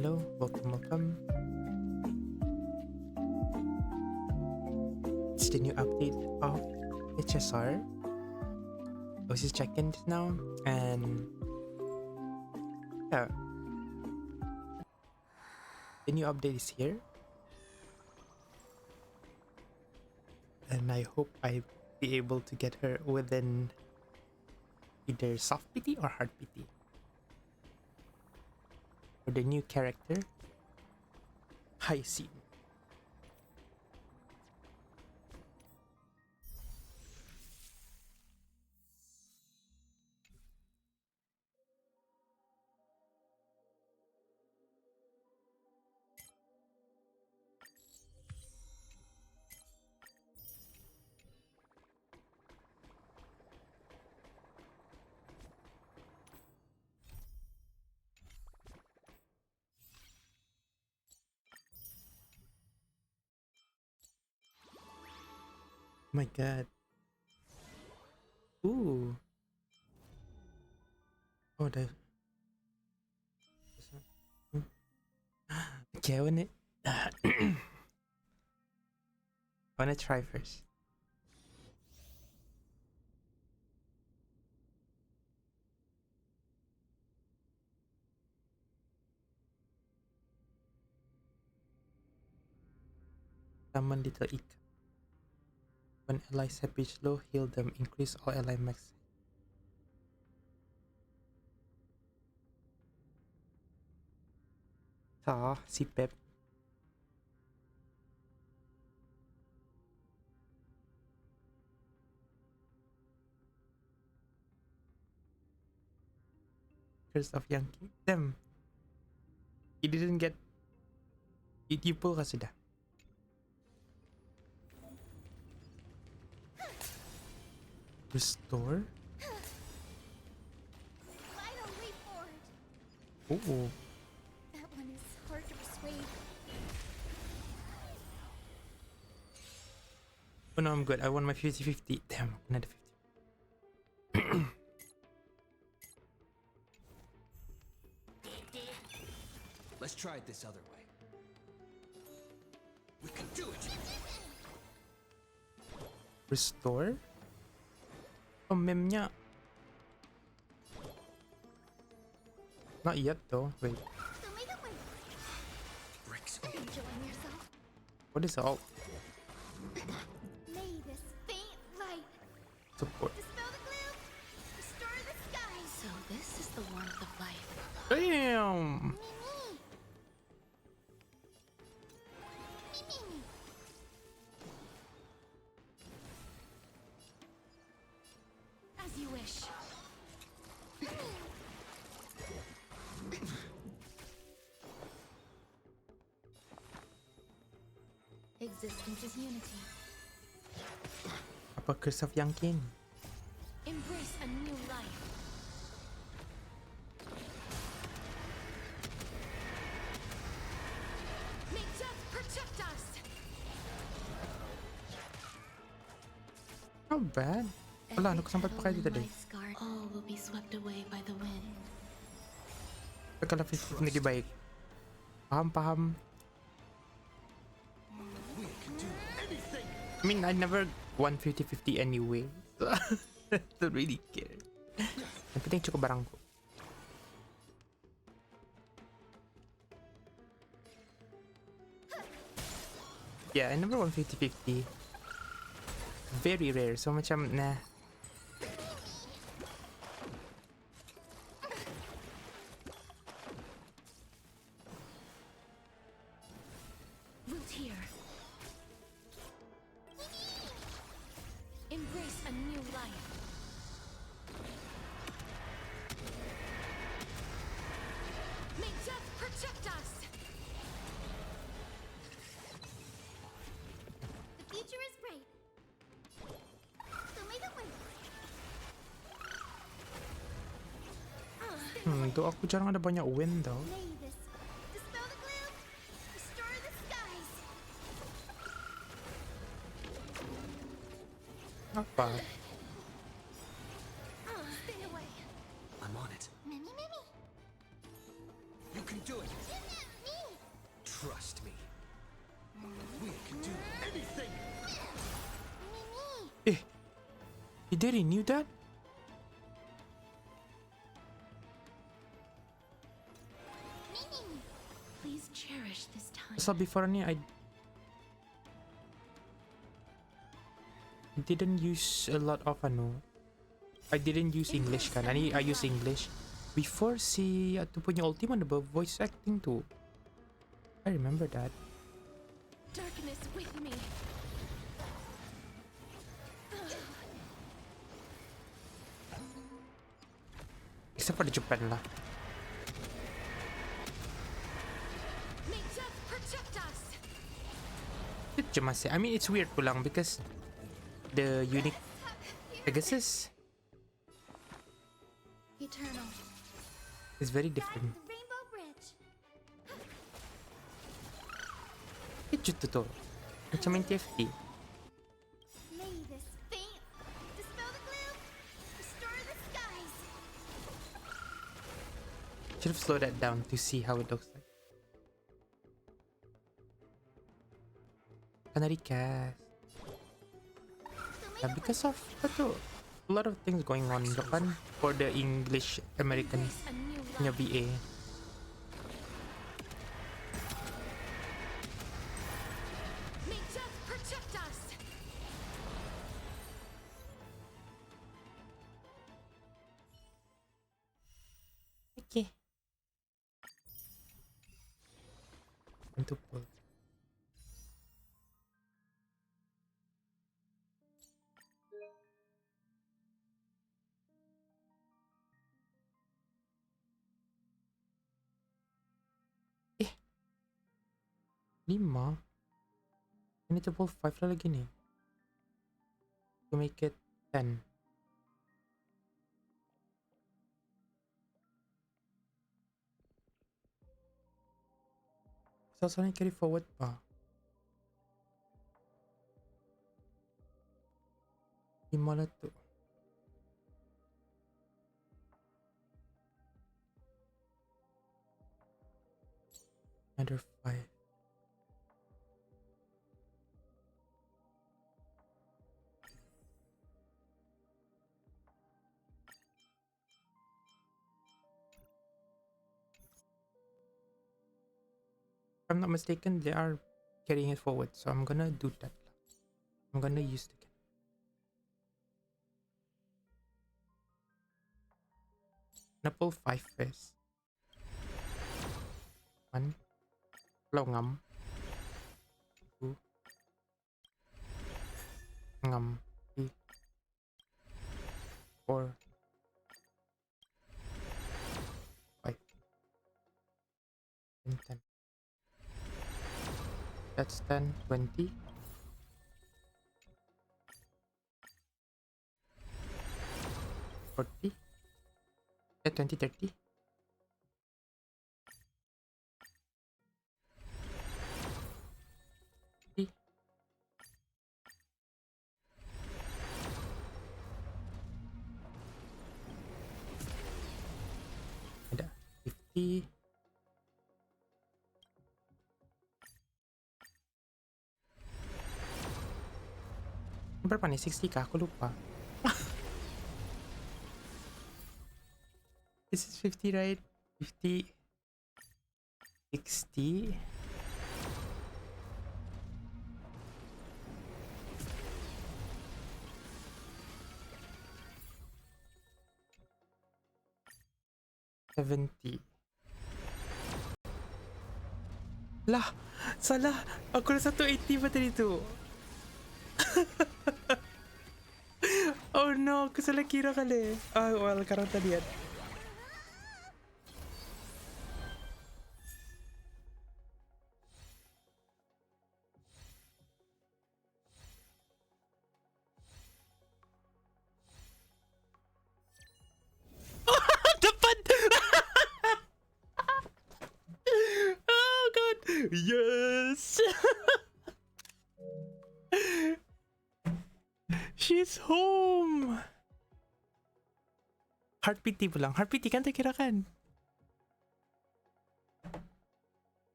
hello. Welcome. It's the new update of HSR. I was just checking this now, and yeah, the new update is here. And I hope I'll be able to get her within either soft PT or hard PT. For the new character, Hyacine. My god. Ooh. Oh, the. Okay, I wanna. I wanna try first. Summon little Ika. When allies have reached low, heal them. Increase all ally max. Si Pep. Curse of Young King. Damn. You didn't get. You pull ka sudah. Restore? Oh. That one is hard to persuade. Oh no, I'm good. I won my 50-50. Damn, another 50. Let's try it this other way. We can do it! Restore? Oh, mem niya. Not yet though. Wait. Bricks. Enjoying yourself? What is all? May this faint light Support. dispel the gloom, restore the skies. So this is the warmth of life. Damn! As you wish. Existence is unity. Apa Curse of Young King? Embrace a new life. May death protect us. Not bad. Wala, nakasampat pa kayo dito din. All will be swept away by the wind. Pagkalapit na gibay. Paham. I mean, I never won 50-50 anyway. So, I don't really care. Ang piting choco barang ko. Yeah, I never won 50-50. Very rare. So much nah. Root here. Embrace a new life. May death protect us. The future is bright. So may the wind. Tuh aku jarang ada banyak win tau. May this dispel the gloom, restore the skies. Apa? Stay away. I'm on it. Mimi. You can do it! Trust me. We can do anything. Me. Eh, you didn't knew that? Please cherish this time. So before ni, I didn't use a lot of I didn't use English kan. I use English. Before si tu punya ulti mana voice acting tu. I remember that. Darkness with me. Except for the Japan lah. May death protect us. It je masih. I mean it's weird pulang because the unique Pegasus Eternal. is very different. The Rainbow Bridge. It je tu tu. Macam main TFT. May this faint dispel the gloom. Restore the skies. Should have slowed that down to see how it looks like. Kanari cast. Yeah, because of a lot of things going on in Japan for the English American Embrace a new punya life. BA. May death protect us. Okay. Untuk pull. Eh. 5. I need to pull 5 lah lagi ni. To make it 10. Sasanya carry forward pa. 5 lah tu. Another 5. If I'm not mistaken, they are carrying it forward, so I'm gonna do that. I'm gonna use the gonna pull 5 first. 1. Law ngam. 2. Ngam. 3. 4. 5. And 10. That's 10, 20. 40. 20, 30. 50. Ada 50. Berapa nih? 60 kah? Aku lupa. This is 50, right? 50. 60. $70. Lah, salah. Aku rasa 180 pa tadi tu. Oh no, aku salah kira kali. Ah, well, sekarang tadi lihat. Depan. Oh god. Yes. She's home. Heart pity pulang. Heart pity kan tak kira kan?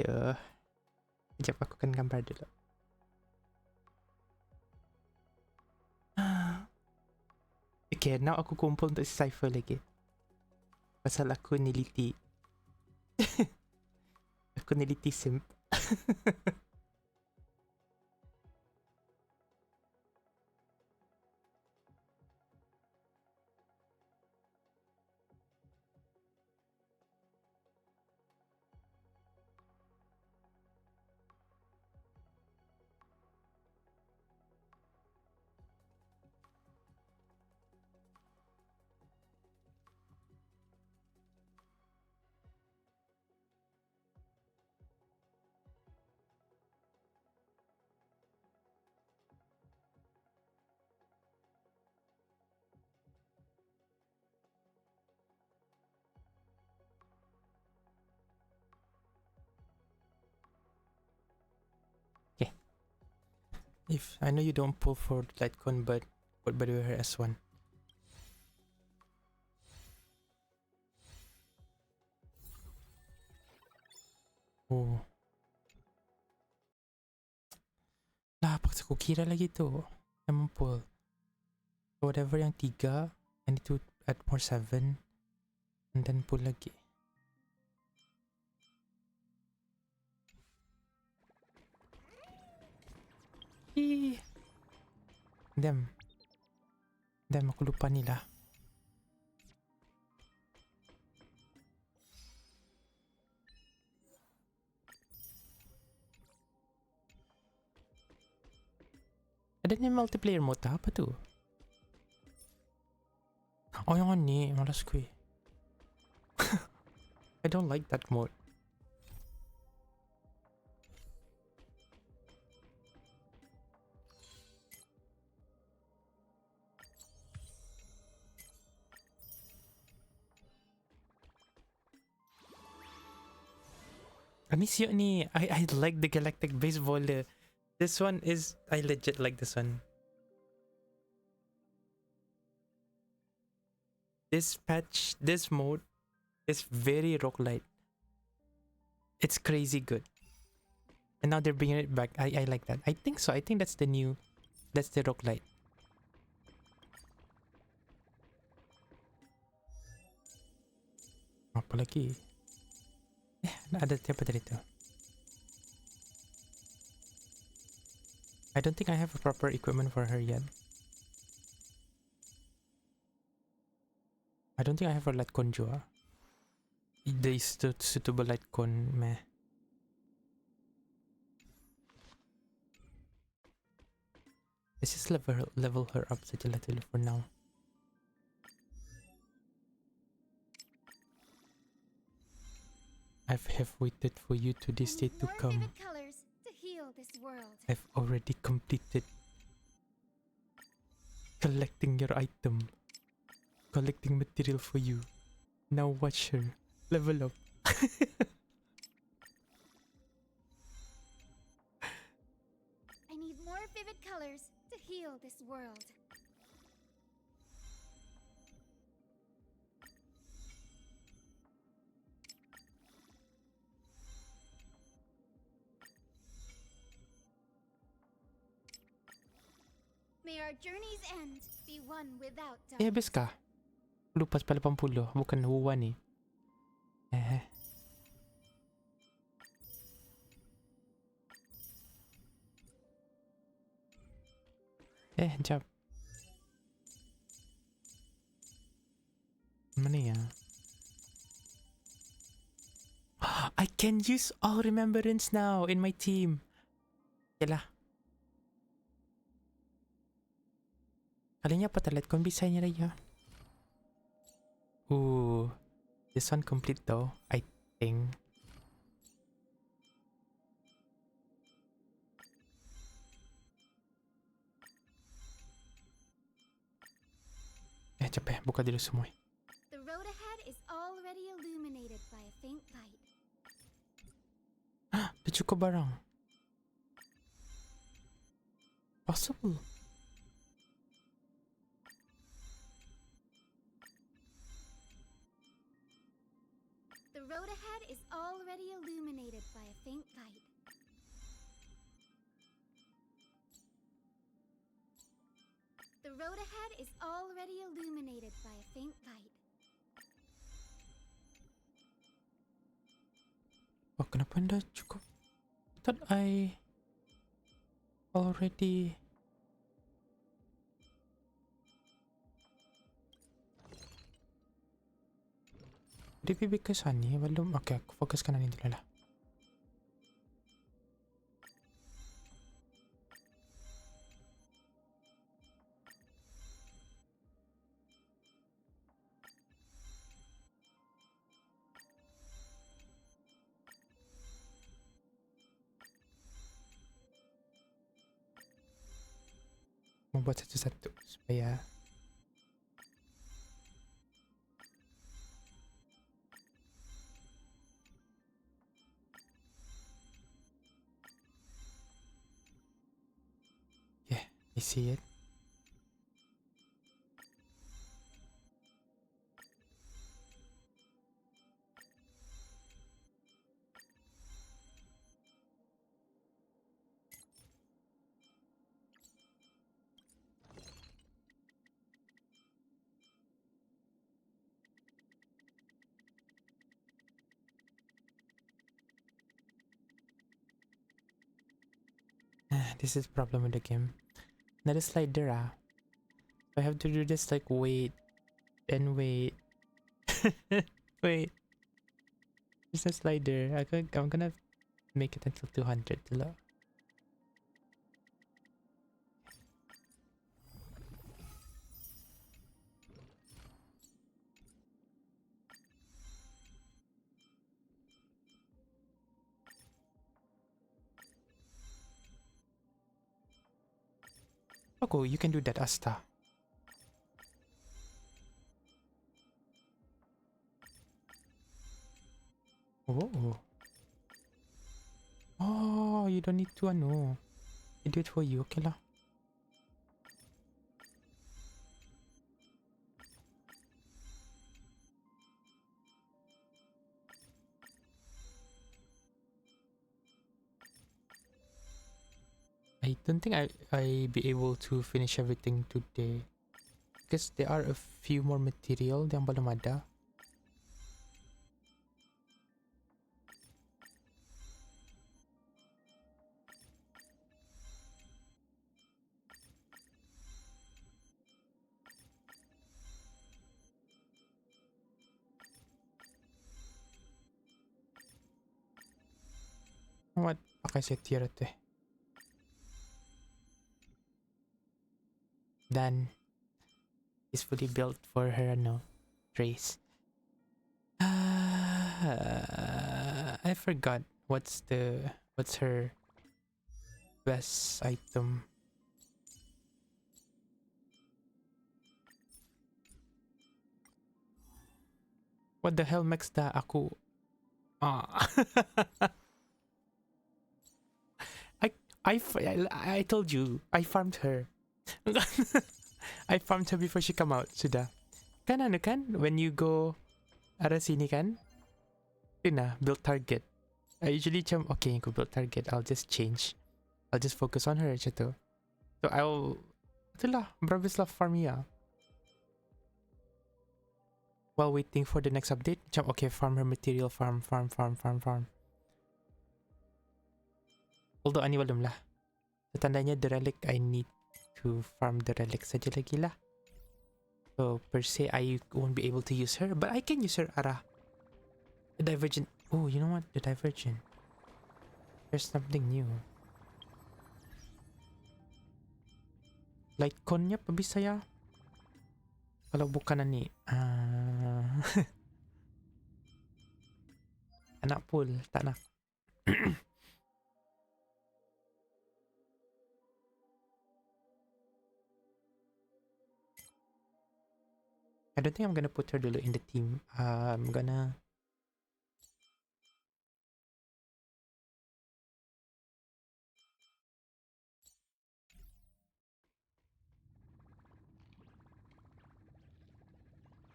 ada. Sekejap aku akan gambar dulu. Okay, now aku kumpul untuk cipher lagi. Pasal aku neliti. Aku neliti simp. If I know you don't pull for Litecoin, but what by the way her S1. Oh. Lah, paksa ko kira lagi tu. Yang pull. Whatever yang 3, I need to add more 7. And then pull lagi. Damn, aku lupa ni lah. Adanya multiplayer mode apa tu? Oh yang ni, malas ko eh. I don't like that mode. Anis yun ni. I like the galactic baseballer. This one is, I legit like this one. This patch, this mode is very roguelite. It's crazy good. And now they're bringing it back. I like that. I think so. I think that's the roguelite. Apa lagi? Ada siapa tadi tu? I don't think I have a proper equipment for her yet. I don't think I have a Litecoin jua. There is suitable Litecoin meh. Let's just level her up saja lah dulu for now. I have waited for you to this day to come. I've already completed collecting your item. Collecting material for you. Now watch her level up. I need more vivid colors to heal this world. May our journey's end be one without doubt. Habis kah? Lupa pa 80, bukan huwa ni. Jap. Mana ya? I can use all remembrance now in my team. Okay lah. Kalinya apa terlihat kon bisa niya raya. This one complete though, I think. Capek, buka dulu semua. The road ahead is already illuminated by a faint light. Dah cukup barang. Possible. The road ahead is already illuminated by a faint light. The road ahead is already illuminated by a faint light. Oh, kenapa anda cukup? Thought I already. Could it be because ani belum? Okay, aku fokuskan ani dulu lah. Membuat satu-satu supaya yeah, I see it. This is problem with the game. Another slider ah. I have to do this like wait and wait. Wait. There's a slider. I'm gonna make it until 200 dulu. Oh, you can do that, Asta. Oh. Oh, you don't need to ano. I do it for you, okay lah. I don't think I be able to finish everything today. Because there are a few more material yang belum ada. What? Pakai setir tu eh. Dan is fully built for her no race. I forgot what's her best item. What the hell makes the aku? Ah. I told you I farmed her. I farmed her before she come out. Sudah. Kan ano kan? When you go arah sini kan? Yun na, build target. I usually macam, okay, go build target. I'll just change. I'll just focus on her macam tu. So I'll, itulah, berhabis lah farm ya. While waiting for the next update, macam okay, farm her material, farm. Although ani belum lah. Tandanya the relic, I need to farm the relic saja lagi lah. So per se, I won't be able to use her, but I can use her arah. The divergent. Oh, you know what? The divergent. There's something new. Lightconnya pa bisa ya? Kalau bukan ani. Anak pool, tak nak. I don't think I'm gonna put her dulu in the team. I'm gonna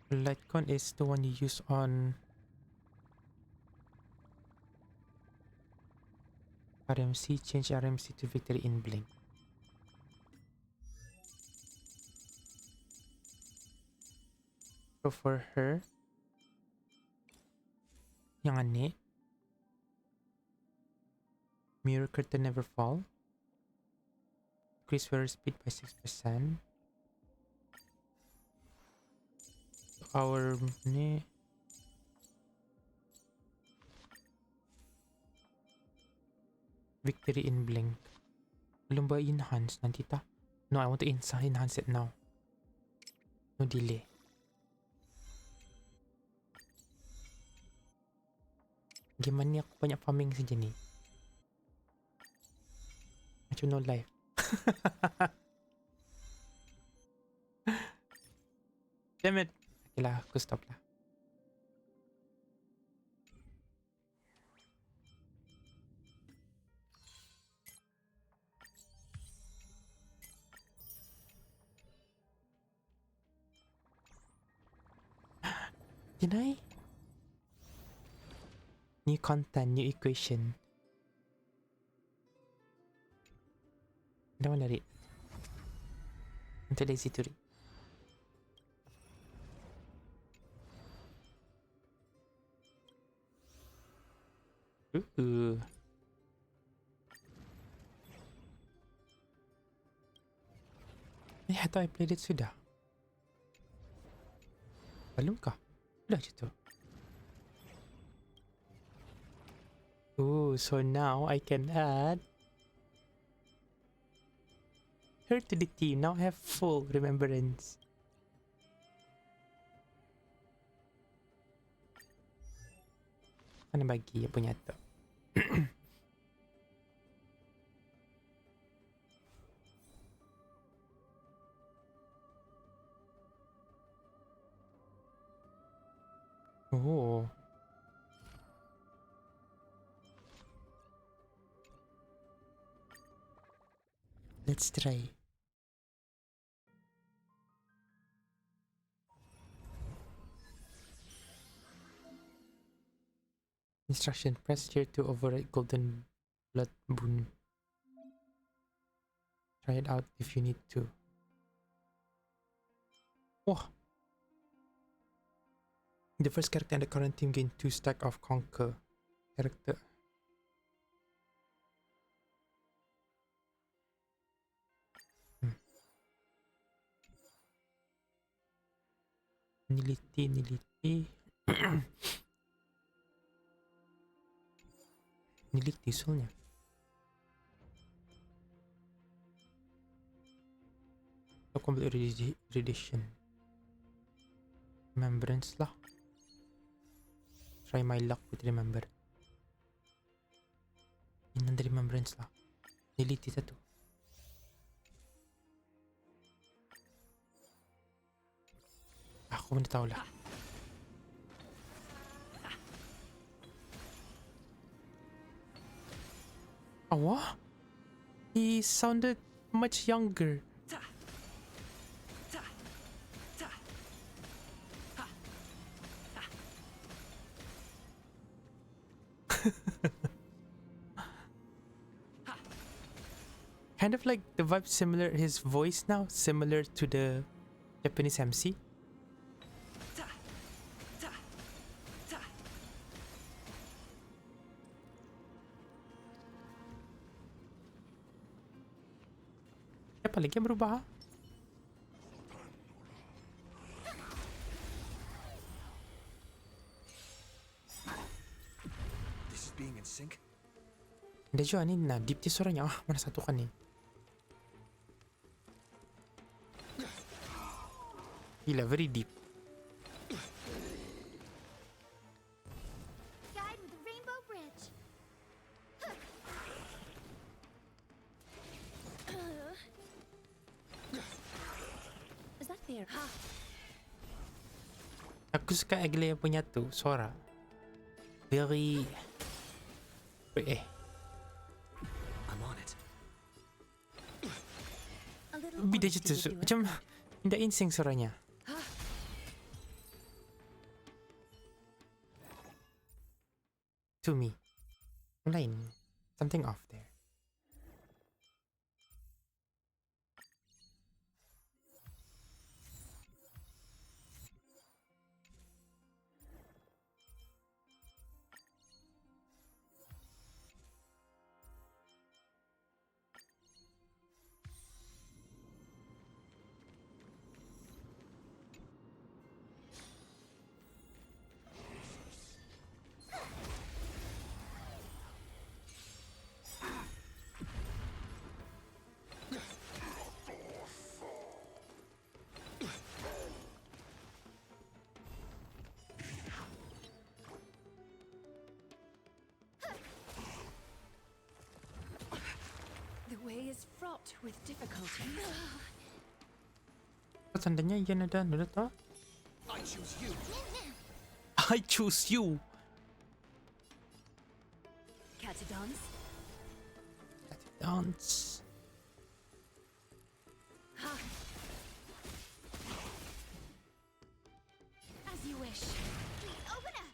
Lightcon is the one you use on RMC, change RMC to victory in blink. So for her, yang ani, mirror curtain never fall. Increase wearer speed by 6%. Our ni victory in blink. Belum ba enhance nanti ta? No, I want to enhance it now. No delay. Gimana ni aku banyak farming saja ni. Macam no life. Damn it. Okay lah, aku stop lah. Did I? New content, new equation. I don't wanna read. I'm too lazy to read. Ooh. I thought I played it sudah. Belum kah? Sudah je tu. Ooh, so now I can add her to the team. Now I have full remembrance. Mana bagi yang punya tu? Oh. Let's try. Instruction: press here to override golden blood boon. Try it out if you need to. Oh. The first character in the current team gained 2 stack of conquer character. Niliti. Niliti soalnya. Complete redition. Remembrance lah. Try my luck with remember. Ini dari remembrance lah. Niliti satu. Aku pun tahu lah. Oh, what? He sounded much younger. Kind of like the vibe similar, his voice now similar to the Japanese MC. Apa lagi yang berubah? This is being in sync. Hindi juga ni na deep di suaranya. Ah, mana satu kan ni? Gila, very deep. Guide with the rainbow bridge. Is that fair? Aku suka Aglia punya tu suara. Very I'm on it. A little beda je honesty tu. would do it. Macam tidak insing suaranya. To me. Lain. Something off there. The way is fraught with difficulty. Tandanya yan ada to. I choose you. I choose you. Catadons? Dance. As you wish. Please open up.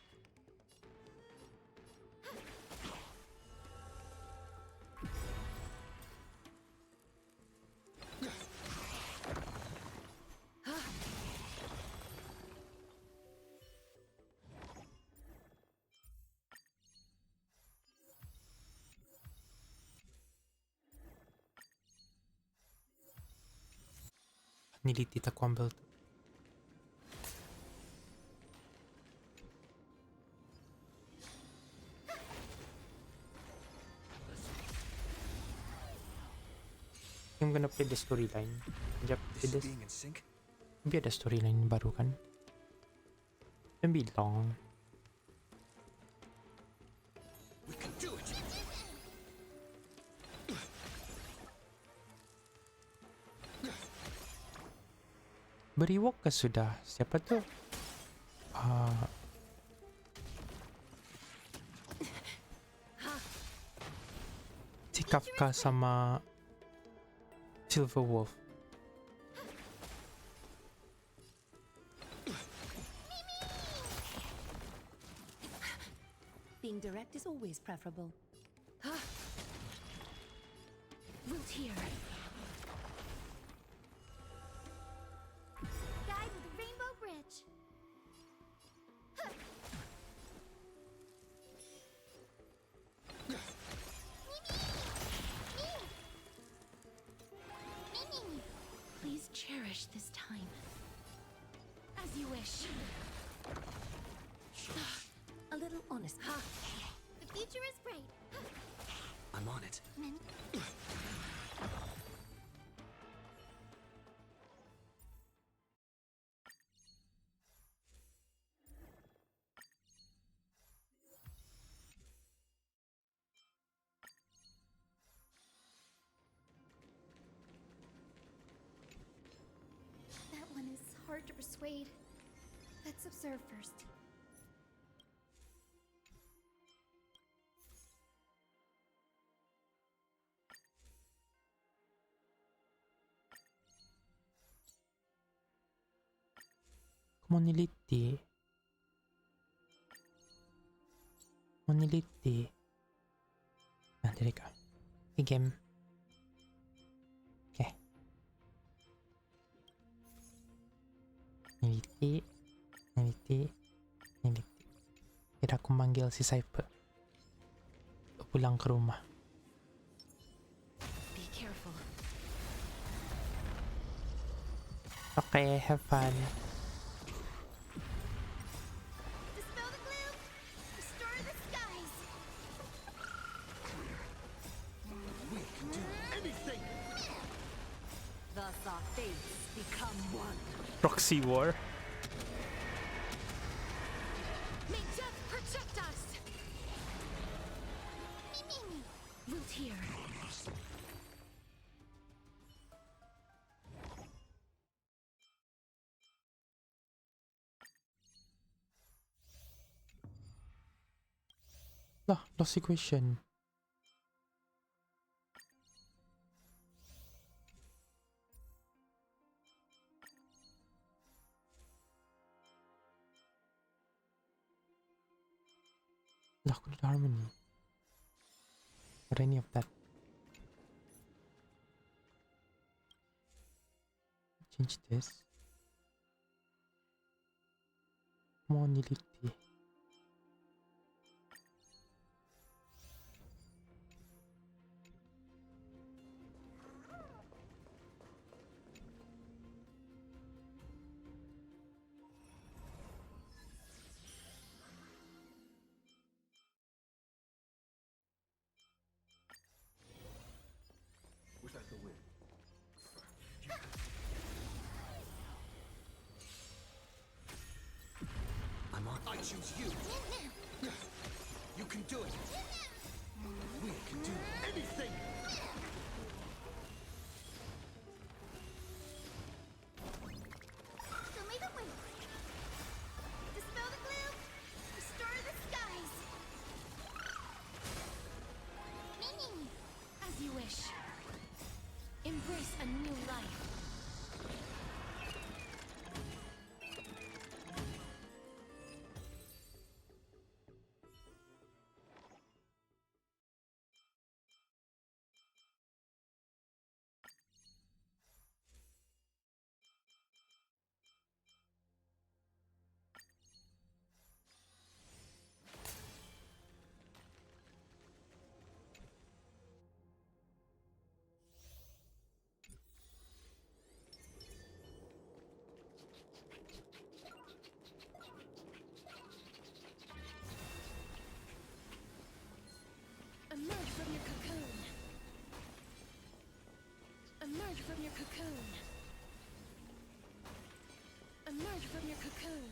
Nilitita Kwambel. I'm gonna play the storyline. Yep, play This this. being in sync. Maybe ada storyline baru kan? Don't be long. We can do it. Beriwok ke sudah? Siapa tuh? Si Kafka sama Silver Wolf. Being direct is always preferable. Wilt here. Guide with Rainbow Bridge. Please cherish this time. As you wish. A little honest. The future is bright. I'm on it. That one is hard to persuade. Let's observe first. Moniliti. Moniliti. Nah, dari ka. Hey, game. Okay. Niliti. Niliti. Niliti. Kira aku manggil si Cypher. Pulang ke rumah. Be careful. Okay, have fun. Dispel the gloom. Restore the skies. We can do anything. Thus our fates become one. Proxy War. May death protect us! Wilt here. Lah, lost equation. Lah, aku udah harmony. or any of that. Change this. Monility. Wish I could win. I'm on. I choose you. You can do it. We can do anything. Show me the way. Dispel the gloom. Restore the skies. Me. As you wish. Embrace a new life. Emerge from your cocoon. Emerge from your cocoon. Emerge from your cocoon.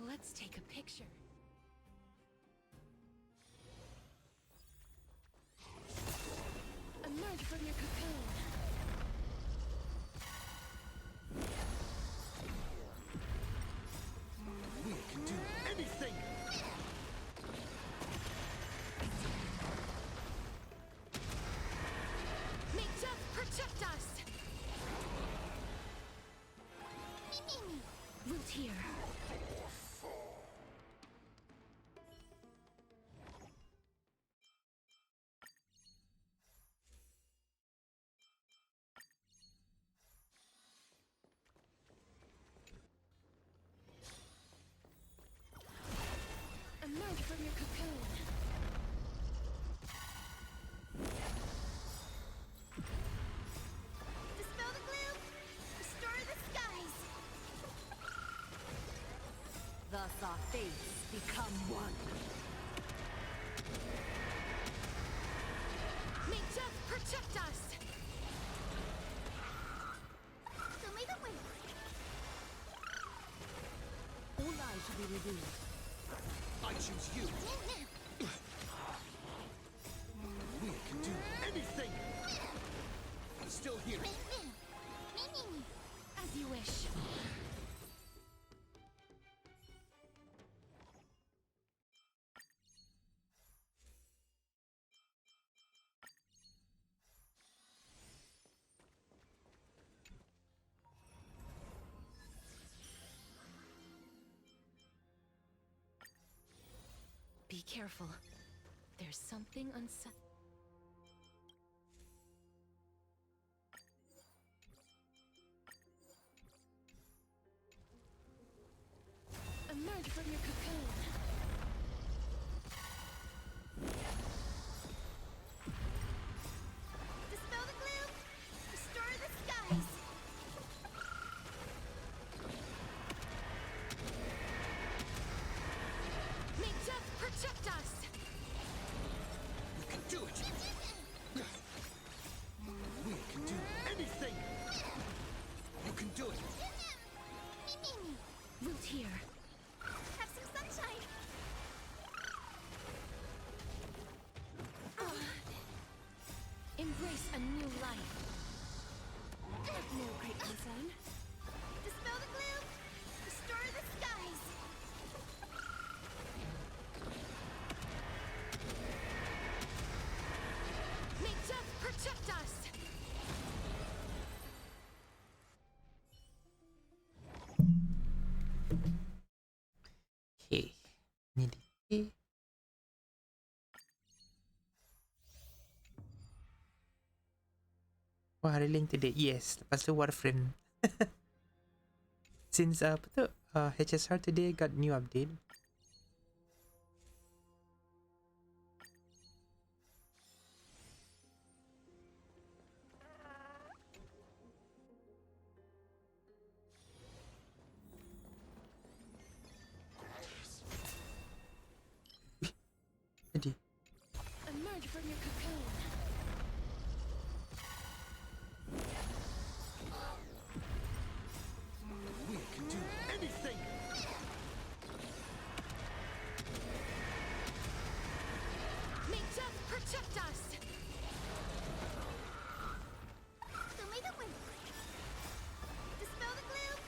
Let's take a picture. Emerge from your cocoon. We can do anything. May death protect us! Me. Root here. Emerge from your cocoon. Dispel the gloom. Restore the skies. Thus our fates become one. May death protect us! Show me the way. All lives should be revealed. I choose you. We can do anything. I'm still here. Me. As you wish. Be careful. There's something unsettling. Emerge from your cocoon. Dispel the gloom. Restore the skies. May death protect us! You can do it. We can do anything. You can do it. Me. Root here. Have some sunshine. Embrace a new life. No great concern. Dispel the gloom. Restore the Oh, hari link today. Yes. Lepas tu Warframe. Since apa tu, HSR today got new update. Jadi. Emerge from your cocoon. We can do anything. May death protect us. So may the wind dispel the gloom,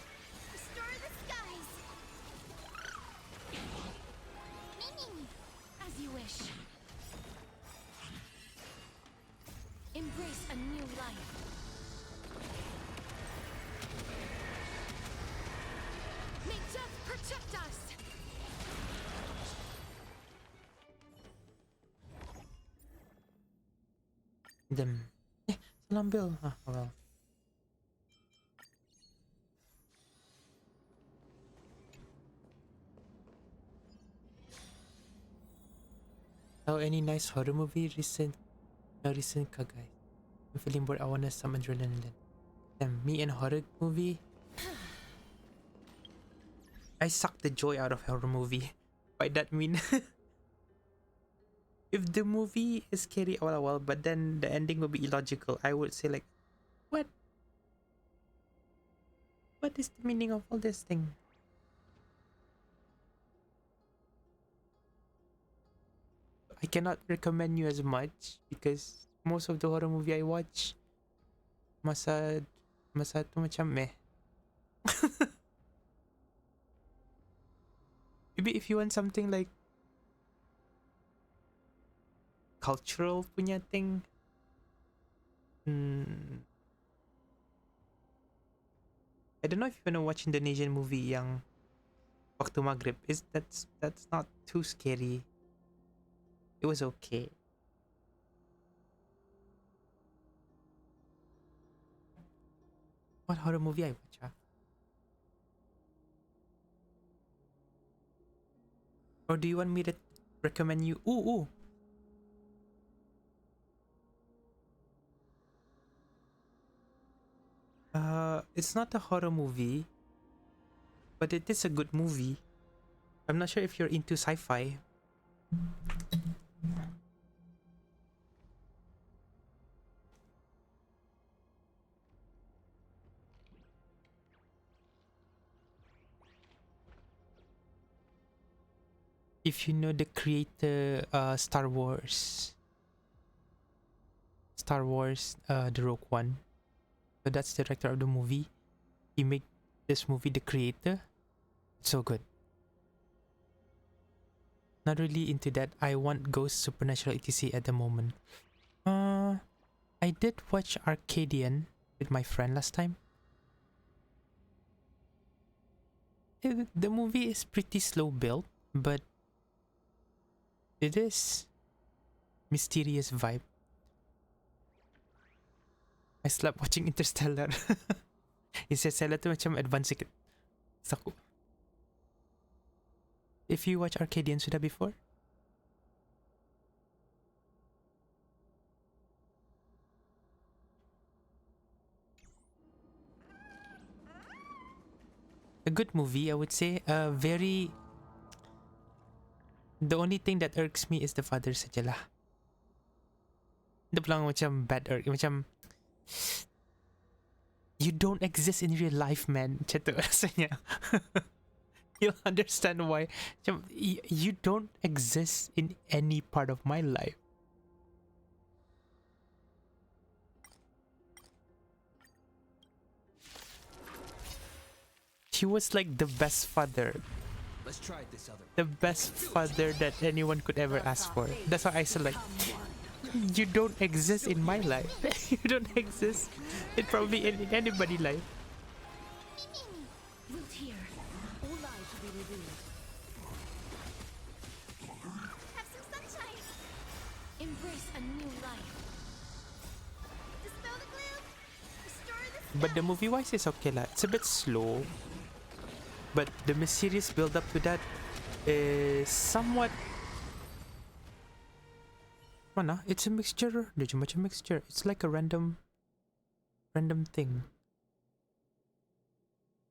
restore the skies. Me. As you wish. Embrace a new life. May death protect us. Them. Salam Bill. Ah, well. Oh, any nice horror movie recent ka guys? I'm feeling bored. I wanna some adrenaline. Damn, me and horror movie. I suck the joy out of horror movie. By that mean, if the movie is scary all a while, but then the ending will be illogical, I would say like, what? What is the meaning of all this thing? I cannot recommend you as much because most of the horror movie I watch masa tu macam meh. Maybe if you want something like cultural punya thing, I don't know if you wanna watch Indonesian movie yang Waktu Maghrib. That's not too scary. It was okay. What horror movie I watch? Or do you want me to recommend you? Ooh. It's not a horror movie, but it is a good movie. I'm not sure if you're into sci-fi. If you know the creator, Star Wars, the Rogue One, so that's the director of the movie. He made this movie, the creator. So good. Not really into that. I want Ghost, Supernatural, etc. at the moment. I did watch Arcadian with my friend last time. The movie is pretty slow built, but it is mysterious vibe. I slept watching Interstellar. Interstellar tu macam advance sikit sa aku. If you watch Arcadian sudah before? A good movie, I would say. The only thing that irks me is the father saja lah. Dia pulang macam bad irk. Macam, you don't exist in real life, man. Macam tu rasanya. You'll understand why. Macam, you don't exist in any part of my life. He was like the best father. Let's try this other. The best father that anyone could ever ask for. That's why I said like, you don't exist in my life. You don't exist in probably in anybody's life. Root here. All lives will be revealed. Have some sunshine. Embrace a new life. Dispel the gloom, But the movie wise is okay lah. It's a bit slow. But the mysterious build up to that is somewhat mana? It's a mixture. Dia cuma macam mixture. It's like a random thing.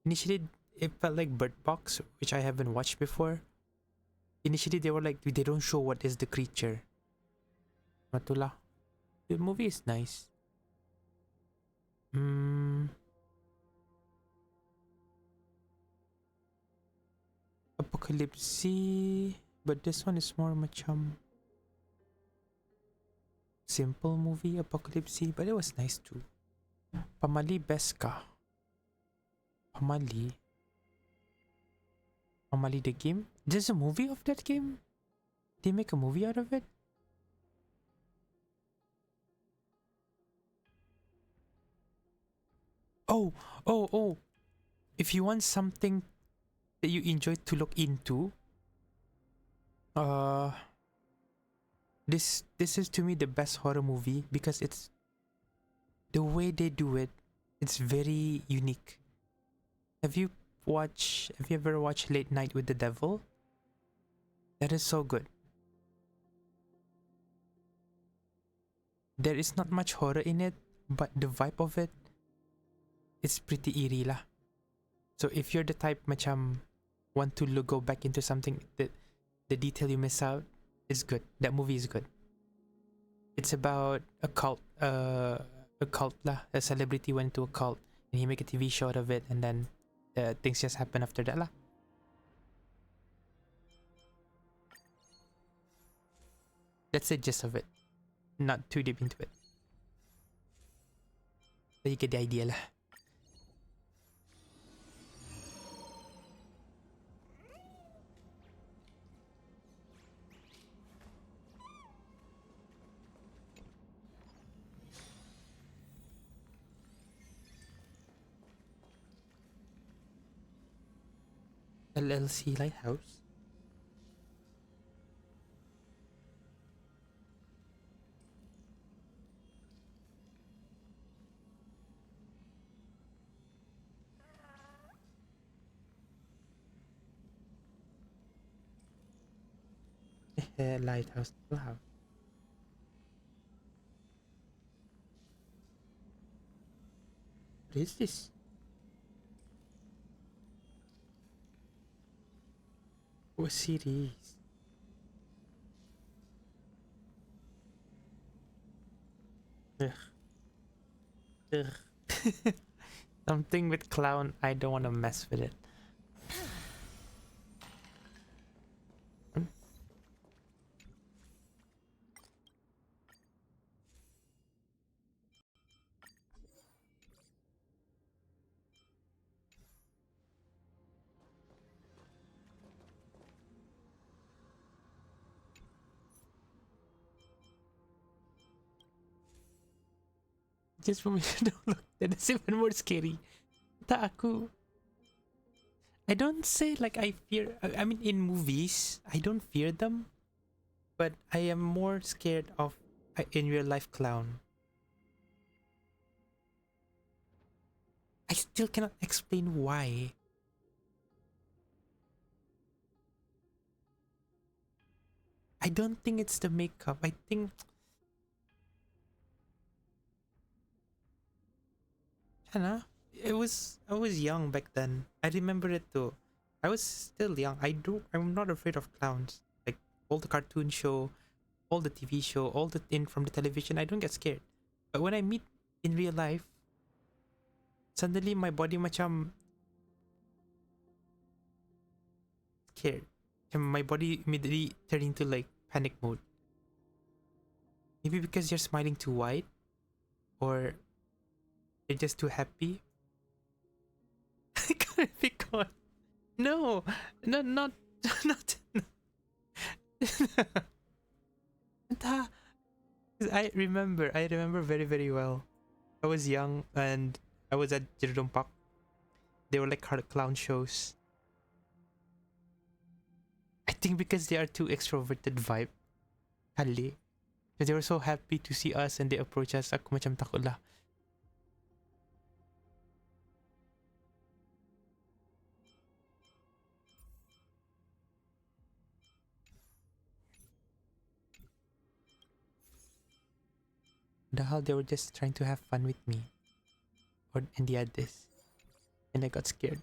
Initially it felt like Bird Box, which I haven't watched before. Initially they were like they don't show what is the creature. Matula. The movie is nice. Apocalypse, but this one is more macam simple movie. Apocalypse, but it was nice too. Pamali best ka? Pamali the game? There's a movie of that game? They make a movie out of it? Oh. If you want something that you enjoy to look into, this is to me the best horror movie because it's the way they do it. It's very unique. Have you ever watched Late Night with the Devil? That is so good. There is not much horror in it, but the vibe of it, it's pretty eerie lah. So if you're the type macam want to go back into something that the detail you miss out is good. That movie is good. It's about a cult lah. A celebrity went to a cult and he make a TV show out of it, and then things just happen after that lah. That's the gist of it. Not too deep into it. But you get the idea lah. LLC Lighthouse. Lighthouse. Wow. What is this? What series? Ugh. Something with clown, I don't want to mess with it. Just for me to don't look, that is even more scary. I don't say like I fear. I mean, in movies, I don't fear them, but I am more scared of in real life clown. I still cannot explain why. I don't think it's the makeup. I think I was young back then. I remember it too. I was still young. I'm not afraid of clowns. Like all the cartoon show, all the TV show, all the from the television, I don't get scared. But when I meet in real life, suddenly my body macam scared. My body immediately turned into like panic mode. Maybe because you're smiling too wide, or you're just too happy. I can't be gone. No, not. I remember very, very well. I was young and I was at Jirodong Park. They were like clown shows. I think because they are too extroverted vibe. Kali. So they were so happy to see us and they approach us. Aku macam takut lah. the hell, they were just trying to have fun with me. And they had this. And I got scared.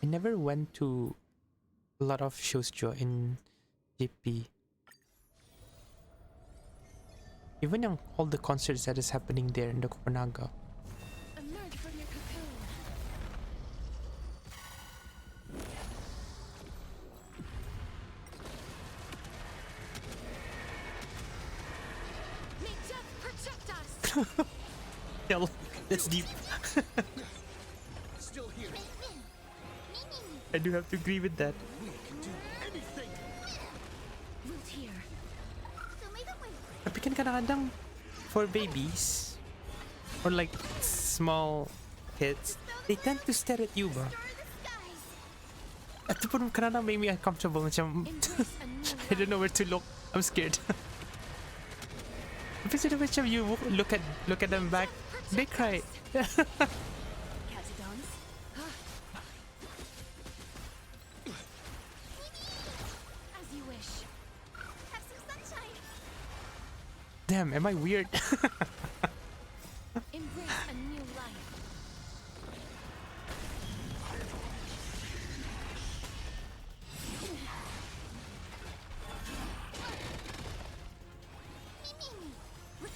I never went to a lot of shows, Joe, in GP. Even on all the concerts that is happening there in the Copenhagen. Emerge from your cocoon. May death protect us. Hell, that's deep. Still here. I do have to agree with that. We can do anything. Root here. Tapi kan kadang-kadang for babies or like small kids, they tend to stare at you ba? Ito pun kadang-kadang make me uncomfortable. Macam, Embrace a new I don't know where to look. I'm scared. Tapi sila macam you look at them back, they cry. Catodons. As you wish. Have some sunshine. Damn, am I weird? Embrace a new life.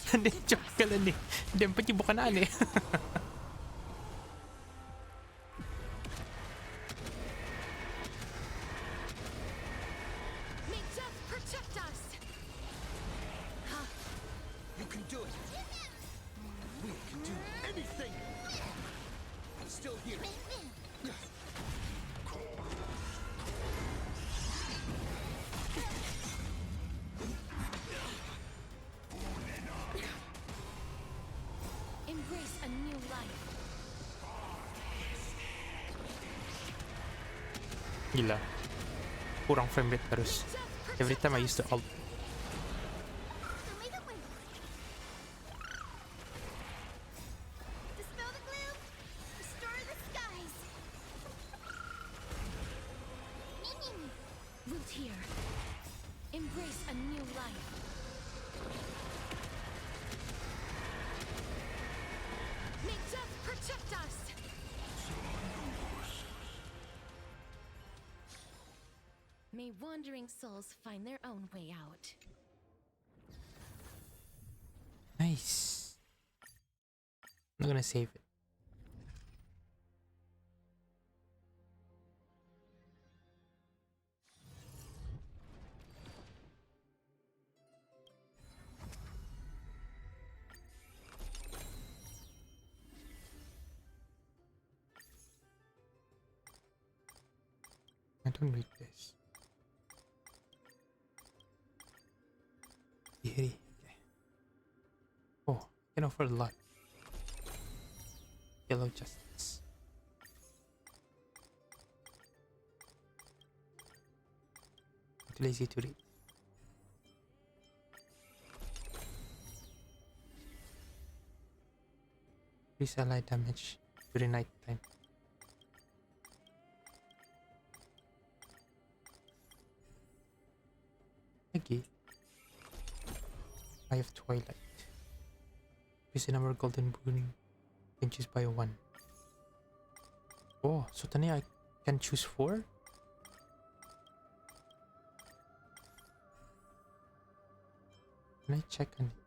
Hindi, joke ka lang eh. Hindi, patibo ka na eh. May death protect us. You can do it. We can do anything. Still here. Embrace a new life. Gila. Kurang frame rate terus. Every time I used to ult. So may the wind dispel the gloom, restore the skies. Root here. Embrace a new life. May death protect us. May wandering souls find their own way out. Nice. I'm not gonna save it. I don't read this. Yeri. Oh, can offer a lot. Yellow justice. Too lazy to read. Increase ally damage during night time. Okay. Eye of Twilight. Increase the number of golden boon. Can choose by one. Oh, so then I can choose 4? Can I check on it?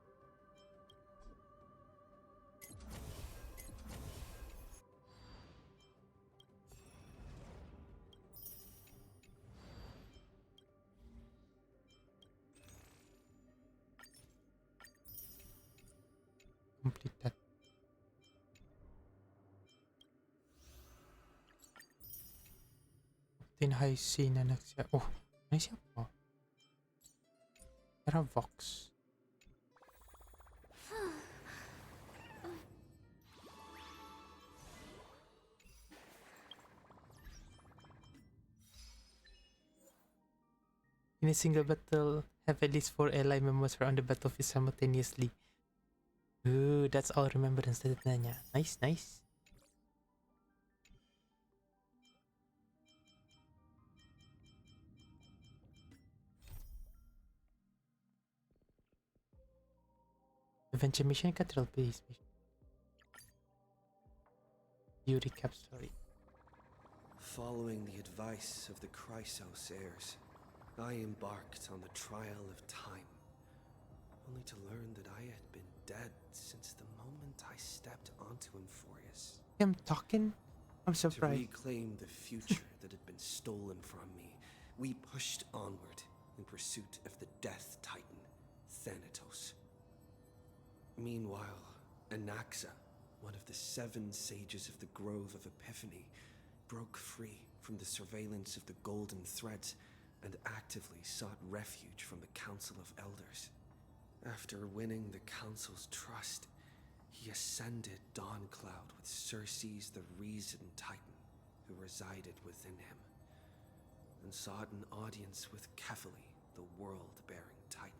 Complete that. Obtain Hyacine na nagsya. Oh, may siya pa. Tara, Vox. In a single battle, have at least 4 ally members around the battlefield simultaneously. Ooh, that's all remembrance na niya. Nice, nice. Adventure mission, Cathedral Base mission. You recap story. Following the advice of the Chrysos heirs, I embarked on the trial of time, only to learn that I had been dead since the moment I stepped onto Emphorius. I'm talking? I'm To surprised. reclaim the future that had been stolen from me, we pushed onward in pursuit of the Death Titan, Thanatos. Meanwhile, Anaxa, one of the 7 sages of the Grove of Epiphany, broke free from the surveillance of the Golden Threads and actively sought refuge from the Council of Elders. After winning the Council's trust, he ascended Dawncloud with Circe's the Reason Titan, who resided within him, and sought an audience with Kefali, the world-bearing Titan.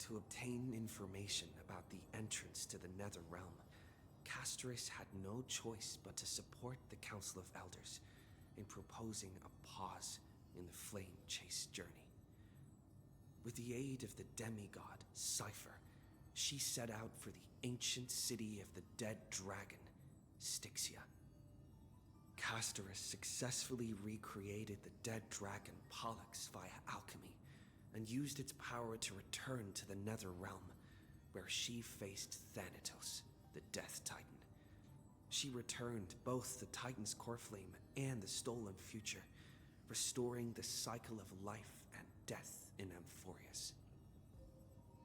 To obtain information about the entrance to the Netherrealm, Castoris had no choice but to support the Council of Elders in proposing a pause in the flame-chase journey. With the aid of the demigod, Cypher, she set out for the ancient city of the dead dragon, Styxia. Castoris successfully recreated the dead dragon Pollux via alchemy, and used its power to return to the Netherrealm, where she faced Thanatos, the Death Titan. She returned both the Titan's core flame and the stolen future, restoring the cycle of life and death in Emphorius.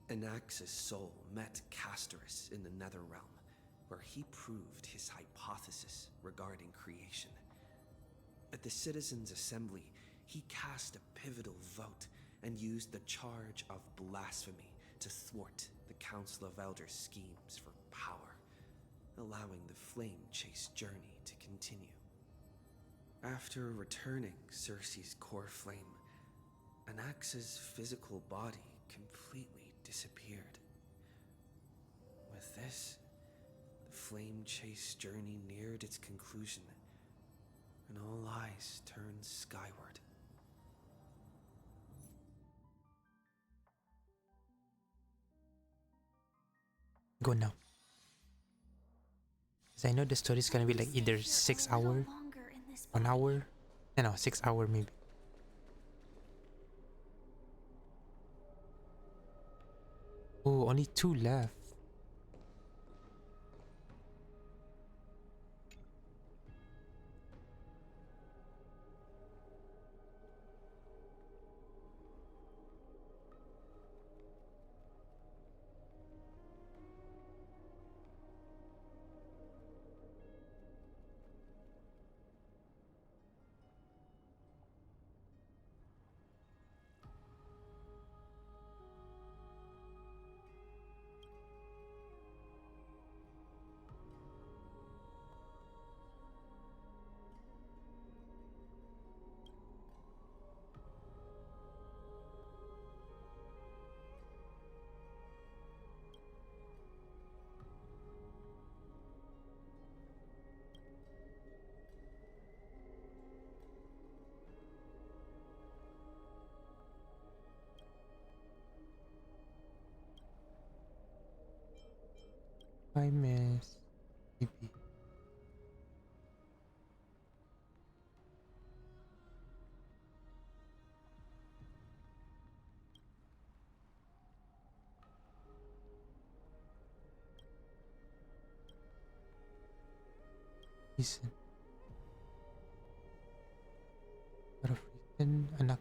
Anaxa's soul met Castoris in the Netherrealm, where he proved his hypothesis regarding creation. At the Citizens' Assembly, he cast a pivotal vote and used the charge of blasphemy to thwart the Council of Elders' schemes for power, allowing the flame-chase journey to continue. After returning Circe's core flame, Anaxa's physical body completely disappeared. With this, the flame-chase journey neared its conclusion, and all eyes turned skyward. Go now. Because I know the story is gonna be like either 6 hour, 1 hour, no, 6 hour maybe. Oh, only 2 left. I miss PP. Listen. Para freaking anak.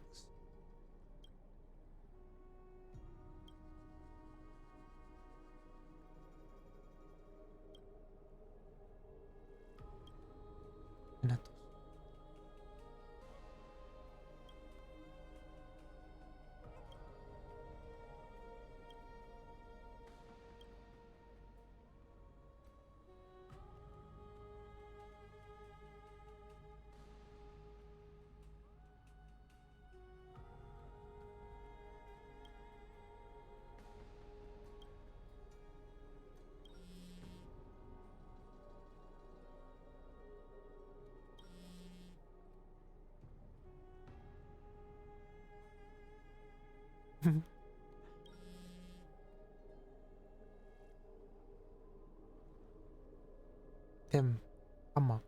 Thanatos. him. Come on.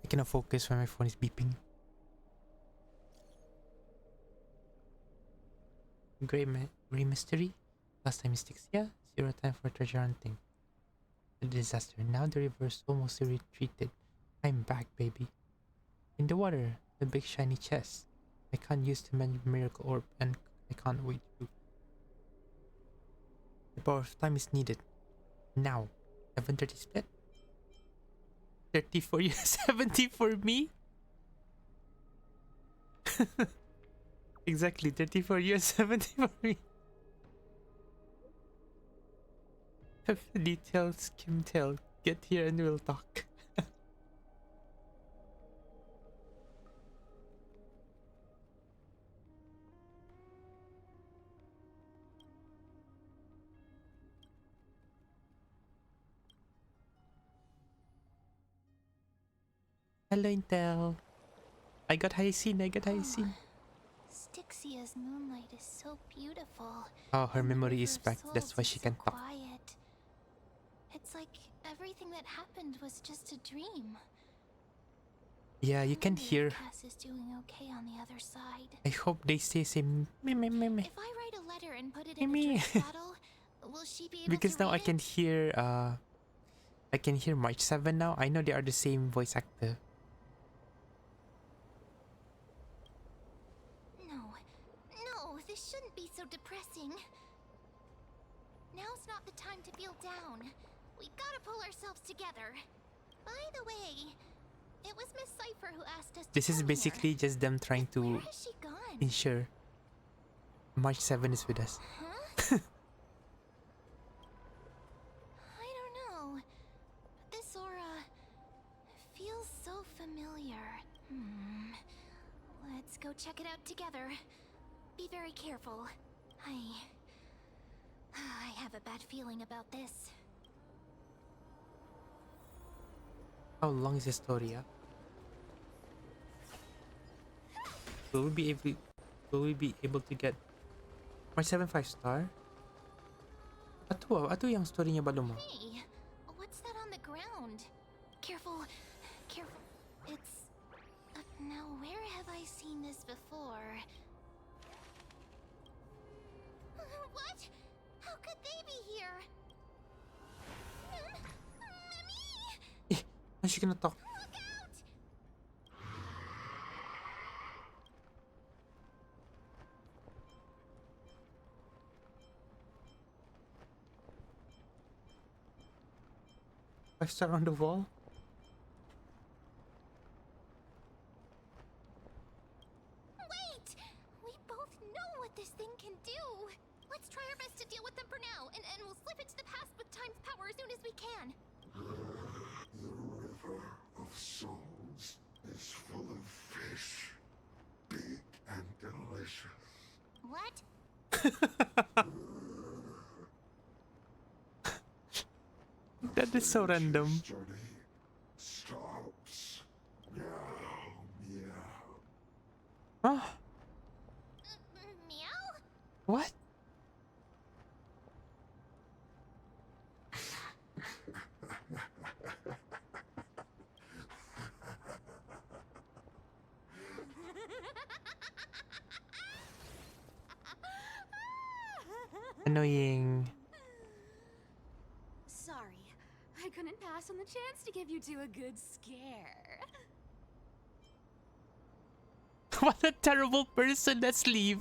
I cannot focus when my phone is beeping. Gray mystery? Last time mistakes, yeah? 0 time for treasure hunting. A disaster. Now the river's almost retreated. I'm back, baby. In the water, the big shiny chest. I can't use the miracle orb and I can't wait through. The power of time is needed. Now. 7:30 split? 30 for you, 70 for me? Exactly, 30 for you, 70 for me. Details, Kimtel. Get here and we'll talk. Hello, Intel. I got Hyacine, Styxia's moonlight is so beautiful. Oh, her and the memory River is of back. That's why Souls she is can so talk. quiet. It's like everything that happened was just a dream. Yeah, you can I wonder hear. if Cass is doing okay on the other side. I hope they say same me. If I write a letter and put it in a Me. Drake's bottle, will she be able Because to now read I can hear March 7 now. I know they are the same voice actor. No, this shouldn't be so depressing. Now's not the time to feel down. We gotta pull ourselves together. By the way, it was Miss Cipher who asked us to This is come basically here. just them trying to Where has she gone? ensure March 7 is with us. Huh? I don't know. But this aura feels so familiar. Let's go check it out together. Be very careful. I have a bad feeling about this. How long is the story? Yeah? Will we be able to get March 7 5-star? Ato yung story niya ba mo? Hey, what's that on the ground? Careful. It's... now where have I seen this before? What? How could they be here? Mommy! How's she gonna talk? Look out! 5-star on the wall? Wait! We both know what this thing can do. Let's try our best to deal with them for now, and we'll slip into the past with time's power as soon as we can. The river of souls is full of fish, big and delicious. What? That is so random. Journey stops now. Meow. Huh? Meow? What? Annoying. Sorry, I couldn't pass on the chance to give you two a good scare. What a terrible person. Let's leave.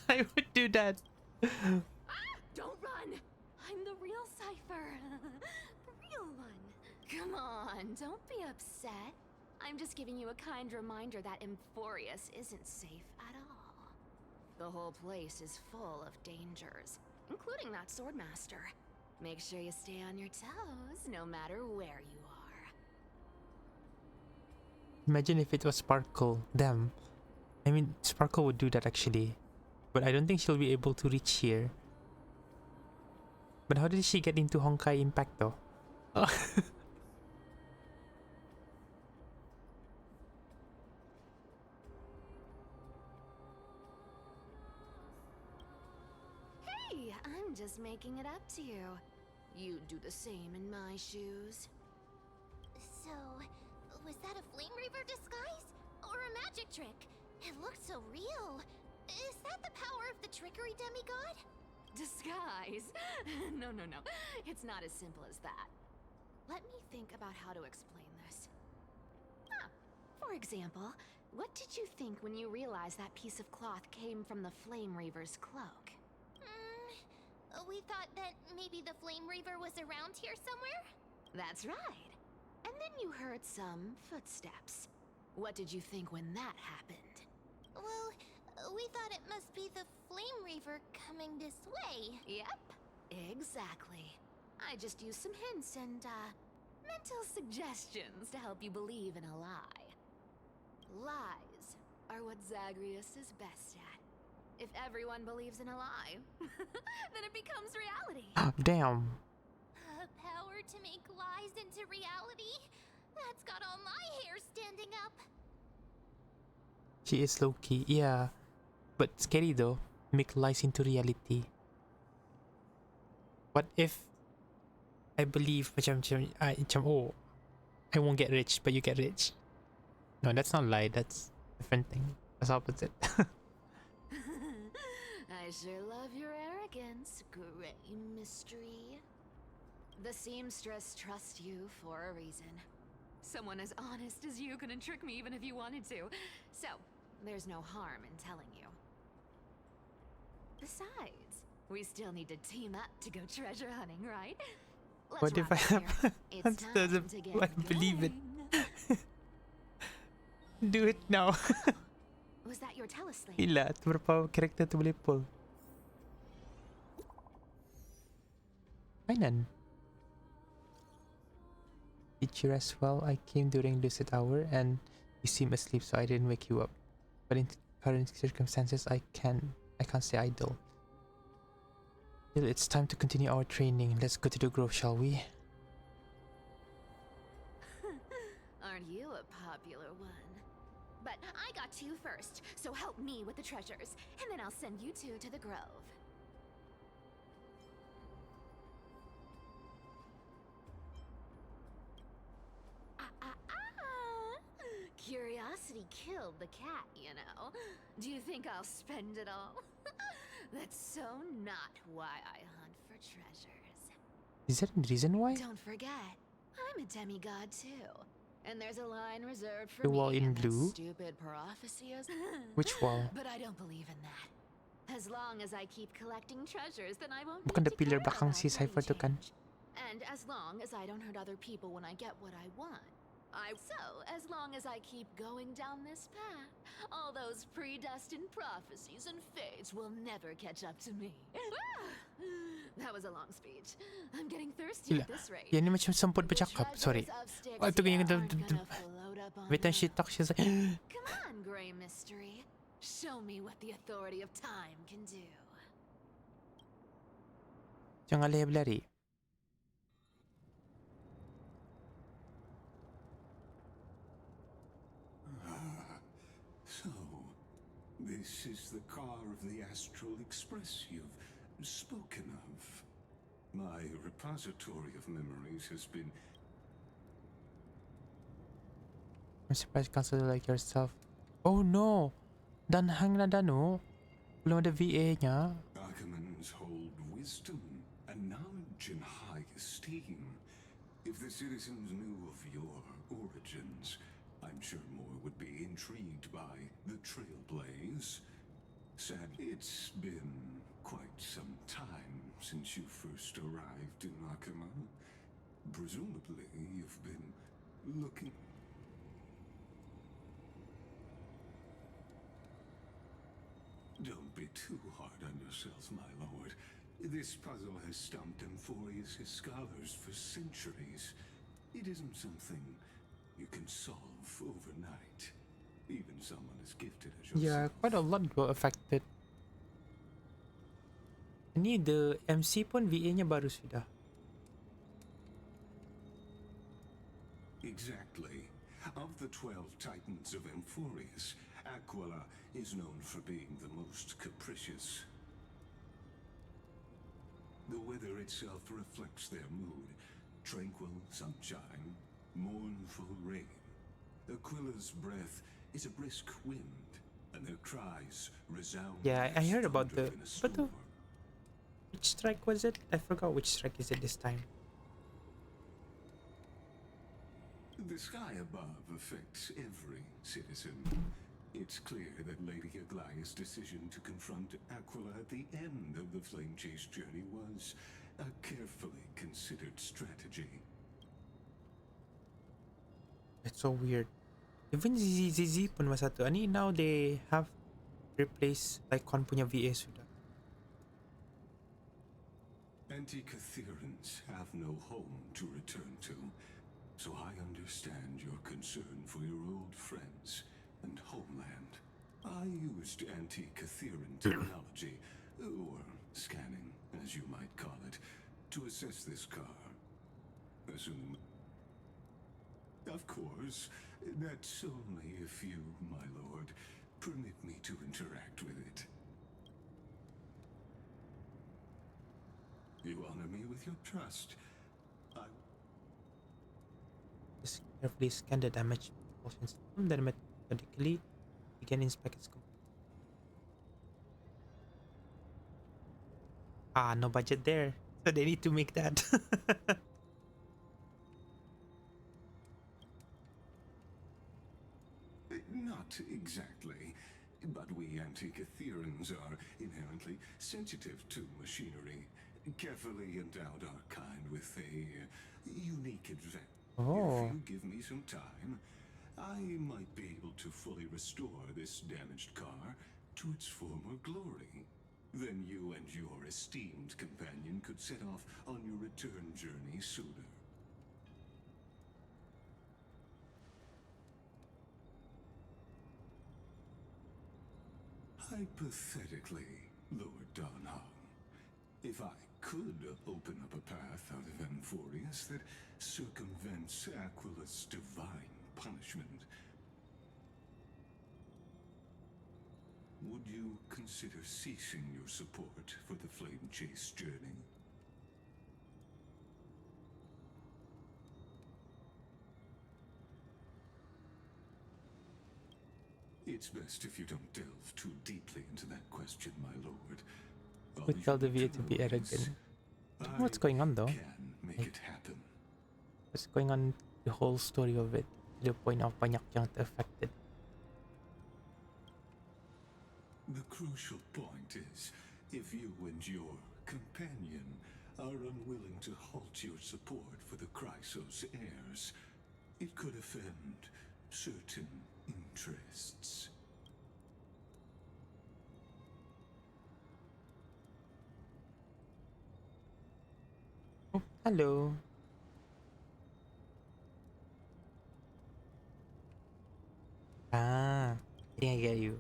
I would do that. Don't run! I'm the real Cypher. The real one. Come on, don't be upset. I'm just giving you a kind reminder that Emphorius isn't safe at all. The whole place is full of dangers, including that swordmaster. Make sure you stay on your toes, no matter where you are. Imagine if it was Sparkle. Them. I mean, Sparkle would do that actually. But I don't think she'll be able to reach here. But how did she get into Honkai Impact though? Hey, I'm just making it up to you. You'd do the same in my shoes. So, was that a Flame Reaver disguise? Or a magic trick? It looked so real. Is that the power of the trickery demigod? Disguise? No. It's not as simple as that. Let me think about how to explain this. For example, what did you think when you realized that piece of cloth came from the Flame Reaver's cloak? We thought that maybe the Flame Reaver was around here somewhere? That's right. And then you heard some footsteps. What did you think when that happened? Well, we thought it must be the Flame Reaver coming this way. Yep, exactly. I just used some hints and, mental suggestions to help you believe in a lie. Lies are what Zagreus is best at. If everyone believes in a lie, then it becomes reality. Damn. Power to make lies into reality? That's got all my hair standing up. She is low-key, yeah. But scary though. Make lies into reality. What if I believe macam oh, I won't get rich, but you get rich? No, that's not lie. That's different thing. That's opposite. I sure love your arrogance, Gray Mystery. The seamstress trusts you for a reason. Someone as honest as you couldn't trick me even if you wanted to. So, there's no harm in telling you. Besides, we still need to team up to go treasure hunting, right? Let's What if wrap I up have? here. It's That's time doesn't to get I believe it. going. Do it now. Was that your teleslate? Gila, berapa karakter tu boleh pull? Mainan. Did you rest well? I came during lucid hour and you seem asleep, so I didn't wake you up. But in current circumstances, I can't stay idle. Well, it's time to continue our training. Let's go to the grove, shall we? Aren't you a popular one? But I got to you first, so help me with the treasures, and then I'll send you two to the grove. Curiosity killed the cat, you know. Do you think I'll spend it all? That's so not why I hunt for treasures. Is that the reason why? Don't forget, I'm a demigod too. And there's a line reserved for The me wall in and that blue? stupid prophecy is... Which wall? But I don't believe in that. As long as I keep collecting treasures, then I won't Bukan need the to pillar care belakang about si Cypher money tu kan? change. And as long as I don't hurt other people when I get what I want. So, as long as I keep going down this path, all those predestined prophecies and fates will never catch up to me. That was a long speech. I'm getting thirsty Gila. at this rate. Yan ni macam semput bercakap. Sorry. Oh, ito ganyan. Every time she talks, she's like... Come on, Gray Mystery. Show me what the authority of time can do. Jangan lari. So, this is the car of the Astral Express you've spoken of. My repository of memories has been... I'm surprised counselor like yourself. Oh no! Danhang na dano. Belum ada VA nya. Archimans hold wisdom and knowledge in high esteem. If the citizens knew of your origins, I'm sure more would be intrigued by the Trailblaze. Sadly, it's been quite some time since you first arrived in Akima. Presumably, you've been looking... Don't be too hard on yourself, my lord. This puzzle has stumped Amphorius' scholars for centuries. It isn't something you can solve overnight. Even someone as gifted as yourself. Yeah, quite a lot were affected. Ni the MC pun VA nya baru sudah. Exactly. Of the 12 titans of Amphorius, Aquila is known for being the most capricious. The weather itself reflects their mood. Tranquil sunshine, mournful rain. Aquila's breath is a brisk wind, and their cries resound. Yeah, I as heard about thunder the. in a But storm. which strike was it? I forgot which strike is it this time. The sky above affects every citizen. It's clear that Lady Aglaya's decision to confront Aquila at the end of the flame chase journey was a carefully considered strategy. It's so weird. Even ZZ pun masa tu. Ani now they have replaced Lycon punya VA sudah. Antikytherans have no home to return to, so I understand your concern for your old friends and homeland. I used antikytheran technology, or scanning, as you might call it, to assess this car. Assume... Of course, that's only if you, my lord, permit me to interact with it. You honor me with your trust. Just carefully scan the damage portions. Then methodically begin inspect its components. Ah, no budget there. So they need to make that. Not exactly, but we Antikytherans are inherently sensitive to machinery. Carefully endowed our kind with a unique advantage. Oh. If you give me some time, I might be able to fully restore this damaged car to its former glory. Then you and your esteemed companion could set off on your return journey sooner. Hypothetically, Lord Donham, if I could open up a path out of Amphorius that circumvents Aquila's divine punishment, would you consider ceasing your support for the flame chase journey? It's best if you don't delve too deeply into that question, my lord. We tell the VA to be arrogant. I don't know what's going on though. Can make it happen. What's going on, the whole story of it, to the point of banyak yang affected. The crucial point is, if you and your companion are unwilling to halt your support for the Chrysos heirs, it could offend certain interests. Oh, hello. Ah, I think I get you.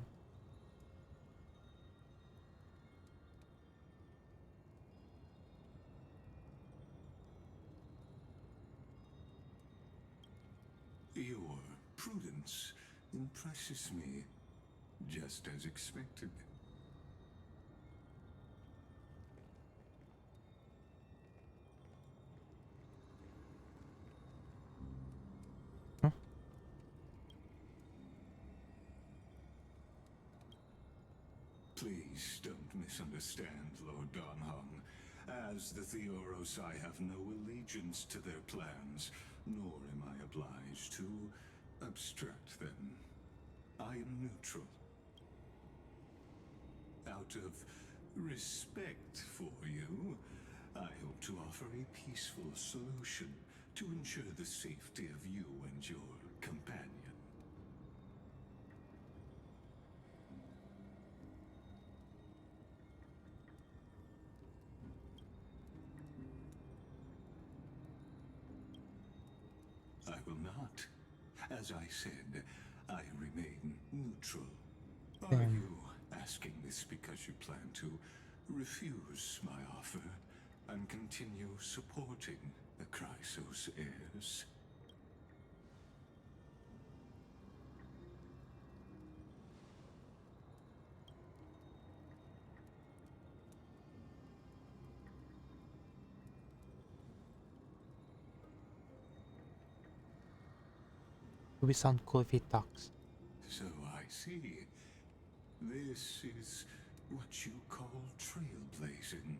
Your prudence impresses me, just as expected. Huh? Please don't misunderstand, Lord Donhung. As the Theoros, I have no allegiance to their plans, nor am I obliged to obstruct them. I am neutral. Out of respect for you, I hope to offer a peaceful solution to ensure the safety of you and your companion. I will not. As I said, I remain neutral. Are you asking this because you plan to refuse my offer and continue supporting the Chrysos heirs? It would sound cool if he talks. So I see. This is what you call trailblazing.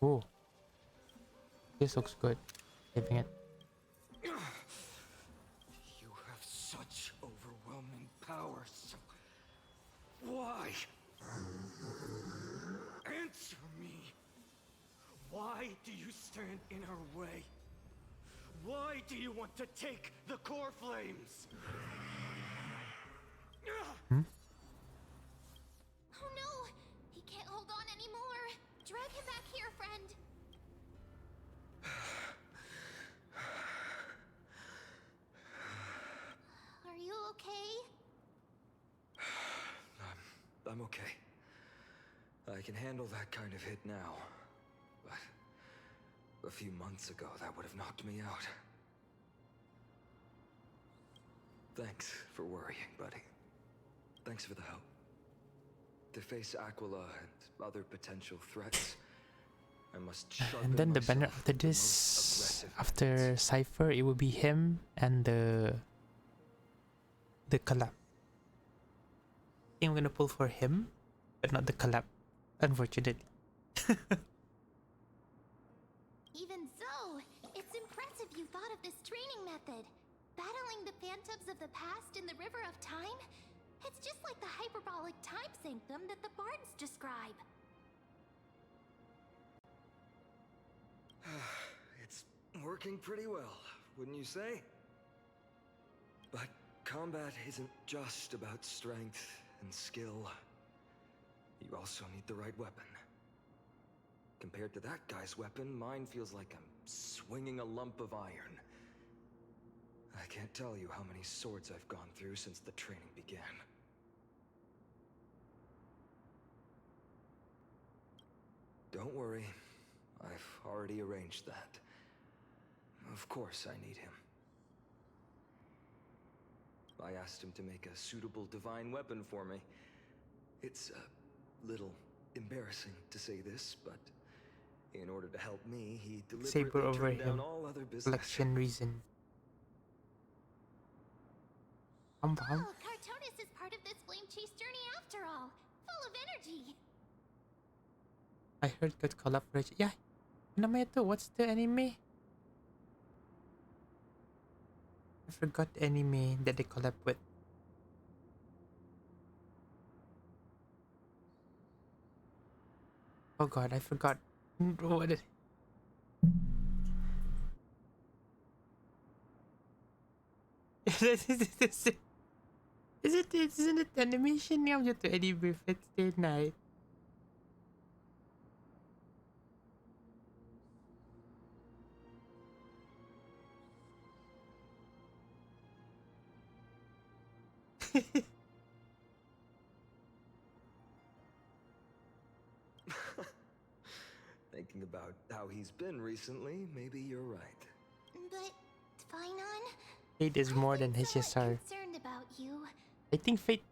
Oh, this looks good. Saving it. You have such overwhelming power, so why? Answer me. Why do you stand in our way? Why do you want to take the core flames? Oh no! He can't hold on anymore! Drag him back here, friend! Are you okay? I'm okay. I can handle that kind of hit now. But a few months ago, that would have knocked me out. Thanks for worrying, buddy. Thanks for the help. To face Aquila and other potential threats, I must sharpen And then the banner myself after with the most this, aggressive after methods. Cypher, it would be him and the collab. I think I'm gonna pull for him, but not the collab, unfortunately. Even so, it's impressive you thought of this training method. Battling the phantoms of the past in the river of time? It's just like the hyperbolic time sanctum that the bards describe. It's working pretty well, wouldn't you say? But combat isn't just about strength and skill. You also need the right weapon. Compared to that guy's weapon, mine feels like I'm swinging a lump of iron. I can't tell you how many swords I've gone through since the training began. Don't worry, I've already arranged that. Of course I need him. I asked him to make a suitable divine weapon for me. It's a little embarrassing to say this, but in order to help me, he Saber deliberately over turned down him. all other business. Selection reason. Oh, Cartonis is part of this flame chase journey after all. Full of energy. I heard good collaboration. Yeah. Ano naman ito? What's the anime? I forgot the anime that they collab with. Oh god, I forgot. What is isn't it animation niya to anime fits day night? Thinking about how he's been recently, maybe you're right. But, Finon, Fate is more than I'm somewhat HSR. concerned about you. I think Fate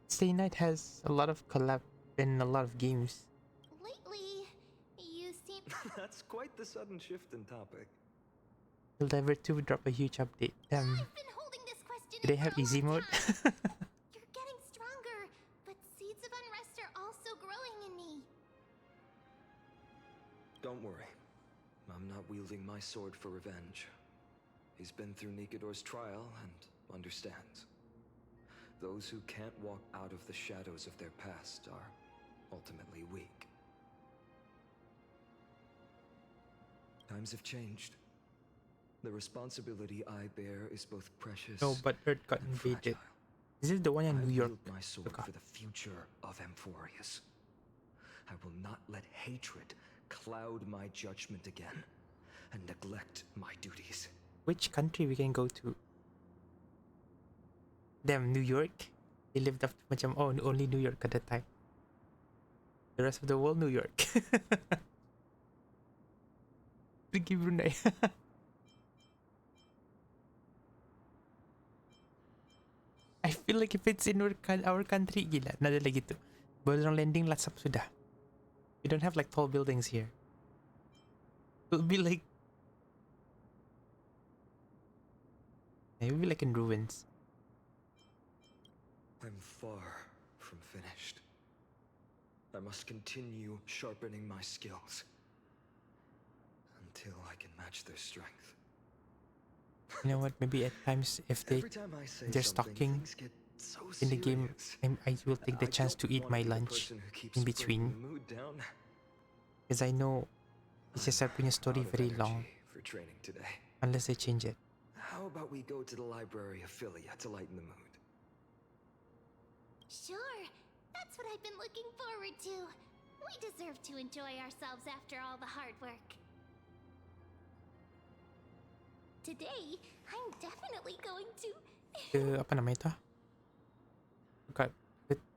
Stay Night has a lot of collab in a lot of games. Lately, you seem... That's quite the sudden shift in topic. Will Ever 2 drop a huge update. I've been holding this question Do they in have for a easy long mode? time. You're getting stronger, but seeds of unrest are also growing in me. Don't worry. I'm not wielding my sword for revenge. He's been through Nikador's trial and understands. Those who can't walk out of the shadows of their past are ultimately weak. Times have changed. The responsibility I bear is both precious No, but Earth got and invaded. fragile. Is this the one in I New York? wield my sword Forgot. for the future of Amphorius. I will not let hatred cloud my judgment again and neglect my duties. Which country we can go to? Damn, New York? They lived up to macam, oh, only New York at the time. The rest of the world, New York. Pergi Brunei. I feel like if it's in our country, gila, nada lagi tu. Baru orang landing, latsap sudah. We don't have like tall buildings here. It'll be like... It will be like in ruins. I'm far from finished. I must continue sharpening my skills until I can match their strength. You know what? Maybe at times if they're stalking in the game, I will take the chance to eat my lunch in between. Because I know HSR punya story very long. For training today. Unless they change it. How about we go to the library of Philia to lighten the mood? Sure, that's what I've been looking forward to. We deserve to enjoy ourselves after all the hard work. Today, I'm definitely going to... Apa nama itu? Bukan.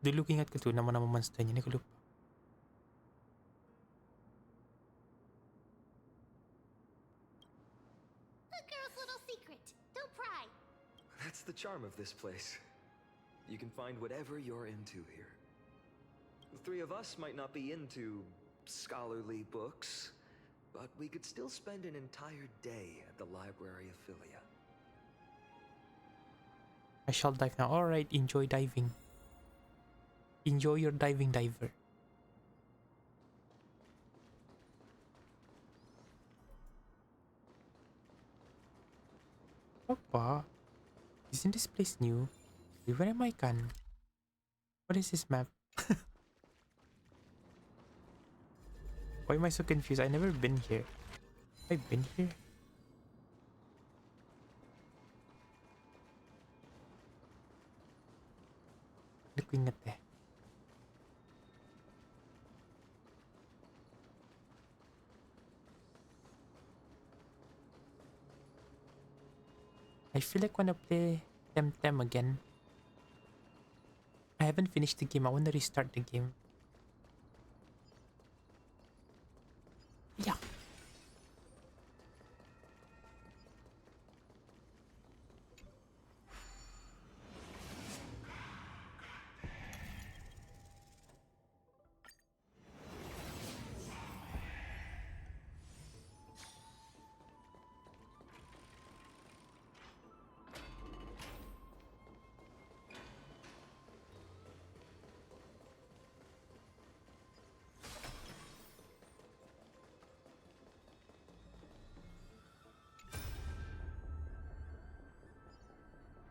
Dulu ingat ko tu nama-nama monsternya ni, ko lupa. A girl's little secret. Don't pry. That's the charm of this place. You can find whatever you're into here. The three of us might not be into scholarly books, but we could still spend an entire day at the library of Philia. I shall dive now. Alright, enjoy diving. Enjoy your diving, diver. Apa? Isn't this place new? Where am I, Kan? What is this map? Why am I so confused? I've never been here. Have I been here? Hindi ko ingat eh. I feel like I wanna play Temtem again. I haven't finished the game. I wanna restart the game. Yeah.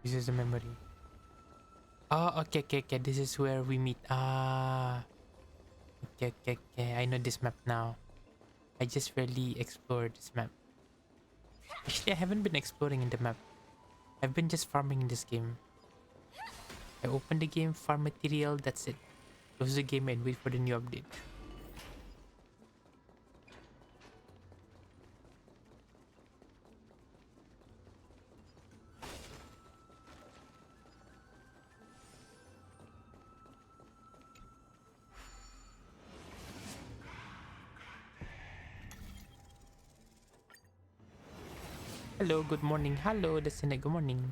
This is a memory. Oh, okay. This is where we meet. Okay. I know this map now. I just rarely explored this map. Actually, I haven't been exploring in the map. I've been just farming in this game. I open the game, farm material, that's it. Close the game and wait for the new update. Hello, good morning. Hello, Destiny, good morning.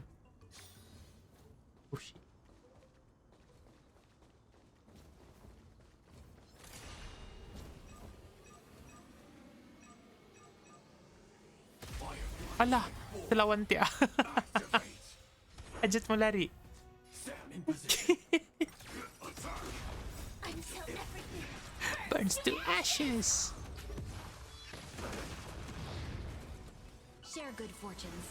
Oh shit. Alah, lawan dia. Ajat mo lari. Burns to ashes. Share good fortunes.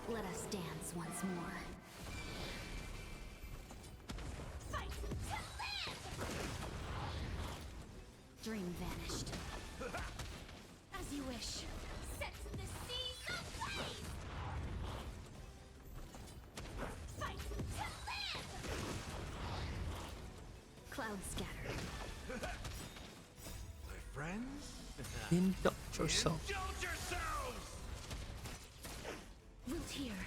Let us dance once more. Fight to live! Dream vanished. As you wish. Set the seas ablaze! Fight to live! Clouds scattered. My friends? Indulge yourself. Indulge yourselves! Root here.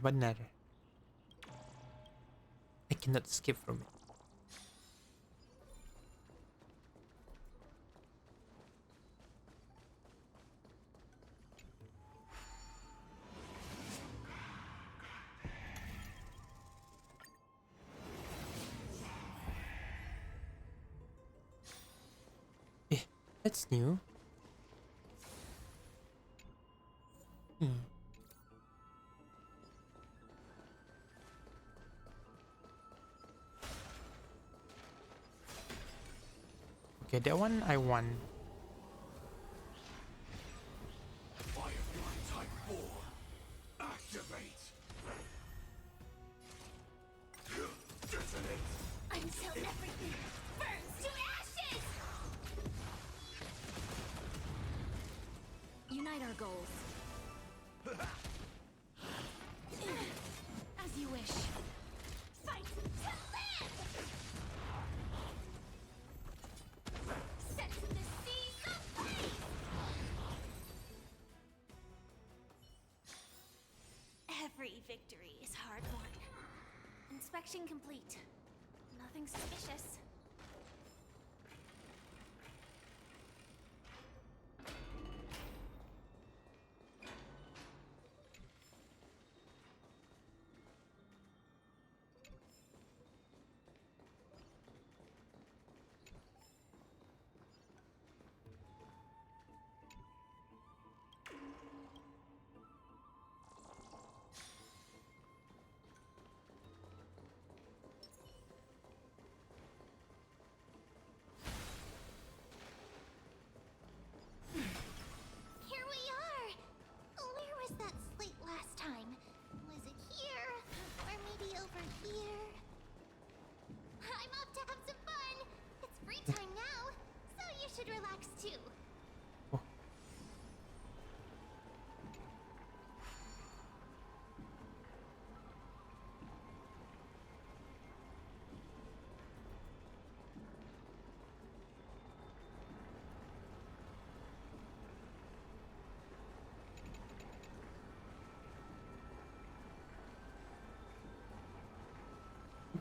Benar. I cannot skip from it. That's new. Okay, that one I won. Firefly Type 4. Activate. Detonate. Until everything burns to ashes! Unite our goals. As you wish. Fight to live! Set the seas ablaze! Every victory is hard won. Inspection complete. Nothing suspicious. Here we are! Where was that slate last time? Was it here? Or maybe over here? I'm off to have some fun! It's free time now, so you should relax too.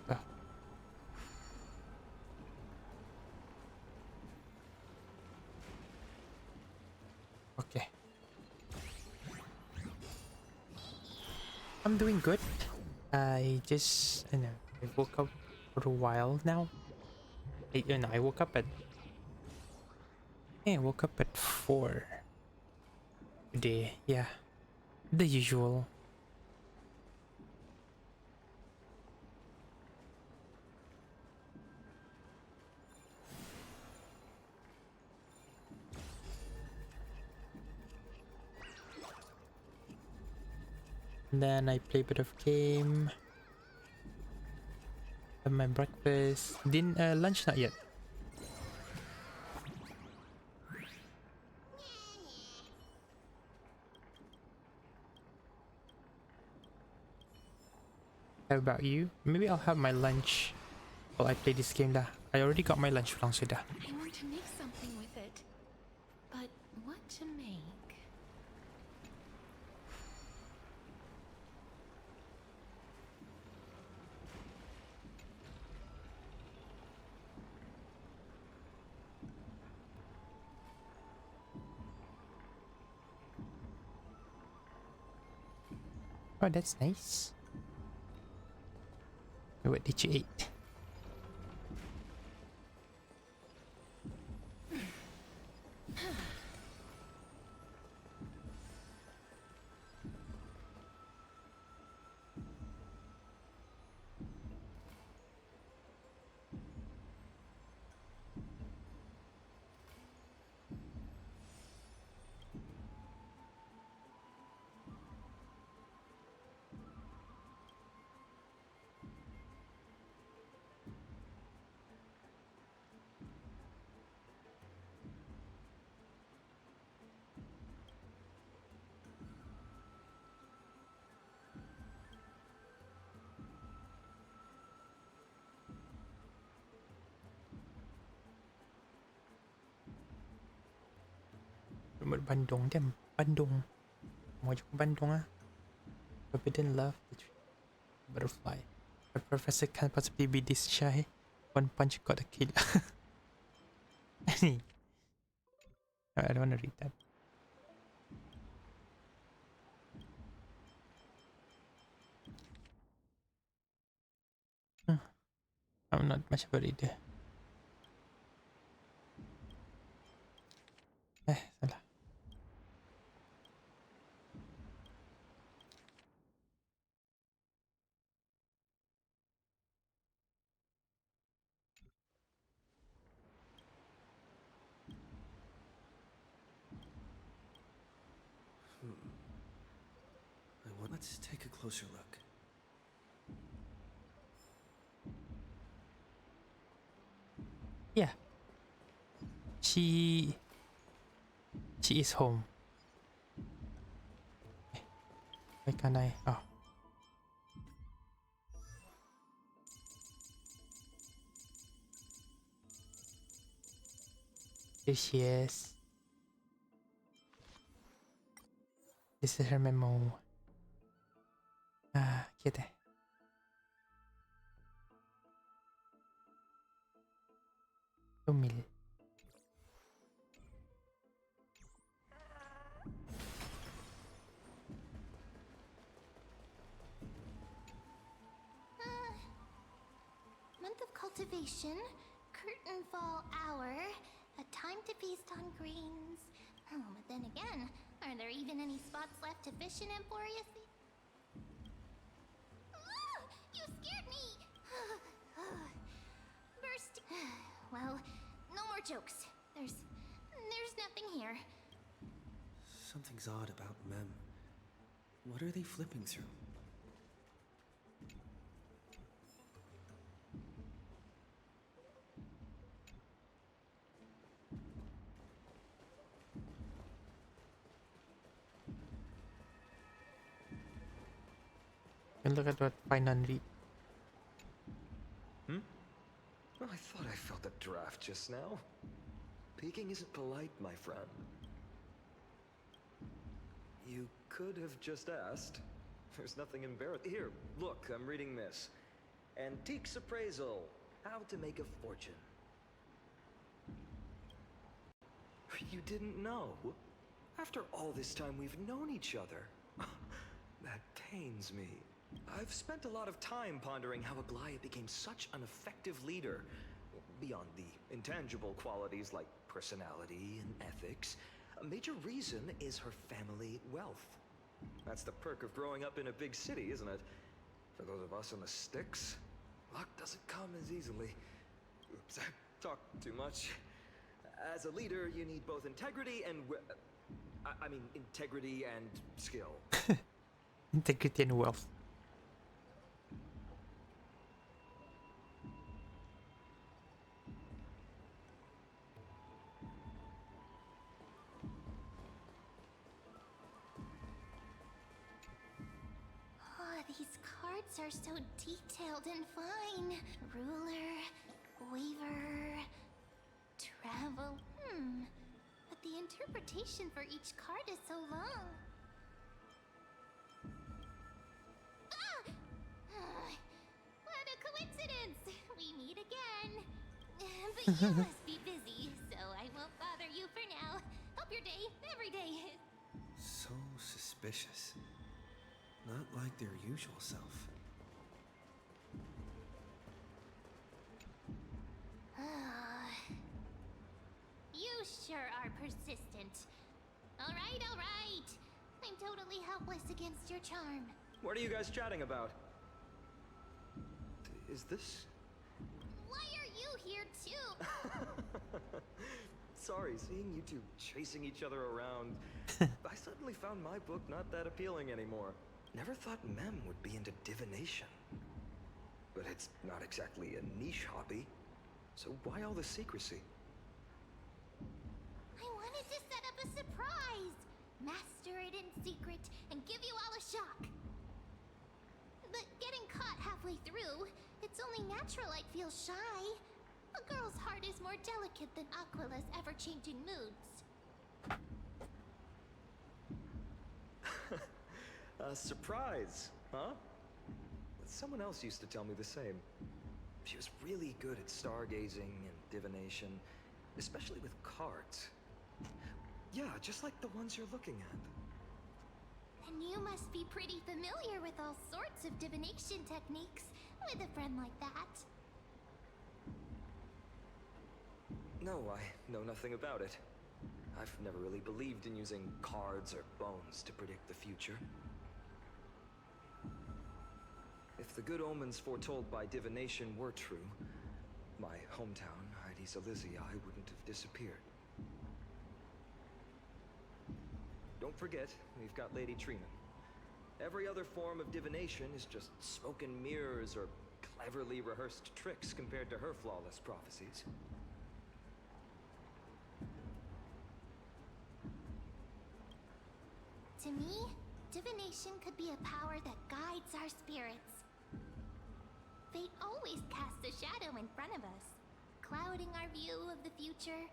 Ah. Okay. I'm doing good. I just, I woke up for a while now. I woke up at, I woke up at 4 today. Yeah, the usual. And then I play a bit of game. Have my breakfast. Didn't lunch not yet. How about you? Maybe I'll have my lunch while I play this game dah. I already got my lunch lang sudah. I want to make something with it. But what to make? Oh, that's nice. What did you eat? Bandung jam. Bandung. Mau ke Bandung ah. Forbidden love, the tree, butterfly. A professor can't possibly be this shy. One punch got a kill. I don't want to read that. Huh. I'm not much of a reader. Salah. Let's take a closer look. Yeah. She is home. Why can't I? Oh. Here she is. This is her memo. Ah, cute. Humil. Month of cultivation, curtain fall hour, a time to feast on greens. Oh, but then again, are there even any spots left to fish in Emporius? Ah, you scared me! Burst. Well, no more jokes. There's nothing here. Something's odd about Mem. What are they flipping through? And look at what fine read. Oh, I thought I felt a draft just now. Peeking isn't polite, my friend. You could have just asked. There's nothing embarrassing. Here, look, I'm reading this. Antiques Appraisal. How to make a fortune. You didn't know? After all this time we've known each other. That pains me. I've spent a lot of time pondering how Aglaia became such an effective leader. Beyond the intangible qualities like personality and ethics, a major reason is her family wealth. That's the perk of growing up in a big city, isn't it? For those of us in the sticks, luck doesn't come as easily. Oops, I talked too much. As a leader, you need both integrity and integrity and skill. Integrity and wealth. Oh, these cards are so detailed and fine. Ruler, waver, travel. But the interpretation for each card is so long. What a coincidence! We meet again. But you must be busy, so I won't bother you for now. Hope your day, every day. So suspicious. Not like their usual self. You sure are persistent. All right. I'm totally helpless against your charm. What are you guys chatting about? Is this... Why are you here too? Sorry, seeing you two chasing each other around. I suddenly found my book not that appealing anymore. Never thought Mem would be into divination. But it's not exactly a niche hobby. So why all the secrecy? I wanted to set up a surprise. Master it in secret and give you all a shock. But getting caught halfway through, it's only natural I'd feel shy. A girl's heart is more delicate than Aquila's ever-changing moods. A surprise, huh? Someone else used to tell me the same. She was really good at stargazing and divination, especially with cards. Yeah, just like the ones you're looking at. And you must be pretty familiar with all sorts of divination techniques with a friend like that. No, I know nothing about it. I've never really believed in using cards or bones to predict the future. If the good omens foretold by divination were true, my hometown, Hyades Elysiae, wouldn't have disappeared. Don't forget, we've got Lady Trina. Every other form of divination is just smoke and mirrors or cleverly rehearsed tricks compared to her flawless prophecies. To me, divination could be a power that guides our spirits. Fate always casts a shadow in front of us, clouding our view of the future.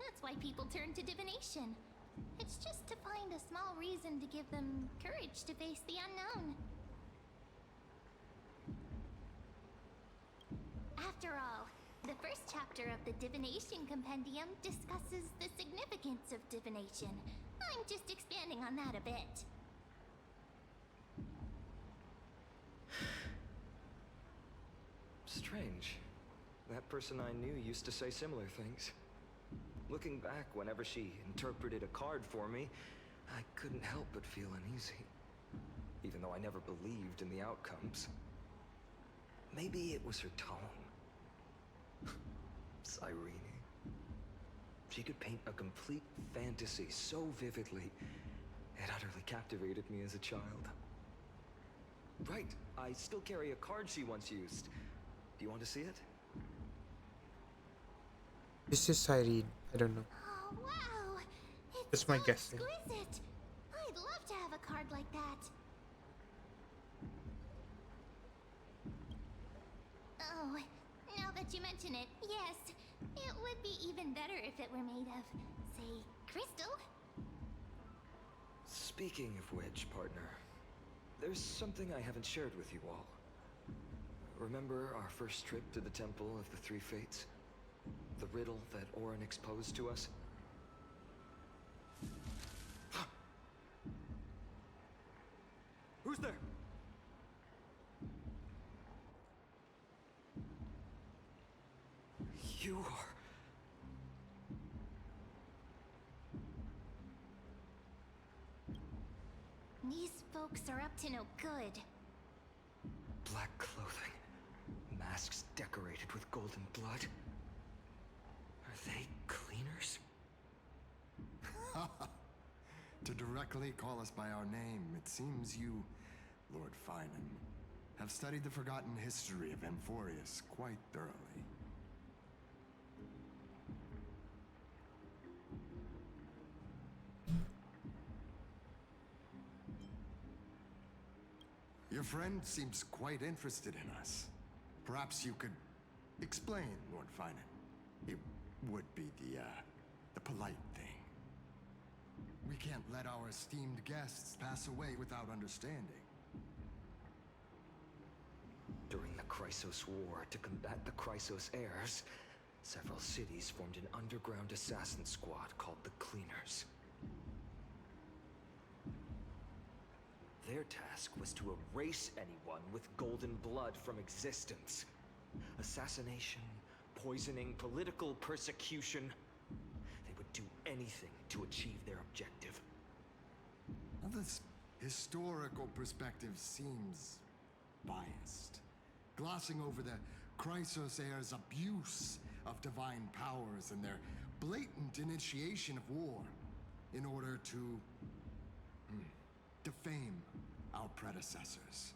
That's why people turn to divination. It's just to find a small reason to give them courage to face the unknown. After all, the first chapter of the Divination Compendium discusses the significance of divination. I'm just expanding on that a bit. Strange. That person I knew used to say similar things. Looking back, whenever she interpreted a card for me, I couldn't help but feel uneasy. Even though I never believed in the outcomes. Maybe it was her tone. Cyrene. She could paint a complete fantasy so vividly, it utterly captivated me as a child. Right, I still carry a card she once used. Do you want to see it? This is Cyrene. I don't know. Oh, wow! It's That's my so guessing. exquisite! I'd love to have a card like that. Oh, now that you mention it, yes. It would be even better if it were made of, say, crystal. Speaking of which, partner, there's something I haven't shared with you all. Remember our first trip to the Temple of the Three Fates? The riddle that Orin exposed to us? Who's there? You are... These folks are up to no good. Black clothing. Masks decorated with golden blood. Are they cleaners? To directly call us by our name, it seems you, Lord Finan, have studied the forgotten history of Amphorius quite thoroughly. Your friend seems quite interested in us. Perhaps you could explain, Lord Finan. It would be the polite thing. We can't let our esteemed guests pass away without understanding. During the Chrysos War, to combat the Chrysos heirs, several cities formed an underground assassin squad called the Cleaners. Their task was to erase anyone with golden blood from existence. Assassination, poisoning, political persecution. They would do anything to achieve their objective. Now, this historical perspective seems biased, glossing over the Chrysos heirs' abuse of divine powers and their blatant initiation of war in order to defame our predecessors.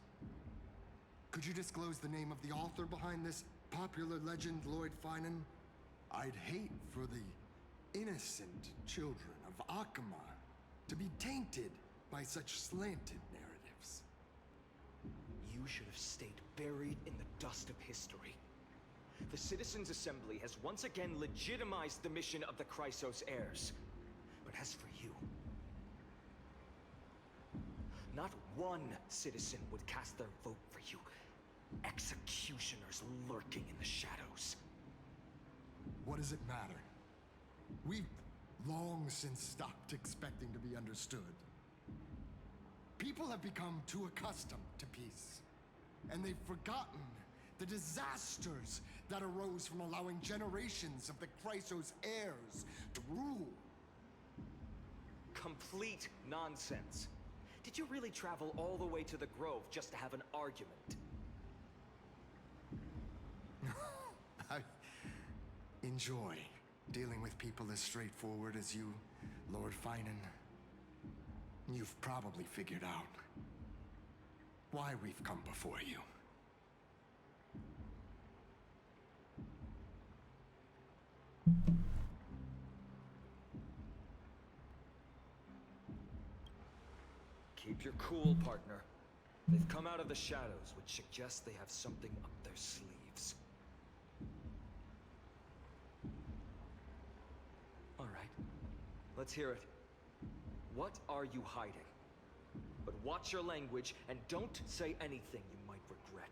Could you disclose the name of the author behind this popular legend, Lord Finan? I'd hate for the innocent children of Akamar to be tainted by such slanted narratives. You should have stayed buried in the dust of history. The Citizens' Assembly has once again legitimized the mission of the Chrysos heirs. But as for you, one citizen would cast their vote for you. Executioners lurking in the shadows. What does it matter? We've long since stopped expecting to be understood. People have become too accustomed to peace, and they've forgotten the disasters that arose from allowing generations of the Chrysos heirs to rule. Complete nonsense. Did you really travel all the way to the Grove just to have an argument? I enjoy dealing with people as straightforward as you, Lord Finan. You've probably figured out why we've come before you. Keep your cool, partner. They've come out of the shadows, which suggests they have something up their sleeves. All right, let's hear it. What are you hiding? But watch your language and don't say anything you might regret.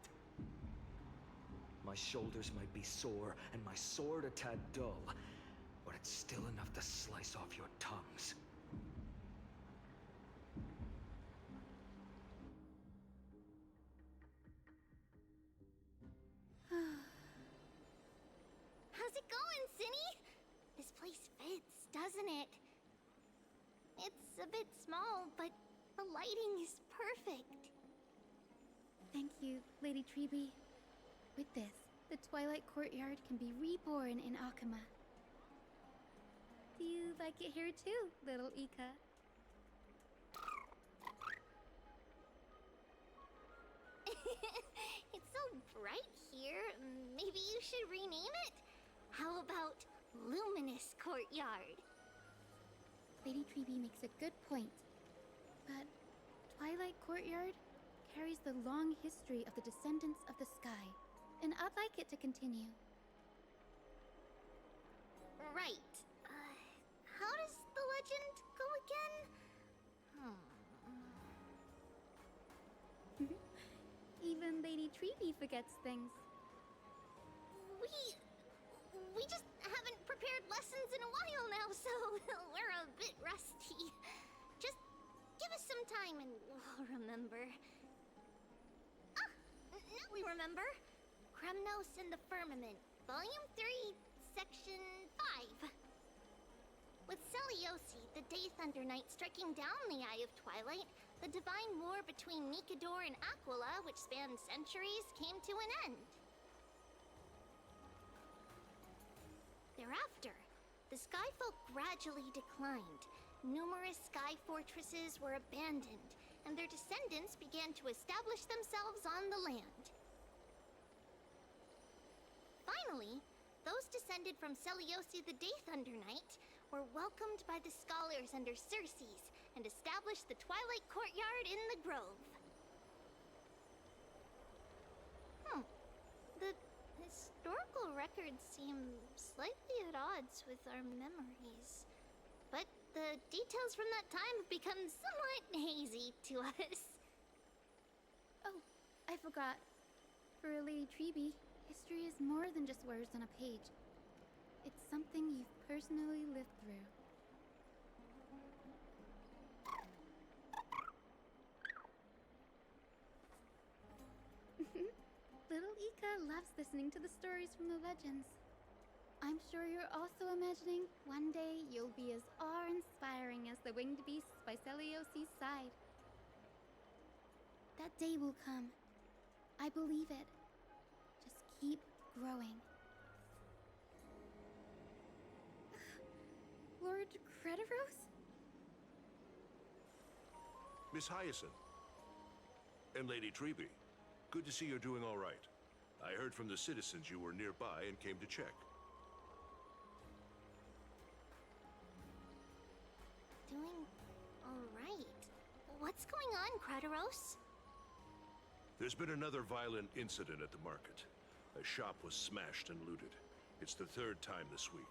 My shoulders might be sore and my sword a tad dull, but it's still enough to slice off your tongues. How's it going, Cinny? This place fits, doesn't it? It's a bit small, but the lighting is perfect. Thank you, Lady Treby. With this, the Twilight Courtyard can be reborn in Akama. Do you like it here too, little Ika? It's so bright here. Maybe you should rename it? How about Luminous Courtyard? Lady Treby makes a good point. But Twilight Courtyard carries the long history of the descendants of the sky, and I'd like it to continue. Right. How does the legend go again? Even Lady Treby forgets things. We just haven't prepared lessons in a while now, so we're a bit rusty. Just give us some time and we'll remember. Ah! Now we remember. Kremnos and the Firmament, Volume 3, Section 5. With Seliosi, the Day Thunder Knight, striking down the Eye of Twilight, the divine war between Nikador and Aquila, which spanned centuries, came to an end. Thereafter, the Skyfolk gradually declined. Numerous sky fortresses were abandoned, and their descendants began to establish themselves on the land. Finally, those descended from Seliosi the Day Thunder Knight were welcomed by the scholars under Circes and established the Twilight Courtyard in the Grove. The historical records seem slightly at odds with our memories, but the details from that time have become somewhat hazy to us. Oh, I forgot. For Lady Treby, history is more than just words on a page. It's something you've personally lived through. Little Ika loves listening to the stories from the legends. I'm sure you're also imagining one day you'll be as awe-inspiring as the winged beasts by Seliosi's side. That day will come. I believe it. Just keep growing. Lord Crediros? Miss Hyacine. And Lady Treby. Good to see you're doing all right. I heard from the citizens you were nearby and came to check. Doing all right. What's going on, Crediros? There's been another violent incident at the market. A shop was smashed and looted. It's the third time this week.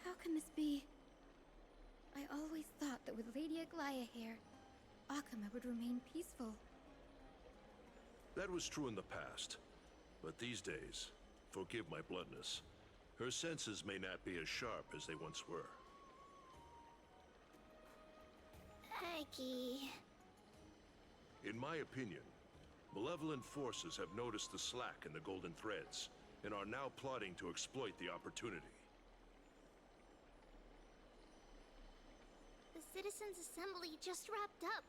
How can this be? I always Lady Aglaya here, Akama would remain peaceful. That was true in the past. But these days, forgive my bluntness, her senses may not be as sharp as they once were. Aggie. In my opinion, malevolent forces have noticed the slack in the Golden Threads and are now plotting to exploit the opportunity. The Citizens' Assembly just wrapped up.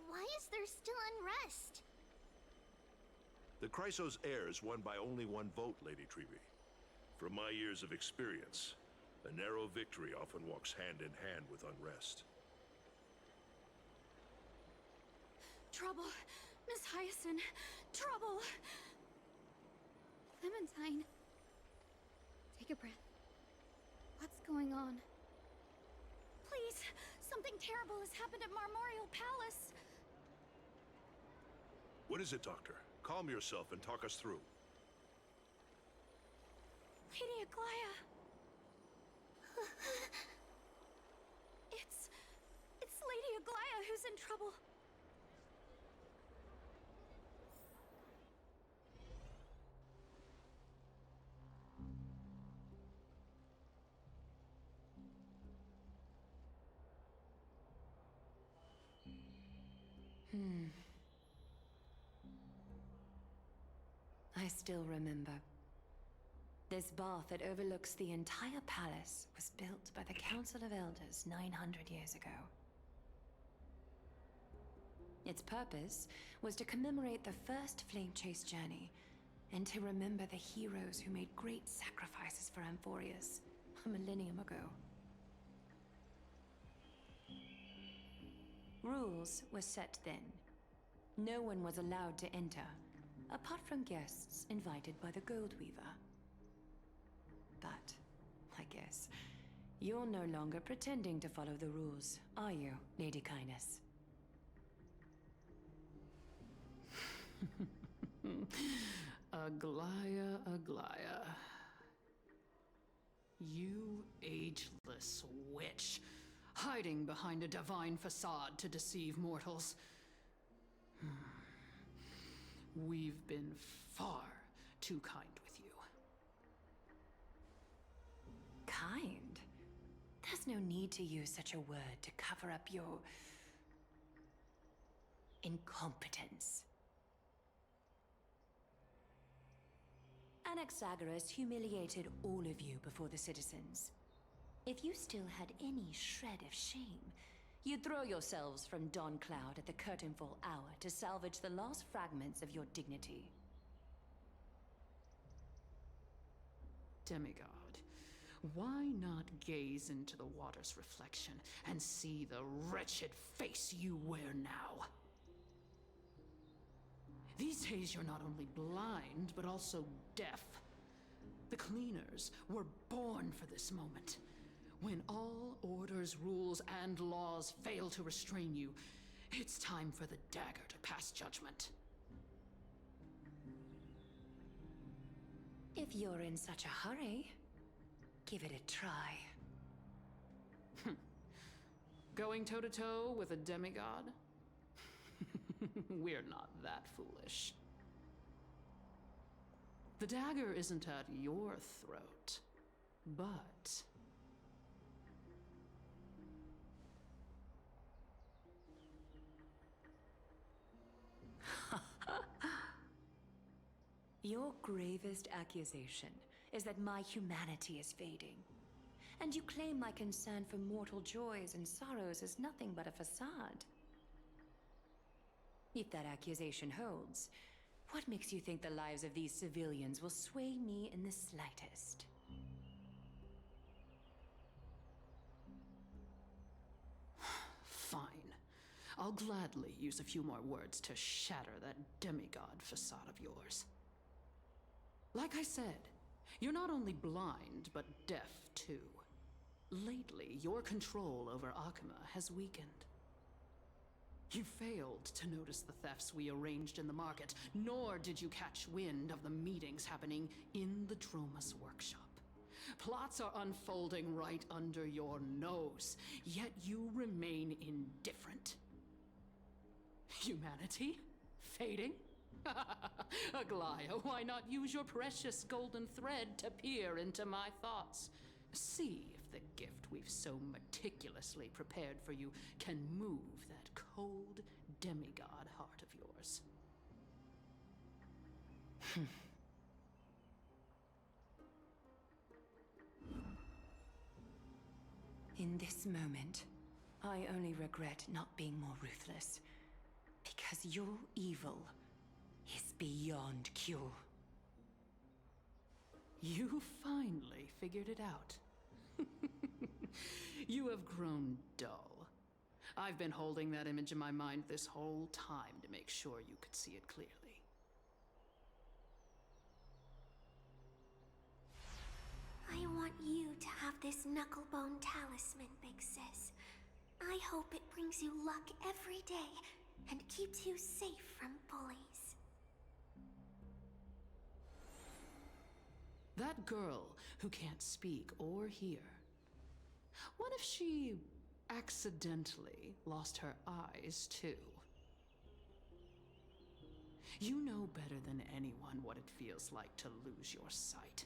Why is there still unrest? The Chrysos heirs won by only one vote, Lady Treby. From my years of experience, a narrow victory often walks hand in hand with unrest. Trouble! Miss Hyacine! Trouble! Clementine. Take a breath. What's going on? Please! Something terrible has happened at Marmorial Palace! What is it, Doctor? Calm yourself and talk us through. Lady Aglaya! It's Lady Aglaya who's in trouble. I still remember. This bath that overlooks the entire palace was built by the Council of Elders 900 years ago. Its purpose was to commemorate the first flame chase journey and to remember the heroes who made great sacrifices for Amphorius a millennium ago. Rules were set then. No one was allowed to enter, apart from guests invited by the Gold Weaver. But, I guess, you're no longer pretending to follow the rules, are you, Lady Kindness? Aglaya, Aglaya. You ageless witch, hiding behind a divine facade to deceive mortals. We've been far too kind with you. Kind? There's no need to use such a word to cover up your incompetence. Anaxagoras humiliated all of you before the citizens. If you still had any shred of shame, you'd throw yourselves from Dawn Cloud at the curtainfall hour to salvage the last fragments of your dignity. Demigod, why not gaze into the water's reflection and see the wretched face you wear now? These days you're not only blind, but also deaf. The cleaners were born for this moment. When all orders, rules, and laws fail to restrain you, it's time for the dagger to pass judgment. If you're in such a hurry, give it a try. Going toe-to-toe with a demigod? We're not that foolish. The dagger isn't at your throat, but... Your gravest accusation is that my humanity is fading. And you claim my concern for mortal joys and sorrows is nothing but a facade. If that accusation holds, what makes you think the lives of these civilians will sway me in the slightest? Fine. I'll gladly use a few more words to shatter that demigod facade of yours. Like I said, you're not only blind, but deaf too. Lately, your control over Akama has weakened. You failed to notice the thefts we arranged in the market, nor did you catch wind of the meetings happening in the Droma's workshop. Plots are unfolding right under your nose, yet you remain indifferent. Humanity? Fading? Aglaya, why not use your precious golden thread to peer into my thoughts? See if the gift we've so meticulously prepared for you can move that cold demigod heart of yours. In this moment, I only regret not being more ruthless. Because your evil is beyond cure. You finally figured it out. You have grown dull. I've been holding that image in my mind this whole time to make sure you could see it clearly. I want you to have this knucklebone talisman, Big Sis. I hope it brings you luck every day and keeps you safe from bullies. That girl who can't speak or hear. What if she accidentally lost her eyes, too? You know better than anyone what it feels like to lose your sight.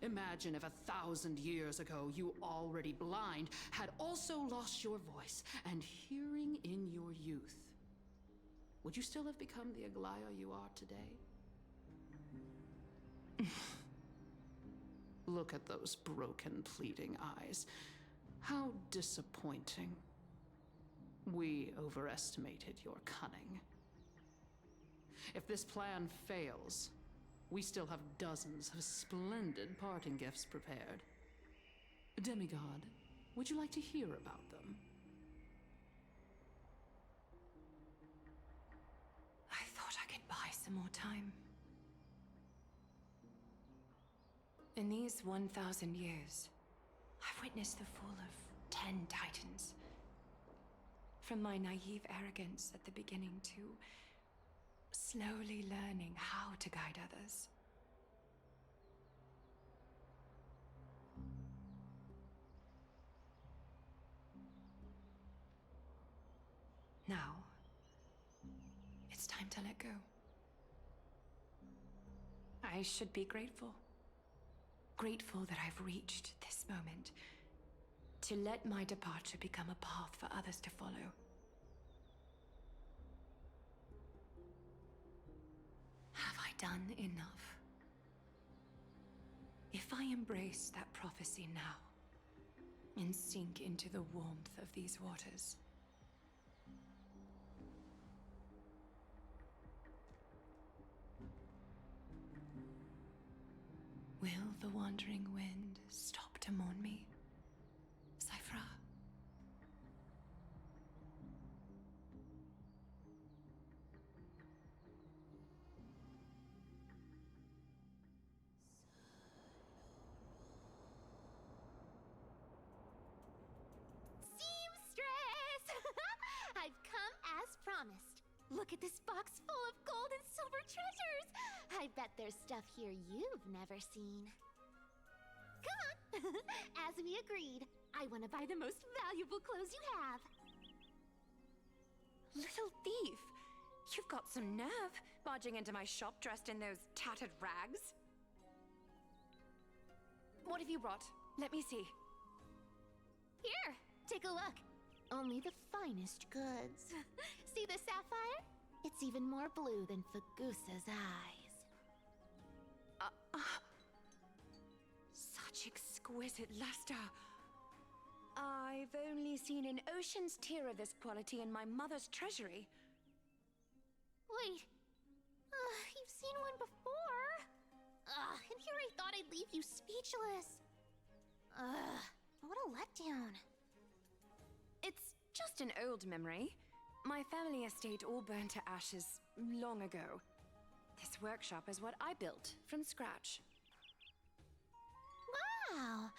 Imagine if 1,000 years ago you, already blind, had also lost your voice and hearing in your youth. Would you still have become the Aglaya you are today? Look at those broken, pleading eyes. How disappointing. We overestimated your cunning. If this plan fails, we still have dozens of splendid parting gifts prepared. Demigod, would you like to hear about them? I thought I could buy some more time. In these 1,000 years, I've witnessed the fall of 10 titans. From my naive arrogance at the beginning to slowly learning how to guide others. Now, it's time to let go. I should be grateful. Grateful that I've reached this moment. To let my departure become a path for others to follow. Have I done enough? If I embrace that prophecy now, and sink into the warmth of these waters, will the wandering wind stop to mourn me, Cyphra? Seamstress! I've come as promised. Look at this box full of gold and silver treasures! I bet there's stuff here you've never seen. Come on! As we agreed, I want to buy the most valuable clothes you have. Little thief! You've got some nerve, barging into my shop dressed in those tattered rags. What have you brought? Let me see. Here, take a look. Only the finest goods. See the sapphire? It's even more blue than Fagusa's eyes. Such exquisite luster. I've only seen an ocean's tear of this quality in my mother's treasury. Wait. You've seen one before. And here I thought I'd leave you speechless. What a letdown. It's just an old memory. My family estate all burned to ashes long ago. This workshop is what I built from scratch. Wow.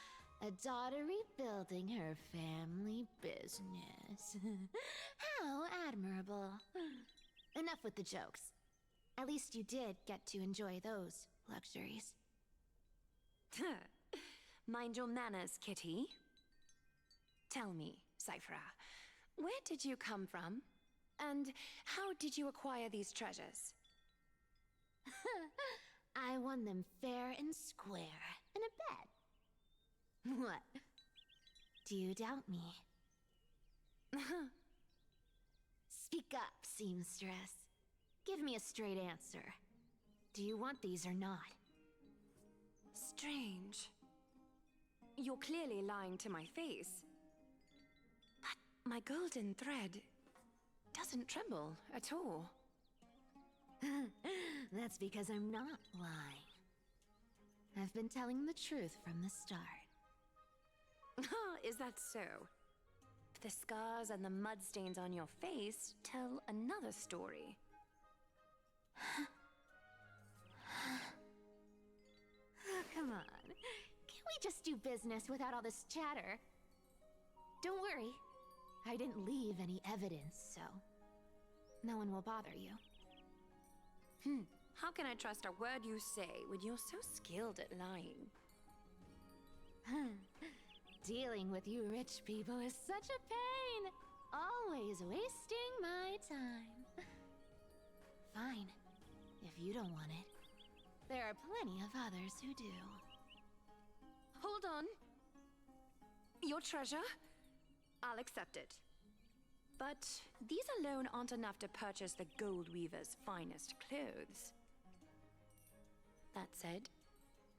A daughter rebuilding her family business. How admirable. Enough with the jokes. At least you did get to enjoy those luxuries. Mind your manners, kitty. Tell me, Cyphra, where did you come from? And how did you acquire these treasures? I won them fair and square in a bet. What? Do you doubt me? Speak up, seamstress. Give me a straight answer. Do you want these or not? Strange. You're clearly lying to my face. But my golden thread doesn't tremble at all. That's because I'm not lying. I've been telling the truth from the start. Is that so? The scars and the mud stains on your face tell another story. Oh, come on. Can't we just do business without all this chatter? Don't worry. I didn't leave any evidence, so no one will bother you. How can I trust a word you say when you're so skilled at lying? Dealing with you rich people is such a pain. Always wasting my time. Fine. If you don't want it, there are plenty of others who do. Hold on. Your treasure? I'll accept it. But these alone aren't enough to purchase the Gold Weaver's finest clothes. That said,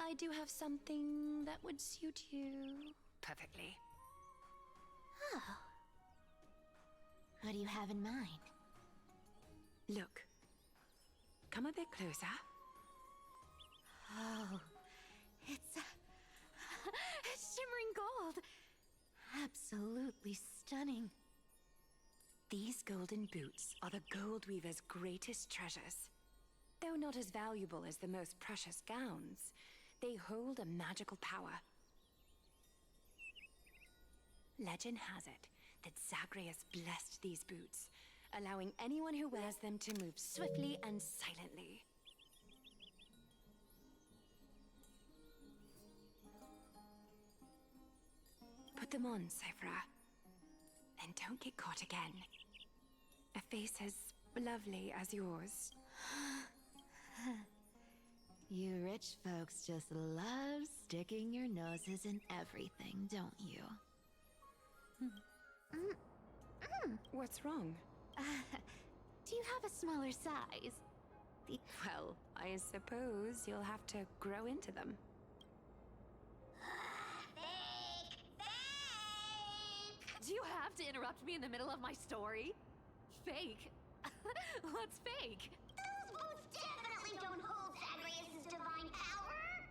I do have something that would suit you perfectly. Oh. What do you have in mind? Look. Come a bit closer. Oh, it's shimmering gold. Absolutely stunning. These golden boots are the Gold Weaver's greatest treasures. Though not as valuable as the most precious gowns, they hold a magical power. Legend has it that Zagreus blessed these boots, allowing anyone who wears them to move swiftly and silently. Put them on, Cyphra. Then don't get caught again. A face as lovely as yours. You rich folks just love sticking your noses in everything, don't you? What's wrong? Do you have a smaller size? Well, I suppose you'll have to grow into them. Do you have to interrupt me in the middle of my story? Fake? What's fake? Those boots definitely don't hold Zagreus' divine power!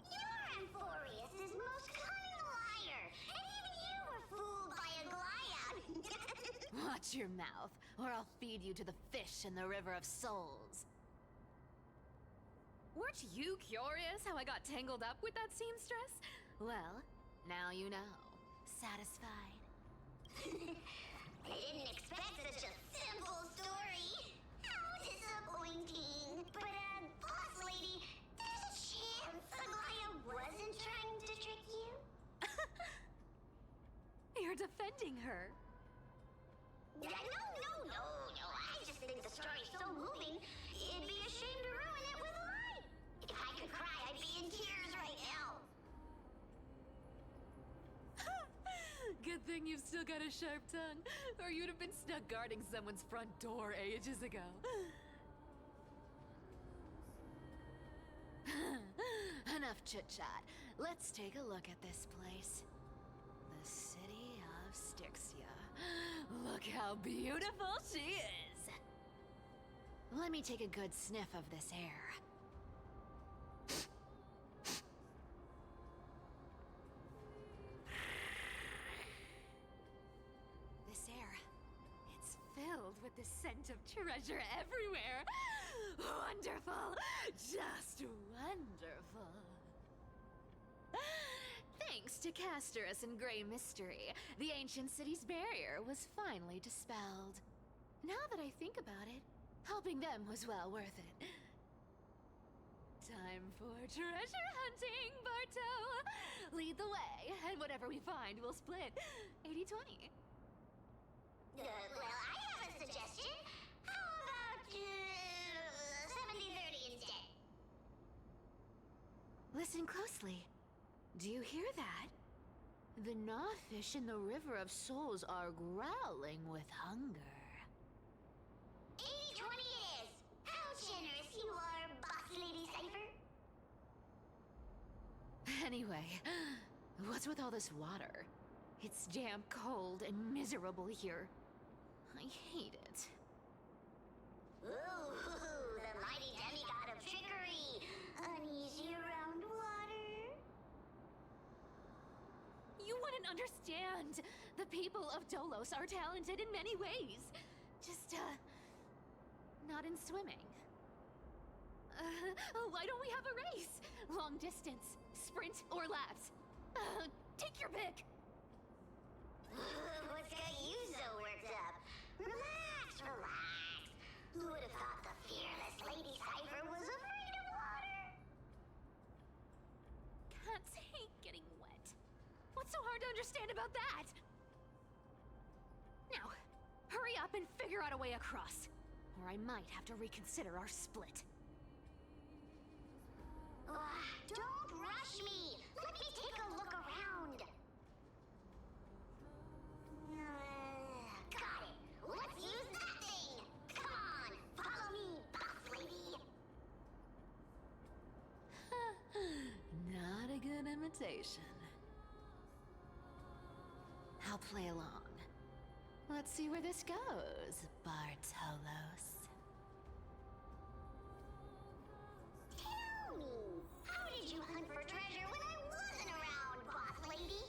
You're Amphorius' most cunning liar, and even you were fooled by a Glyad! Watch your mouth, or I'll feed you to the fish in the River of Souls. Weren't you curious how I got tangled up with that seamstress? Well, now you know. Satisfied? I didn't expect such a simple story. How disappointing. But, boss lady, there's a chance Aglaya wasn't trying to trick you? You're defending her. No. I just think the story's so moving, it'd be a shame to ruin it with a lie. If I could cry, I'd be in tears right now. Good thing you've still got a sharp tongue, or you'd have been stuck guarding someone's front door ages ago. Enough chit-chat. Let's take a look at this place. The city of Styxia. Look how beautiful she is! Let me take a good sniff of this air. This air, it's Filled with the scent of treasure everywhere! Wonderful! Just wonderful! thanks to Castorus and Grey Mystery, the ancient city's barrier was finally dispelled. Now that I think about it, helping them was well worth it. Time for treasure hunting, Barto! Lead the way, and whatever we find, we'll split 80-20. Well, I have a suggestion. How about 70-30 instead? Listen closely. Do you hear that? The gnawfish in the River of Souls are growling with hunger. 80-20 it is! How generous you are, Boss Lady Cypher! Anyway, what's with all this water? It's damp, cold, and miserable here. I hate it. Ooh, the mighty demigod of trickery! Uneasy around water? You wouldn't understand! The people of Dolos are talented in many ways. Just, not in swimming. Why don't we have a race? Long distance, sprint, or laps? Take your pick! What's got you so worked up? Relax, relax. Who would have thought the fearless Lady Cypher was afraid of water? Cats hate getting wet. What's so hard to understand about that? Now, hurry up and figure out a way across, or I might have to reconsider our split. Don't rush me! Let me take a look around! Got it! Let's use that thing! Come on! Follow me, boss lady! Not a good imitation. I'll play along. Let's see where this goes, Bartolos. Tell me, how did you hunt for treasure when I wasn't around, boss lady?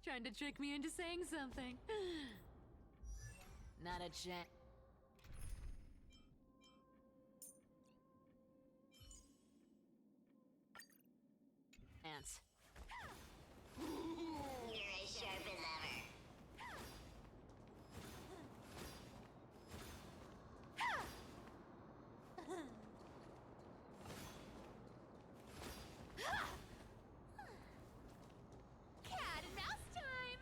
Trying to trick me into saying something. Not a chance. Ants. You're as sharp as ever. Cat and mouse time!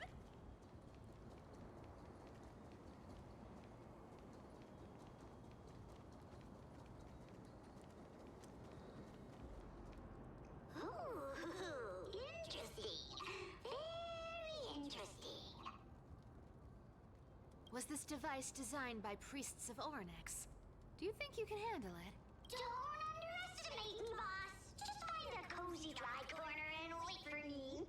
Ooh, interesting. Very interesting. Was this device designed by priests of Ornyx? Do you think you can handle it? Don't underestimate me, boss. Just find a cozy dry corner and wait for me.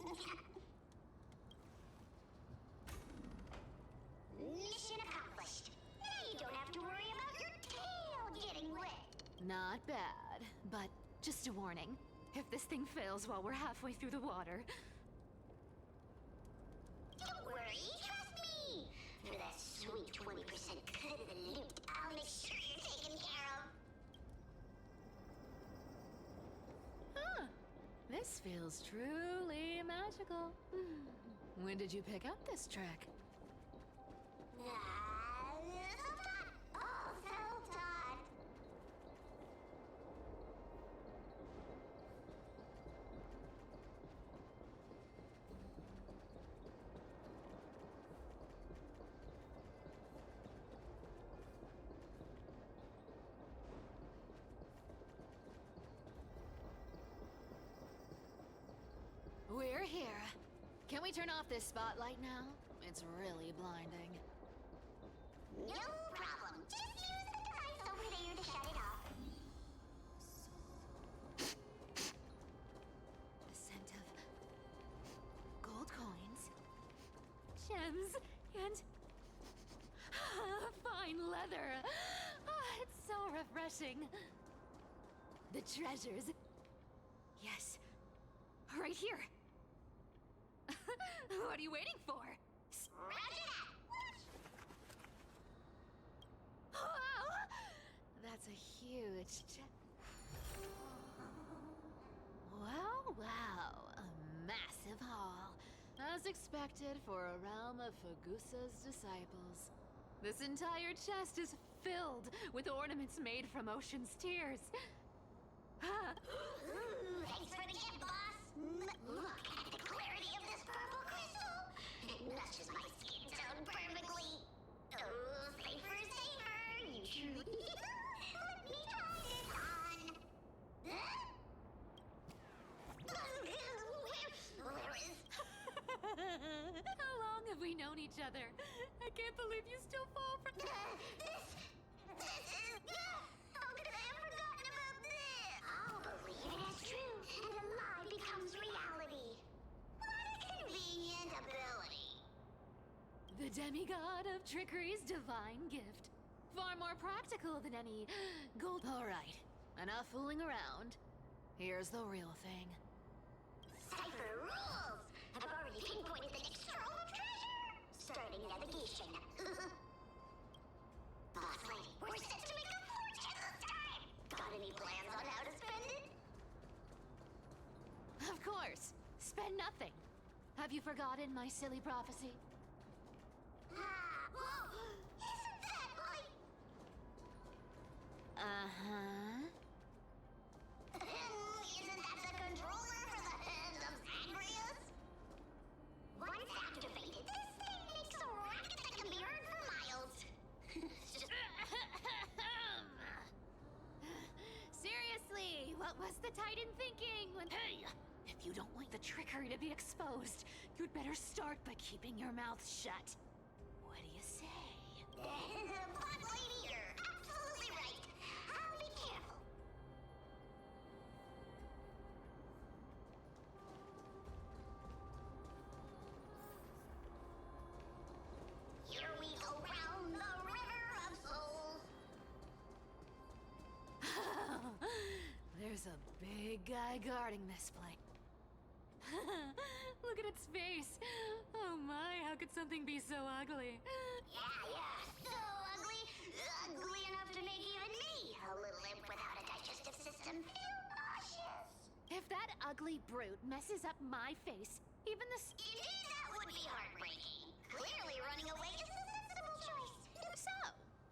Mission accomplished. Now you don't have to worry about your tail getting wet. Not bad, but just a warning. If this thing fails while we're halfway through the water... Don't worry, trust me. For that sweet 20% cut of the loot, I'll make sure you're taken care of. Huh. This feels truly magical. When did you pick up this trick? Self-taught. All self-taught. We're here. Can we turn off this spotlight now? It's really blinding. No problem. Just use the device over there to shut it off. The scent of gold coins, gems, and fine leather. It's so refreshing. The treasures. Yes, right here. What are you waiting for? Roger that. Wow! That's a huge wow, a massive haul. As expected for a realm of Fagusa's disciples. This entire chest is filled with ornaments made from ocean's tears. Thanks for the gift, boss. Look at the clarity of this purple crystal. It matches my skin tone perfectly. Oh, safer, safer. You truly. Let me try this on. Huh? Where is? How long have we known each other? I can't believe you still fall for This is. How could I have forgotten about this? I'll believe it is true, and a lie becomes reality. What a convenient ability. the demigod of trickery's divine gift. Far more practical than any gold. All right, enough fooling around. Here's the real thing. Cipher rules! I've already pinpointed the next trove of treasure! Starting navigation. Boss lady, we're set to make a fortune this time! Got any plans on how to spend it? Of course. Spend nothing. Have you forgotten my silly prophecy? Isn't that like... Uh-huh. Isn't that the controller for the hands of Zagreus? Once activated, this thing makes a racket that can be heard for miles. Seriously, what was the Titan thinking when... Hey! If you don't want the trickery to be exposed, you'd better start by keeping your mouth shut. What do you say? Boss lady, you're absolutely right. I'll be careful. Here we go round the river of souls. There's a big guy guarding this place. Look at its face. Oh my, how could something be so ugly? Yeah, so ugly. Ugly enough to make even me, a little imp without a digestive system, feel nauseous. If that ugly brute messes up my face, even this... Indeed, that would be heartbreaking. Clearly running away is a sensible choice. So,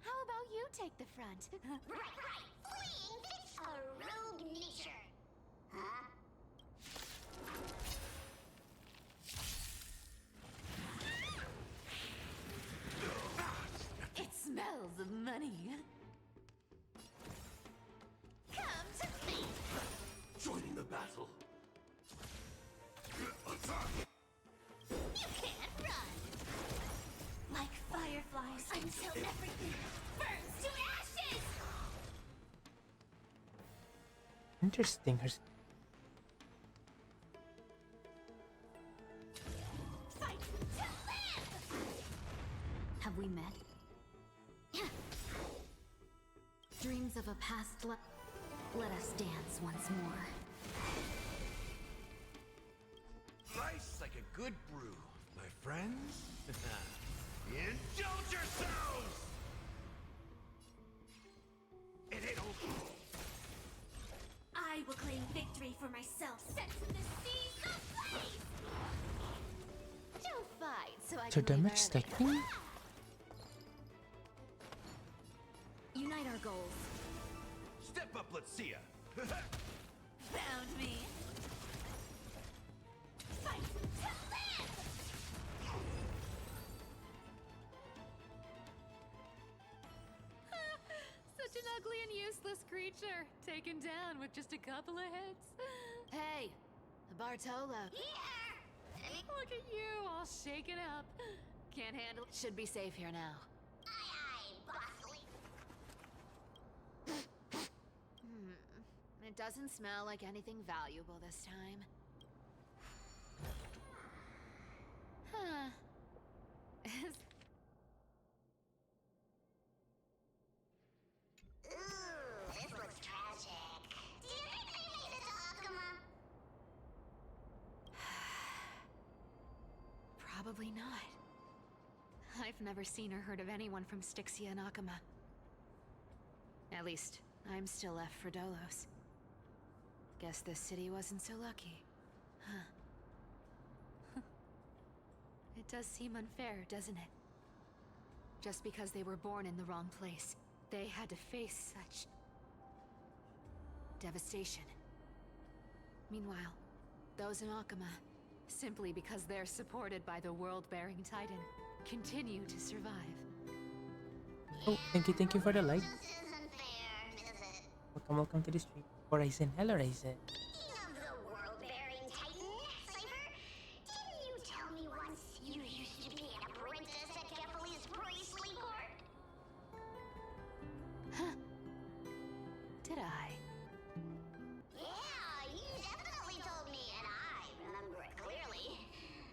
how about you take the front? Right. Fleeing fits a rogue nature. Huh? It smells of money. Come to me. Joining the battle. You can't run. Like fireflies until everything burns to ashes. Interesting. Fight to live. Have we met? Dreams of a past life. Let us dance once more. Nice like a good brew, my friends. Indulge yourselves! It ain't over. I will claim victory for myself. Set the seas ablaze. Don't fight, so I So can leave damage early. stacking? Unite our goals. Step up, let's see ya. Found me. Fight to live. Such an ugly and useless creature, taken down with just a couple of hits. Hey, Bartolo. Here. Look at you, all shaken up. Can't handle it. Should be safe here now. Aye, bossly. It doesn't smell like anything valuable this time. Huh. Ooh, this looks tragic. Do you think they made it to Akuma? Probably not. I've never seen or heard of anyone from Styxia and Akuma. At least, I'm still left for Dolos. Guess this city wasn't so lucky. Huh. It does seem unfair, doesn't it? Just because they were born in the wrong place, they had to face such devastation. Meanwhile, those in Akama, simply because they're supported by the world-bearing Titan, continue to survive. Oh, thank you for the like. This isn't fair, is it? Welcome to the stream. Horizon, hello Horizon. Speaking of the world-bearing Titan, Cypher, didn't you tell me once you used to be an apprentice at Kefali's priestly court? Huh. Did I? Yeah, you definitely told me, and I remember it clearly.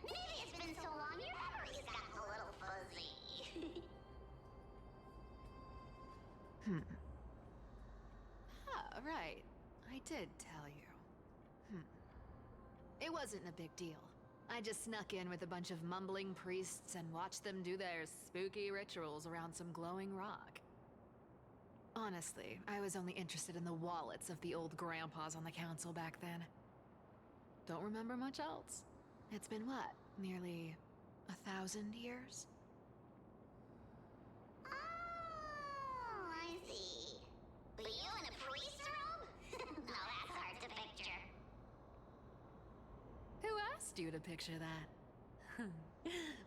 Maybe it's been so long your memory's gotten a little fuzzy. Ah, right. I did tell you. It wasn't a big deal. I just snuck in with a bunch of mumbling priests and watched them do their spooky rituals around some glowing rock. Honestly, I was only interested in the wallets of the old grandpas on the council back then. Don't remember much else. It's been what, nearly 1,000 years? Oh, I see. But you in a priest robe? Now that's hard to picture. Who asked you to picture that?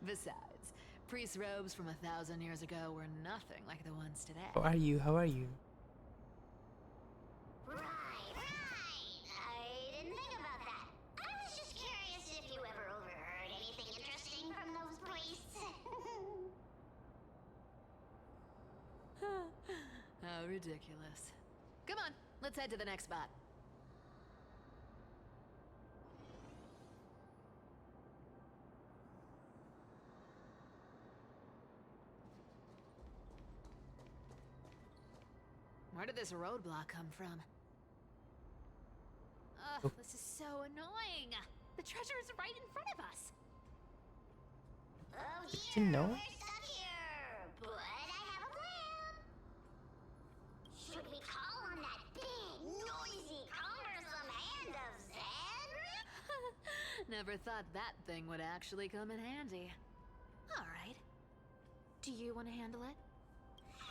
Besides, priest robes from 1,000 years ago were nothing like the ones today. How are you? How are you? Right. I didn't think about that. I was just curious if you ever overheard anything interesting from those priests. How ridiculous. Come on, let's head to the next spot. Where did this roadblock come from? Ugh, this is so annoying! The treasure is right in front of us! Oh Did dear, you know? we're stuck here. But I have a plan. Should we call on that big, noisy, cumbersome hand of Zen? Never thought that thing would actually come in handy. Alright. Do you want to handle it?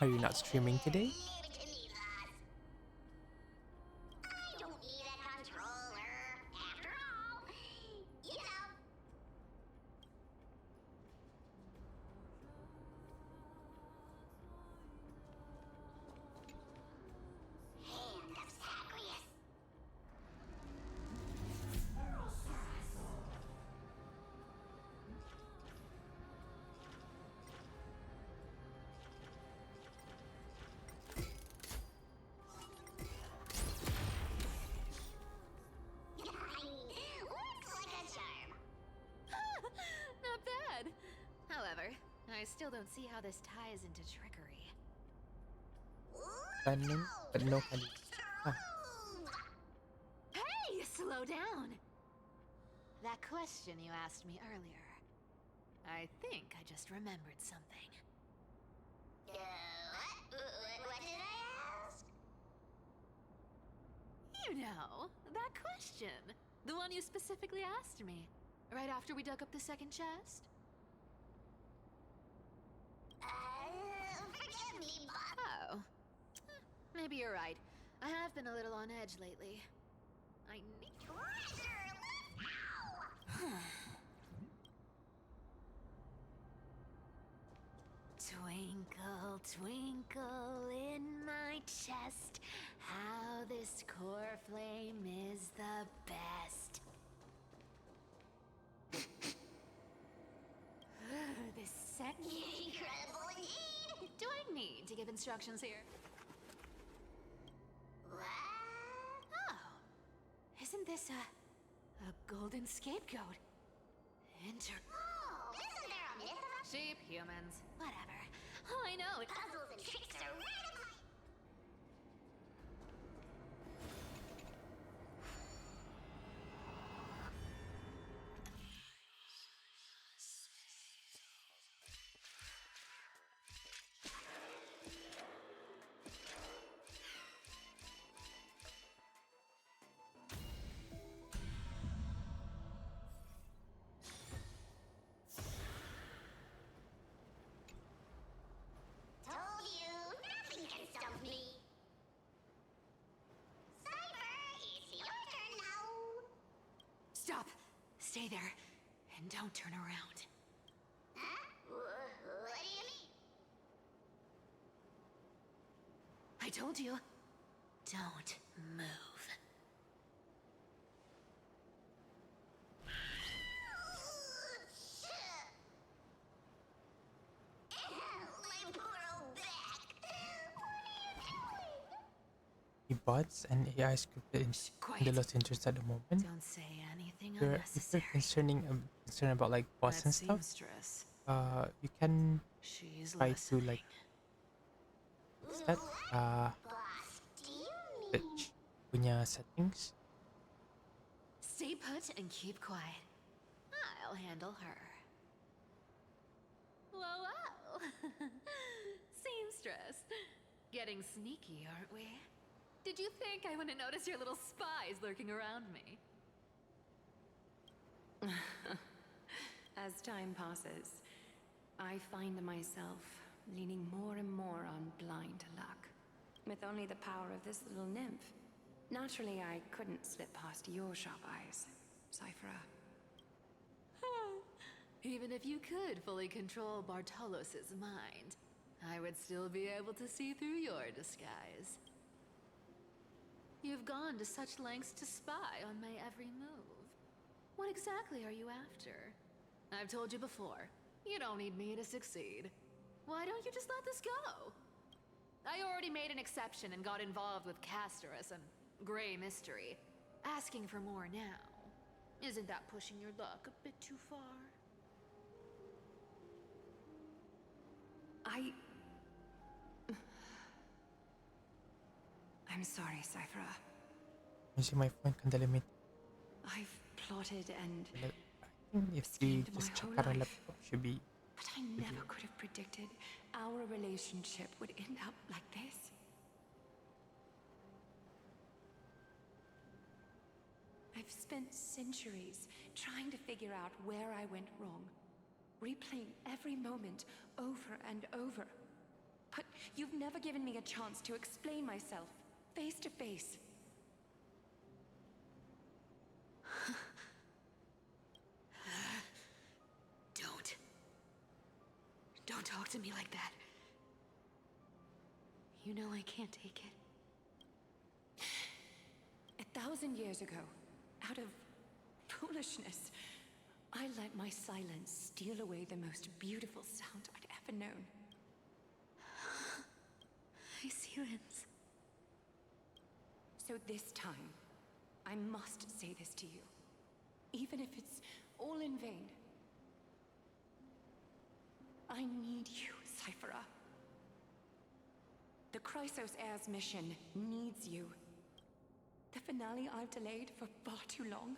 Are you not streaming today? Leave it to me, boss. I don't need a controller. After all, you know. Hand of Zagreus. Looks like a charm. Not bad. However, I still don't see how this ties into trickery. Cunning, but no cunning. Ah, Hey, slow down! That question you asked me earlier. I think I just remembered something. What did I ask? You know, that question. The one you specifically asked me. Right after we dug up the second chest. Forgive me, boss. Oh. Maybe you're right. I have been a little on edge lately. I need... Treasure, let's go! Twinkle, twinkle in my chest, how this core flame is the best. This second... Incredible indeed! Do I need to give instructions here? What? Oh. Isn't this a golden scapegoat? Oh, isn't there a myth about Sheep, humans, whatever. Oh, I know. puzzles and tricks are right up my... Told you, nothing Stay there, and don't turn around. Huh? What do you mean? I told you, don't move. My poor old back. What are you doing? He bots and AI scripted in the Quiet. lost interest at the moment. Don't say anything If you're unnecessary. concerned about like bots That and stuff, seamstress. you can She's try to listening. like what's that? Boss, do you mean... Switch punya settings. Stay put and keep quiet. I'll handle her. Whoa, whoa. Seamstress. Getting sneaky, aren't we? Did you think I wouldn't notice your little spies lurking around me? As time passes, I find myself leaning more and more on blind luck. With only the power of this little nymph. Naturally, I couldn't slip past your sharp eyes, Cyphera. Even if you could fully control Bartolos's mind, I would still be able to see through your disguise. You've gone to such lengths to spy on my every move. What exactly are you after? I've told you before, you don't need me to succeed. Why don't you just let this go? I already made an exception and got involved with Castorus and Grey Mystery. Asking for more now. Isn't that pushing your luck a bit too far? I'm sorry, Cyphera. Using my phone can delimit. I've plotted and I think if we just check out our laptop, should be. but I never could have predicted our relationship would end up like this. I've spent centuries trying to figure out where I went wrong, replaying every moment over and over. But you've never given me a chance to explain myself, face to face. Don't talk to me like that. You know I can't take it. 1,000 years ago, out of foolishness, I let my silence steal away the most beautiful sound I'd ever known. My silence. So this time, I must say this to you, even if it's all in vain. I need you, Cyphera. The Chrysos Heir's mission needs you. The finale I've delayed for far too long.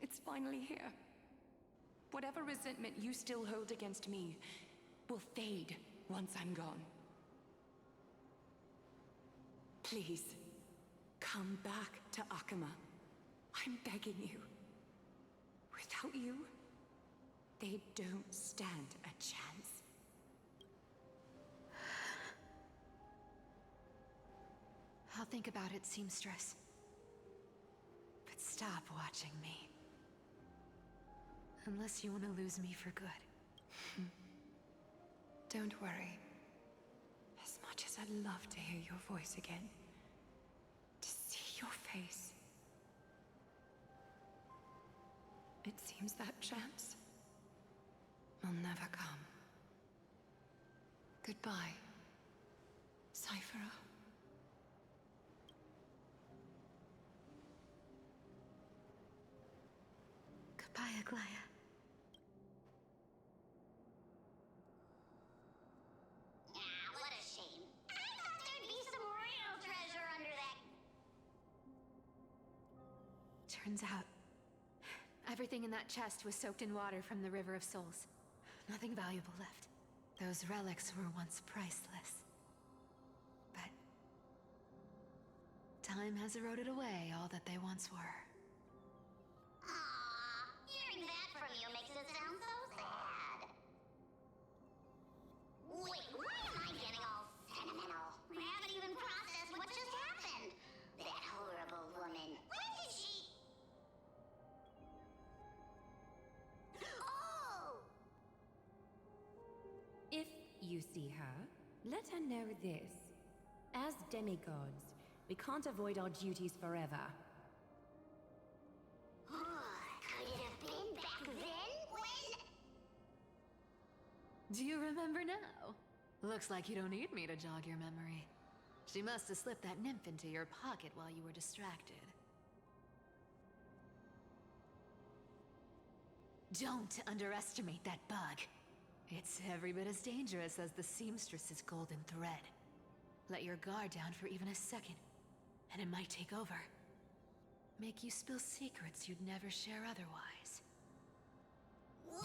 It's finally here. Whatever resentment you still hold against me will fade once I'm gone. Please, come back to Akama. I'm begging you. Without you, they don't stand a chance. I'll think about it, seamstress. But stop watching me. Unless you want to lose me for good. Don't worry. As much as I'd love to hear your voice again, to see your face, it seems that chance will never come. Goodbye, Cyphera. Goodbye, Aglaya. What a shame. I thought there'd be some real treasure under that. Turns out, everything in that chest was soaked in water from the River of Souls. Nothing valuable left. Those relics were once priceless. But time has eroded away all that they once were. Aww, hearing that from you makes it sound so sad. Wait, why am I getting all sentimental? I haven't even processed what just happened. That horrible woman. When did she... you see her, let her know this. As demigods, we can't avoid our duties forever. Could it have been back then when... Do you remember now? Looks like you don't need me to jog your memory. She must have slipped that nymph into your pocket while you were distracted. Don't underestimate that bug. It's every bit as dangerous as the seamstress's golden thread. Let your guard down for even a second, and it might take over. Make you spill secrets you'd never share otherwise. Whoa,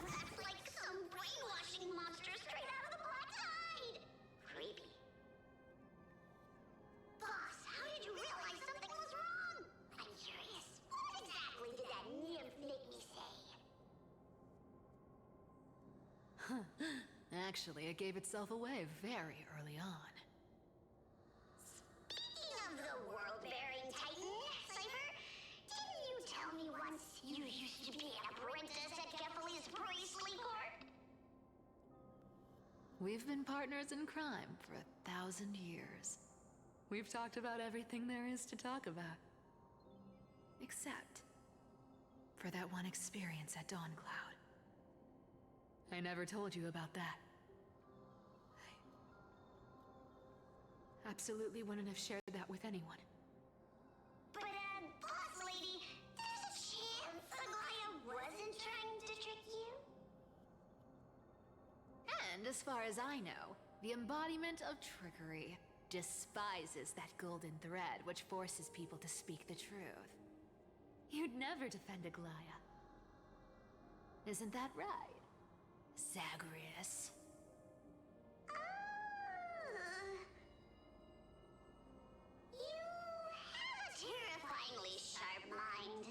that's like some brainwashing monster straight out of the Black Tide! Creepy. Boss, how did you realize something was wrong? I'm curious. What exactly did that nymph make me say? Actually, it gave itself away very early on. Speaking of the world-bearing titan, Cypher, didn't you tell me once you used to be an apprentice at Kefali's priestly court? We've been partners in crime for 1,000 years. We've talked about everything there is to talk about. Except for that one experience at Dawncloud. I never told you about that. I absolutely wouldn't have shared that with anyone. But, boss lady, there's a chance Aglaya wasn't trying to trick you? And as far as I know, the embodiment of trickery despises that golden thread which forces people to speak the truth. You'd never defend Aglaya. Isn't that right, Zagreus? You have a terrifyingly sharp mind.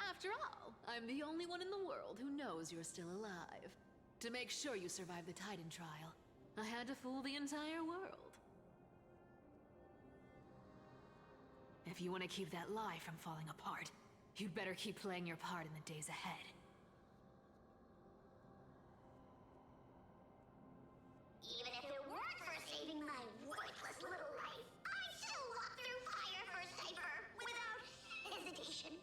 After all, I'm the only one in the world who knows you're still alive. To make sure you survive the Titan trial, I had to fool the entire world. If you want to keep that lie from falling apart, you'd better keep playing your part in the days ahead. Even if it weren't for saving my worthless little life, I'd still walk through fire for Cypher without hesitation.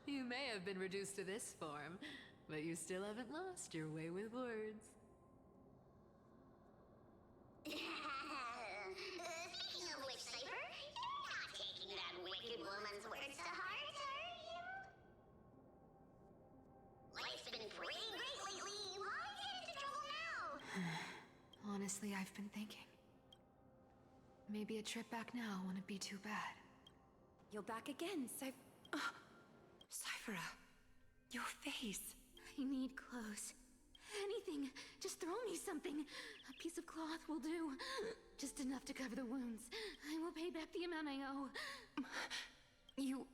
You may have been reduced to this form, but you still haven't lost your way with words. Speaking of which, Cypher, you're not taking that wicked woman's words to heart, are you? Life's been pretty great lately. Why get into trouble now? Honestly, I've been thinking. Maybe a trip back now wouldn't be too bad. You're back again, Cyphera, your face. I need clothes. Anything. Just throw me something. A piece of cloth will do. Just enough to cover the wounds. I will pay back the amount I owe. You're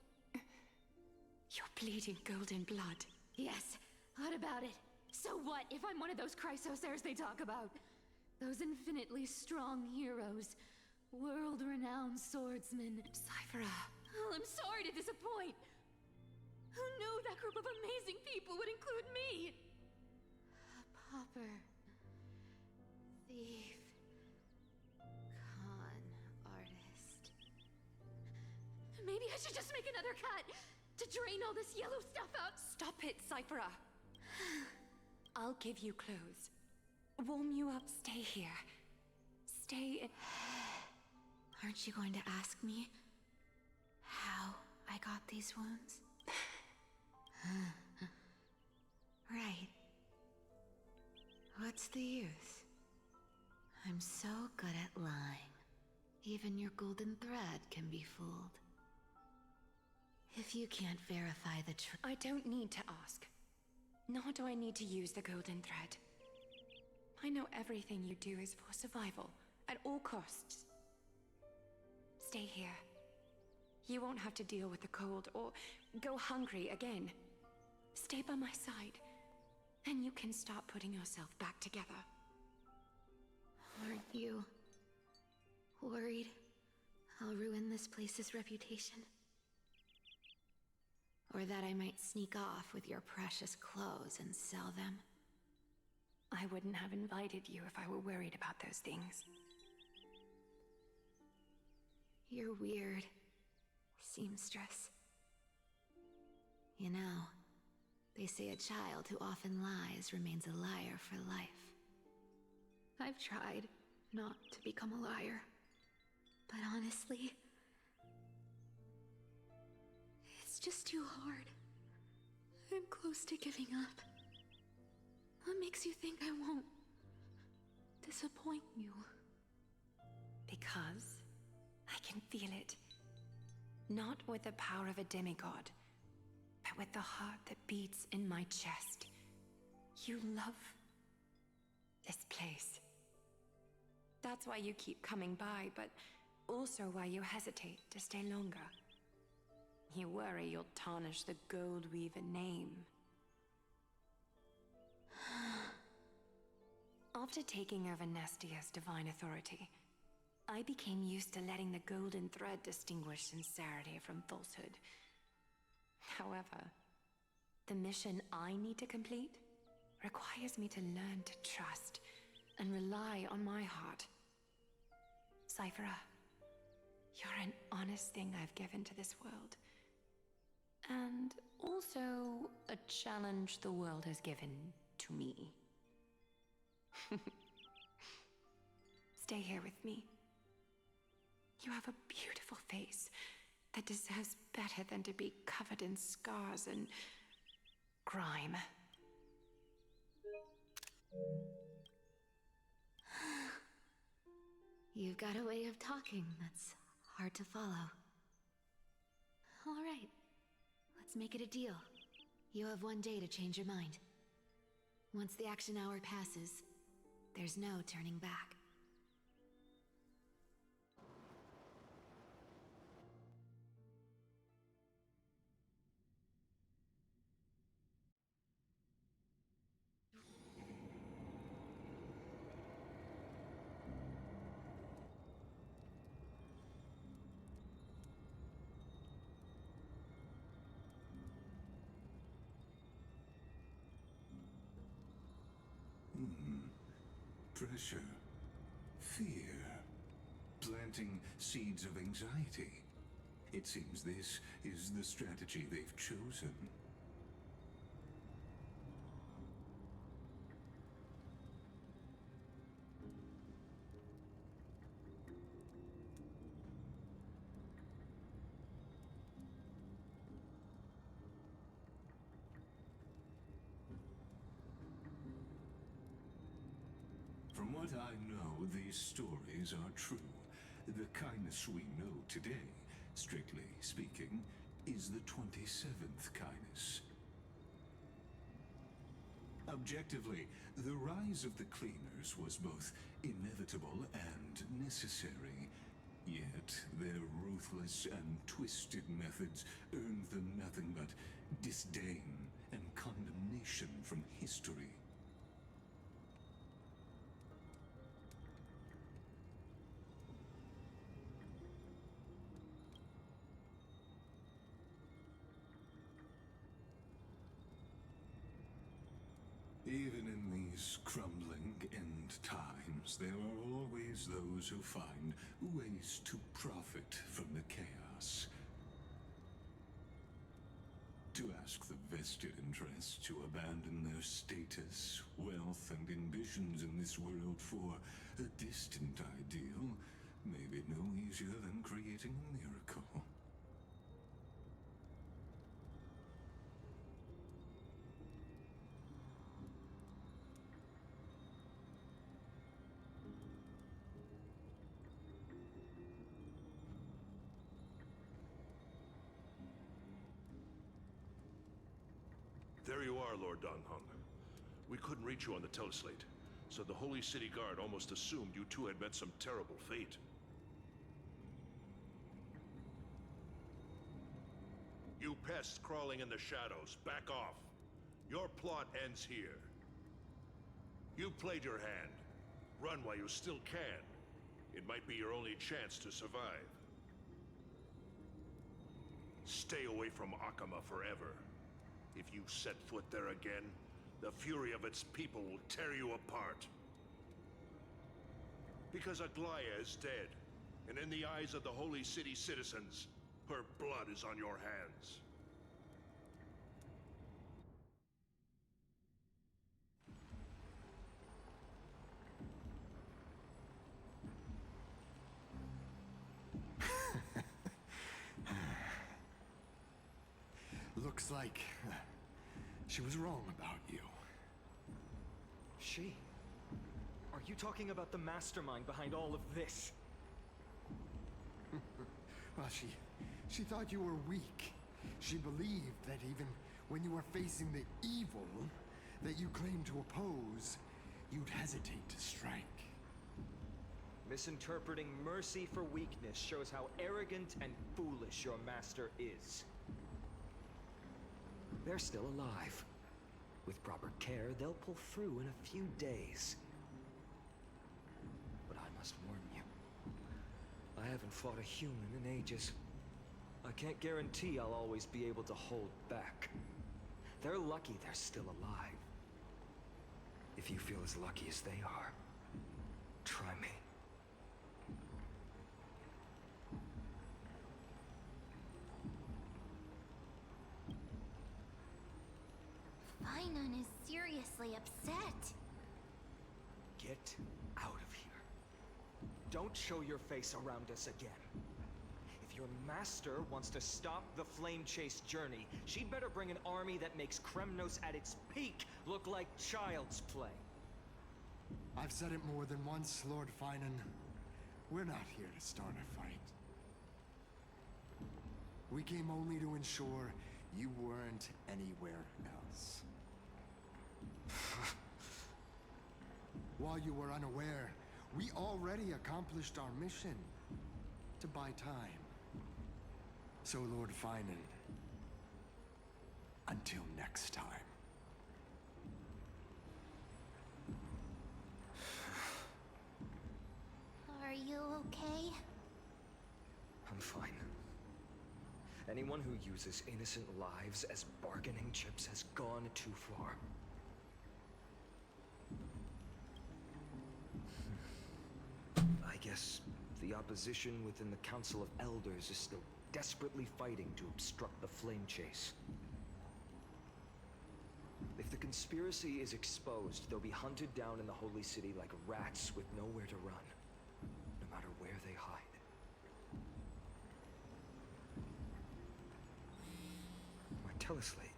bleeding golden blood. Yes. What about it? So what if I'm one of those Chrysosairs they talk about? Those infinitely strong heroes. World-renowned swordsmen. Cyphera. Oh, I'm sorry to disappoint. Who knew that group of amazing people would include me? A pauper. Thief. Con artist. Maybe I should just make another cut to drain all this yellow stuff out. Stop it, Cyphera. I'll give you clothes. Warm you up. Stay here. Stay. Aren't you going to ask me how I got these wounds? Right. What's the use? I'm so good at lying. Even your golden thread can be fooled. If you can't verify the truth... I don't need to ask. Nor do I need to use the golden thread. I know everything you do is for survival, at all costs. Stay here. You won't have to deal with the cold or go hungry again. Stay by my side, and you can start putting yourself back together. Aren't you worried I'll ruin this place's reputation? Or that I might sneak off with your precious clothes and sell them? I wouldn't have invited you if I were worried about those things. You're weird, seamstress. You know, they say a child who often lies remains a liar for life. I've tried not to become a liar, but honestly, it's just too hard. I'm close to giving up. What makes you think I won't disappoint you? Because I can feel it. Not with the power of a demigod, but with the heart that beats in my chest. You love this place. That's why you keep coming by, but also why you hesitate to stay longer. You worry you'll tarnish the Gold Weaver name. After taking over Nestia's divine authority, I became used to letting the golden thread distinguish sincerity from falsehood. However, the mission I need to complete requires me to learn to trust and rely on my heart. Cyphera, you're an honest thing I've given to this world. And also a challenge the world has given to me. Stay here with me. You have a beautiful face that deserves better than to be covered in scars and grime. You've got a way of talking that's hard to follow. All right, let's make it a deal. You have 1 day to change your mind. Once the action hour passes, there's no turning back. Pressure. Fear. Planting seeds of anxiety. It seems this is the strategy they've chosen. From what I know, these stories are true. The kindness we know today, strictly speaking, is the 27th kindness. Objectively, the rise of the cleaners was both inevitable and necessary. Yet, their ruthless and twisted methods earned them nothing but disdain and condemnation from history. Even in these crumbling end times, there are always those who find ways to profit from the chaos. To ask the vested interests to abandon their status, wealth, and ambitions in this world for a distant ideal may be no easier than creating a miracle. There you are, Lord Donghong. We couldn't reach you on the teleslate, so the Holy City Guard almost assumed you two had met some terrible fate. You pests crawling in the shadows, back off. Your plot ends here. You played your hand. Run while you still can. It might be your only chance to survive. Stay away from Akama forever. If you set foot there again, the fury of its people will tear you apart. Because Aglaya is dead, and in the eyes of the Holy City citizens, her blood is on your hands. Looks like she was wrong about you. She? Are you talking about the mastermind behind all of this? Well, she thought you were weak. She believed that even when you were facing the evil that you claimed to oppose, you'd hesitate to strike. Misinterpreting mercy for weakness shows how arrogant and foolish your master is. They're still alive. With proper care, they'll pull through in a few days. But I must warn you, I haven't fought a human in ages. I can't guarantee I'll always be able to hold back. They're lucky they're still alive. If you feel as lucky as they are, try me. Finon is seriously upset. Get out of here. Don't show your face around us again. If your master wants to stop the Flame Chase journey, she'd better bring an army that makes Kremnos at its peak look like child's play. I've said it more than once, Lord Finon. We're not here to start a fight. We came only to ensure you weren't anywhere else. While you were unaware, we already accomplished our mission to buy time. So, Lord Finon, until next time. Are you okay? I'm fine. Anyone who uses innocent lives as bargaining chips has gone too far. I guess the opposition within the Council of Elders is still desperately fighting to obstruct the Flame Chase. If the conspiracy is exposed, they'll be hunted down in the Holy City like rats with nowhere to run, no matter where they hide. My teleslate.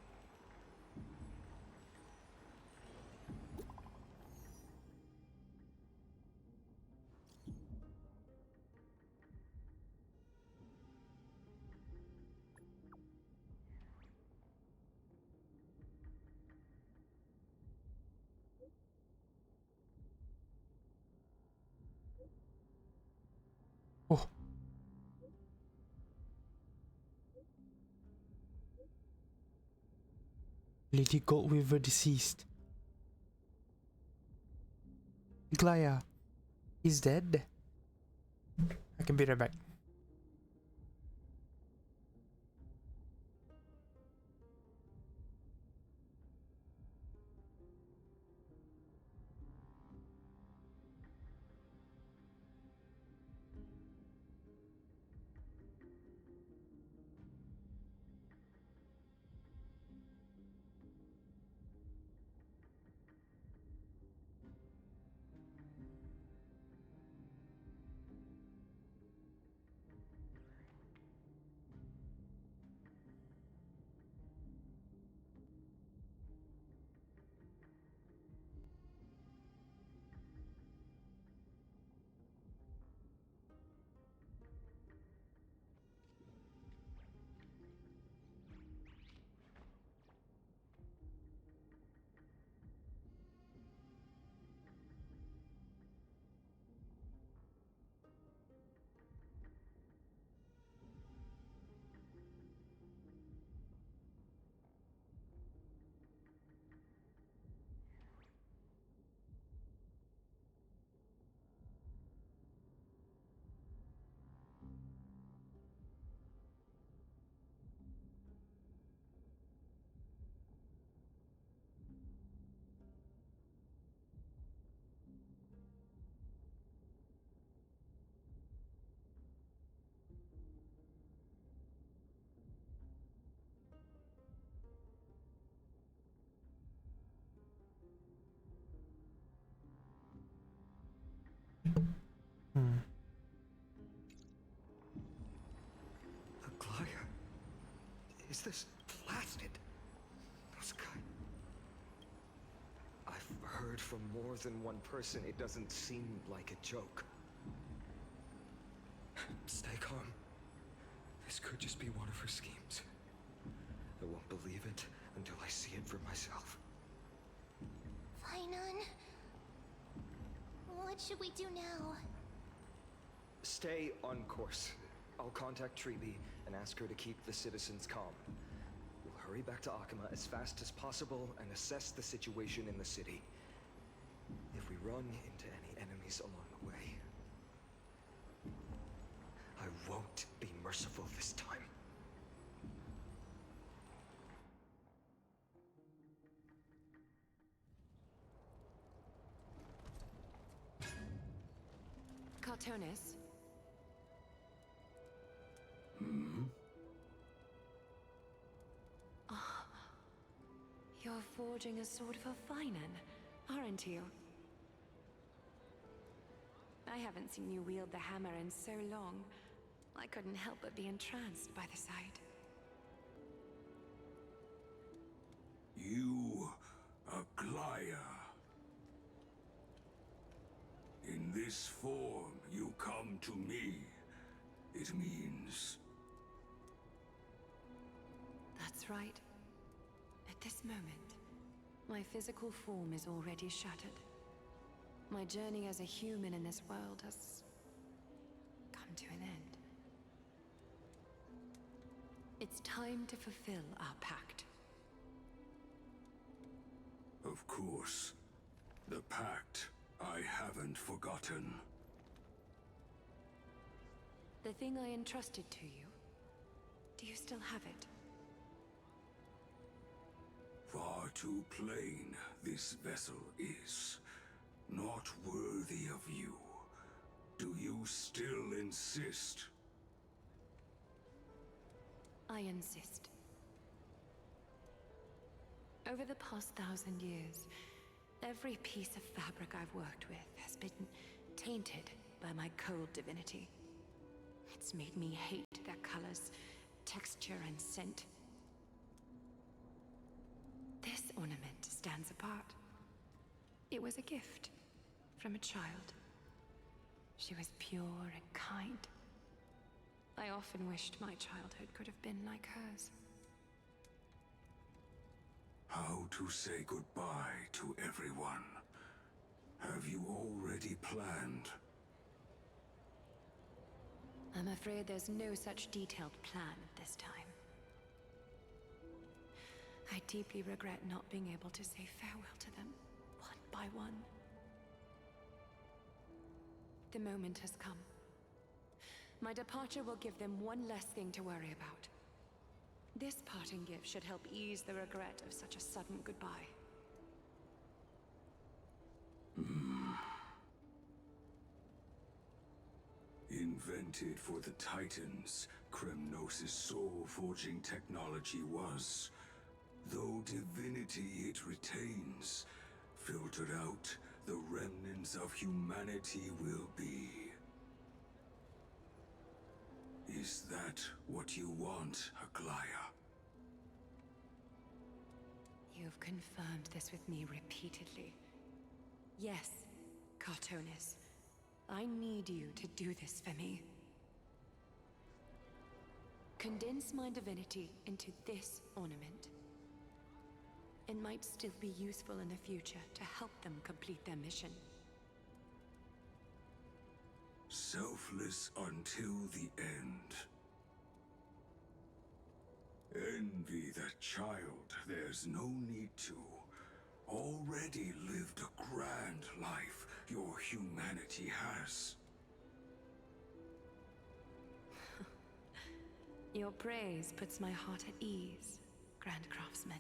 Oh. Lady Goldweaver deceased. Glaya is dead. I can be right back. Hmm. Aglaya, is this blasted? Those guys. I've heard from more than one person. It doesn't seem like a joke. Stay calm. This could just be one of her schemes. I won't believe it until I see it for myself. Fainan, what should we do now? Stay on course. I'll contact Treeby and ask her to keep the citizens calm. We'll hurry back to Akama as fast as possible and assess the situation in the city. If we run into any enemies along the way, I won't be merciful this time. Cartonis? Ah, you're forging a sword for Fainan, aren't you? I haven't seen you wield the hammer in so long. I couldn't help but be entranced by the sight. You, Aglaya. In this form, you come to me. It means... That's right. At this moment, my physical form is already shattered. My journey as a human in this world has come to an end. It's time to fulfill our pact. Of course. The pact I haven't forgotten. The thing I entrusted to you, do you still have it? Far too plain this vessel is. Not worthy of you. Do you still insist? I insist. Over the past 1,000 years, every piece of fabric I've worked with has been tainted by my cold divinity. It's made me hate their colors, texture, and scent. This ornament stands apart. It was a gift from a child. She was pure and kind. I often wished my childhood could have been like hers. How to say goodbye to everyone? Have you already planned? I'm afraid there's no such detailed plan at this time. I deeply regret not being able to say farewell to them, one by one. The moment has come. My departure will give them one less thing to worry about. This parting gift should help ease the regret of such a sudden goodbye. Invented for the Titans, Kremnos' soul-forging technology was, though divinity it retains, filtered out, the remnants of humanity will be. Is that what you want, Aglaya? You've confirmed this with me repeatedly. Yes, Cartonis. I need you to do this for me. Condense my divinity into this ornament. It might still be useful in the future to help them complete their mission. Selfless until the end. Envy that child, there's no need to. Already lived a grand life your humanity has. Your praise puts my heart at ease, Grand Craftsman.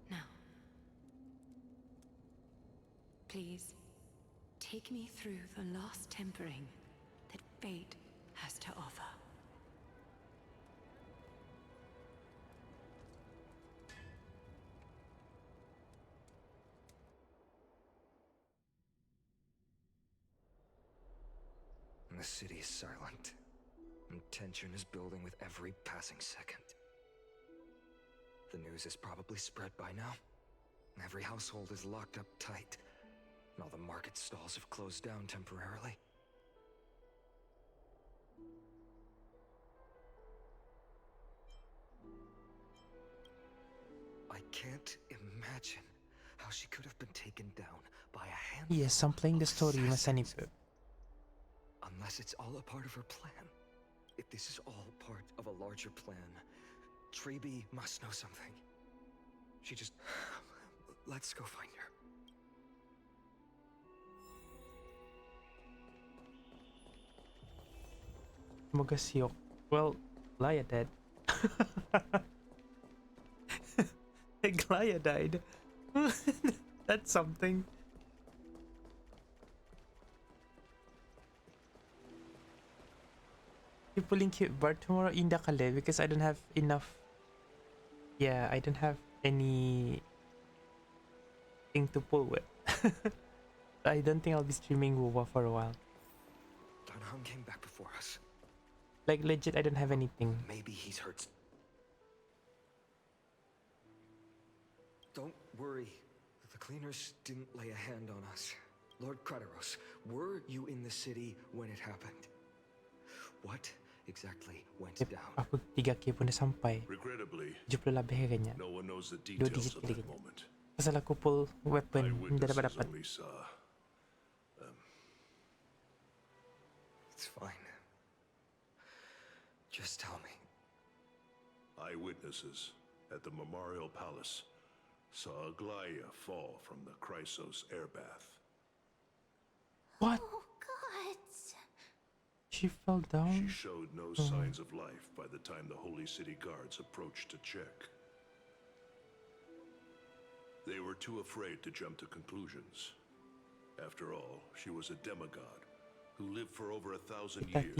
Now, please, take me through the last tempering that fate has to offer. The city is silent, and tension is building with every passing second. The news is probably spread by now. Every household is locked up tight, and all the market stalls have closed down temporarily. I can't imagine how she could have been taken down by a handful Yes, I'm playing the story, assassins. Masanip. Unless it's all a part of her plan. If this is all part of a larger plan, Treby must know something. She just... Let's go find her. Mogasyok. Well, Glaya dead. Glaya died. That's something. You pulling cute bar tomorrow in Dakale because I don't have enough. Yeah, I don't have any thing to pull with. I don't think I'll be streaming WoWa for a while. Danhong came back before us. Like legit, I don't have anything. Maybe he's hurt. Don't worry. The cleaners didn't lay a hand on us. Lord Krateros, were you in the city when it happened? What exactly went down? Ako 3K po na sampay. Regrettably, Juplo labi ka ganyan. no one knows the 2 details digit of kili that ganyan. moment. Pasal ako pull weapon, hindi na ba Eyewitnesses dapat? only saw. It's fine. Just tell me. Eyewitnesses at the Memorial Palace saw Aglaya fall from the Chrysos air bath. What? Oh, God. She fell She down? showed no signs of life by the time the Holy City guards approached to check. They were too afraid to jump to conclusions. After all, she was a demigod who lived for over 1,000 years,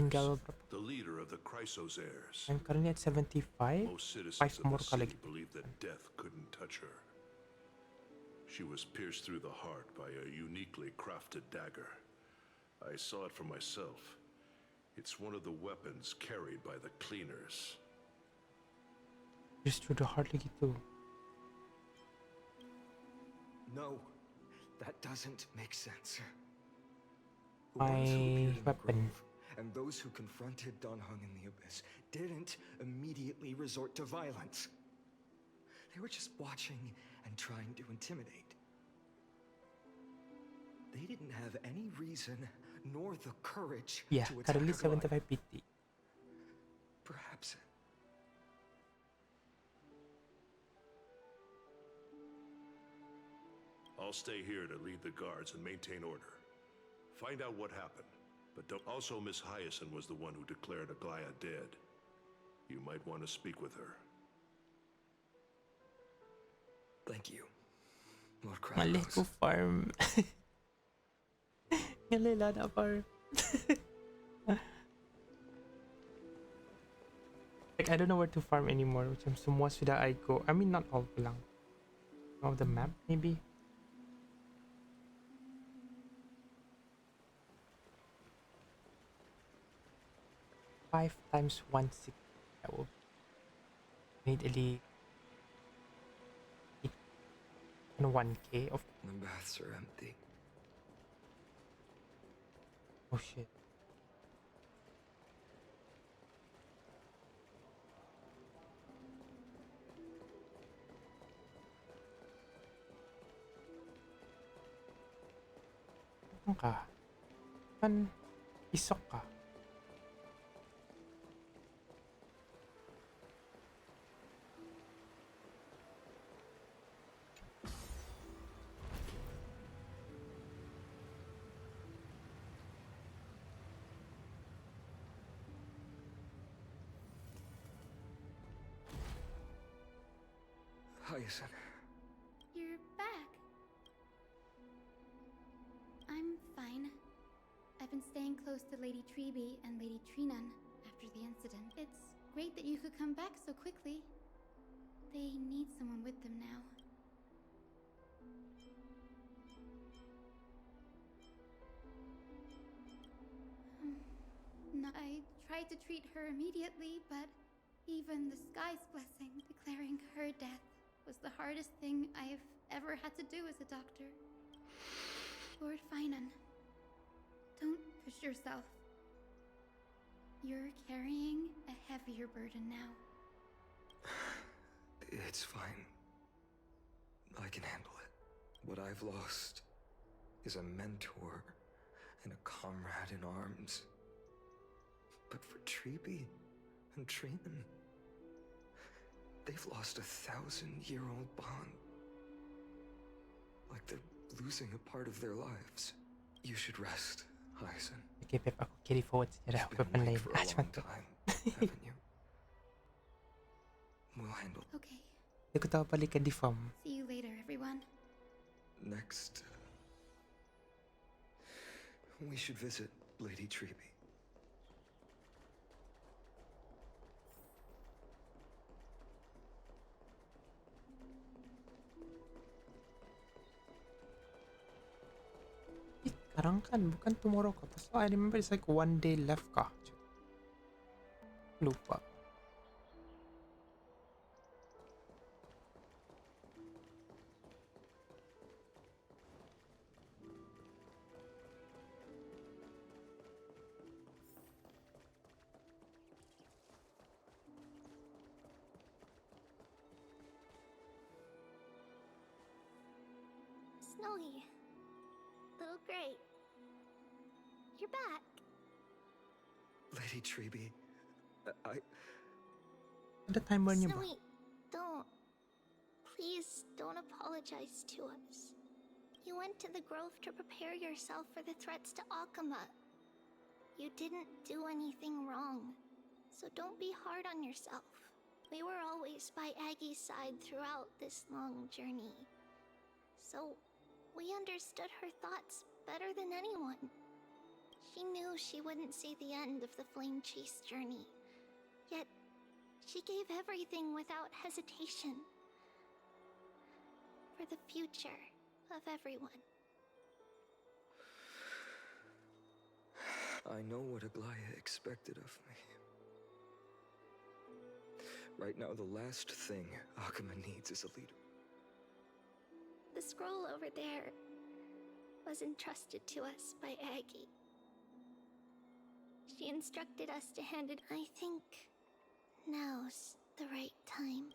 the leader of the Chrysos heirs. I'm currently at 75. Most citizens 5 of more the city collect. believed that death couldn't touch her. She was pierced through the heart by a uniquely crafted dagger. I saw it for myself. It's one of the weapons carried by the cleaners. Just through the heart lagi too. No, that doesn't make sense. The My ones who appeared in the weapon. grove and those who confronted Danhong in the Abyss didn't immediately resort to violence. They were just watching and trying to intimidate. They didn't have any reason nor the courage Yeah, to attack currently Aglaya. 75 PT. Perhaps. I'll stay here to lead the guards and maintain order. Find out what happened. But don't. Also, Miss Hyacine was the one who declared Aglaya dead. You might want to speak with her. Thank you, Lord Mali Kratos. ko farm. Ngalala na farm. Like, I don't know where to farm anymore. Which I'm semua sudah I go. I mean, not all lang. Some of the map, maybe. Five times 160. That will need at least 1K of. The baths are empty. Oh shit. Ano ka? Kan isok ka. Hyacine. You're back. I'm fine. I've been staying close to Lady Treby and Lady Trinan after the incident. It's great that you could come back so quickly. They need someone with them now. tried to treat her immediately, but even the sky's blessing declaring her death was the hardest thing I've ever had to do as a doctor. Lord Finan, don't push yourself. You're carrying a heavier burden now. It's fine. I can handle it. What I've lost is a mentor and a comrade in arms. But for Treeby and Treenan, they've lost a 1,000-year-old bond. Like they're losing a part of their lives. You should rest, Hyacine. Okay, Pep, ako carry forward sa It's weapon been lane. for a long time, haven't you? We'll handle it. Okay. Hindi ko tawa balikan di fam. See you later, everyone. Next, we should visit Lady Treeby. Sekarang kan, bukan tomorrow ka. So I remember it's like 1 day left ka. Lupa. Snowy. Little Gray. You're back. Lady Treeby, Ada timer niya ba? Snowy, don't. Please don't apologize to us. You went to the grove to prepare yourself for the threats to Akama. You didn't do anything wrong, so don't be hard on yourself. We were always by Aggie's side throughout this long journey. So, we understood her thoughts better than anyone. She knew she wouldn't see the end of the Flame Chase journey. Yet, she gave everything without hesitation. For the future of everyone. I know what Aglaya expected of me. Right now, the last thing Akama needs is a leader. The scroll over there was entrusted to us by Aggie. She instructed us to hand it. I think now's the right time.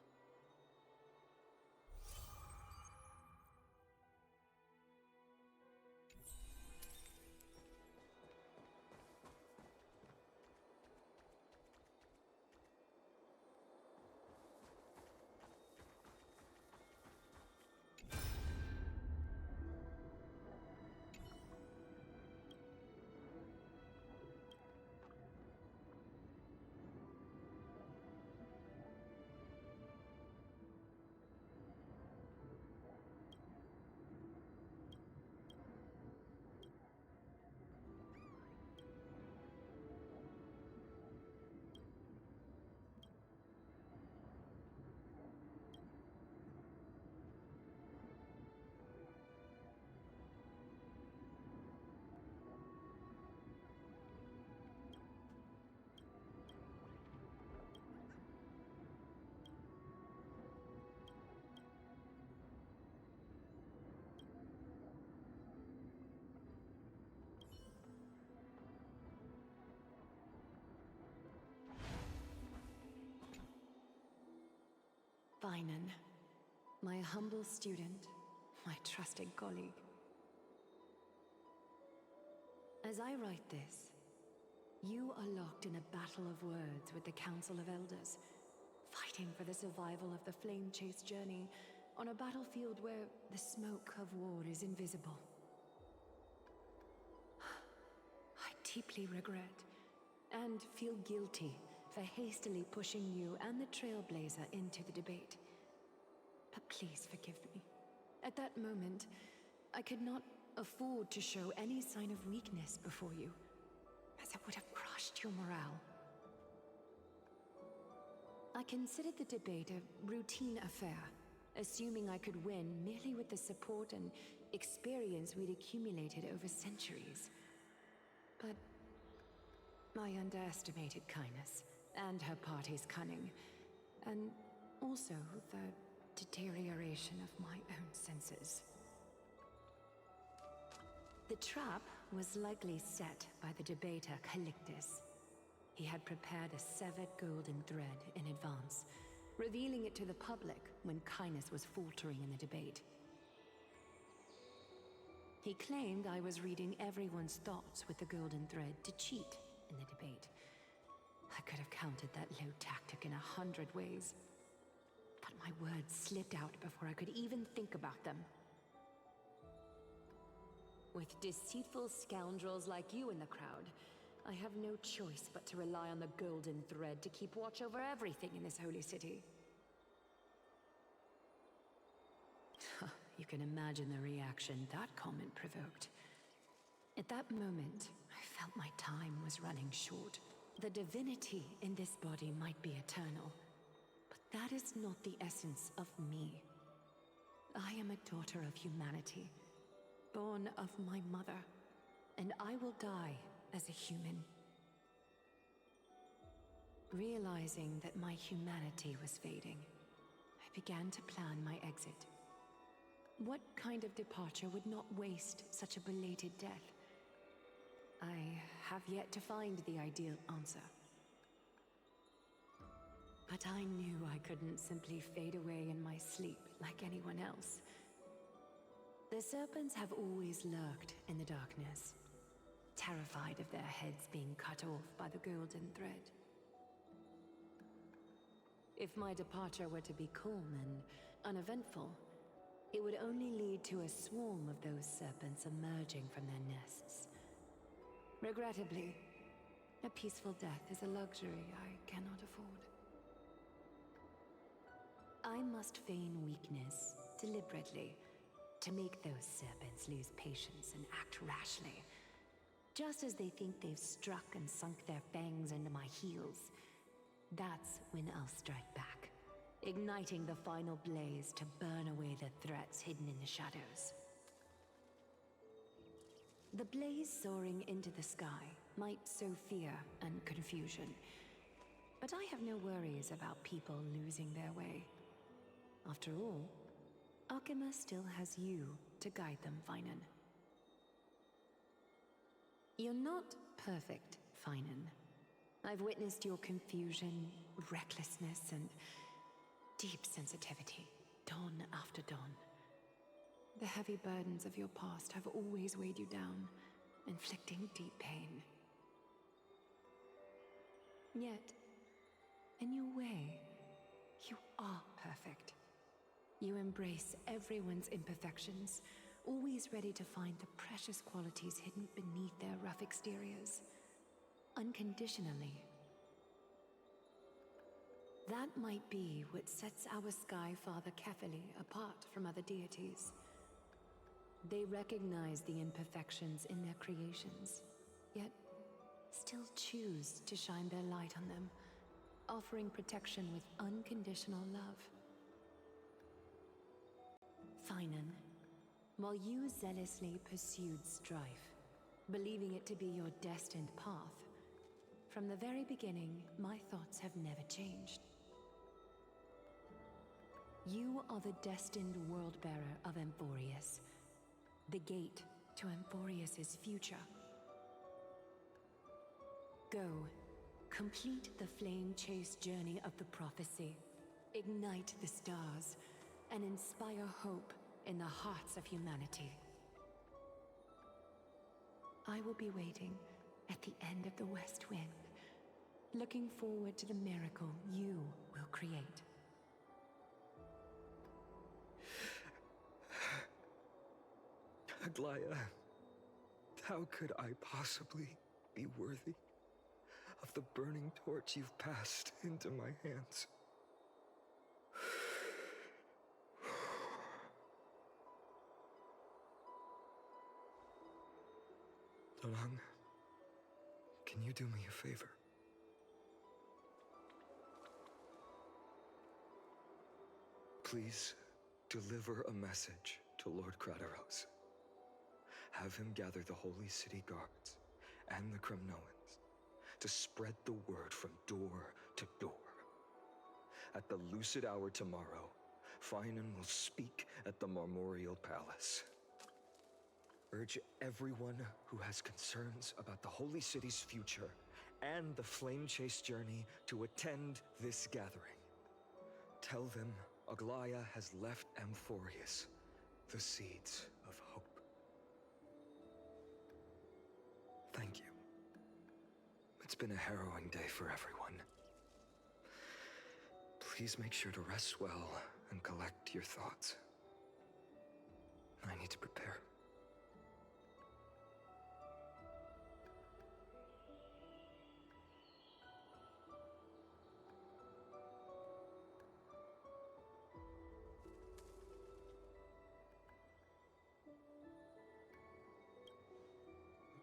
Finan, my humble student, my trusted colleague. As I write this, you are locked in a battle of words with the Council of Elders, fighting for the survival of the Flame Chase journey on a battlefield where the smoke of war is invisible. I deeply regret and feel guilty for hastily pushing you and the Trailblazer into the debate. But please forgive me. At that moment, I could not afford to show any sign of weakness before you, as it would have crushed your morale. I considered the debate a routine affair, assuming I could win merely with the support and experience we'd accumulated over centuries. But I underestimated kindness and her party's cunning, and also the deterioration of my own senses. The trap was likely set by the debater Calictus. He had prepared a severed golden thread in advance, revealing it to the public when kindness was faltering in the debate. He claimed I was reading everyone's thoughts with the golden thread to cheat in the debate. I could have countered that low tactic in 100 ways, but my words slipped out before I could even think about them. With deceitful scoundrels like you in the crowd, I have no choice but to rely on the golden thread to keep watch over everything in this holy city. You can imagine the reaction that comment provoked. At that moment, I felt my time was running short. The divinity in this body might be eternal, but that is not the essence of me. I am a daughter of humanity, born of my mother, and I will die as a human. Realizing that my humanity was fading, I began to plan my exit. What kind of departure would not waste such a belated death? I have yet to find the ideal answer. But I knew I couldn't simply fade away in my sleep like anyone else. The serpents have always lurked in the darkness, terrified of their heads being cut off by the golden thread. If my departure were to be calm and uneventful, it would only lead to a swarm of those serpents emerging from their nests. Regrettably, a peaceful death is a luxury I cannot afford. I must feign weakness deliberately to make those serpents lose patience and act rashly. Just as they think they've struck and sunk their fangs into my heels, that's when I'll strike back, igniting the final blaze to burn away the threats hidden in the shadows. The blaze soaring into the sky might sow fear and confusion, but I have no worries about people losing their way. After all, Alchema still has you to guide them, Finan. You're not perfect, Finan. I've witnessed your confusion, recklessness, and deep sensitivity, dawn after dawn. The heavy burdens of your past have always weighed you down, inflicting deep pain. Yet, in your way, you are perfect. You embrace everyone's imperfections, always ready to find the precious qualities hidden beneath their rough exteriors. Unconditionally. That might be what sets our Sky Father Kefili apart from other deities. They recognize the imperfections in their creations, yet still choose to shine their light on them, offering protection with unconditional love. Finan, while you zealously pursued strife, believing it to be your destined path, from the very beginning, my thoughts have never changed. You are the destined world-bearer of Amphorius, the gate to Amphorius's future. Go, complete the flame-chased journey of the prophecy, ignite the stars, and inspire hope in the hearts of humanity. I will be waiting at the end of the West Wind, looking forward to the miracle you will create. Aglaya, how could I possibly be worthy of the burning torch you've passed into my hands? Donang, can you do me a favor? Please deliver a message to Lord Krateros. Have him gather the Holy City Guards and the Kremnoans to spread the word from door to door. At the lucid hour tomorrow, Finan will speak at the Marmorial Palace. Urge everyone who has concerns about the Holy City's future and the Flame Chase journey to attend this gathering. Tell them Aglaya has left Amphorius the seeds of hope. Thank you. It's been a harrowing day for everyone. Please make sure to rest well and collect your thoughts. I need to prepare.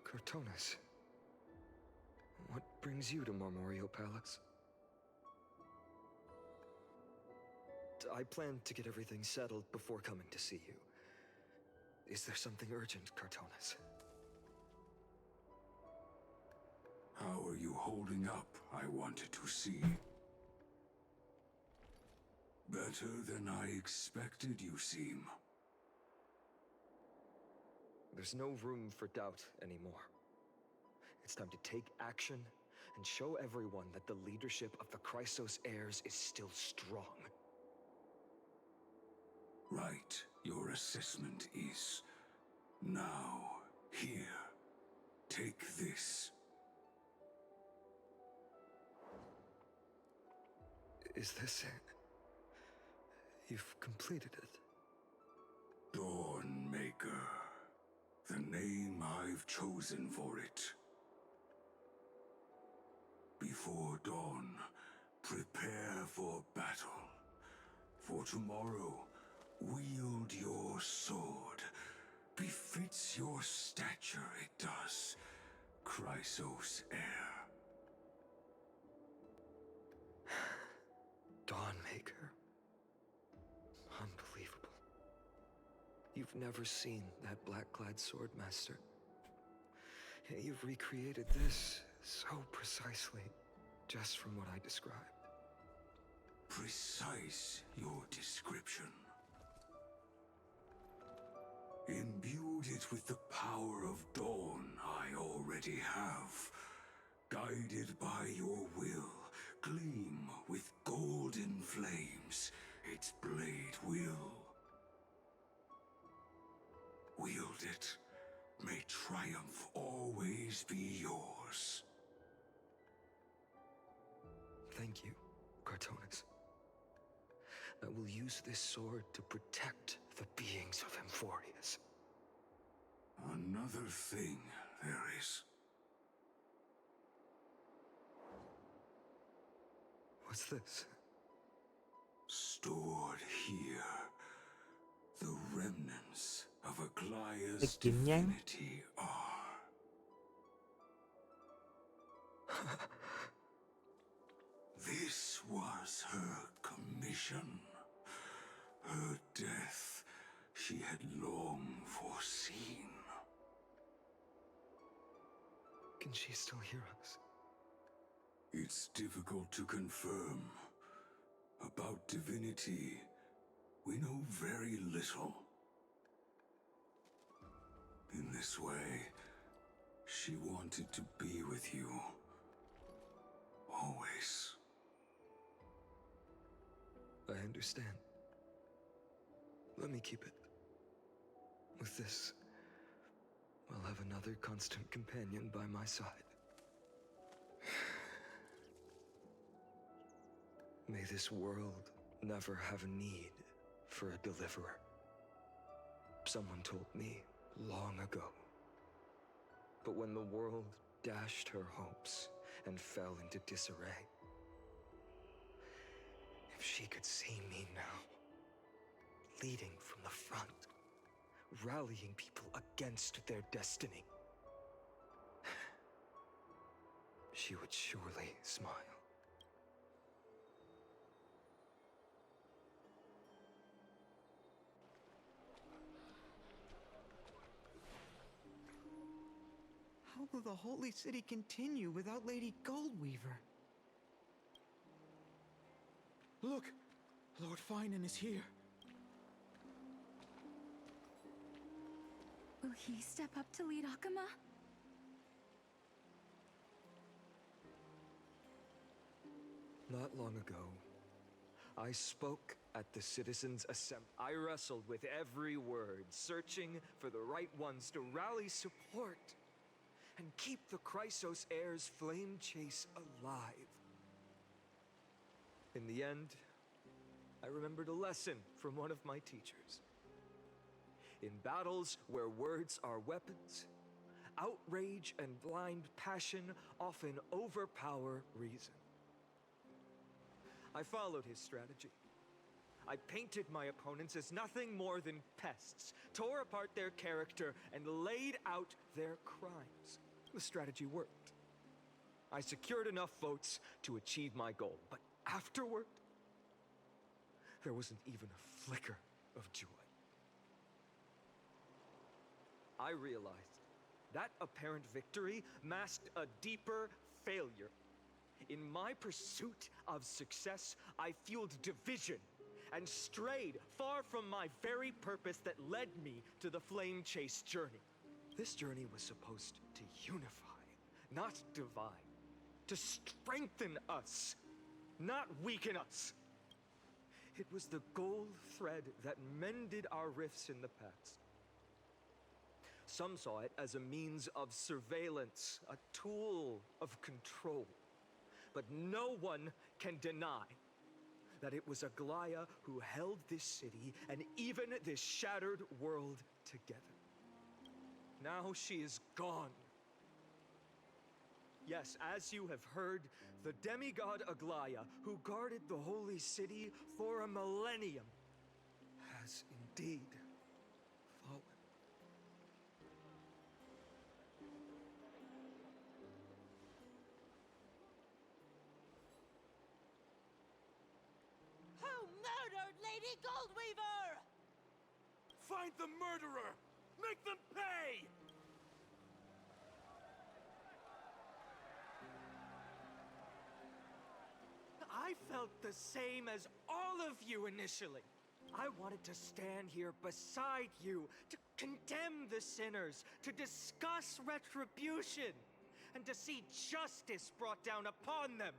Cortonis, what brings you to Marmorial Palace? I plan to get everything settled before coming to see you. Is there something urgent, Cortonis? How are you holding up, I wanted to see. Better than I expected, you seem. There's no room for doubt anymore. It's time to take action and show everyone that the leadership of the Chrysos heirs is still strong. Right, your assessment is. Now, here, take this. Is this it? You've completed it. Dawnmaker. The name I've chosen for it. Before dawn, prepare for battle. For tomorrow, wield your sword. Befits your stature, it does. Chrysos heir. Dawnmaker. Unbelievable. You've never seen that black-clad sword master. Yet you've recreated this so precisely, just from what I described. Precise, your description. Imbued it with the power of dawn I already have. Guided by your will, gleam with golden flames, its blade will. Wield it. May triumph always be yours. Thank you, Cortonis. I will use this sword to protect the beings of Amphorius. Another thing there is. What's this? Stored here. The remnants of Aglaya's The yin yang? divinity are. This was her commission. Her death she had long foreseen. Can she still hear us? It's difficult to confirm. About divinity, we know very little. In this way, she wanted to be with you. Always. I understand. Let me keep it. With this, I'll have another constant companion by my side. May this world never have a need for a deliverer. Someone told me long ago. But when the world dashed her hopes and fell into disarray, if she could see me now, leading from the front, rallying people against their destiny, she would surely smile. How will the Holy City continue without Lady Goldweaver? Look! Lord Finan is here. Will he step up to lead Akuma? Not long ago, I spoke at the Citizens' Assembly. I wrestled with every word, searching for the right ones to rally support and keep the Chrysos Heir's flame chase alive. In the end, I remembered a lesson from one of my teachers. In battles where words are weapons, outrage and blind passion often overpower reason. I followed his strategy. I painted my opponents as nothing more than pests, tore apart their character, and laid out their crimes. The strategy worked. I secured enough votes to achieve my goal, but afterward, there wasn't even a flicker of joy. I realized that apparent victory masked a deeper failure. In my pursuit of success, I fueled division and strayed far from my very purpose that led me to the flame chase journey. This journey was supposed to unify, not divide, to strengthen us, not weaken us. It was the gold thread that mended our rifts in the past. Some saw it as a means of surveillance, a tool of control. But no one can deny that it was Aglaya who held this city and even this shattered world together. Now she is gone. Yes, as you have heard, the demigod Aglaya, who guarded the holy city for a millennium, has indeed fallen. Who murdered Lady Goldweaver? Find the murderer! Make them pay! I felt the same as all of you initially. I wanted to stand here beside you, to condemn the sinners, to discuss retribution, and to see justice brought down upon them.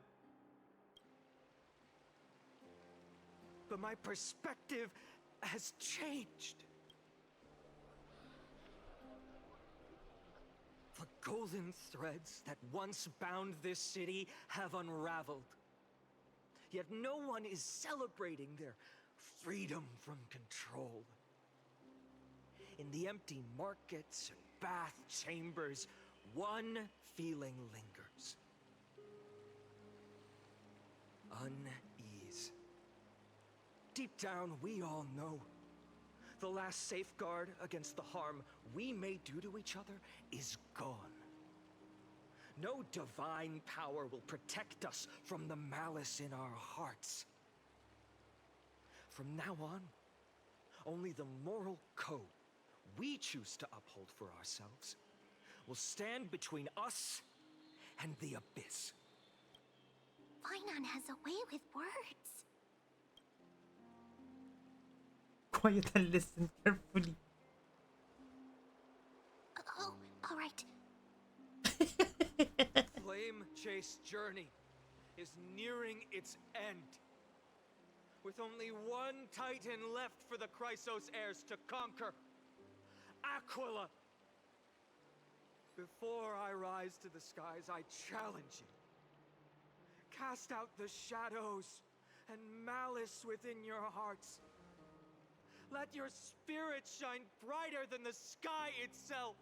But my perspective has changed. The golden threads that once bound this city have unraveled. Yet no one is celebrating their freedom from control. In the empty markets and bath chambers, one feeling lingers. Unease. Deep down, we all know the last safeguard against the harm we may do to each other is gone. No divine power will protect us from the malice in our hearts. From now on, only the moral code we choose to uphold for ourselves will stand between us and the abyss. Finan has a way with words. Quiet and listen carefully. Oh, all right. Flame Chase journey is nearing its end. With only one Titan left for the Chrysos heirs to conquer. Aquila! Before I rise to the skies, I challenge you. Cast out the shadows and malice within your hearts. Let your spirit shine brighter than the sky itself.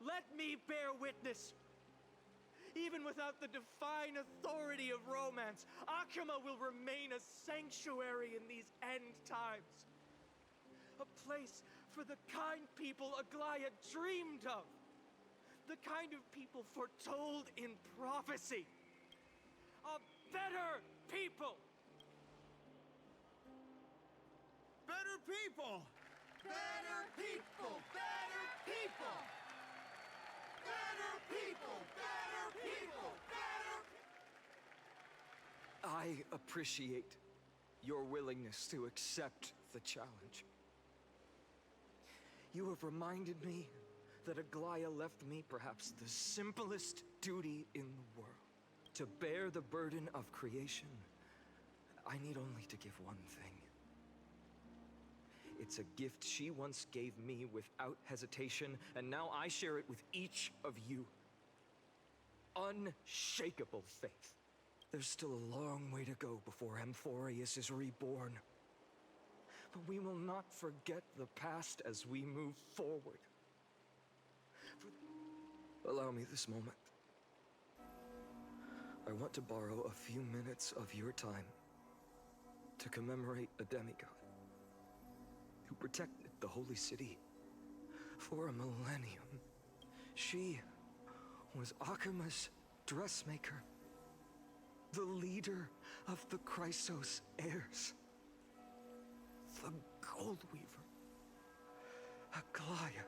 Let me bear witness. Even without the divine authority of romance, Akuma will remain a sanctuary in these end times. A place for the kind people Aglaya dreamed of. The kind of people foretold in prophecy. A better people! Better people! Better people! Better people! Better people! Better people! Better... I appreciate your willingness to accept the challenge. You have reminded me that Aglaya left me perhaps the simplest duty in the world. To bear the burden of creation, I need only to give one thing. It's a gift she once gave me without hesitation, and now I share it with each of you. Unshakable faith. There's still a long way to go before Amphorius is reborn. But we will not forget the past as we move forward. Allow me this moment. I want to borrow a few minutes of your time to commemorate a demigod who protected the holy city for a millennium. She was Akima's dressmaker, the leader of the Chrysos heirs, the Gold Weaver, Aglaya,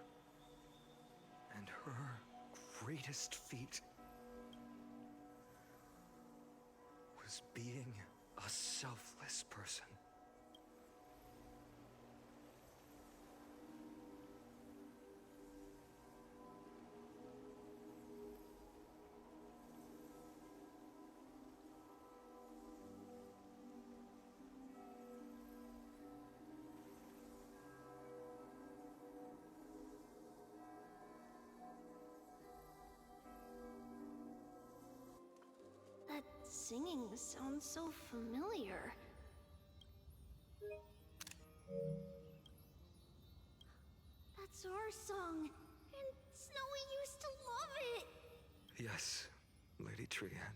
and her greatest feat was being a selfless person. That singing sounds so familiar. That's our song, and Snowy used to love it. Yes, Lady Trian.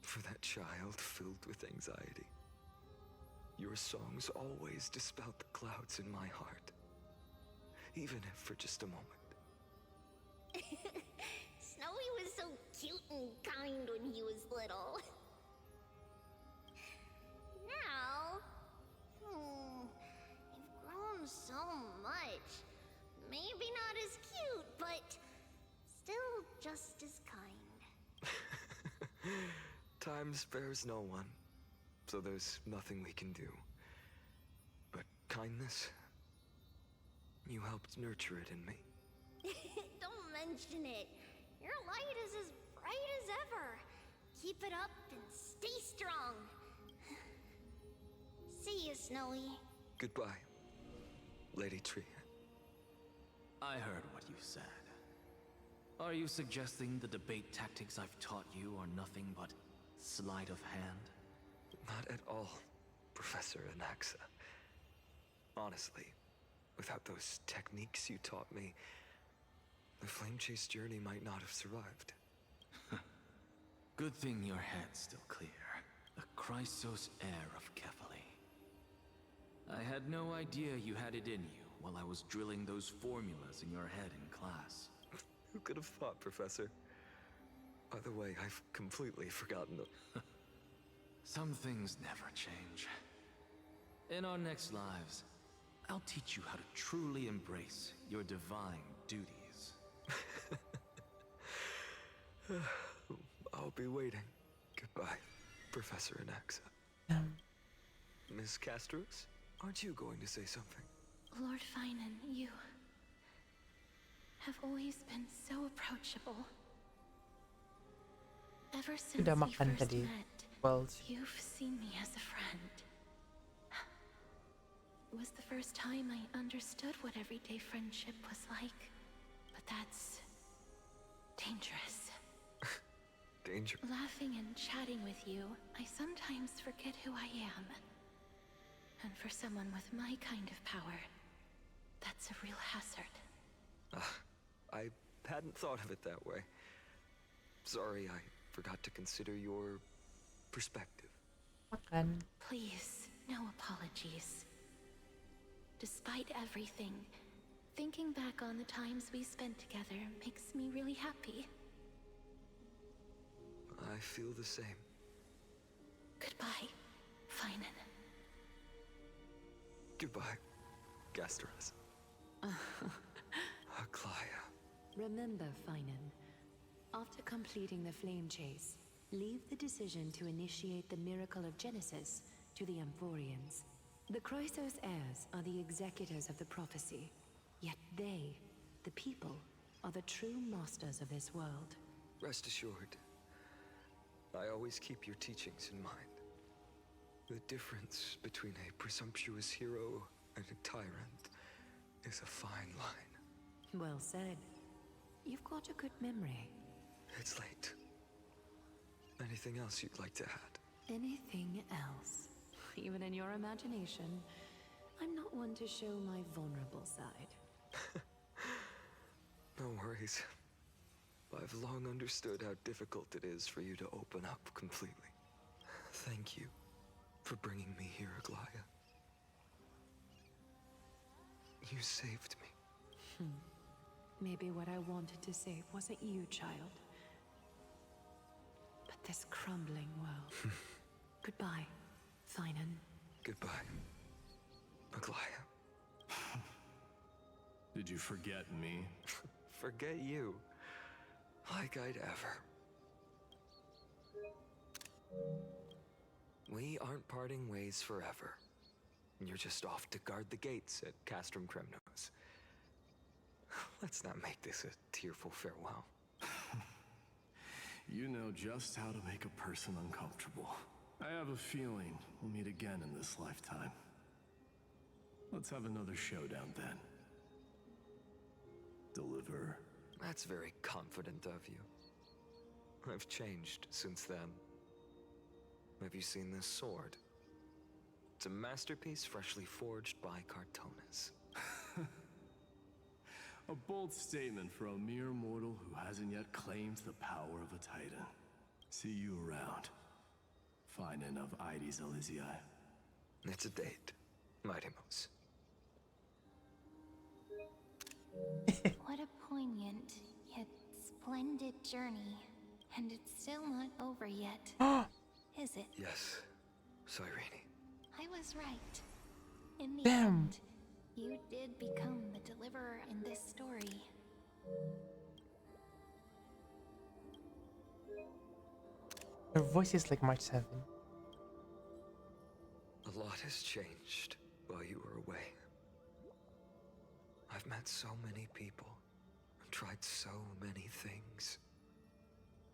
For that child filled with anxiety. Your songs always dispelled the clouds in my heart. Even if for just a moment. Snowy was so cute and kind when he was little. Now, you've grown so much. Maybe not as cute, but still just as kind. Time spares no one, so there's nothing we can do. But kindness, you helped nurture it in me. Don't mention it. Your light is as bright as ever. Keep it up and stay strong. See you, Snowy. Goodbye, Lady Trian. I heard what you said. Are you suggesting the debate tactics I've taught you are nothing but sleight of hand? Not at all, Professor Anaxa. Honestly, without those techniques you taught me, the Flame Chase journey might not have survived. Good thing your head's still clear. The Chrysos heir of Kefali. I had no idea you had it in you while I was drilling those formulas in your head in class. Who could have thought, Professor? By the way, I've completely forgotten them. Some things never change. In our next lives, I'll teach you how to truly embrace your divine duties. I'll be waiting. Goodbye, Professor Anaxa. Miss Castros, aren't you going to say something? Lord Finan, you have always been so approachable. Ever since Udah we makan first tadi. met, Well, you've seen me as a friend. It was the first time I understood what everyday friendship was like. But that's dangerous. Danger? Laughing and chatting with you, I sometimes forget who I am. And for someone with my kind of power, that's a real hazard. I hadn't thought of it that way. Sorry, I forgot to consider your perspective. makan. Please, no apologies. Despite everything, thinking back on the times we spent together makes me really happy. I feel the same. Goodbye, Finan. Goodbye, Gasteras. Aglaya. Remember, Finan, after completing the flame chase, leave the decision to initiate the miracle of Genesis to the Amphorians. The Chrysos heirs are the executors of the prophecy, yet they, the people, are the true masters of this world. Rest assured, I always keep your teachings in mind. The difference between a presumptuous hero and a tyrant is a fine line. Well said. You've got a good memory. It's late. Anything else you'd like to add? Anything else? Even in your imagination, I'm not one to show my vulnerable side. No worries. I've long understood how difficult it is for you to open up completely. Thank you for bringing me here, Aglaya. You saved me. Maybe what I wanted to save wasn't you, child, but this crumbling world. Goodbye, Finan. Goodbye, Aglaya. Did you forget me? Forget you. Like I'd ever. We aren't parting ways forever. You're just off to guard the gates at Castrum Kremnos. Let's not make this a tearful farewell. You know just how to make a person uncomfortable. I have a feeling we'll meet again in this lifetime. Let's have another showdown then. Deliver. That's very confident of you. I've changed since then. Have you seen this sword? It's a masterpiece freshly forged by Cartonis. A bold statement for a mere mortal who hasn't yet claimed the power of a titan. See you around. Finan of Ides Elysiae. It's a date, Mightymouse. What a poignant, yet splendid journey. And it's still not over yet. Is it? Yes, Cyrene. I was right. In the Damn. end, you did become the deliverer in this story. Her voice is like March 7. A lot has changed while you were away. I've met so many people, tried so many things.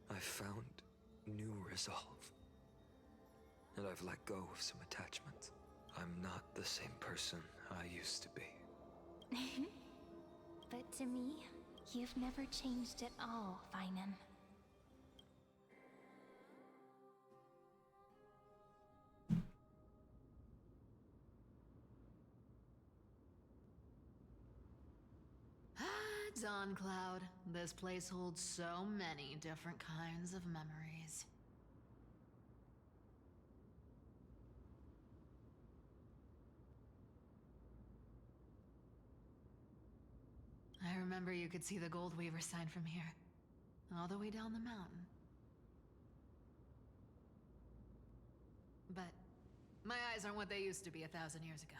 I've found new resolve. And I've let go of some attachments. I'm not the same person I used to be. But to me, you've never changed at all, Finan. Dawn Cloud. This place holds so many different kinds of memories. I remember you could see the Gold Weaver sign from here, all the way down the mountain. But my eyes aren't what they used to be 1,000 years ago.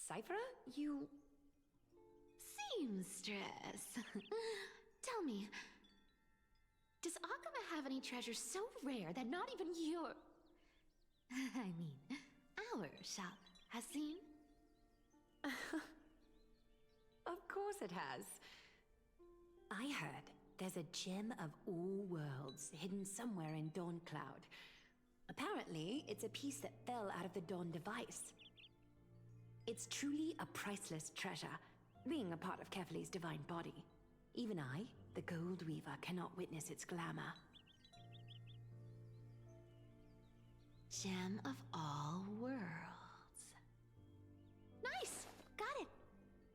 Cyphera, you... Seamstress. Tell me, does Akama have any treasures so rare that not even your... I mean, our shop has seen? Of course it has. I heard there's a gem of all worlds hidden somewhere in Dawn Cloud. Apparently, it's a piece that fell out of the Dawn device. It's truly a priceless treasure, being a part of Kefali's divine body. Even I, the Gold Weaver, cannot witness its glamour. Gem of all worlds. Nice! Got it!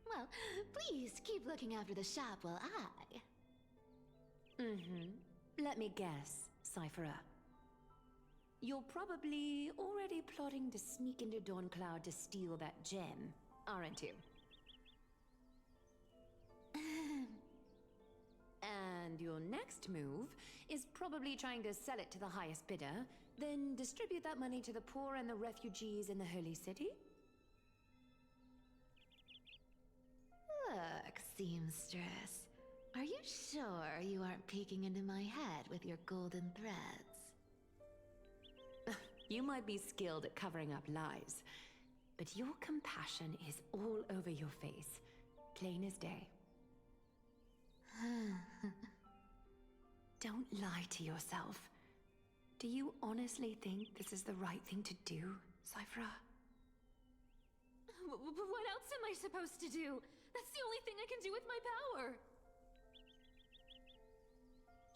Well, please keep looking after the shop while I... Let me guess, Cyphera. You're probably already plotting to sneak into Dawn Cloud to steal that gem, aren't you? And your next move is probably trying to sell it to the highest bidder, then distribute that money to the poor and the refugees in the Holy City? seamstress. Are you sure you aren't peeking into my head with your golden threads? You might be skilled at covering up lies, but your compassion is all over your face, plain as day. Don't lie to yourself. Do you honestly think this is the right thing to do, Cyphra? What else am I supposed to do? That's the only thing I can do with my power.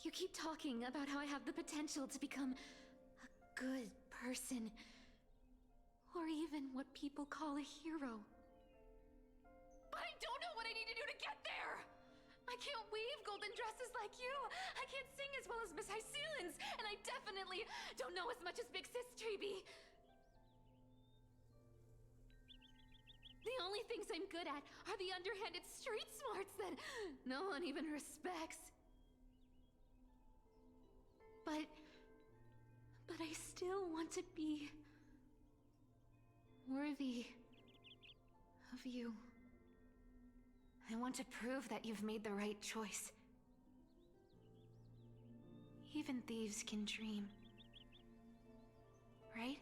You keep talking about how I have the potential to become a good person. Or even what people call a hero. But I don't know what I need to do to get there! I can't weave golden dresses like you! I can't sing as well as Miss Hyacine, and I definitely don't know as much as Big Sis Treeby. The only things I'm good at are the underhanded street smarts that no one even respects. But I still want to be worthy of you. I want to prove that you've made the right choice. Even thieves can dream. Right?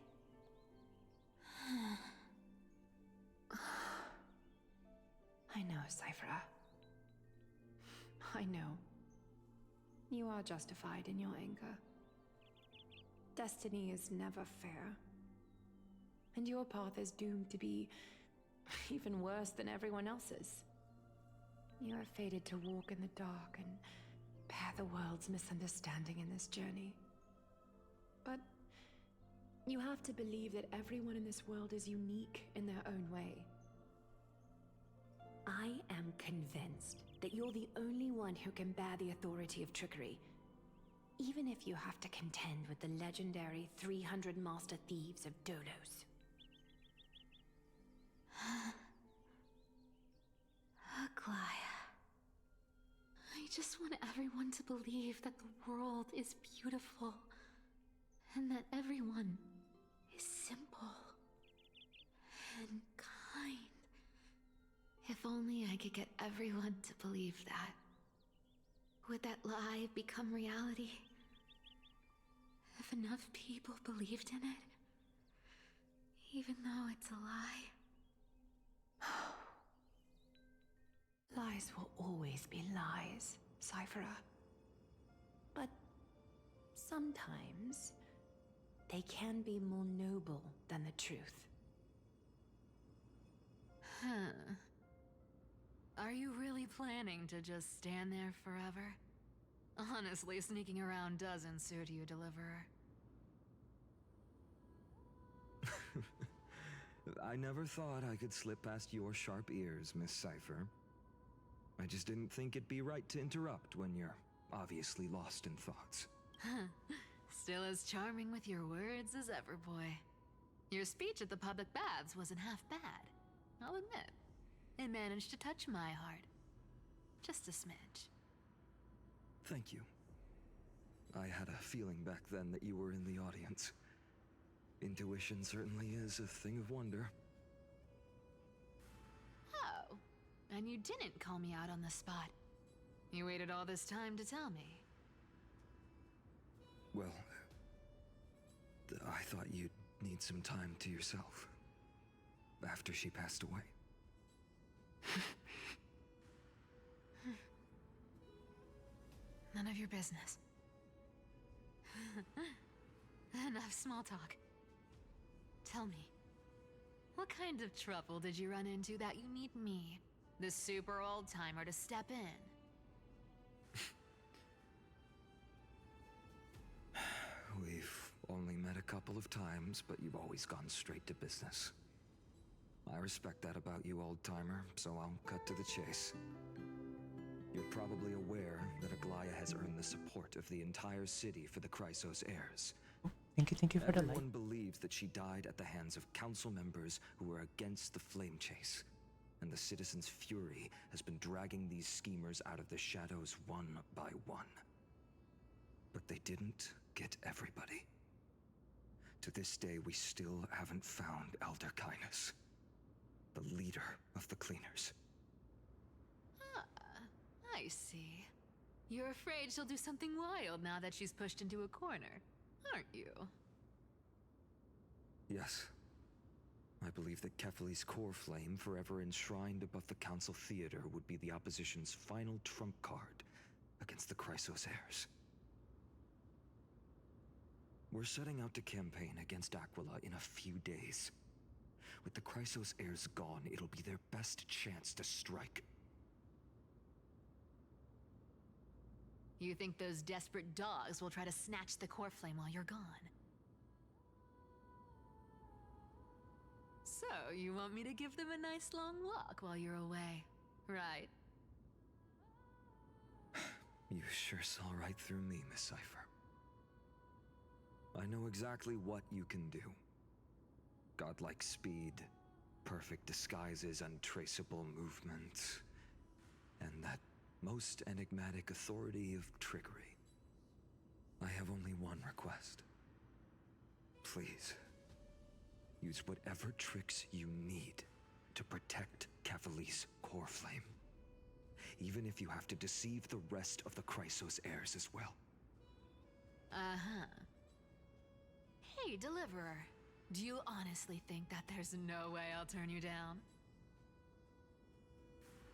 I know, Cyphra. I know. You are justified in your anger. Destiny is never fair. And your path is doomed to be even worse than everyone else's. You are fated to walk in the dark and bear the world's misunderstanding in this journey. But you have to believe that everyone in this world is unique in their own way. I am convinced that you're the only one who can bear the authority of trickery, even if you have to contend with the legendary 300 master thieves of Dolos. Aglaya. I just want everyone to believe that the world is beautiful, and that everyone is simple and kind. If only I could get everyone to believe that. Would that lie become reality? If enough people believed in it, even though it's a lie. Lies will always be lies, Cyphra. But sometimes they can be more noble than the truth. Huh. Are you really planning to just stand there forever? Honestly, sneaking around doesn't suit you, Deliverer. I never thought I could slip past your sharp ears, Miss Cypher. I just didn't think it'd be right to interrupt when you're obviously lost in thoughts. Still as charming with your words as ever, boy. Your speech at the public baths wasn't half bad, I'll admit. It managed to touch my heart. Just a smidge. Thank you. I had a feeling back then that you were in the audience. Intuition certainly is a thing of wonder. Oh, and you didn't call me out on the spot. You waited all this time to tell me. Well, I thought you'd need some time to yourself. After she passed away. None of your business. Enough small talk. Tell me, what kind of trouble did you run into that you need me, the super old-timer, to step in? We've only met a couple of times, but you've always gone straight to business. I respect that about you, old-timer, so I'll cut to the chase. You're probably aware that Aglaya has earned the support of the entire city for the Chrysos heirs. Thank you for the light. Everyone believes that she died at the hands of council members who were against the flame chase. And the citizens' fury has been dragging these schemers out of the shadows one by one. But they didn't get everybody. To this day, we still haven't found Elder Kynus, the leader of the cleaners. I see. You're afraid she'll do something wild now that she's pushed into a corner, aren't you? Yes. I believe that Kefali's core flame, forever enshrined above the Council Theater, would be the opposition's final trump card against the Chrysos heirs. We're setting out to campaign against Aquila in a few days. With the Chrysos heirs gone, it'll be their best chance to strike. You think those desperate dogs will try to snatch the core flame while you're gone? So, you want me to give them a nice long walk while you're away, right? You sure saw right through me, Miss Cypher. I know exactly what you can do. Godlike speed, perfect disguises, untraceable movement, and that most enigmatic authority of trickery. I have only one request. Please, use whatever tricks you need to protect Kefali's core flame. Even if you have to deceive the rest of the Chrysos heirs as well. Uh-huh. Hey, Deliverer. Do you honestly think that there's no way I'll turn you down?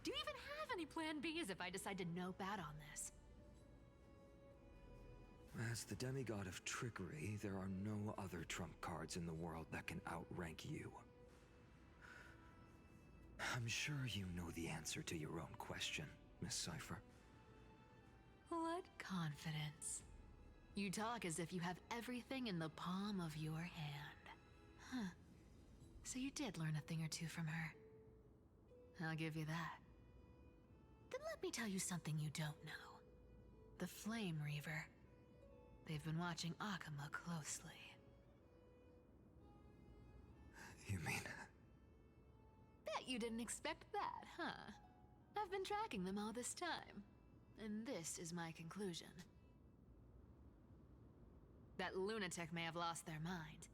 Do you even have any plan Bs if I decide to nope out on this? As the demigod of trickery, there are no other trump cards in the world that can outrank you. I'm sure you know the answer to your own question, Miss Cypher. What confidence. You talk as if you have everything in the palm of your hand. Huh. So you did learn a thing or two from her. I'll give you that. Then let me tell you something you don't know. The Flame Reaver. They've been watching Akama closely. You mean... Bet you didn't expect that, huh? I've been tracking them all this time. And this is my conclusion. That lunatic may have lost their mind,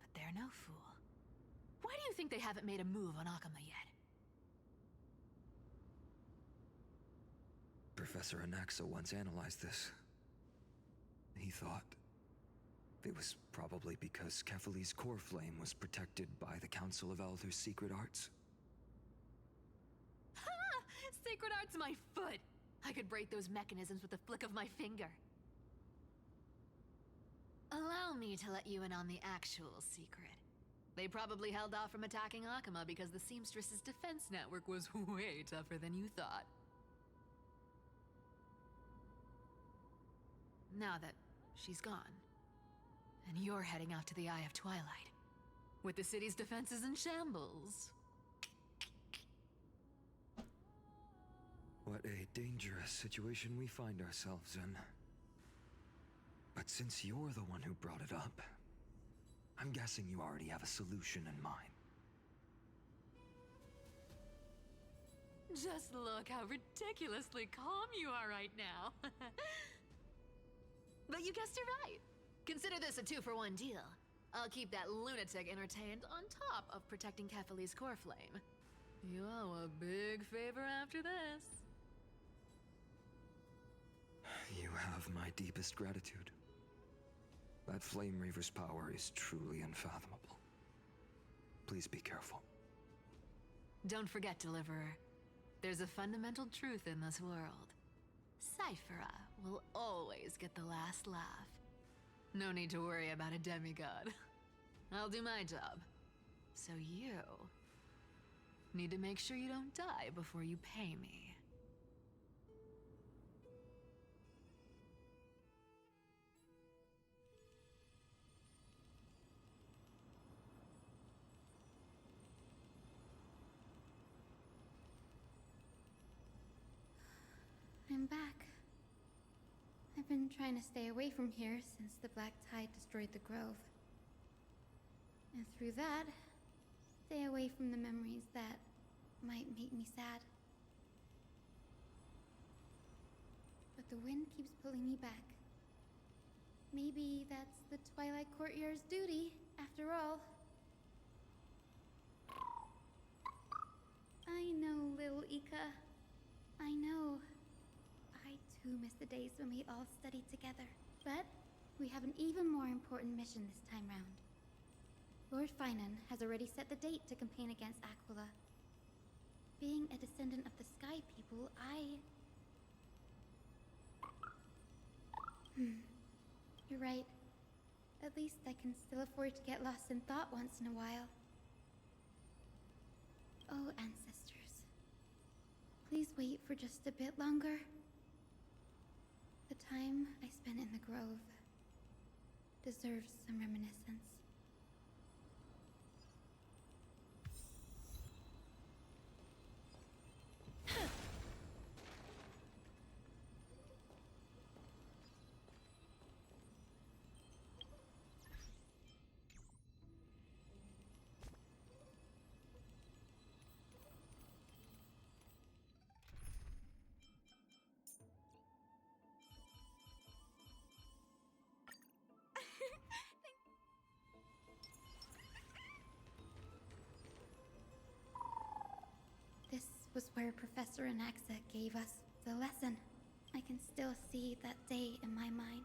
but they're no fool. Why do you think they haven't made a move on Akama yet? Professor Anaxa once analyzed this. He thought it was probably because Kefali's core flame was protected by the Council of Elders' secret arts. Ha! Sacred art's my foot! I could break those mechanisms with a flick of my finger. Allow me to let you in on the actual secret. They probably held off from attacking Akama because the Seamstress's defense network was way tougher than you thought. Now that she's gone, and you're heading out to the Eye of Twilight, with the city's defenses in shambles. What a dangerous situation we find ourselves in. But since you're the one who brought it up, I'm guessing you already have a solution in mind. Just look how ridiculously calm you are right now. But you guessed it right. Consider this a 2-for-1 deal. I'll keep that lunatic entertained on top of protecting Kefali's core flame. You owe a big favor after this. You have my deepest gratitude. That Flame Reaver's power is truly unfathomable. Please be careful. Don't forget, Deliverer. There's a fundamental truth in this world. Cyphera will always get the last laugh. No need to worry about a demigod. I'll do my job. So you need to make sure you don't die before you pay me. I'm back. I've been trying to stay away from here since the Black Tide destroyed the Grove. And through that, stay away from the memories that might make me sad. But the wind keeps pulling me back. Maybe that's the Twilight Courtyard's duty, after all. I know, little Ika. I know. too miss the days when we all studied together. But we have an even more important mission this time round. Lord Finan has already set the date to campaign against Aquila. Being a descendant of the Sky People, You're right. At least I can still afford to get lost in thought once in a while. Oh, ancestors. Please wait for just a bit longer. The time I spent in the grove deserves some reminiscence. This was where Professor Anaxa gave us the lesson. I can still see that day in my mind.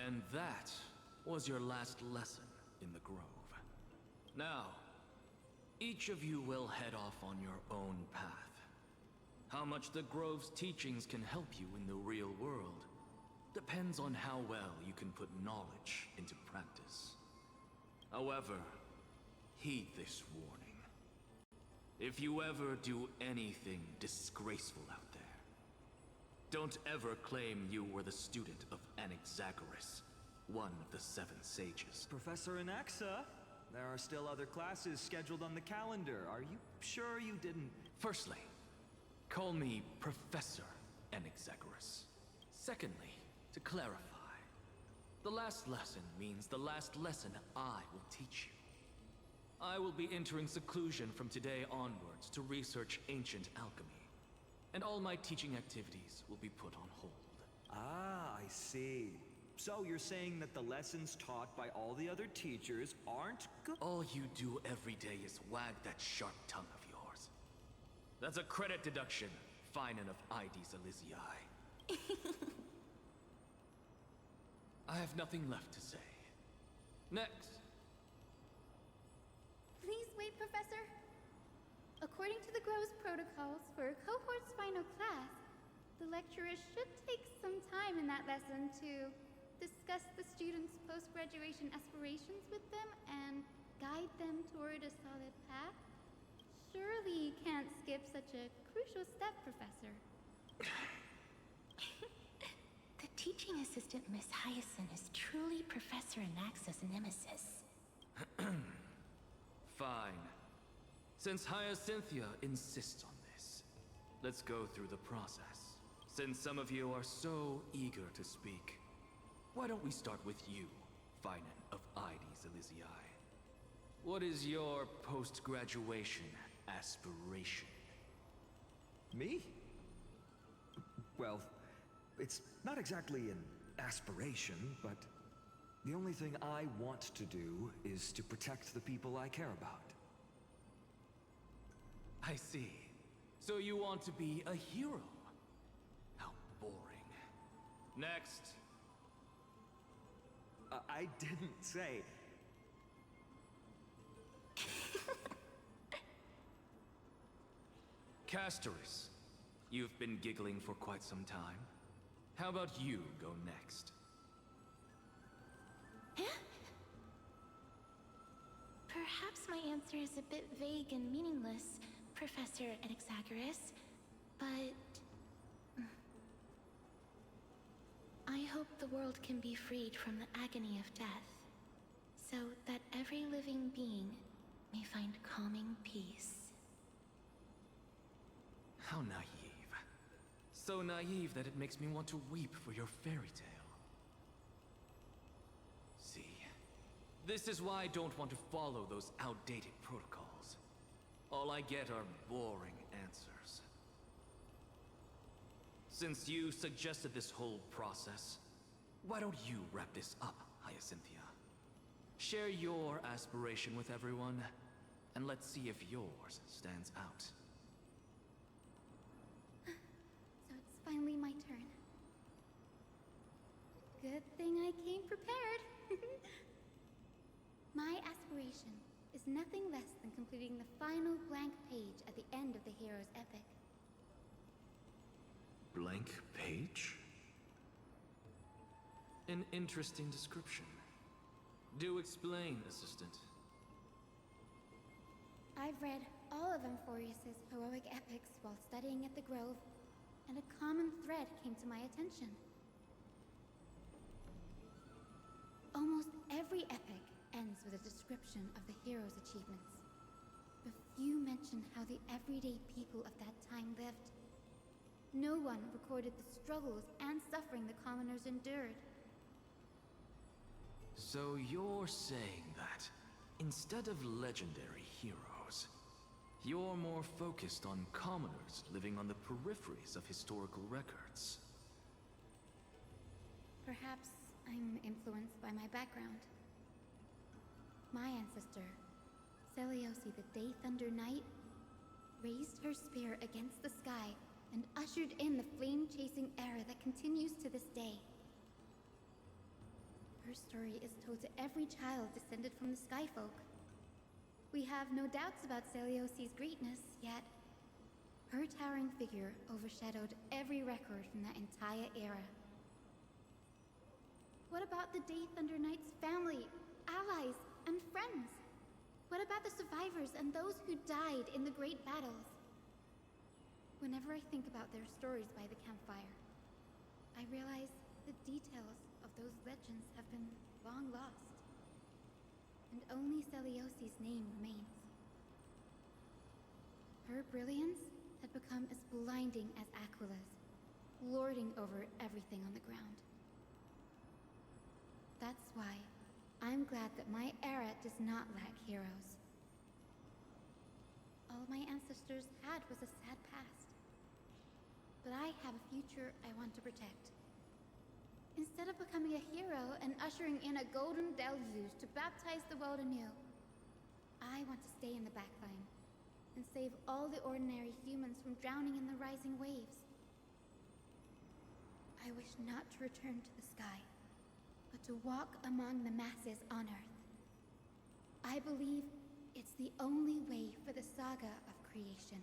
And that was your last lesson in the Grove. Now, each of you will head off on your own path. How much the Grove's teachings can help you in the real world depends on how well you can put knowledge into practice. However, heed this warning. If you ever do anything disgraceful out there, don't ever claim you were the student of Anaxagoras, one of the 7 sages. Professor Anaxa, there are still other classes scheduled on the calendar. Are you sure you didn't... Firstly, call me Professor Anaxagoras. Secondly, to clarify, the last lesson means the last lesson I will teach you. I will be entering seclusion from today onwards to research ancient alchemy, and all my teaching activities will be put on hold. Ah, I see. So you're saying that the lessons taught by all the other teachers aren't good? All you do every day is wag that sharp tongue of yours. That's a credit deduction, Finan of Ides Elysiae. I have nothing left to say. Next. Please wait, Professor. According to the Grove's protocols for a cohort's final class, the lecturer should take some time in that lesson to discuss the students' post-graduation aspirations with them and guide them toward a solid path. Surely you can't skip such a crucial step, Professor. The teaching assistant, Miss Hyacine, is truly Professor Anaxa's nemesis. Fine. Since Hyacinthia insists on this, let's go through the process. Since some of you are so eager to speak, why don't we start with you, Finan of Ides Elysiae? What is your post-graduation aspiration? Me? Well, it's not exactly an aspiration, but the only thing I want to do is to protect the people I care about. I see. So you want to be a hero? How boring. Next. I didn't say... Castoris, you've been giggling for quite some time. How about you go next? Perhaps my answer is a bit vague and meaningless, Professor Anaxagoras, but... I hope the world can be freed from the agony of death, so that every living being may find calming peace. How naive. So naive that it makes me want to weep for your fairy tale. See, this is why I don't want to follow those outdated protocols. All I get are boring answers. Since you suggested this whole process, why don't you wrap this up, Hyacinthia? Share your aspiration with everyone, and let's see if yours stands out. Good thing I came prepared. My aspiration is nothing less than completing the final blank page at the end of the hero's epic. Blank page? An interesting description. Do explain, Assistant. I've read all of Amphorius's heroic epics while studying at the Grove, and a common thread came to my attention. Almost every epic ends with a description of the hero's achievements. But few mention how the everyday people of that time lived. No one recorded the struggles and suffering the commoners endured. So you're saying that, instead of legendary heroes, you're more focused on commoners living on the peripheries of historical records. Perhaps I'm influenced by my background. My ancestor, Seliosi the Day Thunder Knight, raised her spear against the sky and ushered in the flame-chasing era that continues to this day. Her story is told to every child descended from the Skyfolk. We have no doubts about Celiosi's greatness, yet her towering figure overshadowed every record from that entire era. What about the Day Thunder Knight's family, allies, and friends? What about the survivors and those who died in the great battles? Whenever I think about their stories by the campfire, I realize the details of those legends have been long lost, and only Celiosi's name remains. Her brilliance had become as blinding as Aquila's, lording over everything on the ground. That's why I'm glad that my era does not lack heroes. All my ancestors had was a sad past, but I have a future I want to protect. Instead of becoming a hero and ushering in a golden deluge to baptize the world anew, I want to stay in the backline and save all the ordinary humans from drowning in the rising waves. I wish not to return to the sky, but to walk among the masses on Earth. I believe it's the only way for the saga of creation.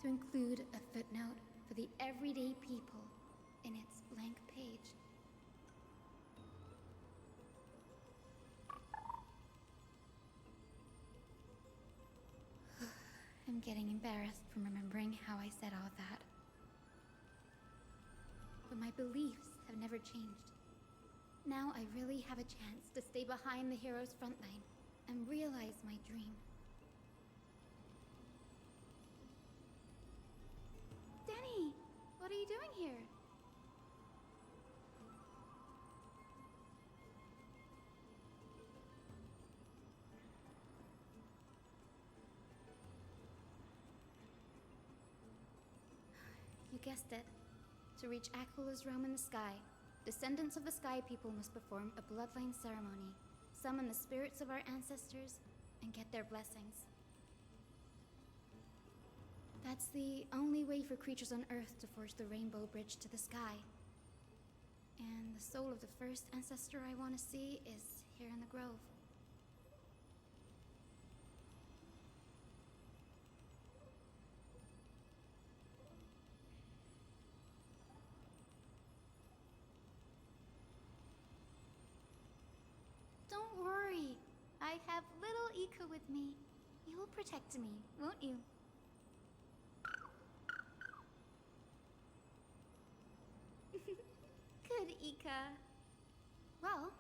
To include a footnote for the everyday people in its blank page. I'm getting embarrassed from remembering how I said all that. But my beliefs have never changed. Now I really have a chance to stay behind the hero's front line and realize my dream. Danny, what are you doing here? You guessed it. To reach Aquila's realm in the sky, descendants of the Sky People must perform a bloodline ceremony, summon the spirits of our ancestors, and get their blessings. That's the only way for creatures on Earth to forge the Rainbow Bridge to the sky. And the soul of the first ancestor I want to see is here in the Grove. Don't worry. I have little Ika with me. You'll protect me, won't you? Good, Ika. Well,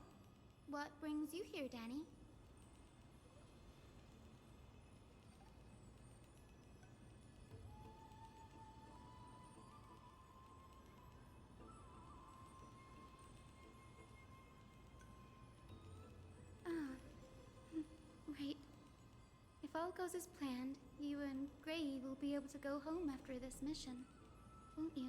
what brings you here, Danny? Right. If all goes as planned, you and Gray will be able to go home after this mission, won't you?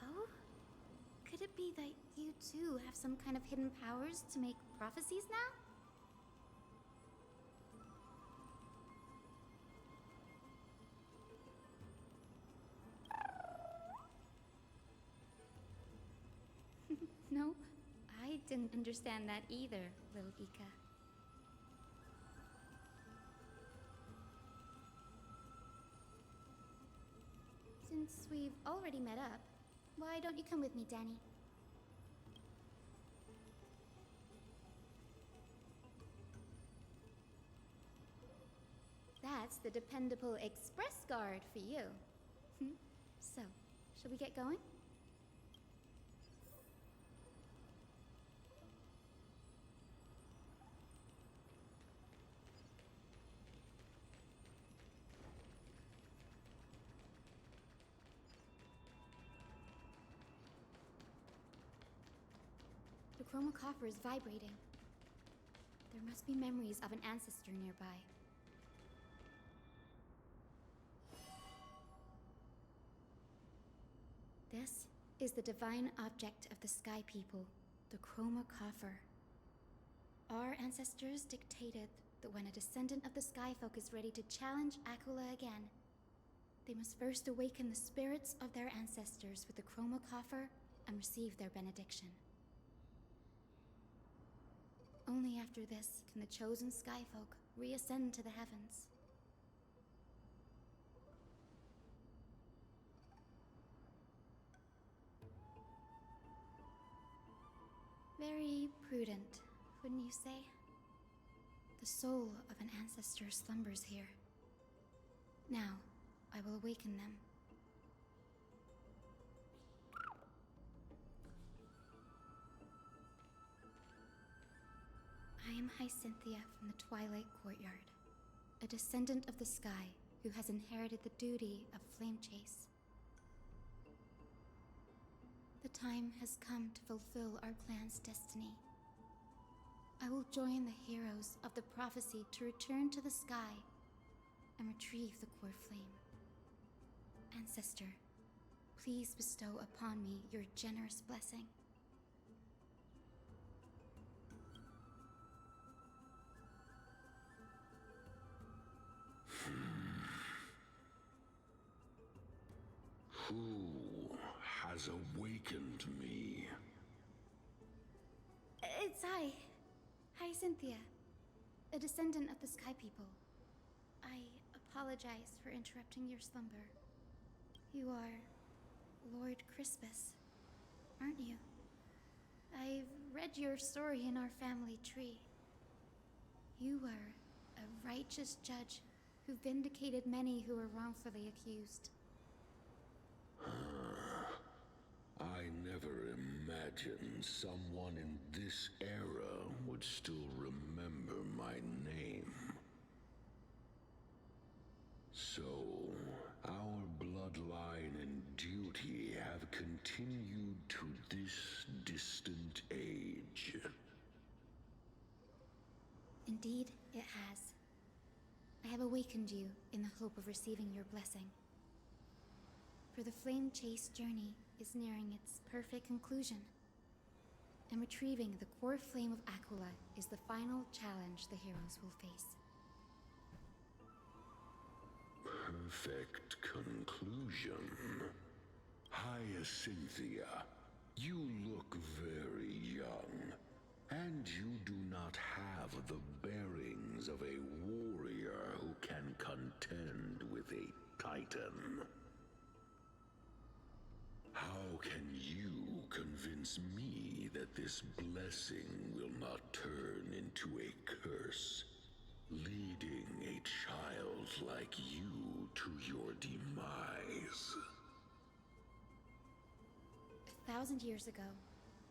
Oh? Could it be that you too have some kind of hidden powers to make prophecies now? Nope, I didn't understand that either, little Ika. Since we've already met up, why don't you come with me, Danny? That's the dependable express guard for you. So, shall we get going? The chroma coffer is vibrating. There must be memories of an ancestor nearby. This is the divine object of the Sky People, the chroma coffer. Our ancestors dictated that when a descendant of the Skyfolk is ready to challenge Aquila again, they must first awaken the spirits of their ancestors with the chroma coffer and receive their benediction. Only after this can the chosen Skyfolk reascend to the heavens. Very prudent, wouldn't you say? The soul of an ancestor slumbers here. Now, I will awaken them. I am Hyacine from the Twilight Courtyard, a descendant of the sky who has inherited the duty of Flame Chase. The time has come to fulfill our clan's destiny. I will join the heroes of the prophecy to return to the sky and retrieve the core flame. Ancestor, please bestow upon me your generous blessing. Who has awakened me? It's Hyacine, a descendant of the Sky People. I apologize for interrupting your slumber. You are Lord Crispus, aren't you? I've read your story in our family tree. You were a righteous judge who vindicated many who were wrongfully accused. I never imagined someone in this era would still remember my name. So, our bloodline and duty have continued to this distant age. Indeed, it has. I have awakened you in the hope of receiving your blessing. For the Flame Chase journey is nearing its perfect conclusion, and retrieving the core flame of Aquila is the final challenge the heroes will face. Perfect conclusion. Hyacine, you look very young, and you do not have the bearings of a warrior who can contend with a titan. How can you convince me that this blessing will not turn into a curse, leading a child like you to your demise? 1,000 years ago,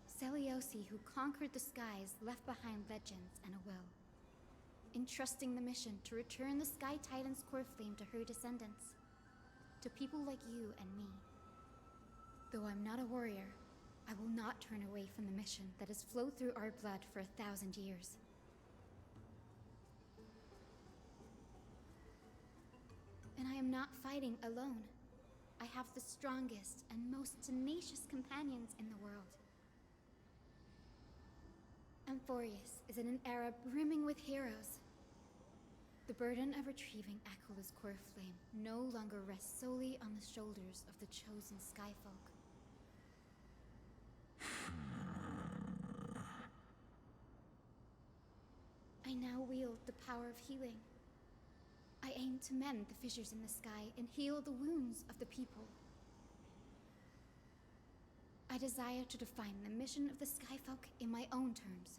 Seliosi, who conquered the skies, left behind legends and a will, entrusting the mission to return the Sky Titan's core flame to her descendants, to people like you and me. Though I'm not a warrior, I will not turn away from the mission that has flowed through our blood for 1,000 years. And I am not fighting alone. I have the strongest and most tenacious companions in the world. Amphorius is in an era brimming with heroes. The burden of retrieving Aquila's core flame no longer rests solely on the shoulders of the chosen Skyfolk. the power of healing. I aim to mend the fissures in the sky and heal the wounds of the people. I desire to define the mission of the Skyfolk in my own terms,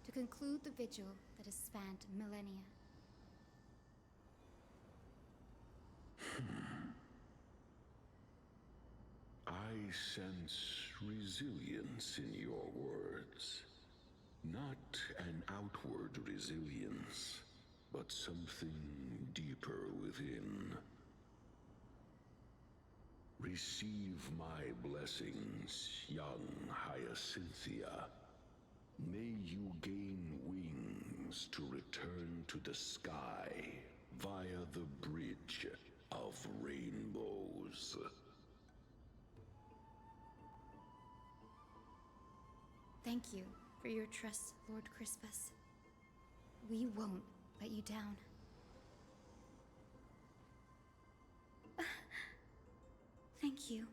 to conclude the vigil that has spanned millennia. I sense resilience in your words. Not an outward resilience, but something deeper within. Receive my blessings, young Hyacinthia. May you gain wings to return to the sky via the bridge of rainbows. Thank you for your trust, Lord Crispus. We won't let you down. Thank you.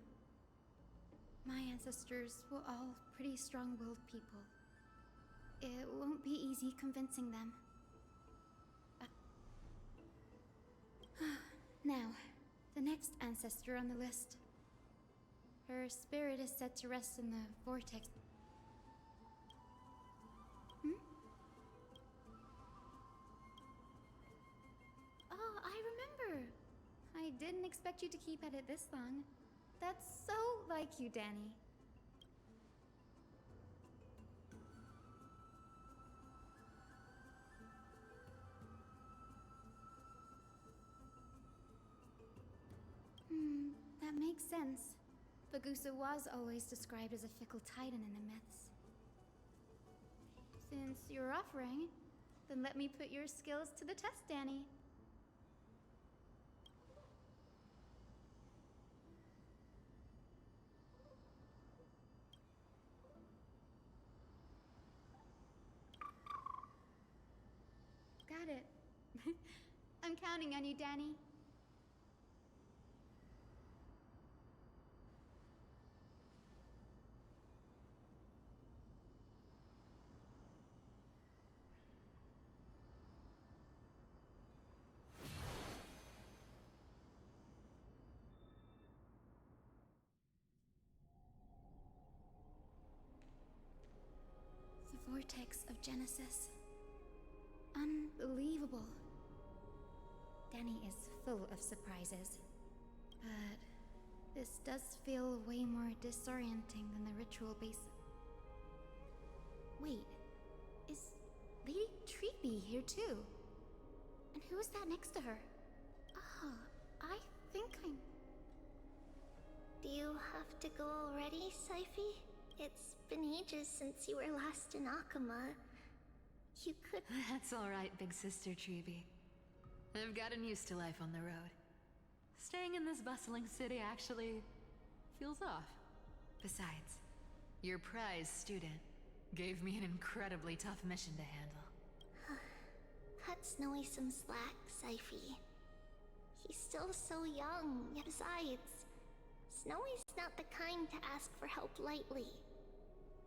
My ancestors were all pretty strong-willed people. It won't be easy convincing them. Now, the next ancestor on the list. Her spirit is set to rest in the vortex. Oh, I remember. I didn't expect you to keep at it this long. That's so like you, Danny. That makes sense. Bagusa was always described as a fickle titan in the myths. Since you're offering, then let me put your skills to the test, Danny. Got it. I'm counting on you, Danny. The vortex of Genesis. Unbelievable. Danny is full of surprises. But this does feel way more disorienting than the ritual base. Wait, is Lady Treeby here too? And who is that next to her? Oh, I think I'm... Do you have to go already, Syphie? It's been ages since you were last in Akama. You could... That's alright, big sister Treeby. I've gotten used to life on the road. Staying in this bustling city actually feels off. Besides, your prize student gave me an incredibly tough mission to handle. Cut Snowy some slack, Syphie. He's still so young, yet besides, Snowy's not the kind to ask for help lightly.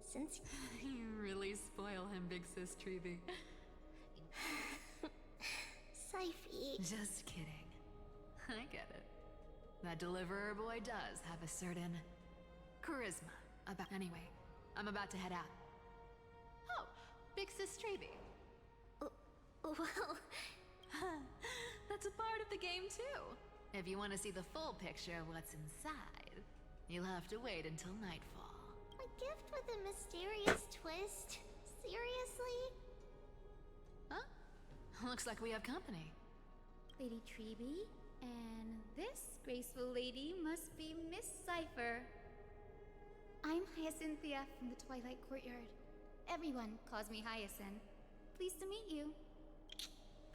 Since... You really spoil him, big sis Treeby. Syphie... Just kidding. I get it. That deliverer boy does have a certain charisma about... Anyway, I'm about to head out. Oh, big sis Treeby. Well... That's a part of the game too. If you want to see the full picture of what's inside, you'll have to wait until nightfall. A gift with a mysterious twist? Seriously? Huh? Looks like we have company. Lady Treeby, and this graceful lady must be Miss Cypher. I'm Hyacinthia from the Twilight Courtyard. Everyone calls me Hyacin. Pleased to meet you.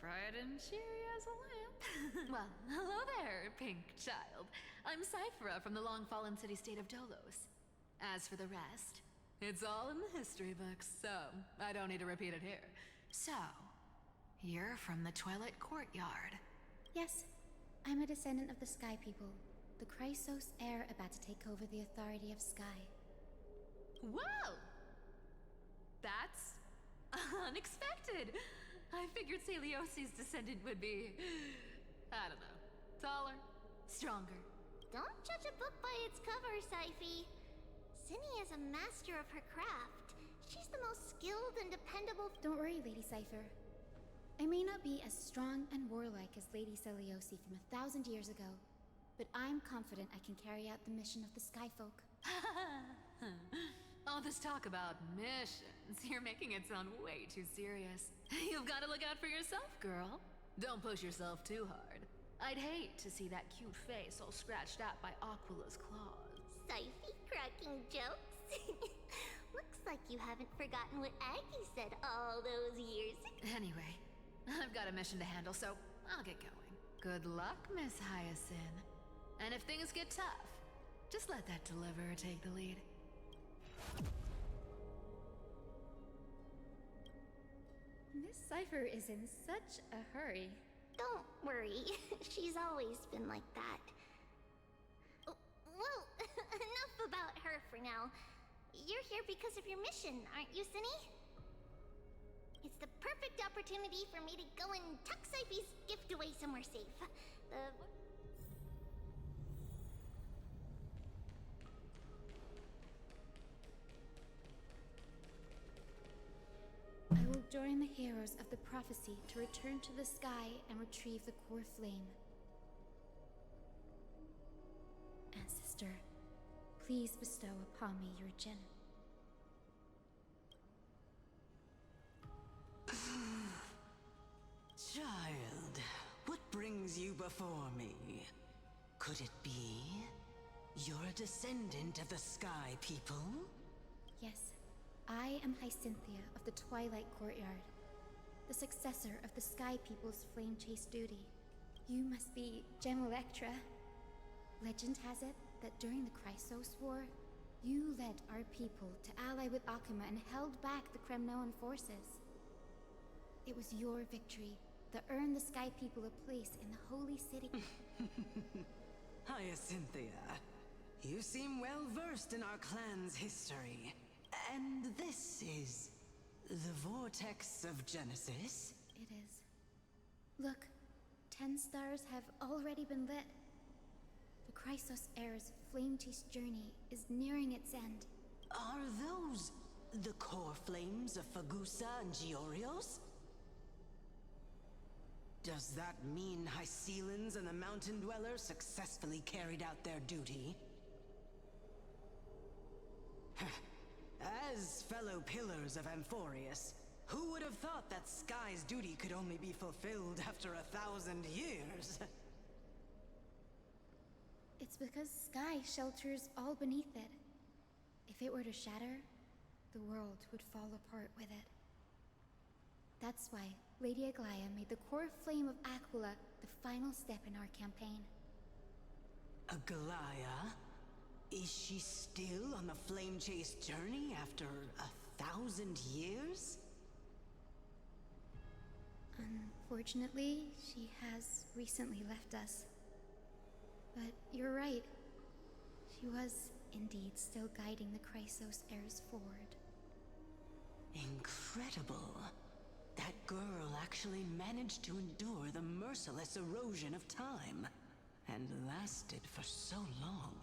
Bright and cheery as a lamp. Well, hello there, pink child. I'm Cyphera from the long-fallen city-state of Dolos. As for the rest, it's all in the history books, so I don't need to repeat it here. So, you're from the Twilight Courtyard. Yes, I'm a descendant of the Sky People, the Chrysos heir about to take over the authority of Sky. Whoa! That's unexpected. I figured Celiosi's descendant would be, I don't know, taller, stronger. Don't judge a book by its cover, Syphe. Cinny is a master of her craft. She's the most skilled and dependable. Don't worry, Lady Cypher. I may not be as strong and warlike as Lady Celiosi from 1,000 years ago, but I'm confident I can carry out the mission of the Skyfolk. All this talk about missions, you're making it sound way too serious. You've got to look out for yourself, girl. Don't push yourself too hard. I'd hate to see that cute face all scratched out by Aquila's claws. Syphe cracking jokes? Looks like you haven't forgotten what Aggie said all those years. Anyway, I've got a mission to handle, so I'll get going. Good luck, Miss Hyacine. And if things get tough, just let that deliverer take the lead. Miss Cypher is in such a hurry. Don't worry, she's always been like that. Well, enough about her for now. You're here because of your mission, aren't you, Cinny? It's the perfect opportunity for me to go and tuck Syphe's gift away somewhere safe. I will join the heroes of the prophecy to return to the sky and retrieve the core flame. Ancestor, please bestow upon me your gem. Child, what brings you before me? Could it be you're a descendant of the Sky People? Yes, I am Hyacynthia of the Twilight Courtyard, the successor of the Sky People's flame chase duty. You must be Gem Electra. Legend has it that during the Chrysos War, you led our people to ally with Akuma and held back the Kremnoan forces. It was your victory that earned the Sky People a place in the Holy City. Hyacynthia, you seem well versed in our clan's history. And this is the Vortex of Genesis? It is. Look, 10 stars have already been lit. The Chrysos Heir's flame chase journey is nearing its end. Are those the core flames of Fagusa and Giorios? Does that mean Hycealans and the Mountain Dwellers successfully carried out their duty? As fellow pillars of Amphorius, who would have thought that Sky's duty could only be fulfilled after 1,000 years? It's because Sky shelters all beneath it. If it were to shatter, the world would fall apart with it. That's why Lady Aglaia made the core flame of Aquila the final step in our campaign. Aglaia? Is she still on the flame chase journey after 1,000 years? Unfortunately, she has recently left us. But you're right. She was indeed still guiding the Chrysos heirs forward. Incredible. That girl actually managed to endure the merciless erosion of time, and lasted for so long.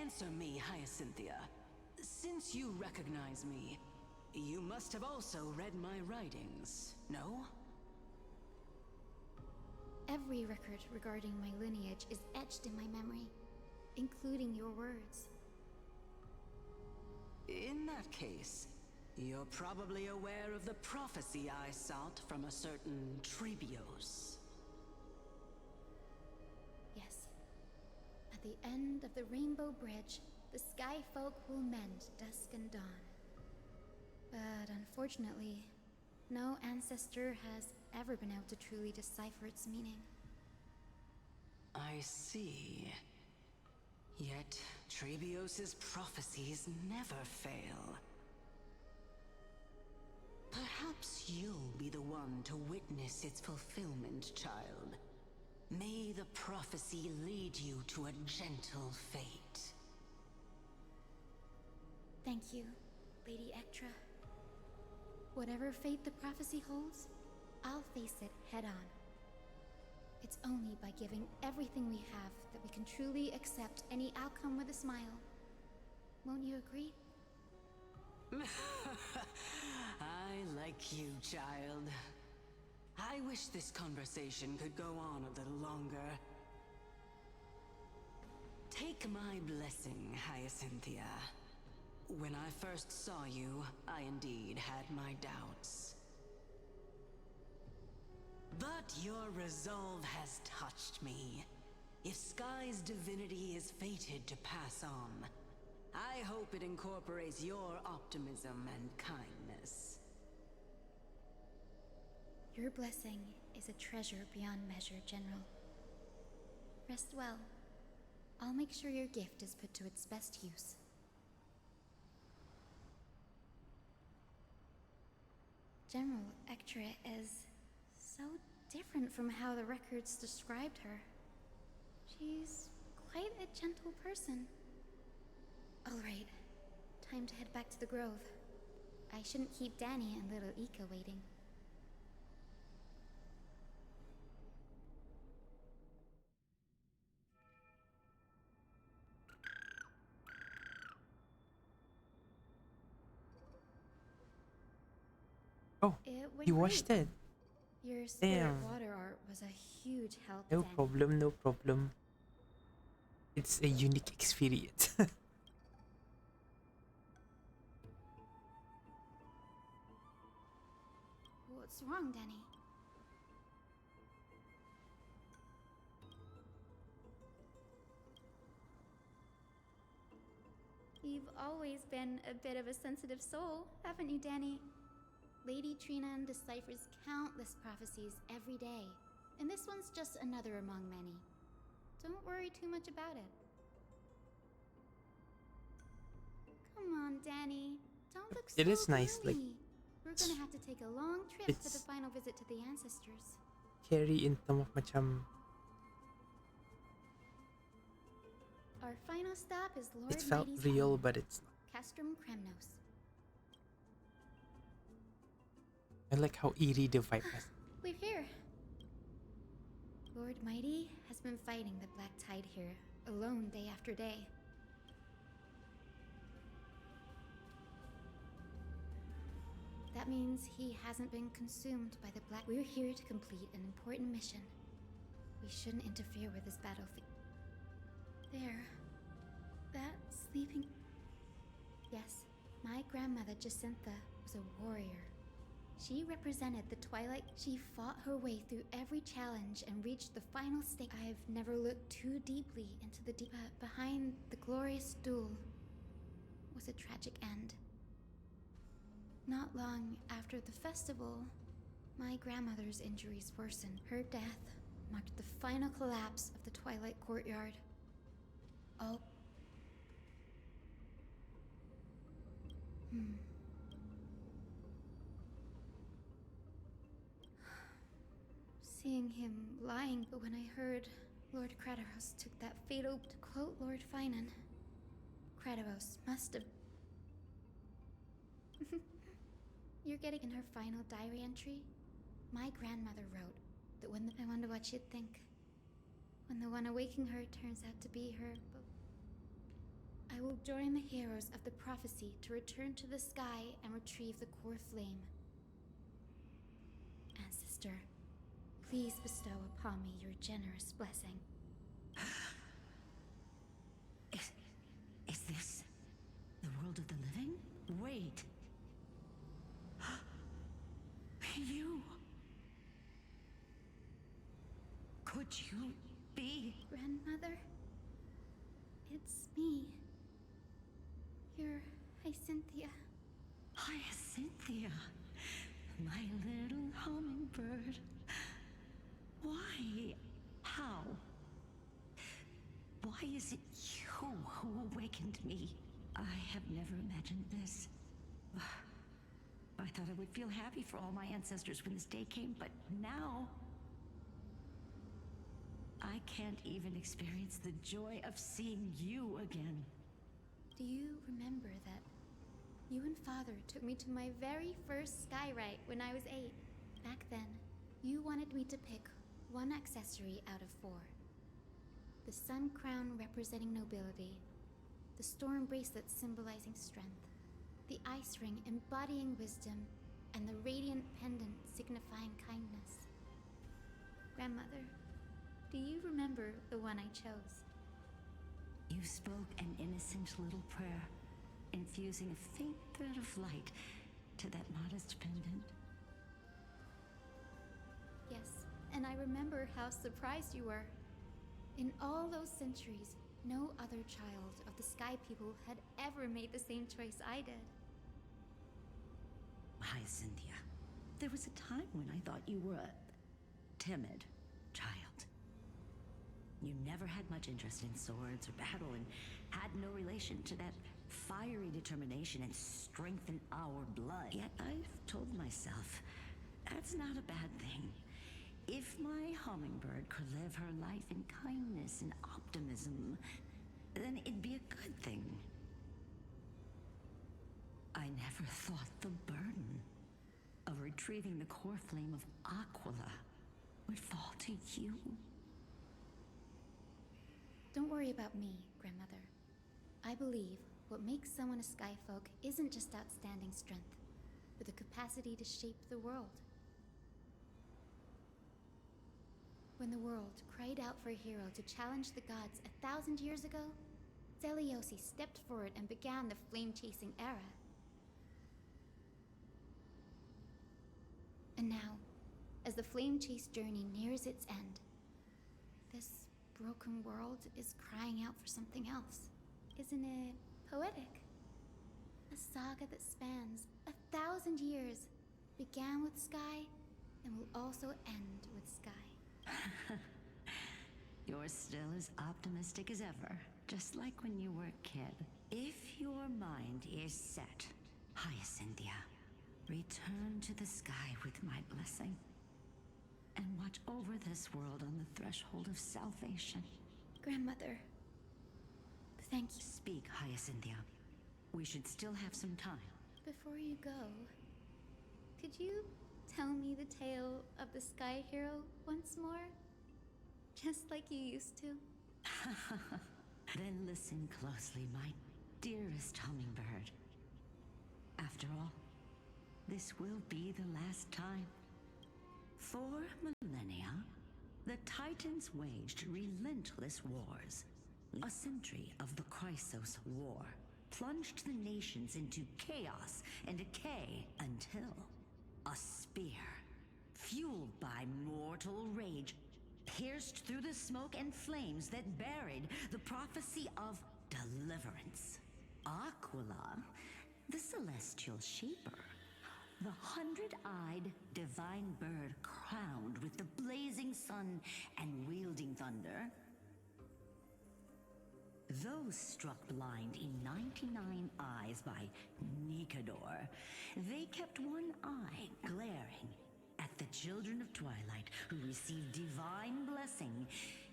Answer me, Hyacynthia. Since you recognize me, you must have also read my writings, no? Every record regarding my lineage is etched in my memory, including your words. In that case, you're probably aware of the prophecy I sought from a certain Trebios. Yes. At the end of the Rainbow Bridge, the Sky Folk will mend dusk and dawn. But unfortunately, no ancestor has ever been able to truly decipher its meaning. I see. Yet, Trebios' prophecies never fail. Perhaps you'll be the one to witness its fulfillment, child. May the prophecy lead you to a gentle fate. Thank you, Lady Ectra. Whatever fate the prophecy holds, I'll face it head on. It's only by giving everything we have that we can truly accept any outcome with a smile. Won't you agree? I like you, child. I wish this conversation could go on a little longer. Take my blessing, Hyacinthia. When I first saw you, I indeed had my doubts. But your resolve has touched me. If Sky's divinity is fated to pass on, I hope it incorporates your optimism and kindness. Your blessing is a treasure beyond measure, General. Rest well. I'll make sure your gift is put to its best use. General Ectra is so different from how the records described her. She's quite a gentle person. All right, time to head back to the grove. I shouldn't keep Danny and little Ika waiting. Oh, you watched it. Your spirit Damn. water art was a huge help. No Danny. problem, no problem. It's a unique experience. What's wrong, Danny? You've always been a bit of a sensitive soul, haven't you, Danny? Lady Trinan deciphers countless prophecies every day, and this one's just another among many. Don't worry too much about it. Come on, Danny. Don't look so It is nice, like, gloomy. We're gonna have to take a long trip for the it's- final visit to the ancestors. Carry in terms of macam, Our final stop is Lord it felt Mighty's real, home, but it's not. Castrum Kremnos. I like how eerie the vibe is. We're here. Lord Mighty has been fighting the Black Tide here, alone day after day. That means he hasn't been consumed by the Black. We're here to complete an important mission. We shouldn't interfere with this battlefield. There. That sleeping... Yes, my grandmother Jacinta was a warrior. She represented the Twilight. She fought her way through every challenge and reached the final stage. I've never looked too deeply into the deep... behind the glorious duel was a tragic end. Not long after the festival, my grandmother's injuries worsened. Her death marked the final collapse of the Twilight Courtyard. Oh. Seeing him lying, but when I heard Lord Kratos took that fatal... To quote Lord Finan, Kratos must have... You're getting in her final diary entry? My grandmother wrote that when I wonder what she'd think. When the one awaking her turns out to be her, but I will join the heroes of the prophecy to return to the sky and retrieve the core flame. Ancestor, please bestow upon me your generous blessing. Is this the world of the living? Wait. You... Could you be... Grandmother? It's me. Your Hyacinthia. Hyacinthia, my little hummingbird. Why? How? Why is it you who awakened me? I have never imagined this. I thought I would feel happy for all my ancestors when this day came, but now... I can't even experience the joy of seeing you again. Do you remember that You and Father took me to my very first sky rite when I was 8. Back then, you wanted me to pick one accessory out of 4. The sun crown representing nobility, the storm bracelet symbolizing strength, the ice ring embodying wisdom, and the radiant pendant signifying kindness. Grandmother, do you remember the one I chose? You spoke an innocent little prayer, infusing a faint thread of light to that modest pendant. Yes, and I remember how surprised you were. In all those centuries, no other child of the Sky People had ever made the same choice I did. Hyacinthia, there was a time when I thought you were a timid child. You never had much interest in swords or battle and had no relation to that fiery determination and strength in our blood. Yet I've told myself, that's not a bad thing. If my hummingbird could live her life in kindness and optimism, then it'd be a good thing. I never thought the burden of retrieving the core flame of Aquila would fall to you. Don't worry about me, Grandmother. I believe what makes someone a Skyfolk isn't just outstanding strength, but the capacity to shape the world. When the world cried out for a hero to challenge the gods 1,000 years ago, Zeliosi stepped forward and began the flame-chasing era. And now, as the flame chase journey nears its end, this broken world is crying out for something else. Isn't it poetic? A saga that spans 1,000 years, began with Sky, and will also end with Sky. You're still as optimistic as ever, just like when you were a kid. If your mind is set, Hyacinthia, return to the sky with my blessing, and watch over this world on the threshold of salvation. Grandmother, thank you. Speak, Hyacinthia. We should still have some time. Before you go, could you tell me the tale of the Sky Hero once more? Just like you used to. Then listen closely, my dearest hummingbird. After all, this will be the last time. For millennia, the Titans waged relentless wars. A century of the Chrysos War plunged the nations into chaos and decay until a spear, fueled by mortal rage, pierced through the smoke and flames that buried the prophecy of deliverance. Aquila, the celestial shaper, the 100-eyed divine bird crowned with the blazing sun and wielding thunder. Those struck blind in 99 eyes by Nicanor, they kept one eye glaring at the children of Twilight who received divine blessing,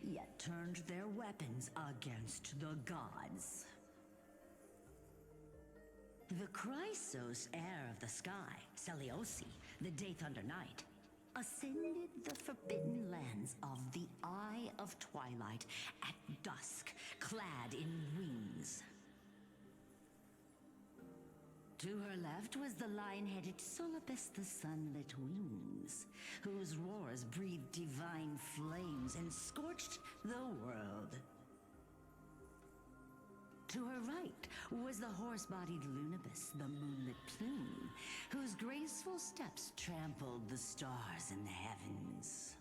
yet turned their weapons against the gods. The Chrysos heir of the sky, Seliosi, the Day Thunder Knight, ascended the forbidden lands of the Eye of Twilight at dusk, clad in wings. To her left was the lion-headed Solibus the Sunlit Wings, whose roars breathed divine flames and scorched the world. To her right was the horse-bodied Lunibus, the Moonlit Plume, whose graceful steps trampled the stars in the heavens.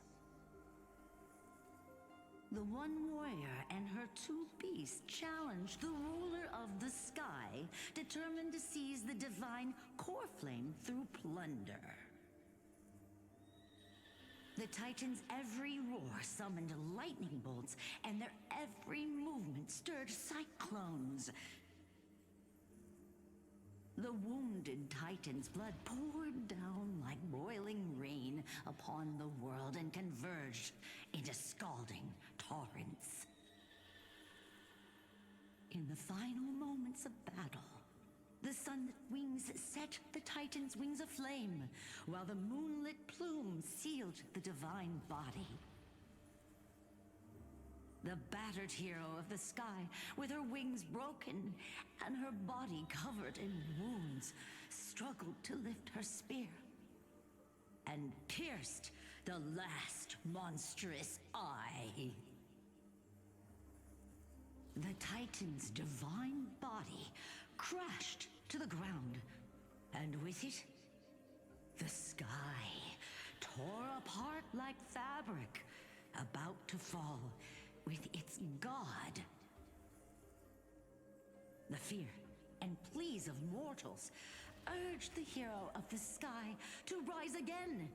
The one warrior and her two beasts challenged the ruler of the sky, determined to seize the divine core flame through plunder. The Titans' every roar summoned lightning bolts, and their every movement stirred cyclones. The wounded Titan's blood poured down like boiling rain upon the world and converged into scalding torrents. In the final moments of battle, The sunlit wings set the Titan's wings aflame, while the moonlit plume sealed the divine body. The battered hero of the sky, with her wings broken and her body covered in wounds, struggled to lift her spear and pierced the last monstrous eye. The Titan's divine body crashed to the ground, and with it, the sky tore apart like fabric, about to fall with its god. The fear and pleas of mortals urged the hero of the sky to rise again.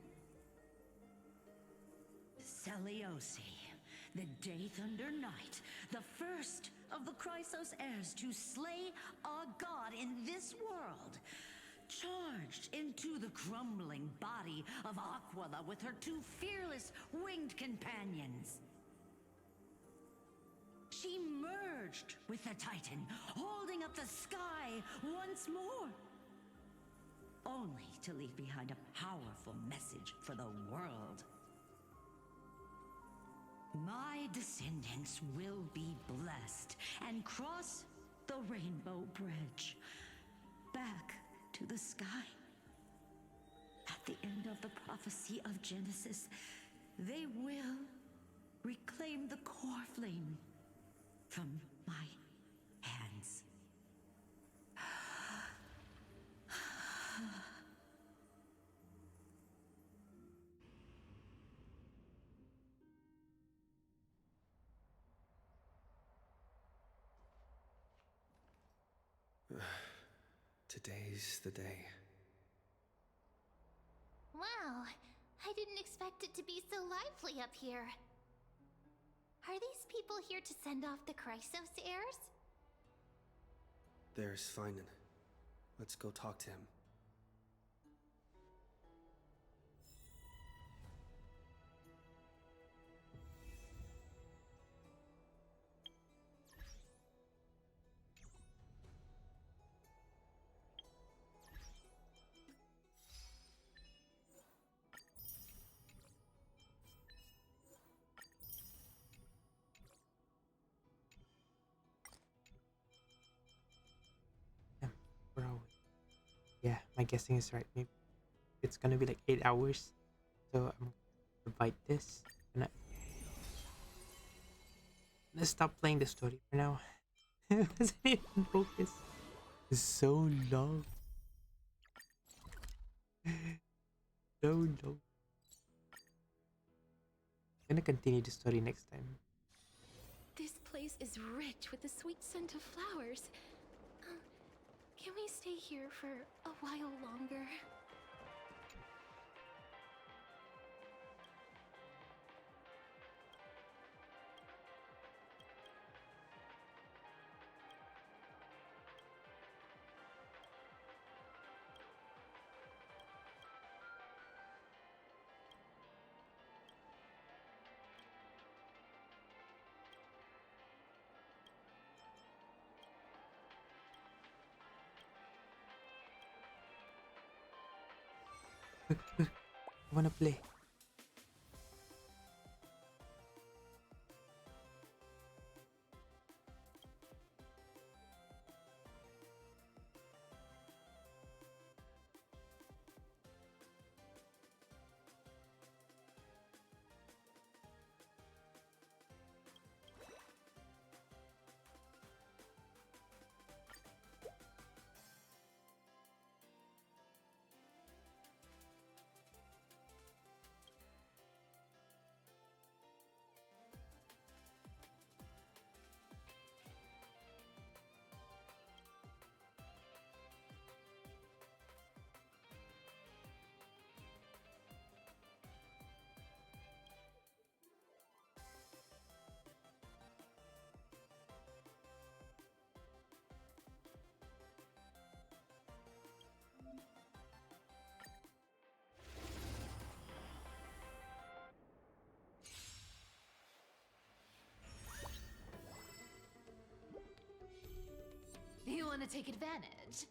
Celiosi, the Day Thunder Knight, the first of the Chrysos heirs to slay a god in this world, charged into the crumbling body of Aquila with her two fearless winged companions. She merged with the Titan, holding up the sky once more, only to leave behind a powerful message for the world. My descendants will be blessed and cross the Rainbow Bridge back to the sky. At the end of the prophecy of Genesis, they will reclaim the core flame from my hands. Today's the day. Wow, I didn't expect it to be so lively up here. Are these people here to send off the Chrysos heirs? There's Finan. Let's go talk to him. Bro. Yeah, my guessing is right. Maybe it's gonna be like 8 hours. So I'm gonna divide this. Let's stop playing the story for now. It wasn't even focused. It's so long. So long. I'm gonna continue the story next time. This place is rich with the sweet scent of flowers. Can we stay here for a while longer? I wanna play. You want to take advantage?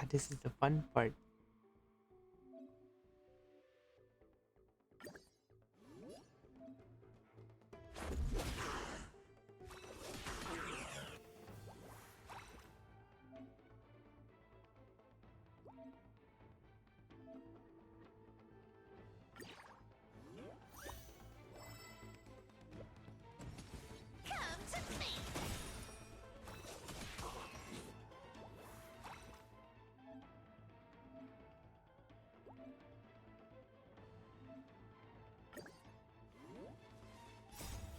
this is the fun part. Come to me.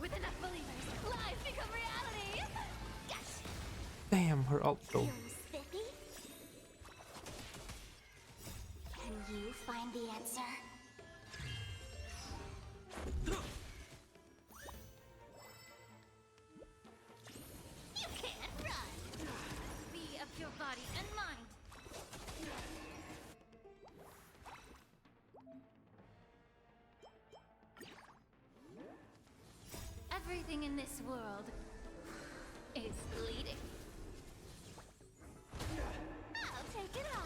With enough believers, lies become reality! Yes! Damn, her ult though. Feeling spiffy? Can you find the answer? You can't run! Be of your body and mind! Everything in this world is bleeding. I'll take it all.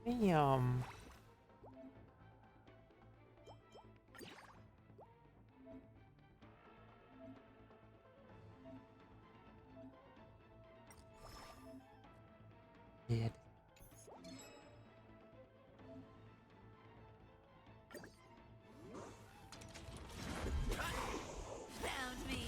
Damn. Yeah. Found me.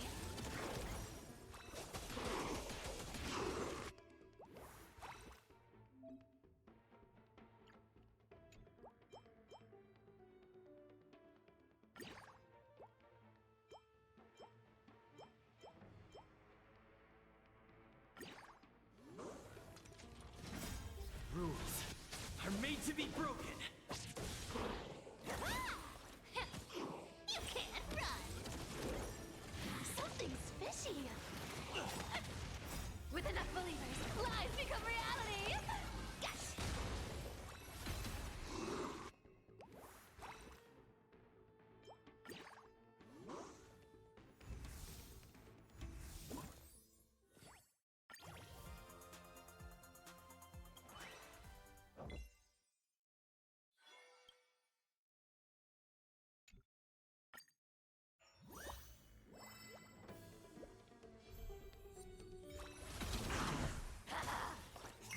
Rules are made to be broken. You can't run. Something's fishy. With enough believers, lies become reality! Yes!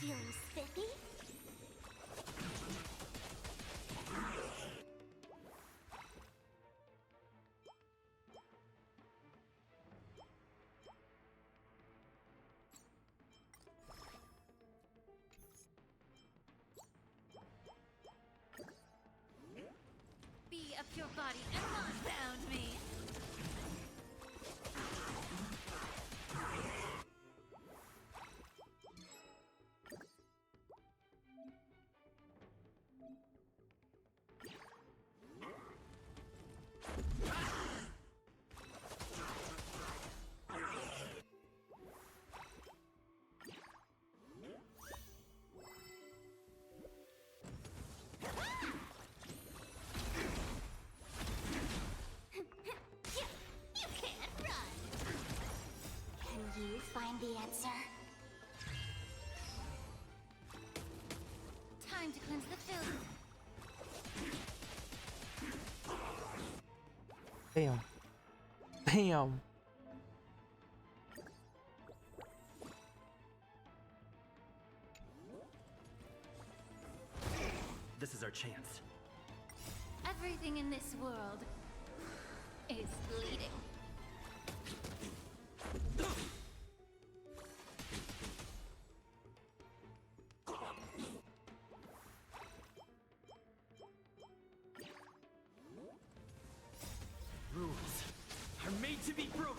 Feeling spiffy? Be of your body and mind. Found me. You can't run. Can you find the answer? Time to cleanse the filth. Damn. Damn. This is our chance. Everything in this world is bleeding. Rules are made to be broken.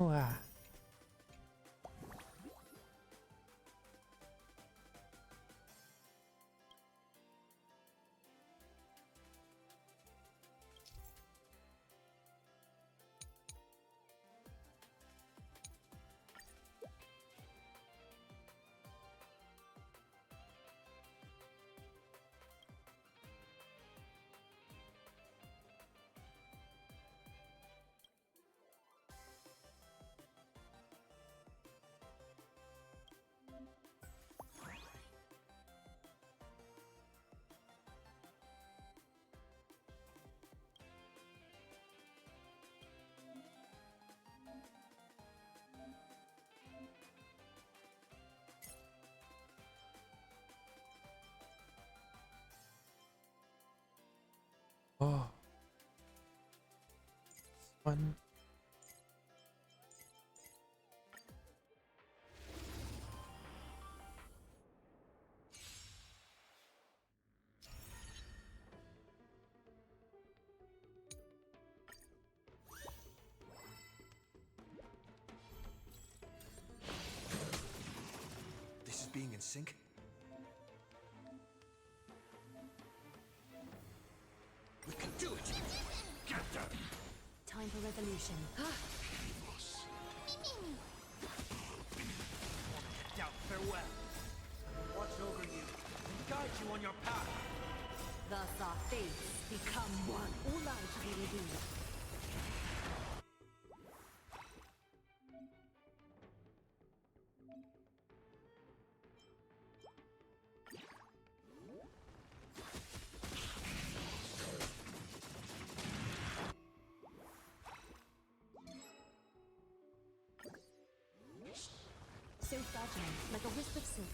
Wow. Oh. One. This is being in sync? We can do it! Get them! Time for resolution. Doubt farewell. Watch over you and guide you on your path. Thus our fates become one. All lives will be revealed. So fragile, like a wisp of silk.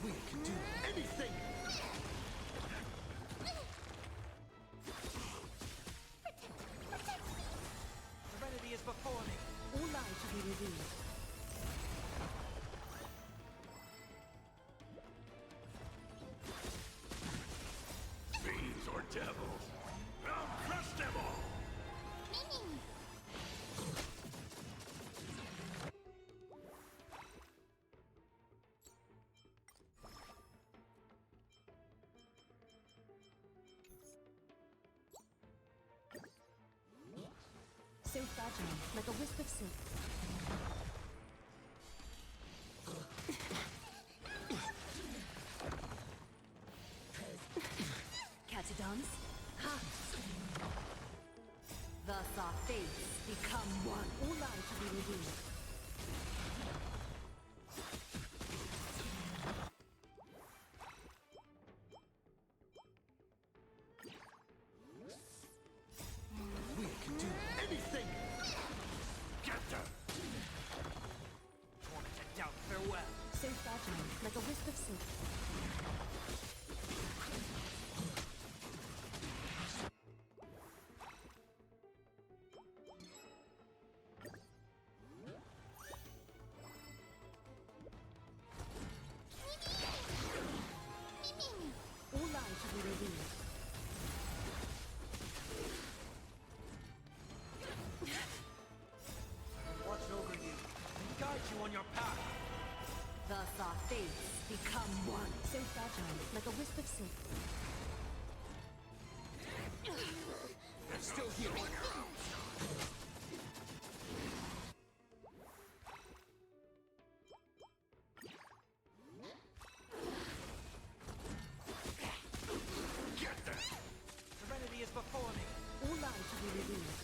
We can do anything! Serenity is before me. All lives will be revealed. Fiends or devils, I'll crush them all! So fragile, like a wisp of silk. Catadons? Ha! Thus our fates become one. All lives will be revealed. We can do anything! Get them! Tormented doubt farewell. So fragile, like a wisp of silk. All lives will be revealed. Watch over you and guide you on your path. Thus our fates become one. So fragile, like a wisp of silk. I'm still healing. Get them! Serenity is before me. All lives will be revealed.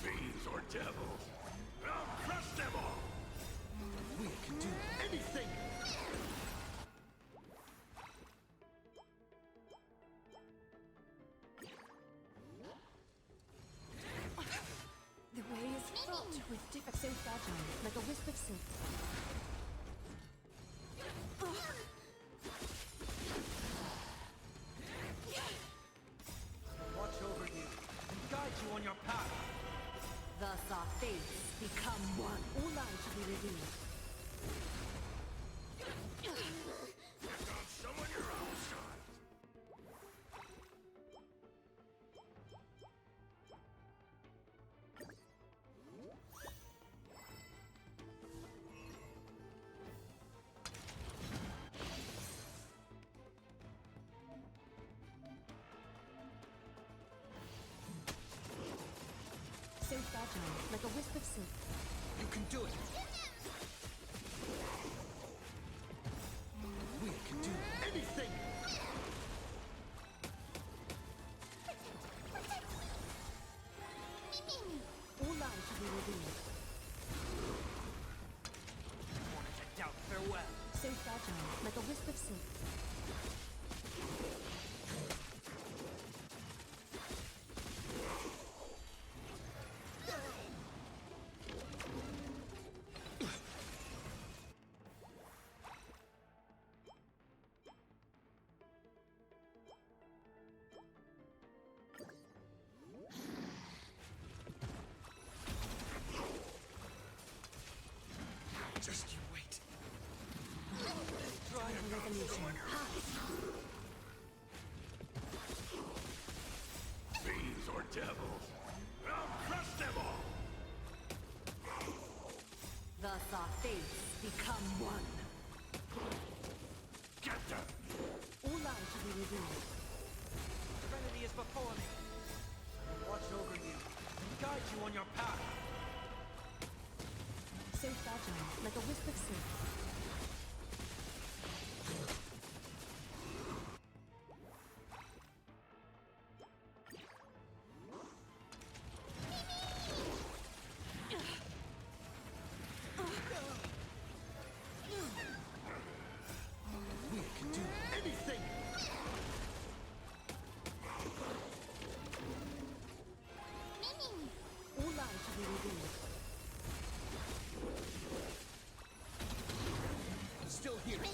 Fiends or devils, I'll crush them all! We can do anything! The way is fraught with different. So fragile, like a wisp of silk. Watch over you and guide you on your path. Thus our fates become one. All lives will be revealed. fragile, like a wisp of silk. You can do it. We can do anything. All lies shall be revealed. Mornings of doubt, farewell. So fragile, like a wisp of silk. Just you wait. Time for revolution. Fiends or devils, I'll crush them all! Thus our fates become one. Get them! All lies shall be revealed. Serenity is before me. I will watch over you and guide you on your path. So fragile, like a wisp of silk. We can do anything. All lies shall be revealed. Still here. This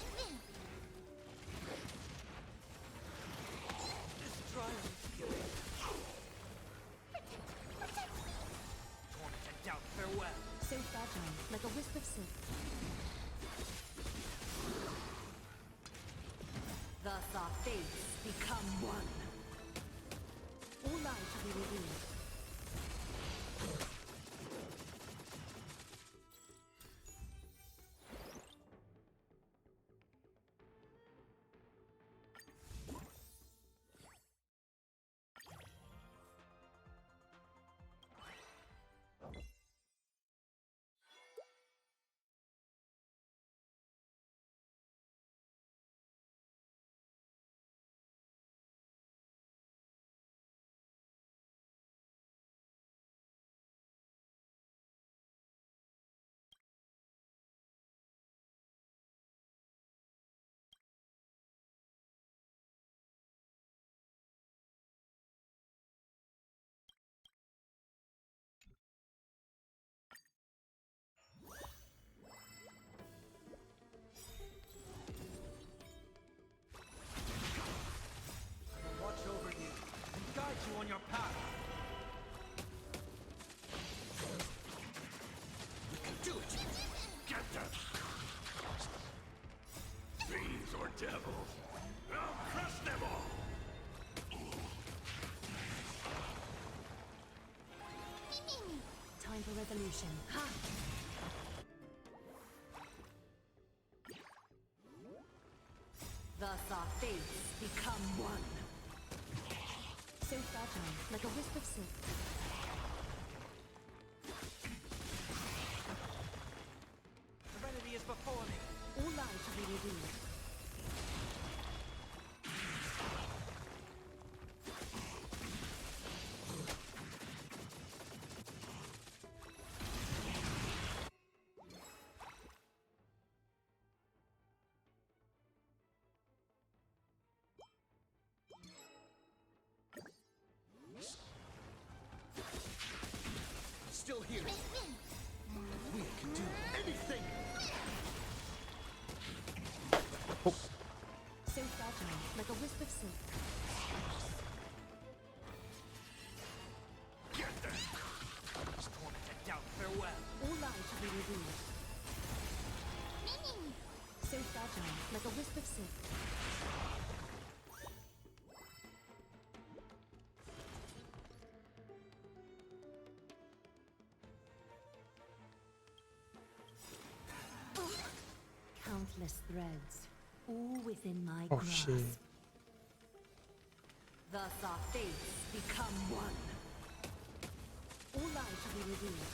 trial is healing. Torment and doubt, farewell. So fragile, like a wisp of silk. Thus our fates become one. All lies shall be revealed. Watch over you and guide you on your path. You can do it. Get them! Fiends or devils, I'll crush them all! Time for revolution. Ha! Thus our fates become one. So fragile, like a wisp of silk. Serenity is before me. All lies shall be revealed. Still here. We can do anything. So fragile, like a wisp of silk. Get them! Torment and doubt, farewell. All lies shall be revealed. So fragile, like a wisp of silk. Countless threads, all within my Oh, grasp. shit. Thus our fates become one. All lives shall be revealed.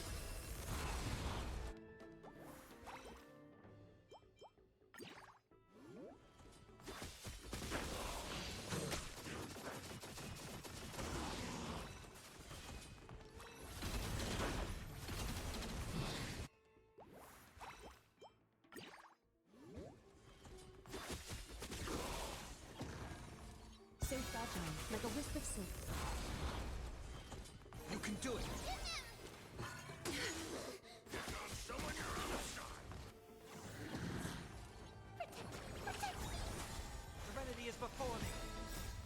So fragile, like a wisp of silk. You can do it! Serenity is before me.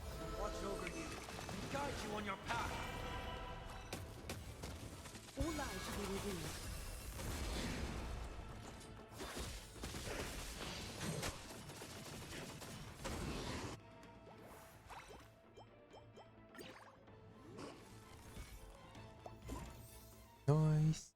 I will watch over you and guide you on your path. All lives shall be revealed. Nice.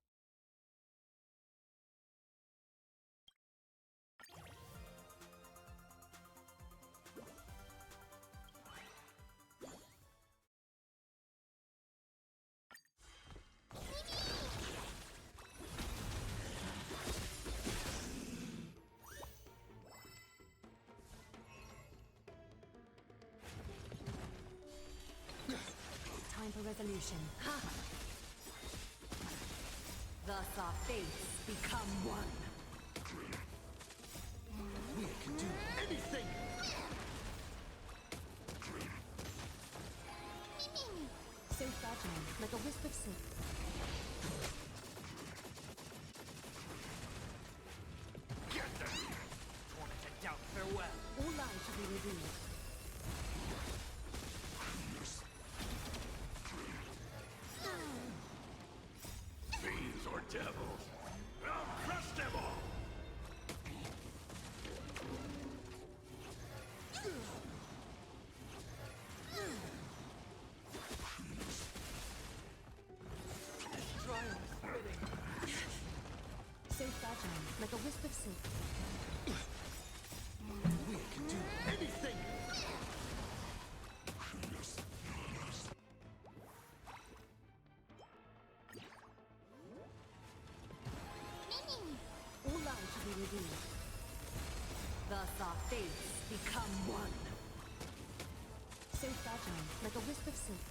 Time for resolution. Ha! Thus our fates become one. We can do anything! So fragile, like a wisp of silk. Get them! Tormented doubt, farewell! All lives shall be revealed. Fiends or devils, I'll crush them all! Trial is fitting. So fragile, like a wisp of silk. We can do anything! All lives shall be revealed. Thus our fates become one. So fragile, like a wisp of silk.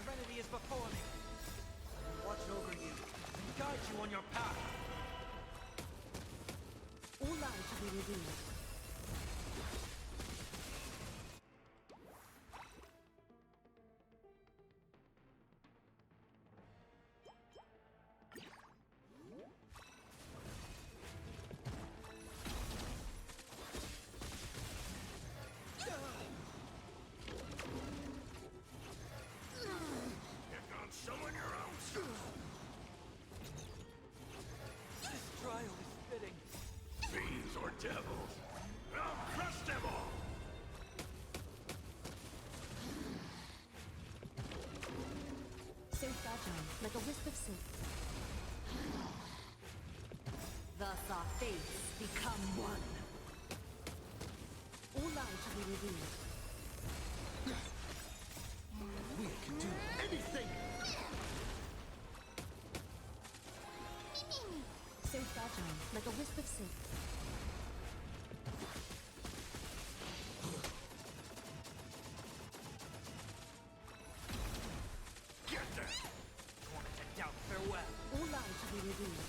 Serenity is before me. I will watch over you and guide you on your path. All lives shall be revealed. Here comes someone your own size. This trial is fitting. Fiends or devils, I'll crush them all! So fragile, like a wisp of silk. Thus our fates become one. All lives shall be revealed. We can do anything! So fragile, like a wisp of silk. Get them! Tormented doubt, farewell! All lives shall be revealed.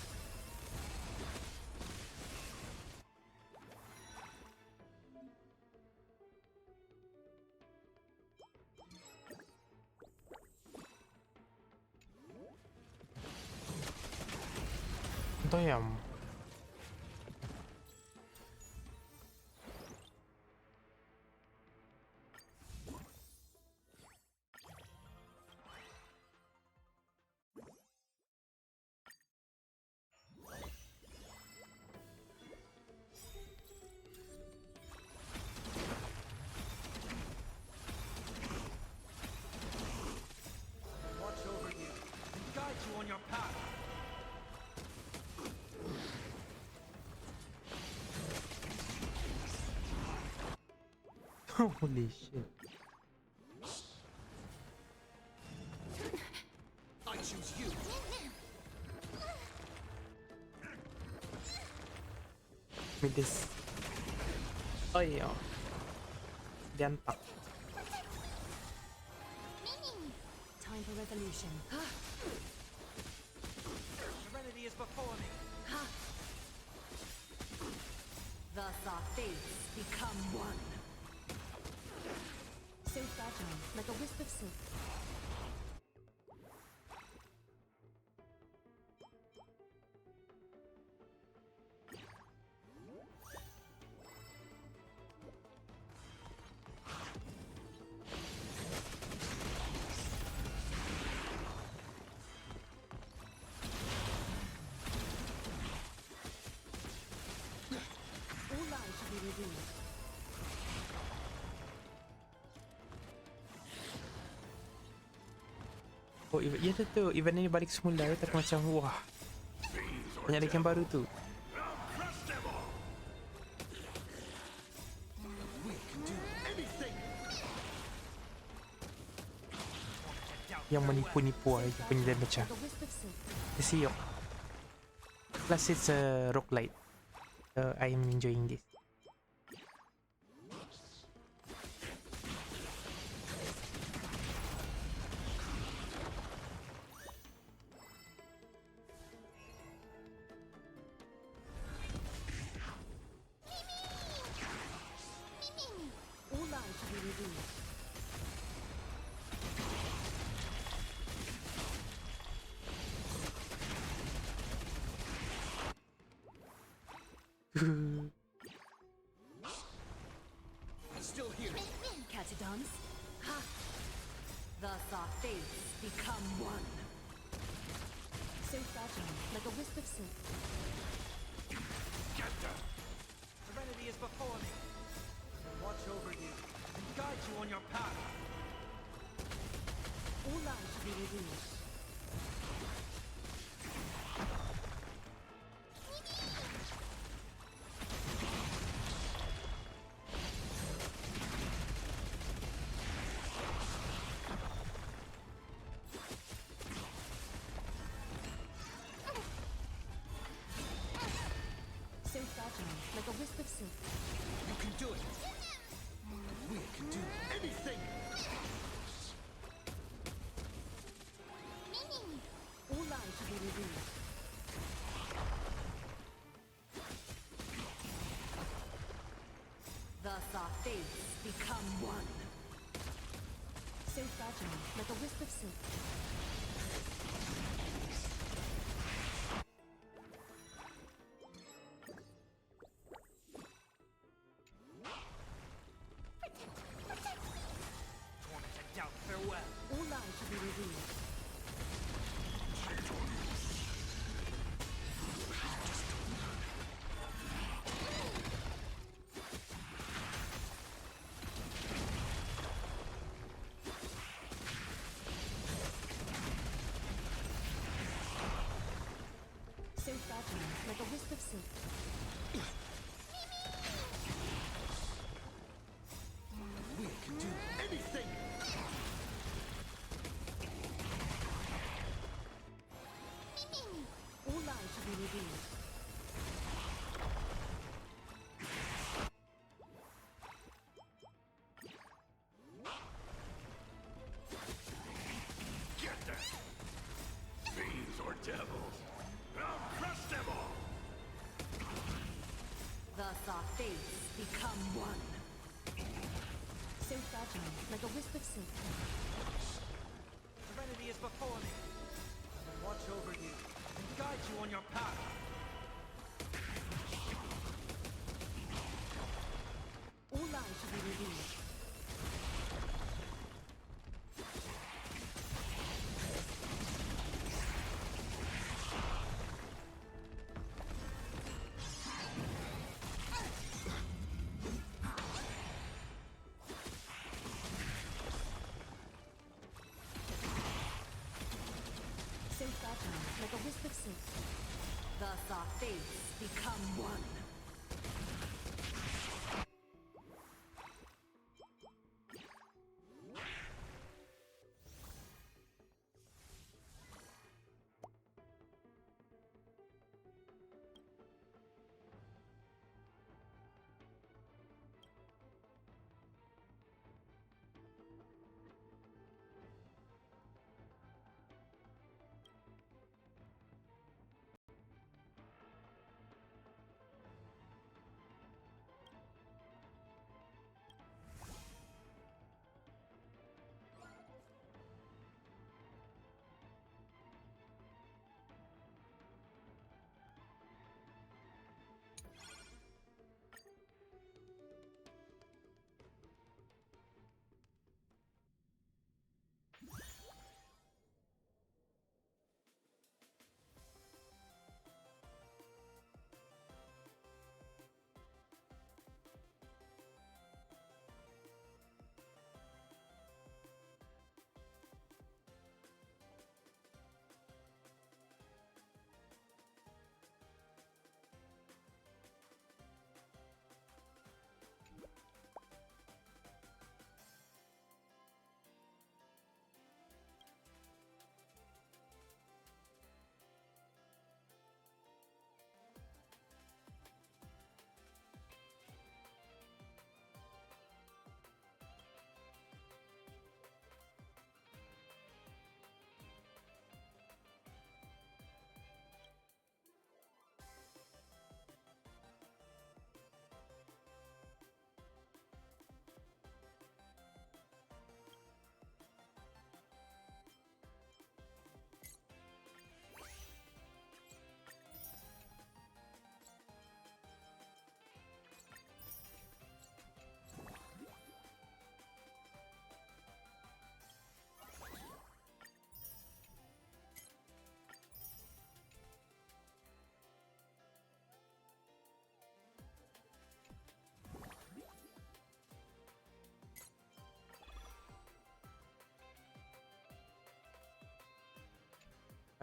Damn. Watch over you and guide you on your path. Holy shit. I choose you. With this. Oh yeah. Diantak. Time for revolution. Serenity is before me. Thus our fates become one. So fragile, like a wisp of silk. All lies shall be revealed. Oh, ya tu event ni balik semula tak macam wah. Banyak lagi yang baru tu. Yang menipu-nipu aja punya macam. Siok. Plus it's a roguelite. I am enjoying this. All lies shall be revealed. Still here. Catadons. Ha! Thus our fates become one. So fragile, like a wisp of silk. Get them. Serenity is before me. I will watch over you and guide you on your path. All lies shall be revealed. So fragile, like a wisp of silk. You can do it. We can do anything. All lies shall be revealed. Thus our fates become one. So fragile, like a wisp of silk. Torment and doubt, farewell. All lies shall be revealed. So fragile, like a wisp of silk. We can do anything. All lies shall be revealed. Get them! Fiends or devils! I'll crush them all! Thus our fates become one. So fragile, like a wisp of silk. Serenity is before me. I will watch over you and guide you on your path. All lies shall be revealed. So fragile, like a wisp of silk. Thus our fates become one.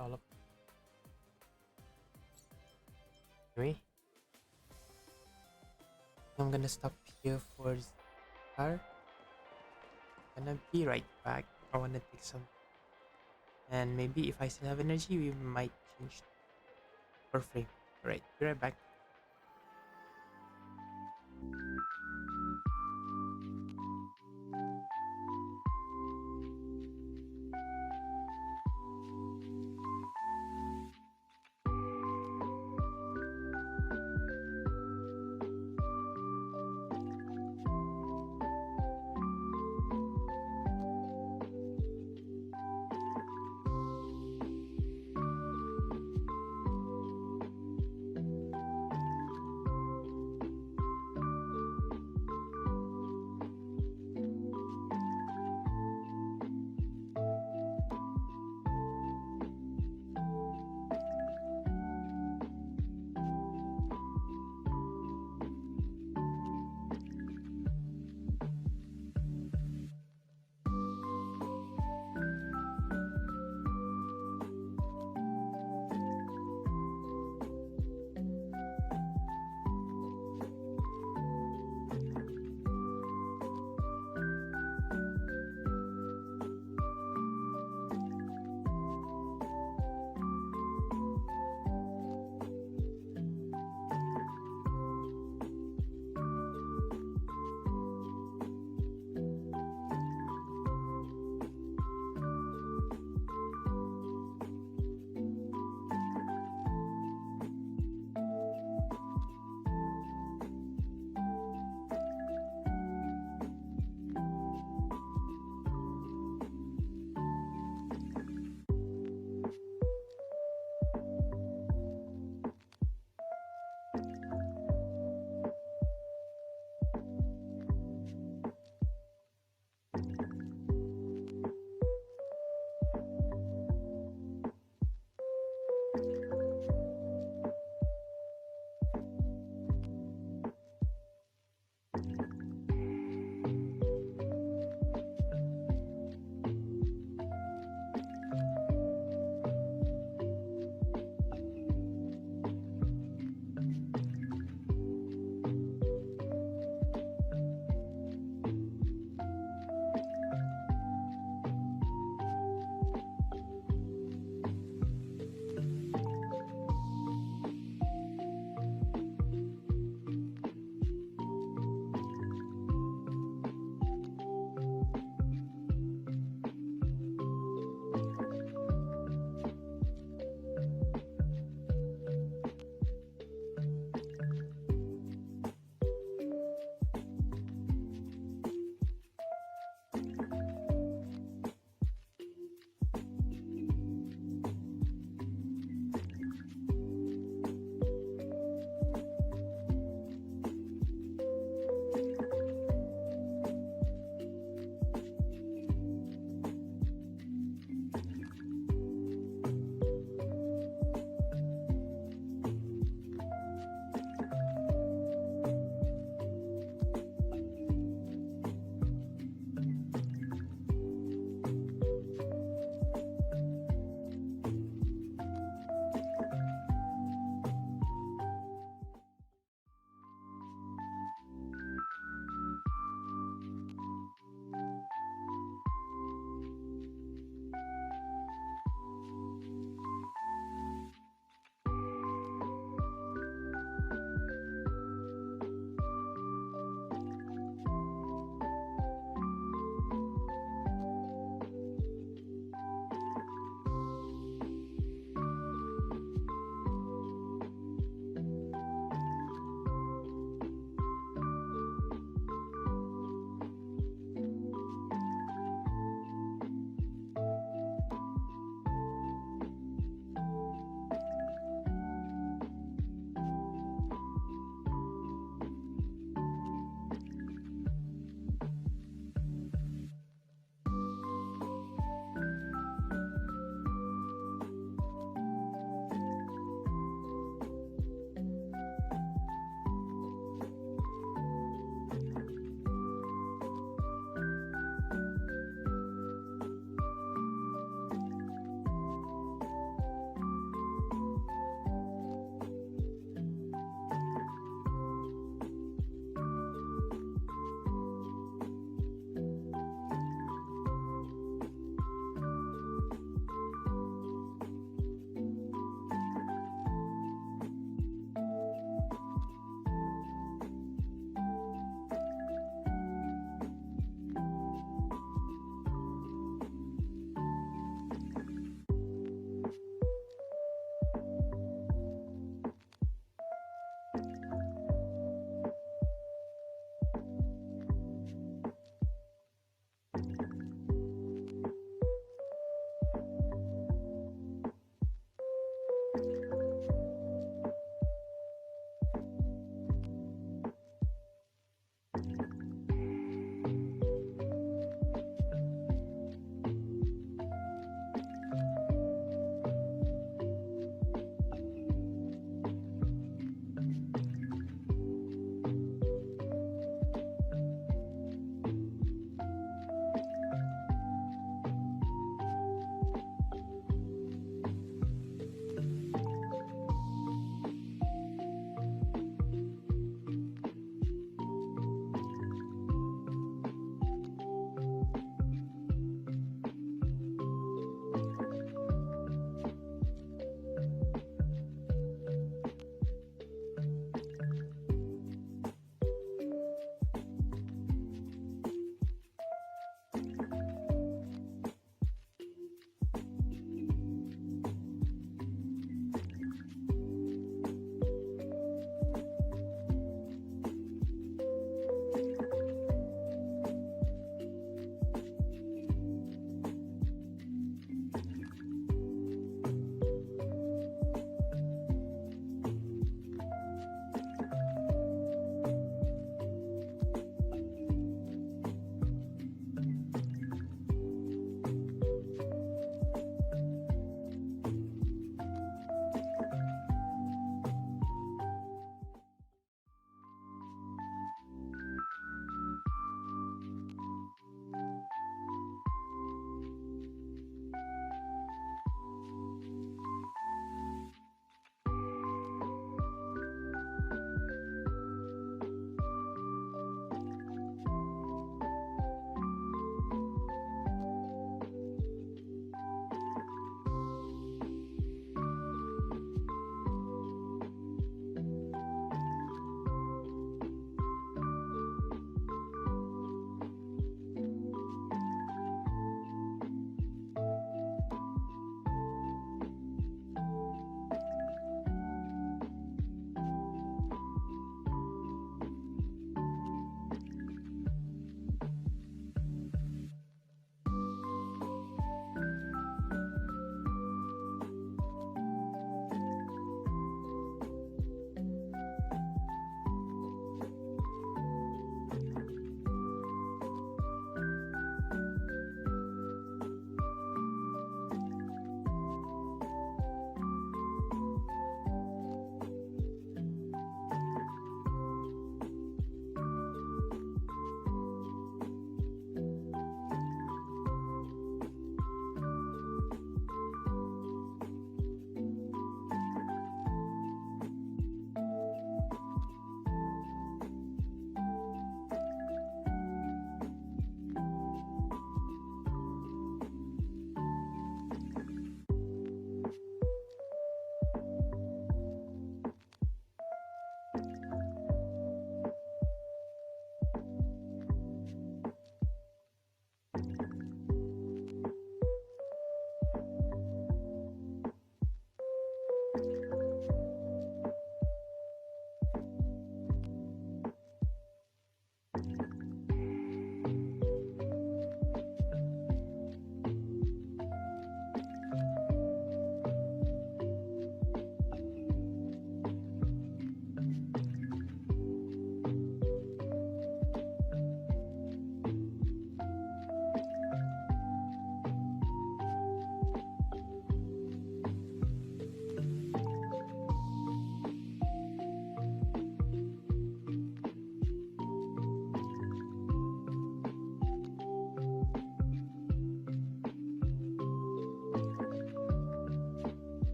all of anyway. I'm gonna stop here for this car. Gonna be right back. I wanna take some, and maybe if I still have energy, we might change for frame. Alright, be right back.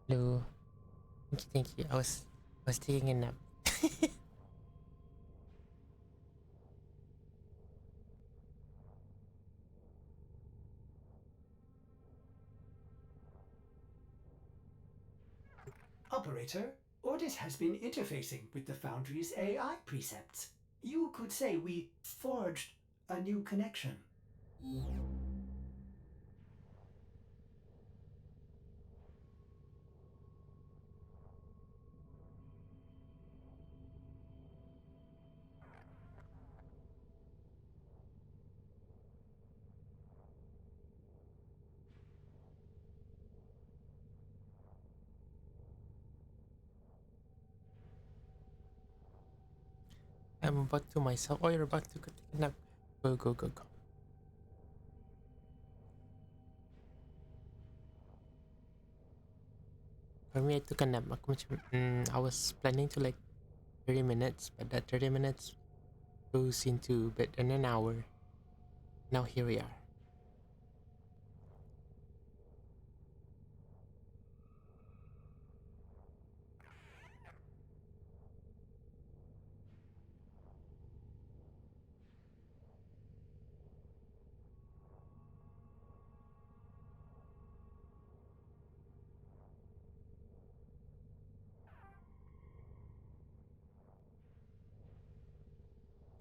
Hello. Thank you. I was taking a nap. Operator, Ordis has been interfacing with the Foundry's AI precepts. You could say we forged a new connection. I'm about to myself. Oh, you're about to go take a nap. Go, go, go, go. For me, I took a nap. I was planning to like 30 minutes, but that 30 minutes goes into bed in an hour. Now here we are.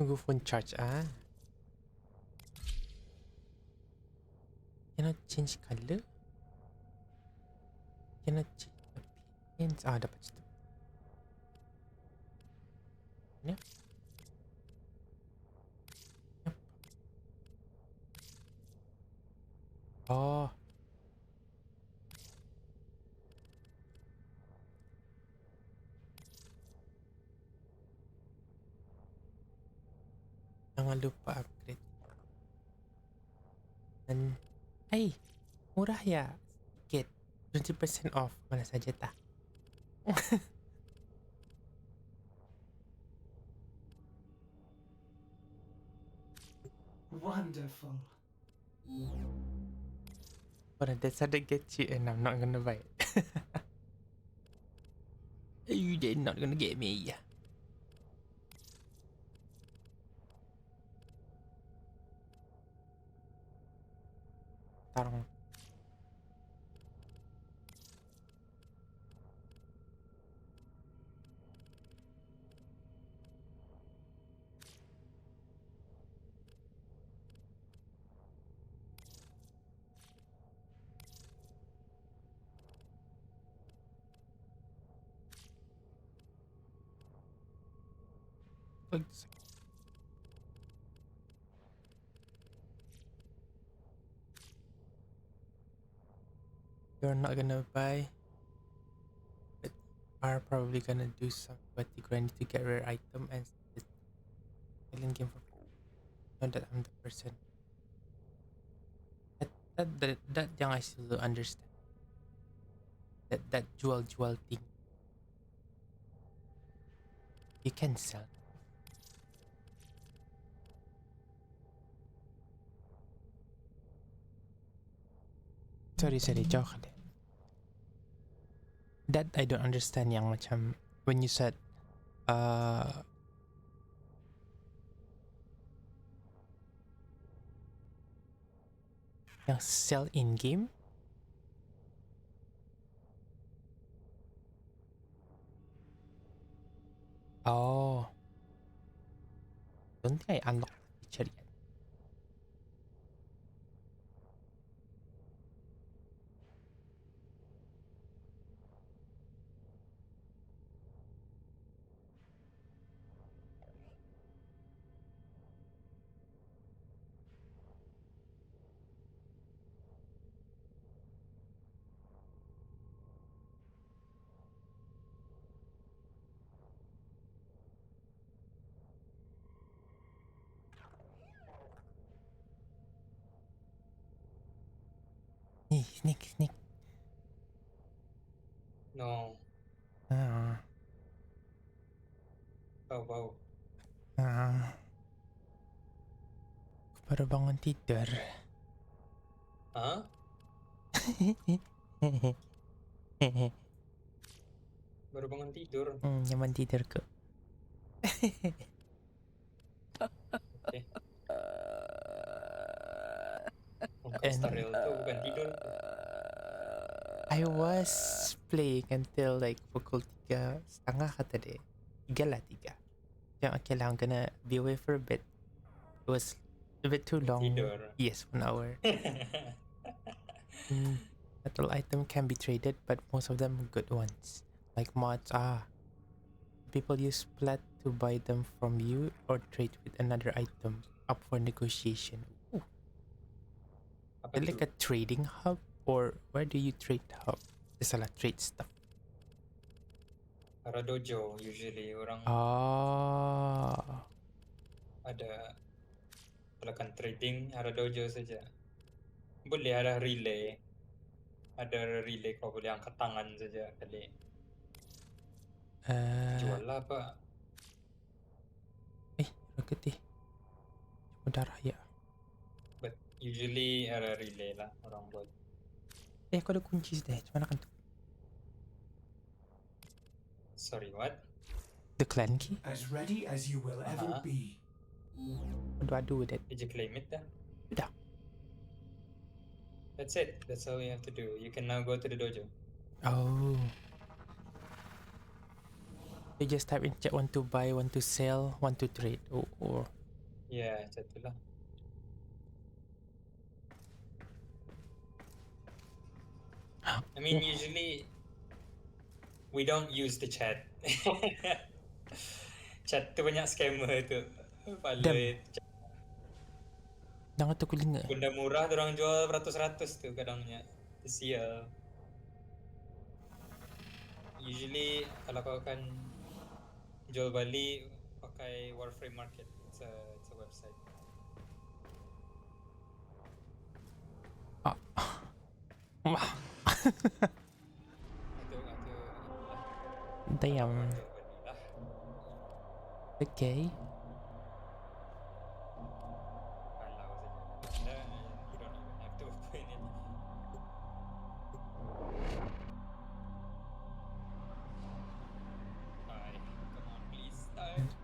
Go phone charge. Cannot change color. Cannot change the pins. Dapat situ. Yep. Yep. Oh. Jangan lupa upgrade. Dan murah ya. Sedikit. 20% off. Mana saja tak. Wonderful. But that's how they get you, and I'm not gonna buy it. You did not gonna get me. Tarong. You're not gonna buy, but are probably gonna do some sweaty grind to get rare item and selling game for. Know that I'm the person. That yang I still don't understand. That jual thing. You can sell. Sorry, jauh ka deh. That I don't understand yang macam when you said yang sell in game. Oh, don't think I unlocked the feature yet. Sneak. No. Ah. Wow. Baru bangun tidur. Hah? Baru bangun tidur. Nyaman tidur ke? Okay. Costa Real tuh bukan tidur. I was playing until like pukul 3:30 kata dia. 3 lah 3. Yeah, okay lah, I'm gonna be away for a bit. It was a bit too long. Tidur. Yes, 1 hour. Metal item can be traded, but most of them are good ones. Like mods, people use Plat to buy them from you or trade with another item up for negotiation. Ooh. Is it like a trading hub, or where do you trade hub? There's a lot trade stuff. Para dojo usually orang ada melakukan trading ada dojo saja. Boleh ada relay. Ada relay kau boleh angkat tangan saja kali. Jual lah apa? Look darah ya. But usually ada relay lah orang buat. Kau ada kunci deh. Macam mana kan tu? Sorry, what? The clan key? As ready as you will ever be. What do I do with it? Did you claim it? Dah. That's it. That's all you have to do. You can now go to the dojo. Oh. You just type in chat, want to buy, want to sell, want to trade. Or Yeah, macam tu lah. I mean, usually we don't use the chat. Chat tu banyak scammer tu. Paling jangan tu kulinga. benda murah orang jual beratus-ratus tu kadangnya. Sial. Usually kalau kau akan jual balik pakai Warframe Market. It's a website. Wah. Damn. Okay.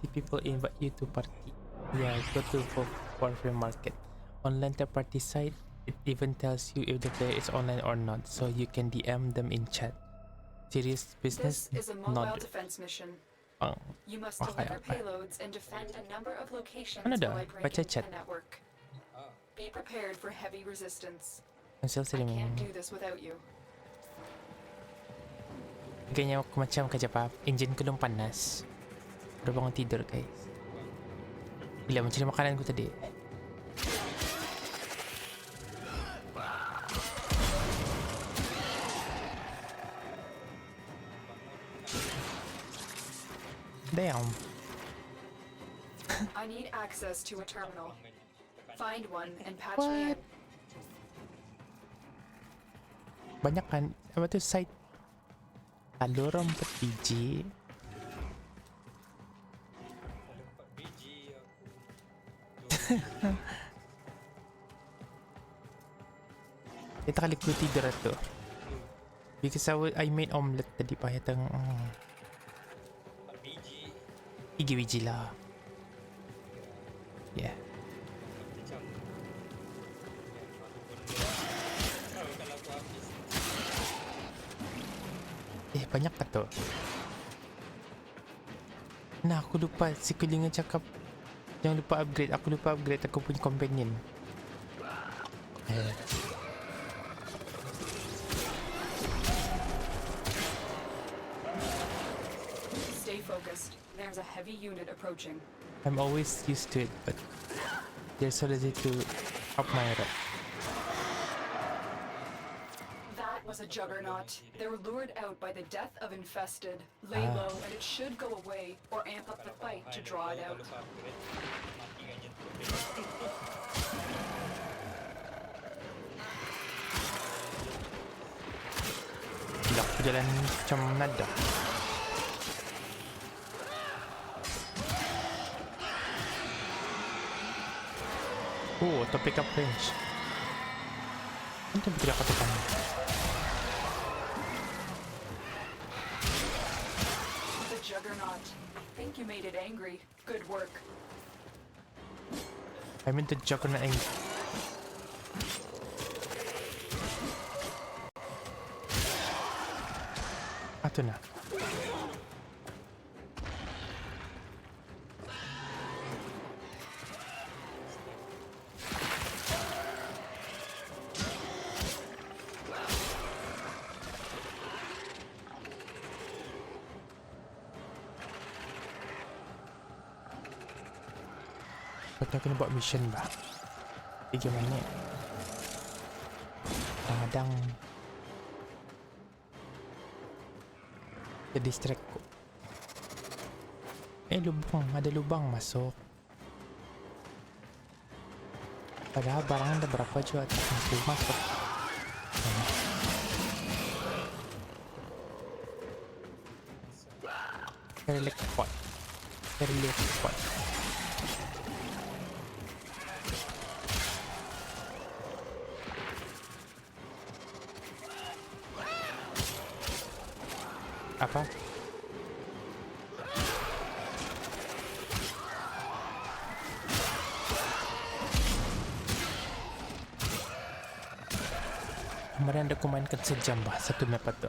The people invite you to party. Yeah, go to Warframe Market. Online third party site, it even tells you if the player is online or not, so you can DM them in chat. Serious business? This is a mobile Not. defense mission. Oh. You must Okay, deliver okay. payloads and defend a number of locations Ano dah? while I break Baca into chat. the network. Be prepared for heavy resistance. Cancel I streaming. can't do this without you. Kayaknya aku macam kerja apa? Engine ku belum panas. Udah bangun tidur guys. Gila mencari makanan ku tadi. Damn. I need access to a terminal. Find one and patch me in. Banyak kan? Apa tu site? Talur 4 biji. Kita kali ku tidur tu. Because I made omelette tadi payah teng. 3 biji lah. Yeah. Banyak ka tu. Nah, aku lupa si Kulinga cakap jangan lupa upgrade. Aku lupa upgrade aku punya companion. Stay focused. There's a heavy unit approaching. I'm always used to it, but they're so lazy to up my rep. That was a juggernaut. They were lured out by the death of infested. Lay low and it should go away, or amp up the fight to draw it out. Gila aku jalan macam nada. Oh, auto pick up range. Itu betul aku tekan. Juggernaut. Think you made it angry. Good work. I mean the Juggernaut ang... Ato na. Kita kena buat mission ba? Tiga minit. Kadang ke-distract ko. Lubang. Ada lubang masuk. Padahal barang ada berapa juga tak masuk. Relic pot. Apa? Kemarin aku mainkan sejam bah satu map itu.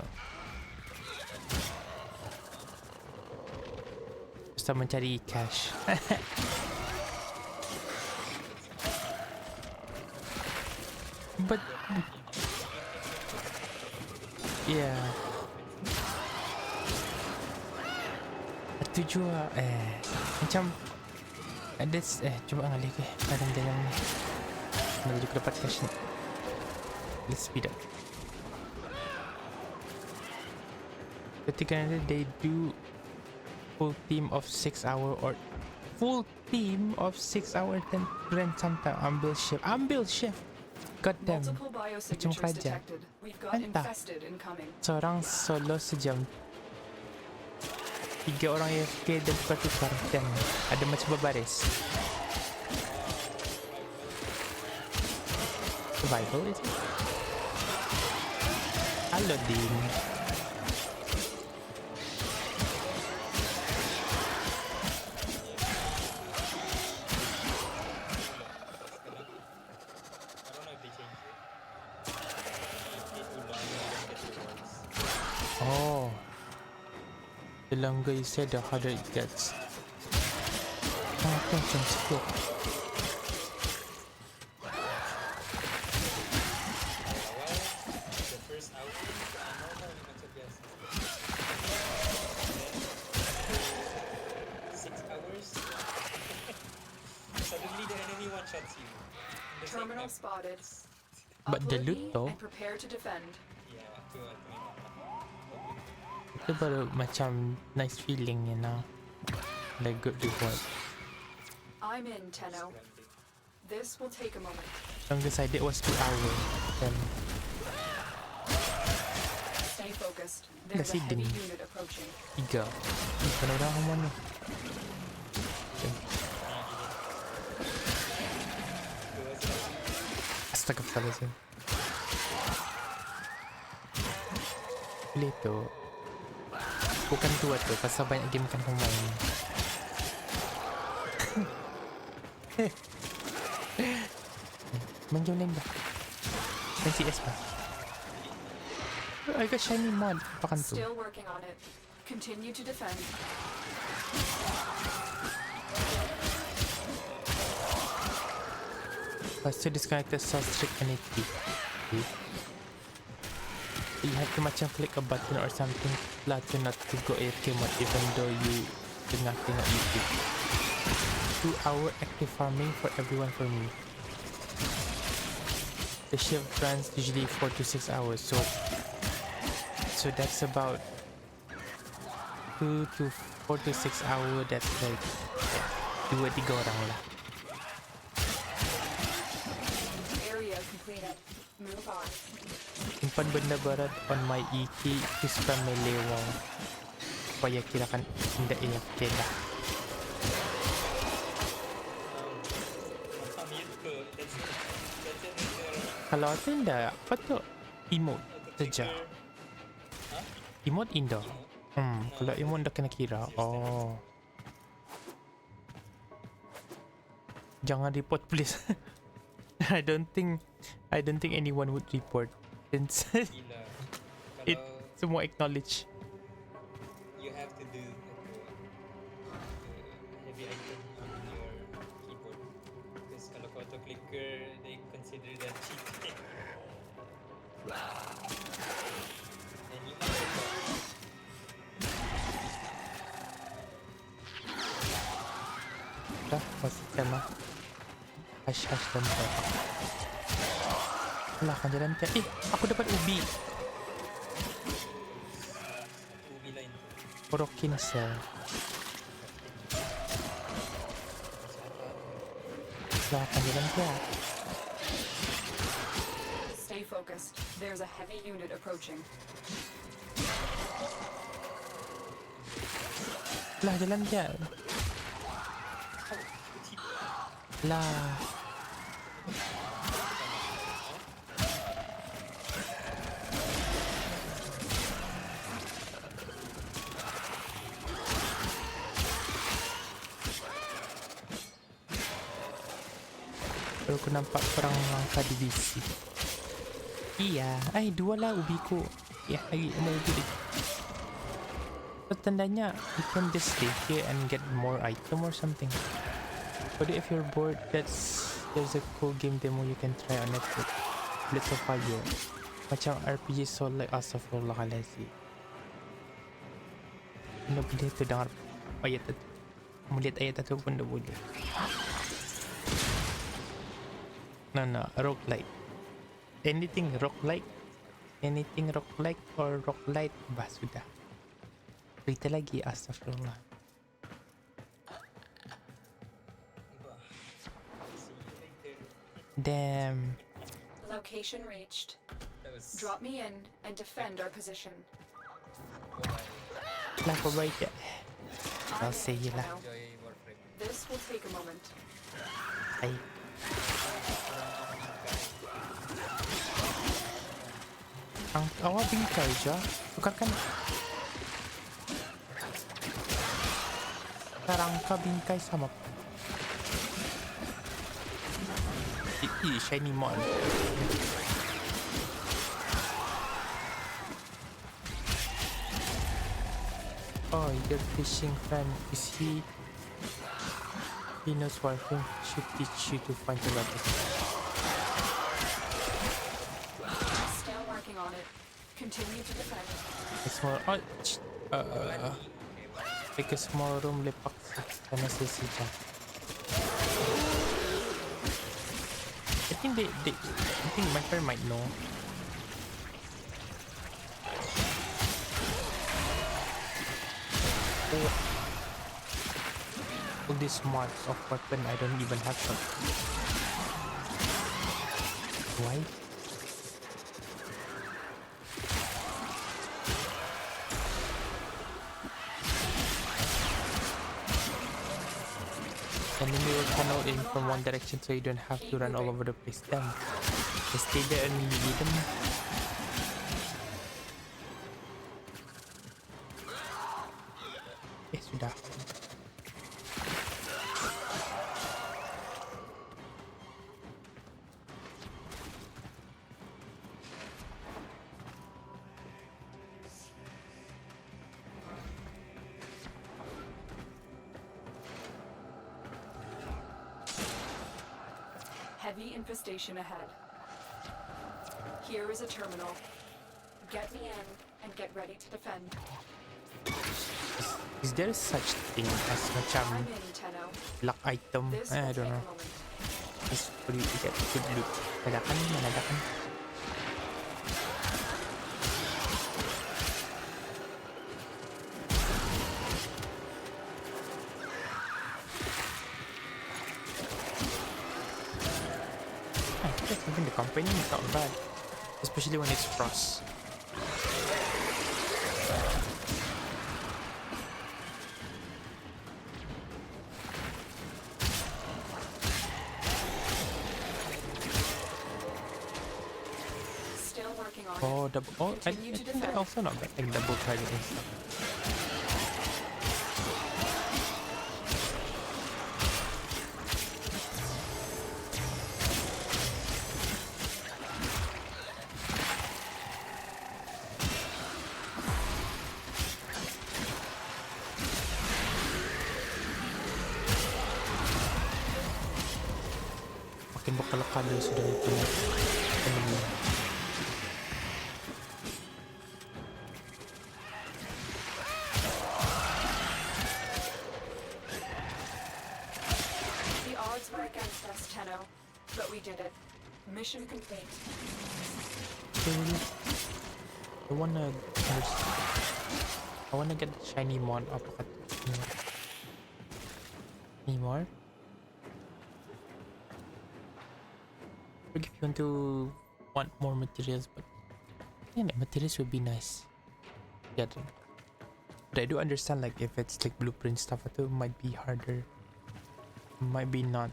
Bisa mencari cash. But yeah. Itu juga macam ada cuba ngalih ke kadang jalan ni. Nak juga dapat cash ni. Let's speed up. Ketika nanti they do full team of 6 hour or full team of 6 hour then rent sometime ambil shift. God damn. Macam kerja. Entah. Seorang solo sejam. 3 orang AFK dan tukar-tukar dan ada macam berbaris. Survival is it? Halo Din. Oh. The longer you say, the harder it gets. Macam sikit. Terminal spotted. But the loot though. Prepare to defend. Itu baru macam nice feeling, you know. Like good reward. I'm in, Tenno. This will take a moment. Longest I did was 2 hours. Then stay focused. There's a heavy unit approaching. 3. Orang mana? Astagfirullahaladzim. Boleh tu. Bukan tu tu, pasal banyak game kan kau main. Main game lain dah. Main CS bah. I got shiny mod. Apakan tu? Still working on it. Continue to defend. Lepas tu disconnected source strict NAT. You have to macam click a button or something lah to not to go AFK mode even though you tengah tengok YouTube. 2-hour active farming for everyone for me. The shift runs usually 4 to 6 hours, so that's about 2 to 4 to 6 hour. That's like 2-3 orang lah. Area completed. Move on. Simpan benda berat on my EK to spam melee wall supaya kirakan tidak AFK lah. Kalau aku tidak, apa tu? Emote saja. Emote indoor. Kalau Imon dah kena kira. Oh. Jangan report please. I don't think anyone would report since it semua acknowledge. You have to do heavy item on your keyboard. Because kalau kau auto clicker, they consider that cheating. And you might report. Dah, masih sama. Hash dan tag. Alah, kan jalan tag. Aku dapat ubi. Ubi lain. Orokin cell. Alah, kan jalan tag. Stay focused. There's a heavy unit approaching. Alah, jalan tag. Lah. Baru aku nampak perang langka divisi. Iya, dua lah ubiku. Ya, lagi ada ubi lagi. So, tandanya you can just stay here and get more item or something. But if you're bored, there's a cool game demo you can try on Netflix. Blitz of Fire. Macam RPG Soul like Astaghfirullahaladzim. Ano boleh tu dengar ayat tu. Melihat ayat tu pun dah boleh. No, roguelike. Anything roguelike or roguelite, bah sudah. Cerita lagi, astagfirullah. Damn. Location reached. Drop me in and defend our position. Lah, pabaik ya. I'll say you lah. This will take a moment. Ay. Ang awak bingkai je. Tukarkan. Rangka bingkai sama. Shiny mod. Oh, your fishing friend. Is he? He knows warframe. Should teach you to find the weapons. Still working on it. Continue to defend. A small like a small room lepak sana sisa. I think my friend might know. All these marks of weapon I don't even have some. Why? And then they will tunnel in from one direction so you don't have to run all over the place. Damn. Just stay there and lead them. Sudah. Heavy infestation ahead. Here is a terminal. Get me in and get ready to defend. Is there such thing as macam luck item? I don't know. Just for you to get good loot. Ledakan. Even the company is not bad, especially when it's frost. Still working on Oh, double. Oh, I think that also not bad. Like double target and stuff. Makin bakal-kali sudah itu penemuan. The odds were against us, Tenno, but we did it. Mission complete. I wanna get the shiny mon. Apakah any more? If you want more materials, but yeah, materials would be nice. Yeah, but I do understand, like, if it's like blueprint stuff, it might be harder. Might be not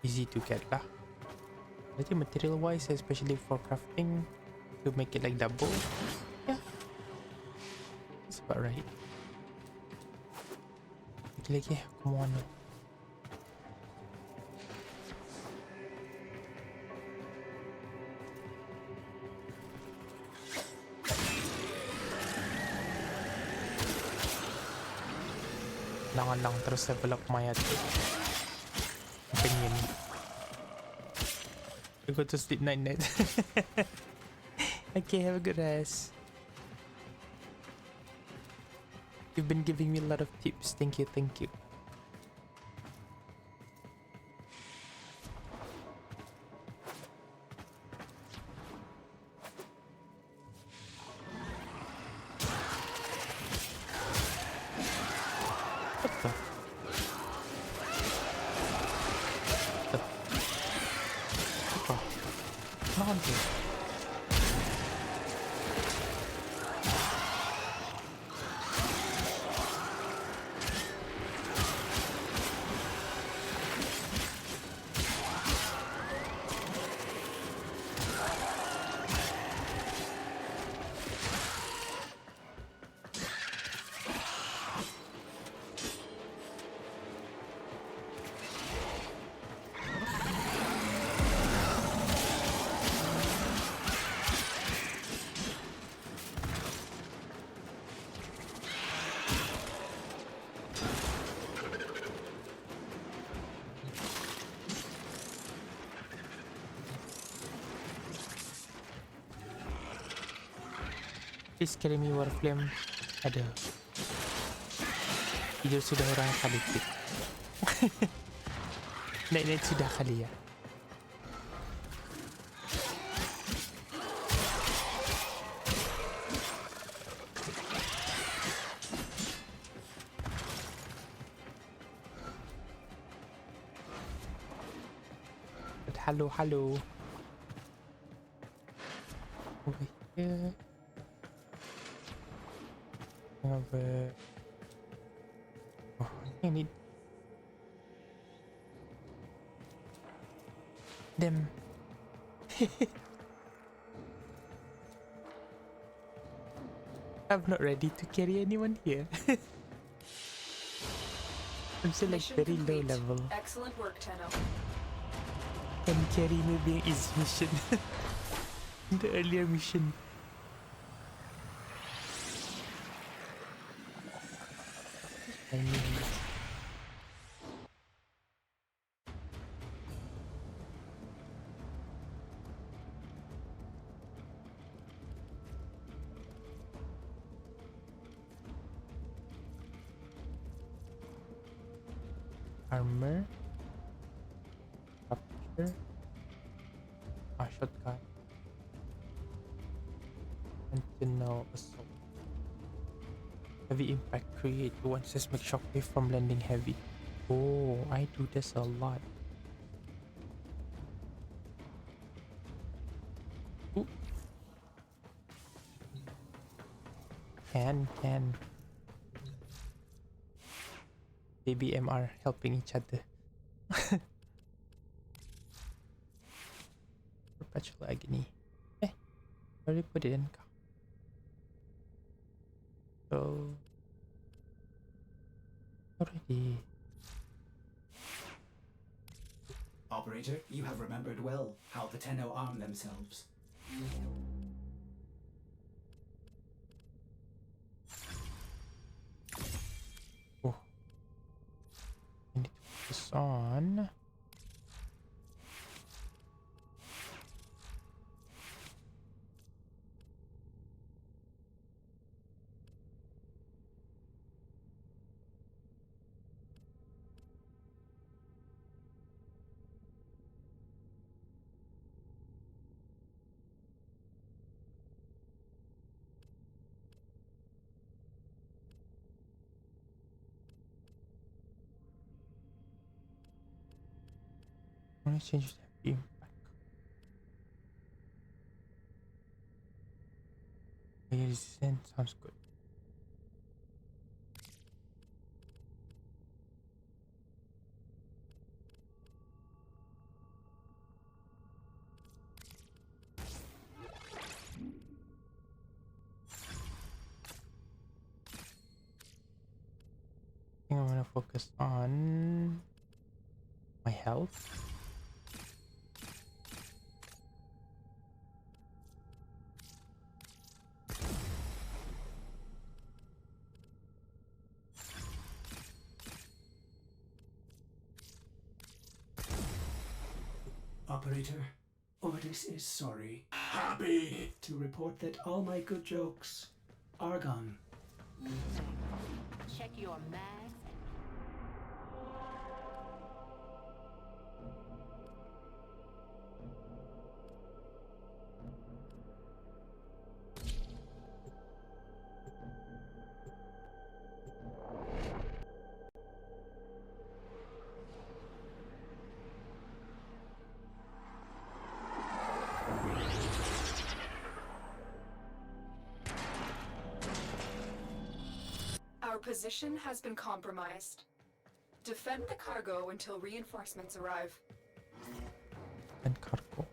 easy to get lah. I think material wise, especially for crafting, to make it like double, yeah, that's about right. Lagi, come on. Kailangan lang terus level up my opinion. I go to sleep night. Okay, have a good rest. You've been giving me a lot of tips. Thank you. Please carry me Warflame. Ada. Tidur sudah orang kali tik. Naik sudah kali ya. But hello. Over here. I need them. I'm not ready to carry anyone here. I'm still like very low level. Excellent work, Tenno. Can carry me being easy mission. The earlier mission. Armor, capture, shotgun, and to know assault. Heavy impact create one seismic shockwave from landing heavy. Oh, I do this a lot. Ooh. Can. Baby MR helping each other. Perpetual agony. Already put it in. So already. Operator, you have remembered well how the Tenno arm themselves. Oh. I need to put this on. on. I want to change the impact. Resistance sounds good. I think I'm gonna focus on my health. Operator, Ordis is sorry. Happy to report that all my good jokes are gone. Check your mags. Our position has been compromised. Defend the cargo until reinforcements arrive. And cargo.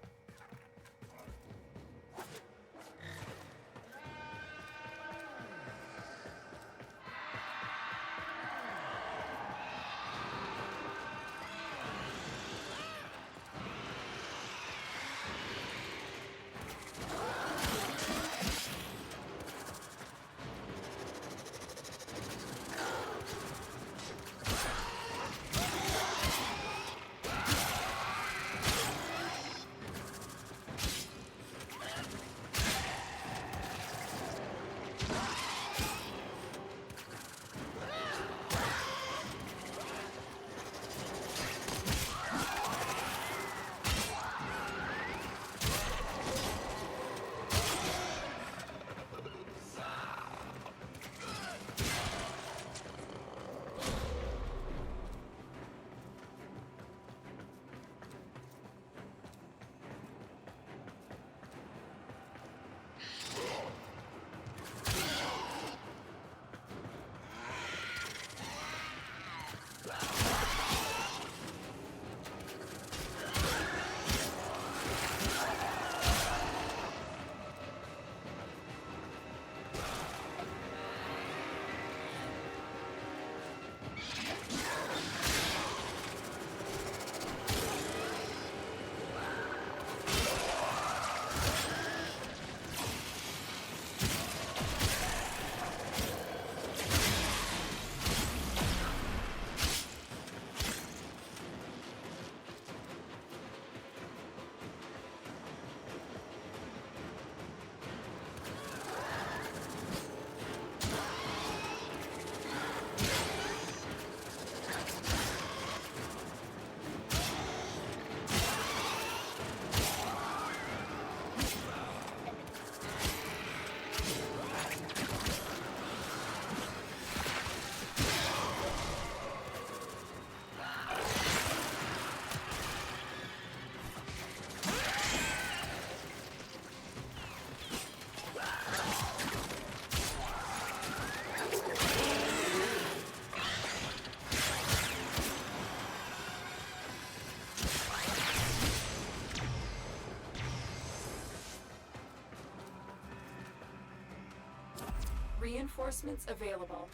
Reinforcements available.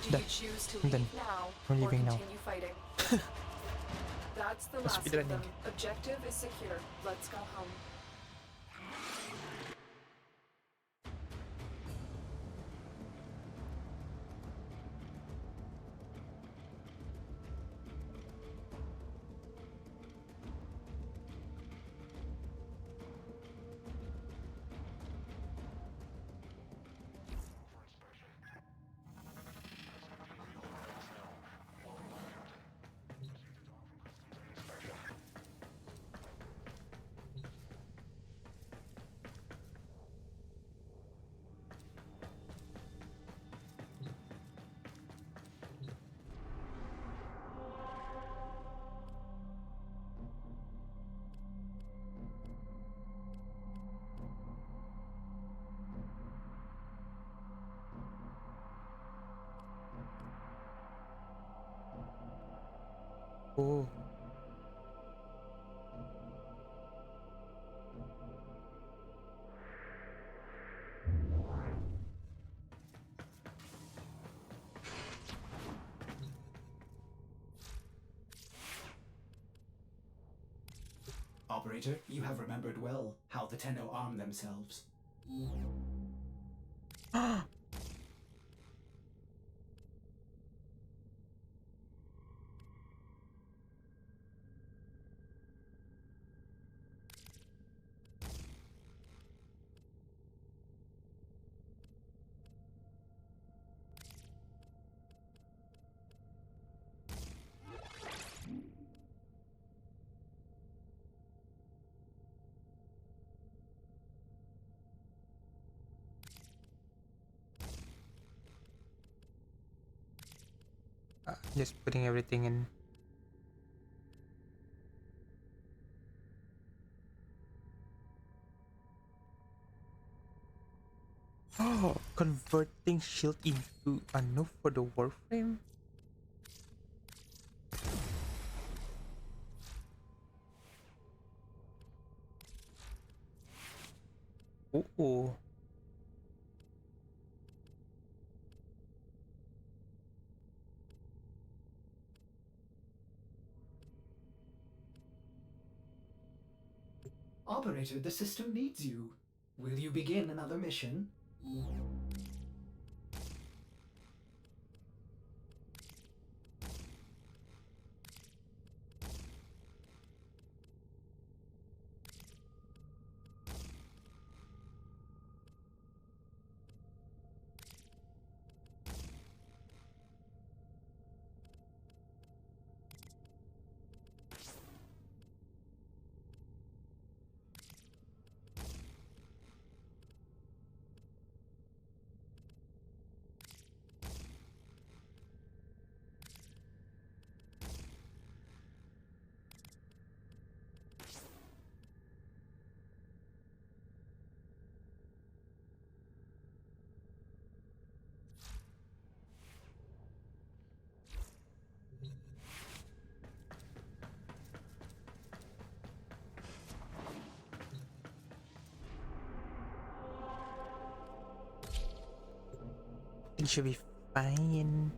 Do you choose to I'm done. leave now I'm or leaving now. continue fighting? That's the last of speedrunning. them. Objective is secure. Let's go home. Oh. Operator, you have remembered well how the Tenno arm themselves. Just putting everything in. Oh, converting shield into a noob for the warframe. Oh. Operator, the system needs you. Will you begin another mission? It should be fine.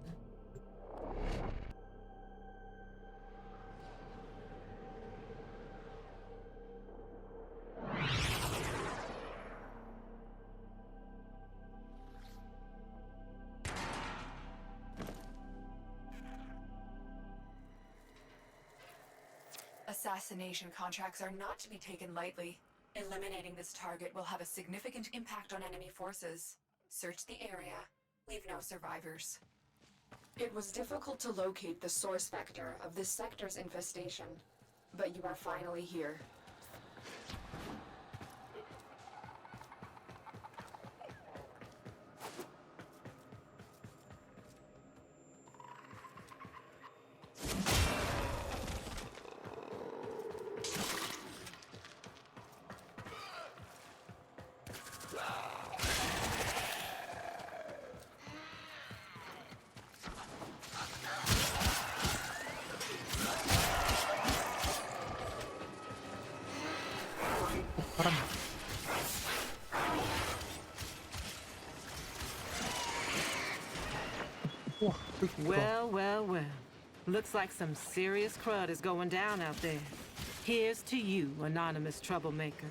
Assassination contracts are not to be taken lightly. Eliminating this target will have a significant impact on enemy forces. Search the area. Leave no survivors. It was difficult to locate the source vector of this sector's infestation, but you are finally here. Well. Looks like some serious crud is going down out there. Here's to you, anonymous troublemaker.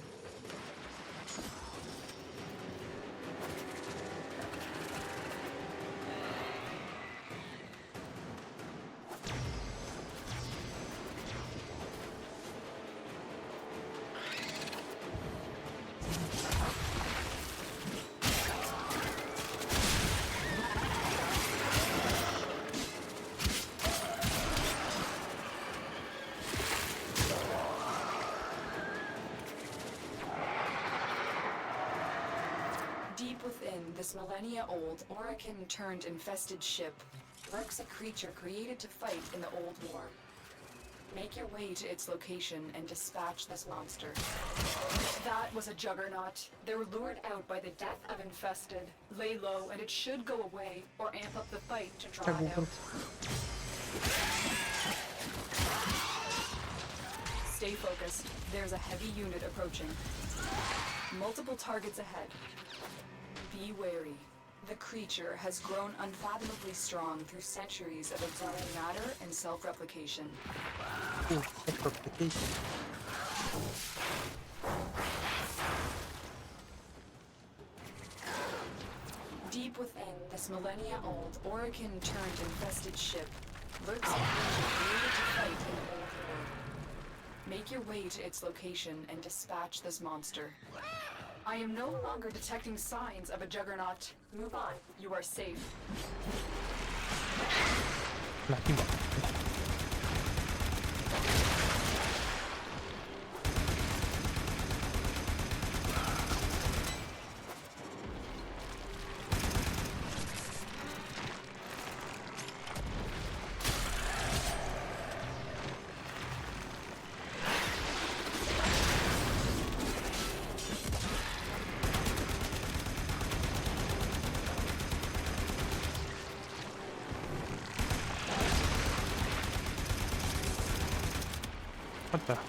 Deep within this millennia-old Orokin-turned-infested ship lurks a creature created to fight in the Old War. Make your way to its location and dispatch this monster. That was a juggernaut. They were lured out by the death of infested. Lay low and it should go away, or amp up the fight to draw it out. Stay focused. There's a heavy unit approaching. Multiple targets ahead. Be wary. The creature has grown unfathomably strong through centuries of absorbing matter and self-replication. Ooh, self-replication. Deep within this millennia-old Orokin-turned-infested ship lurks a creature created to fight in the old war. Make your way to its location and dispatch this monster. I am no longer detecting signs of a juggernaut. Move on. You are safe. Nothing. What the?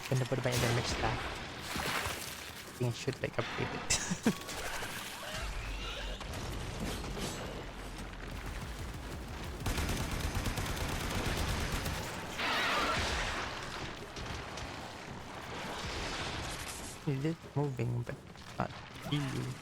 Ganda pa ba yung damage stack? I think I should like upgrade it. It is moving, but not really moving.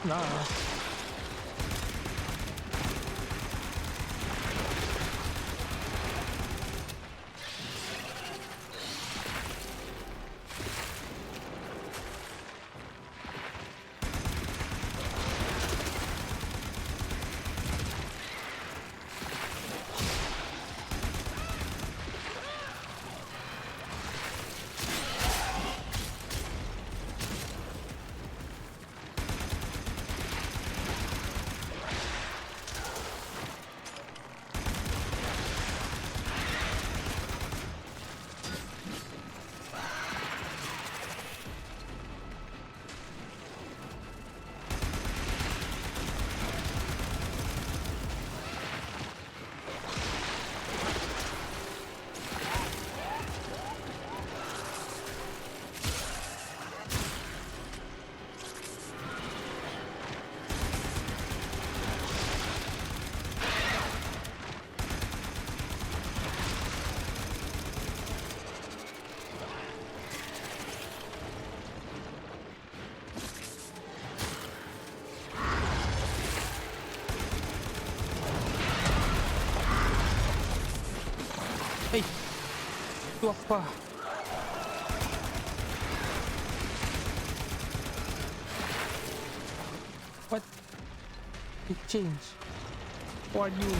No. Itu apa? What? It changed. Who are you?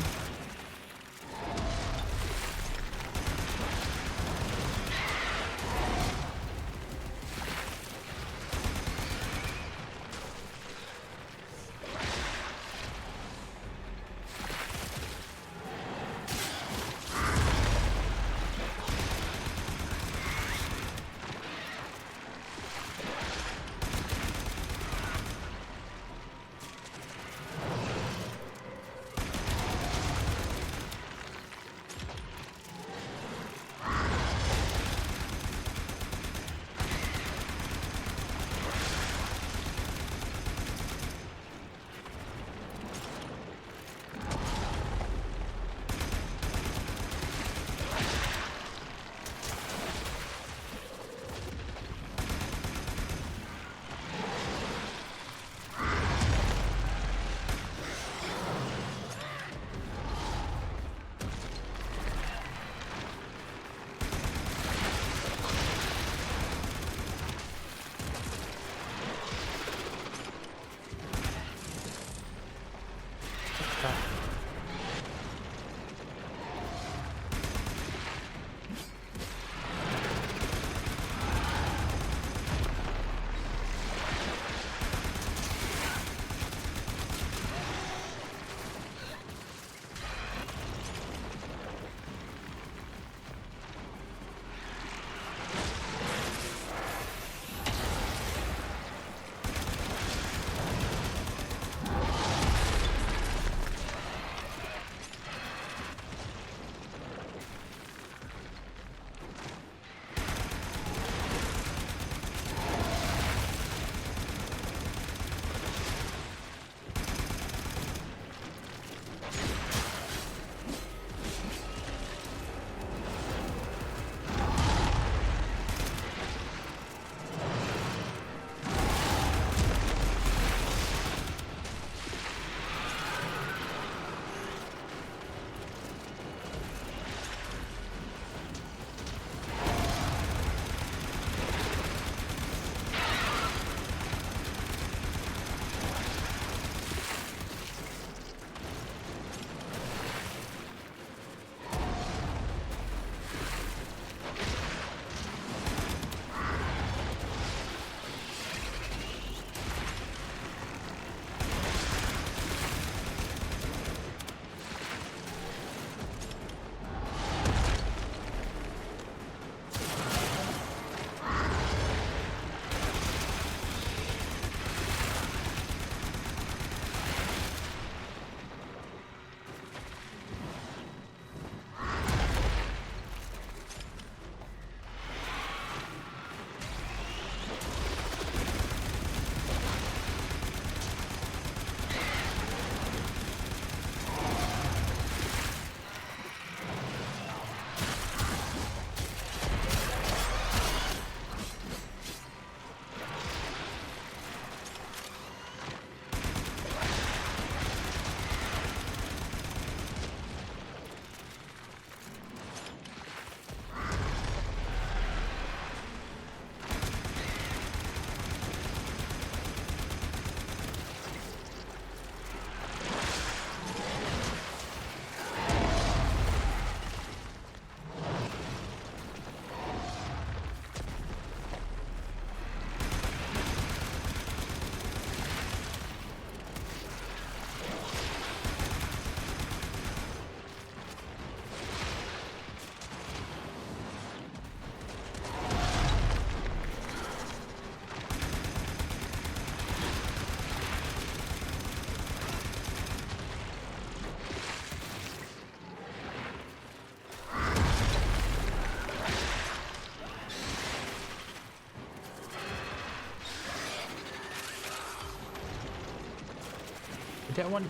That one.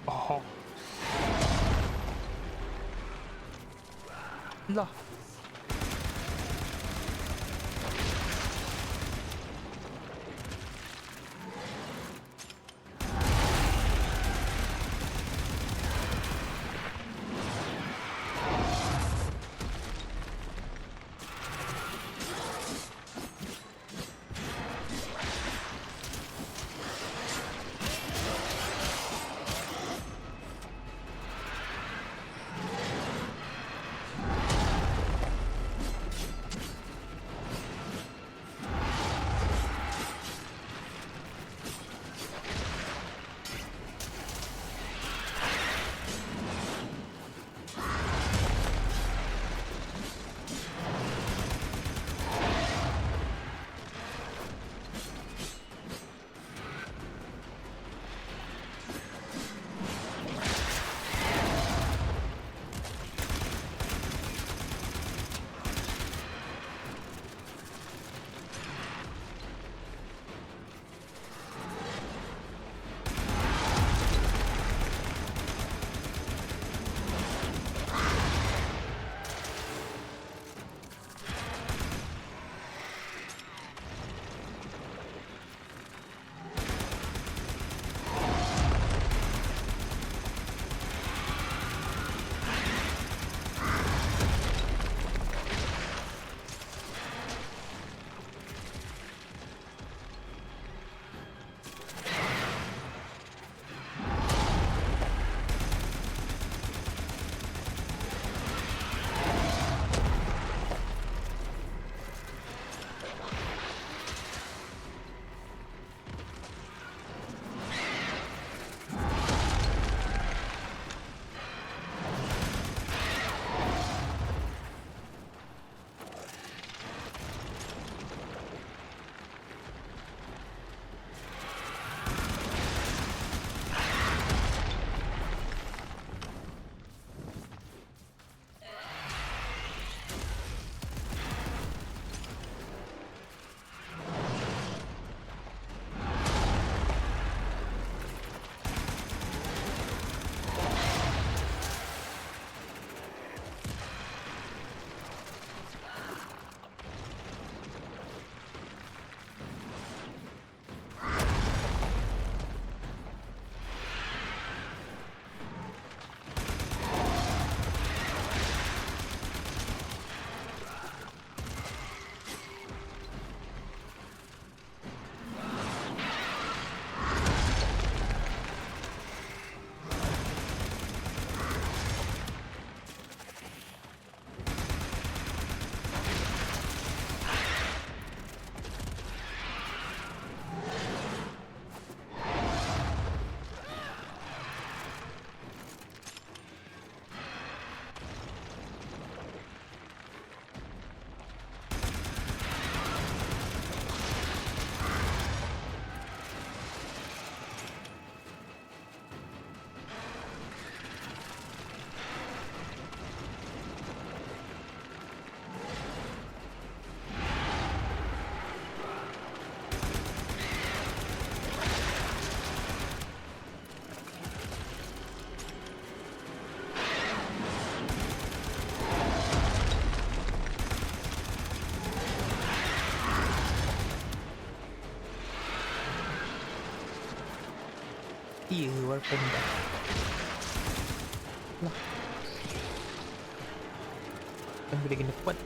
Oh. Lah. Weapon dah. Lah. Kan boleh kena kuat.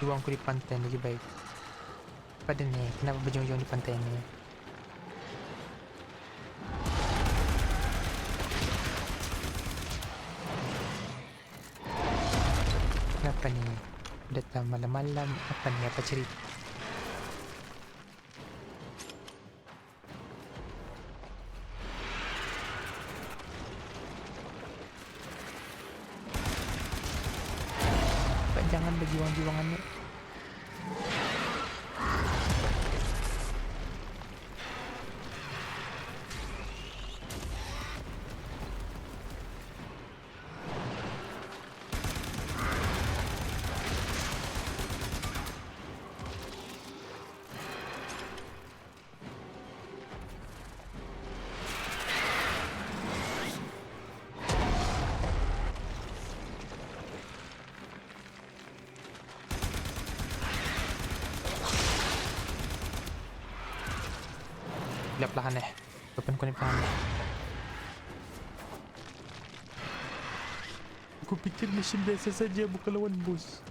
Buangku di pantai lagi baik. Pada ni, kenapa berjung-jung di pantai ni? Kenapa ni? Datang malam-malam. Apa ni? Apa cerita? Jangan berjuang-juangan ni. Bila perlahan Open ko ni perlahan Aku pikir mission biasa saja, bukan lawan bos.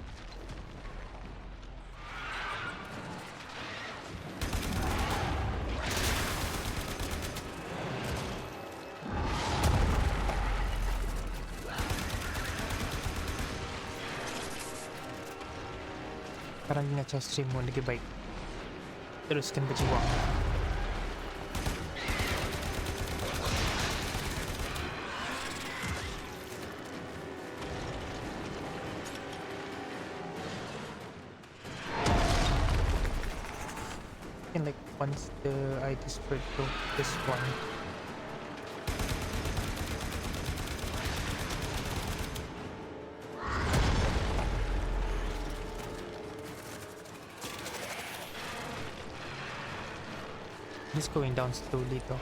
Sekarang ingat cara stream pun lagi baik. Teruskan berjuang. Like once I discovered this one, just going down slowly though.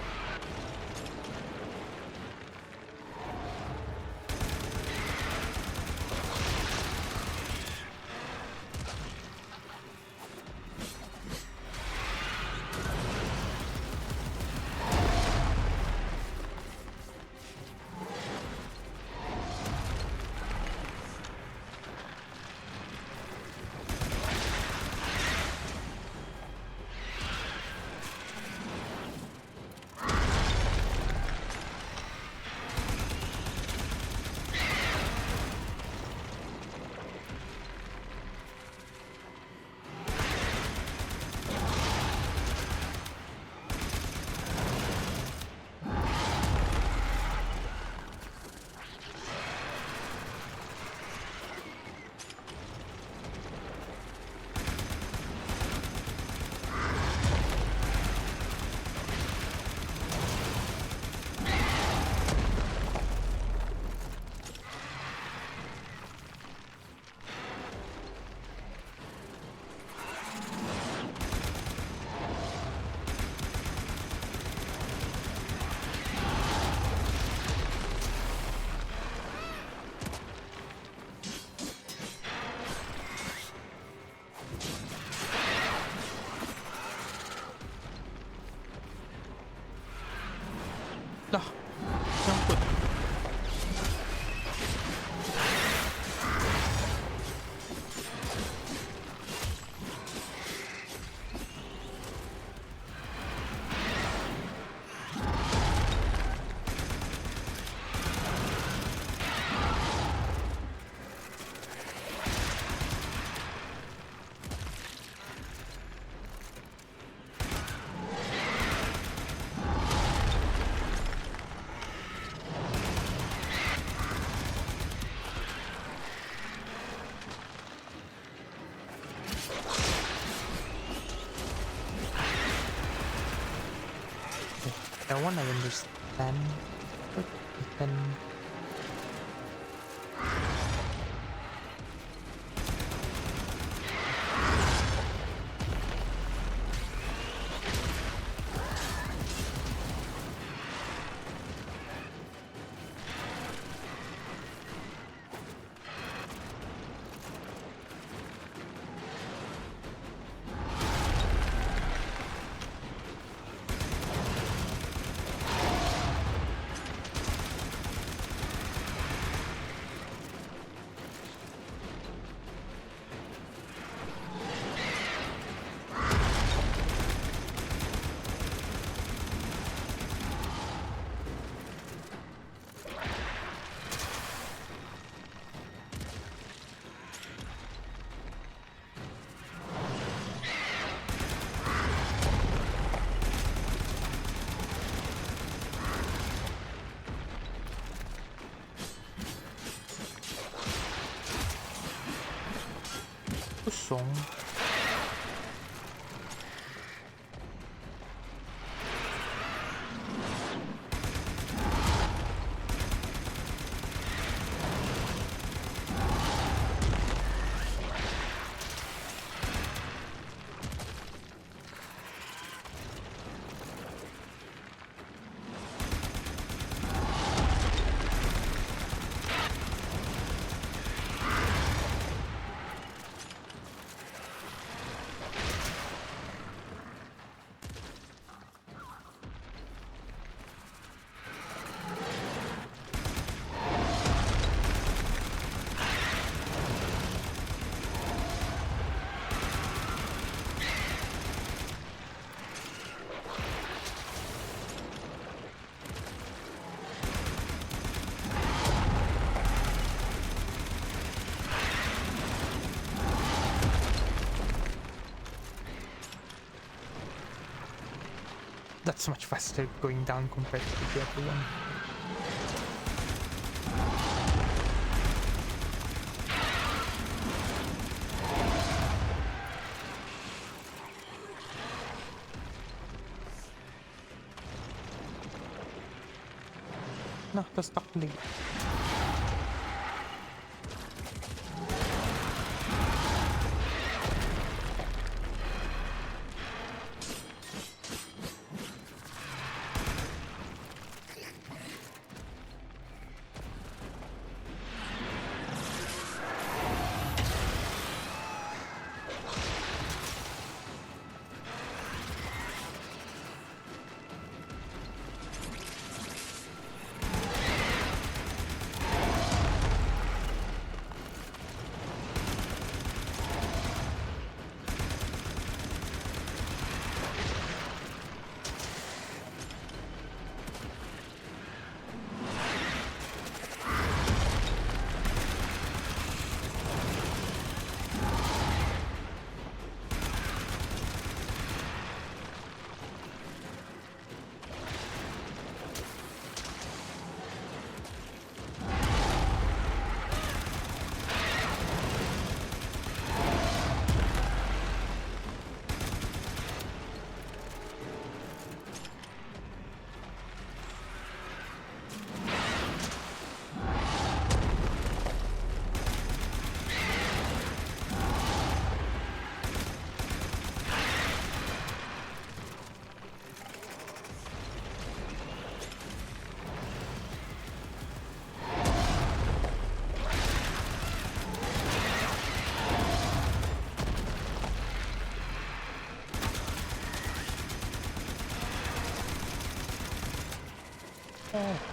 one I understand, but then song. That's much faster going down compared to the other one. No, the stock lead. Oh.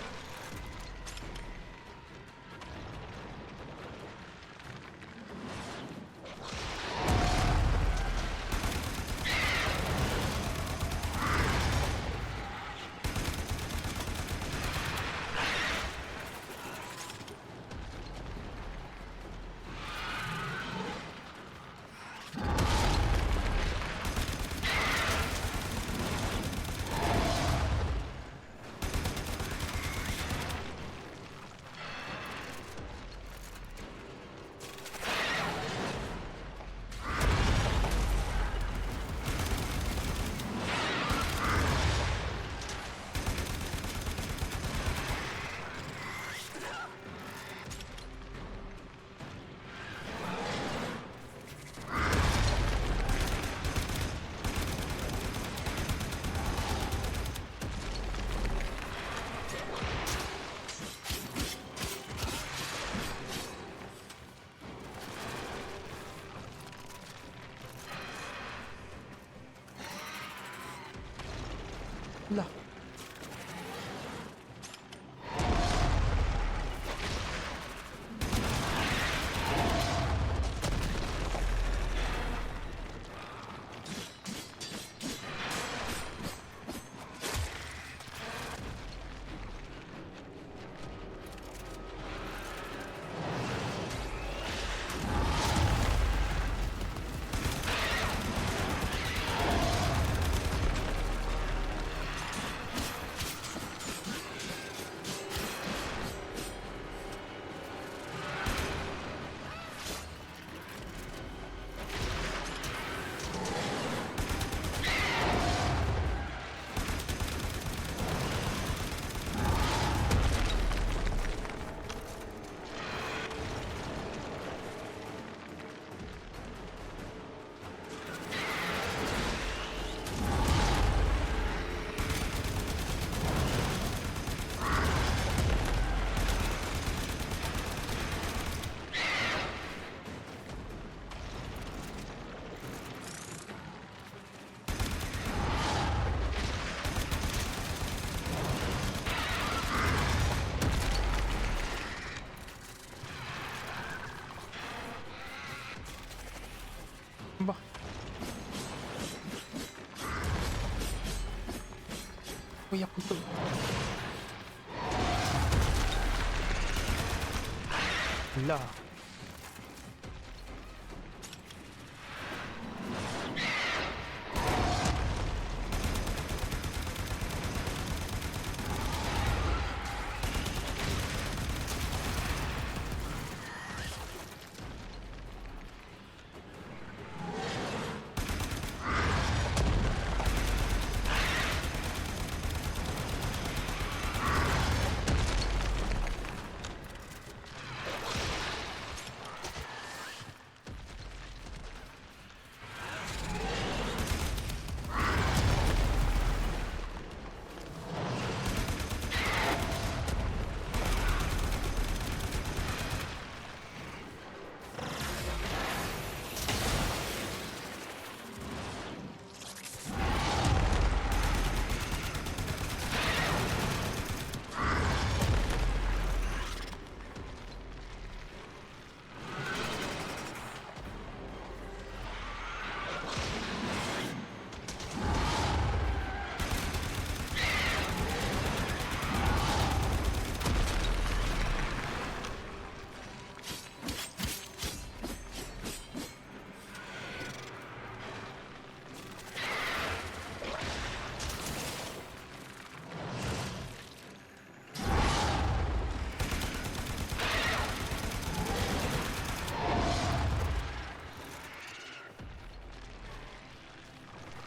Lah. Bah. Uy, ako to. Lah.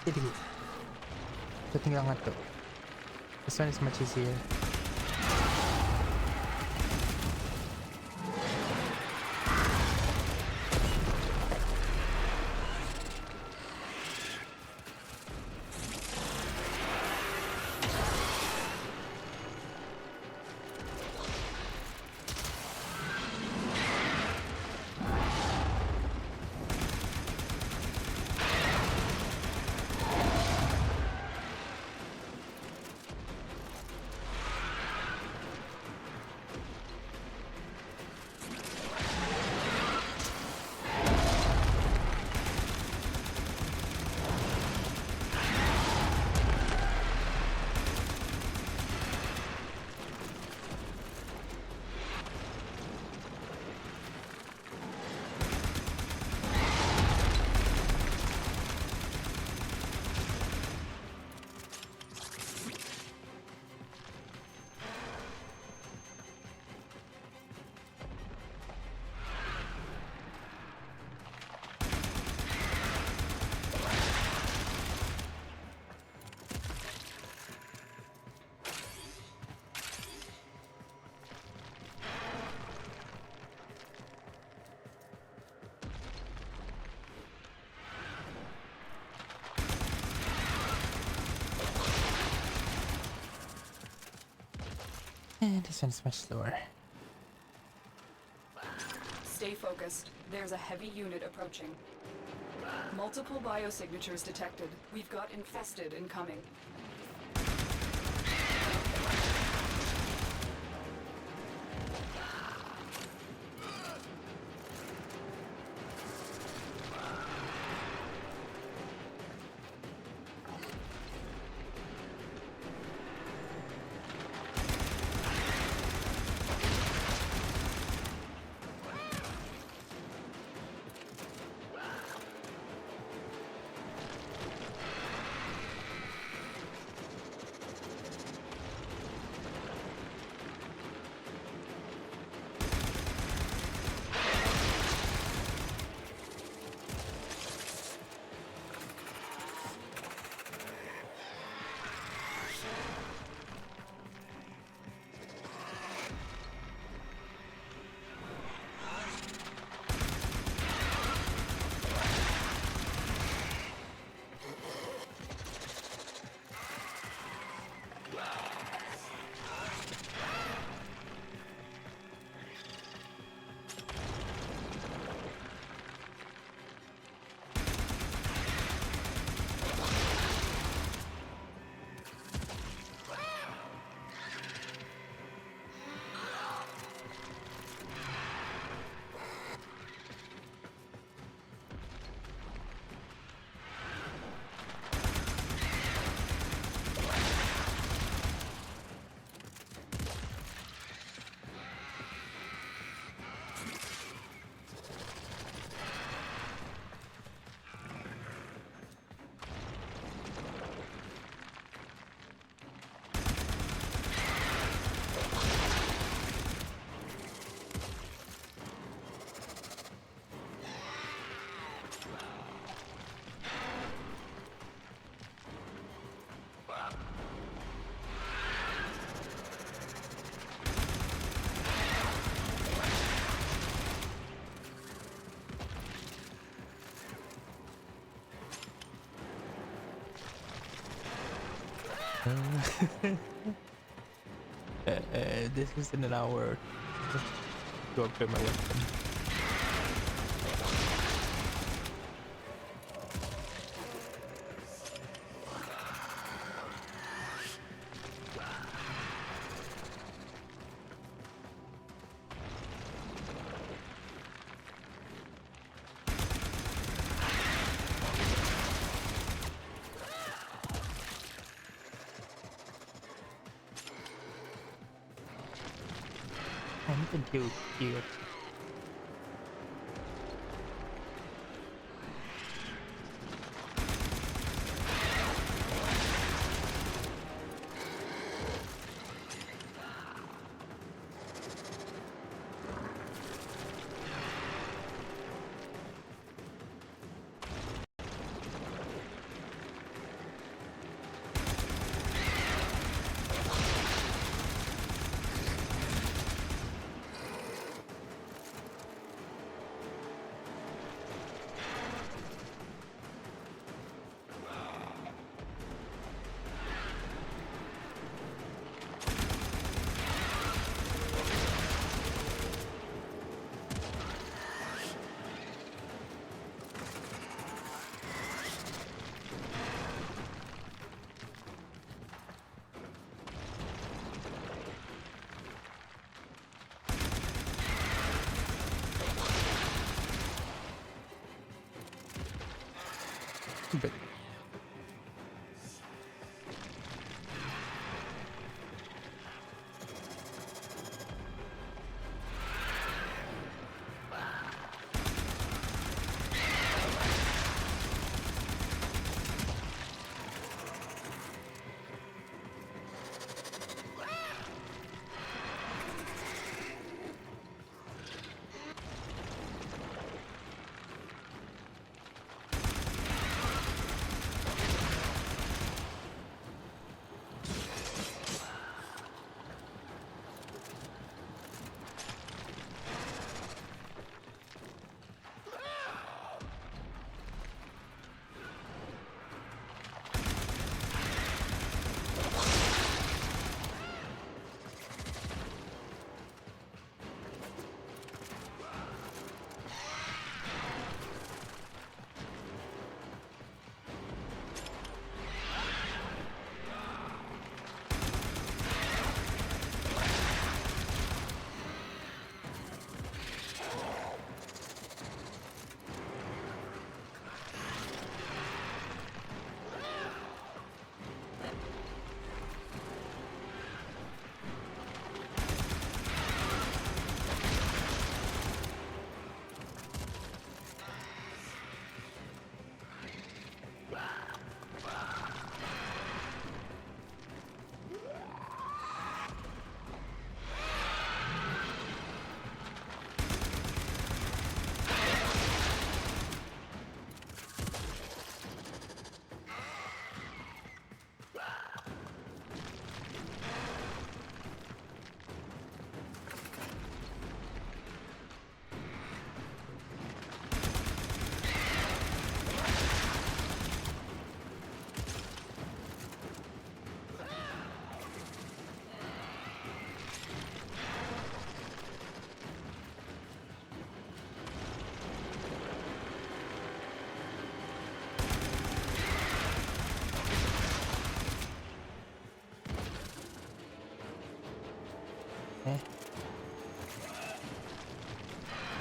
Dikit. So tinggal nga to. This one is much easier. And this one's much slower. Stay focused. There's a heavy unit approaching. Multiple biosignatures detected. We've got infested incoming. This is in an hour to upgrade my weapon. I need to do here. But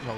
well,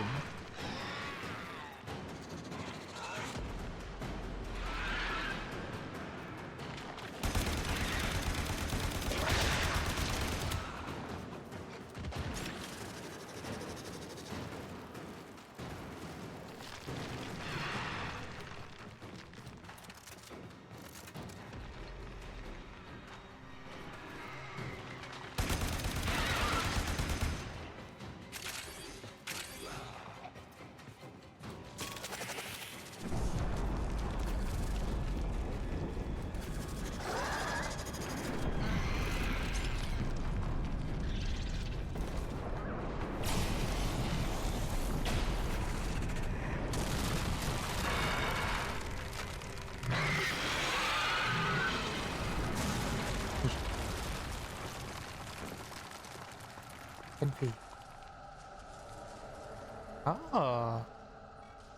Oh.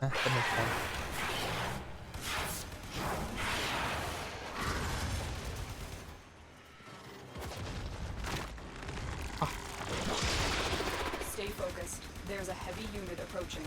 That makes sense. Stay focused. There's a heavy unit approaching.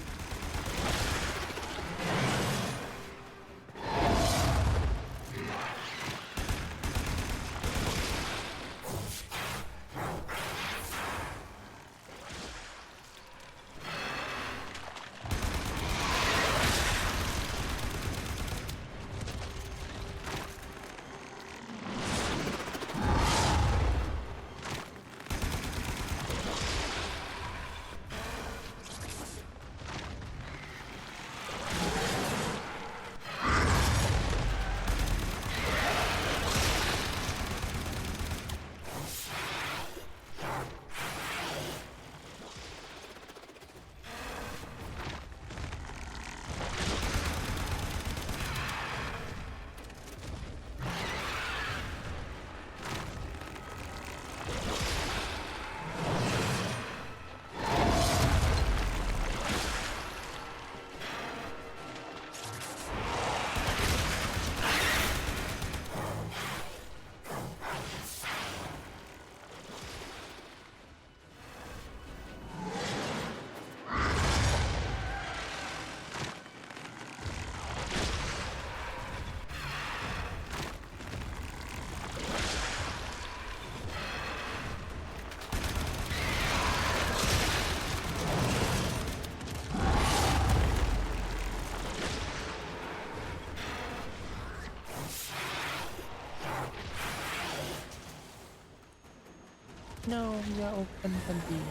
No, we are open continue.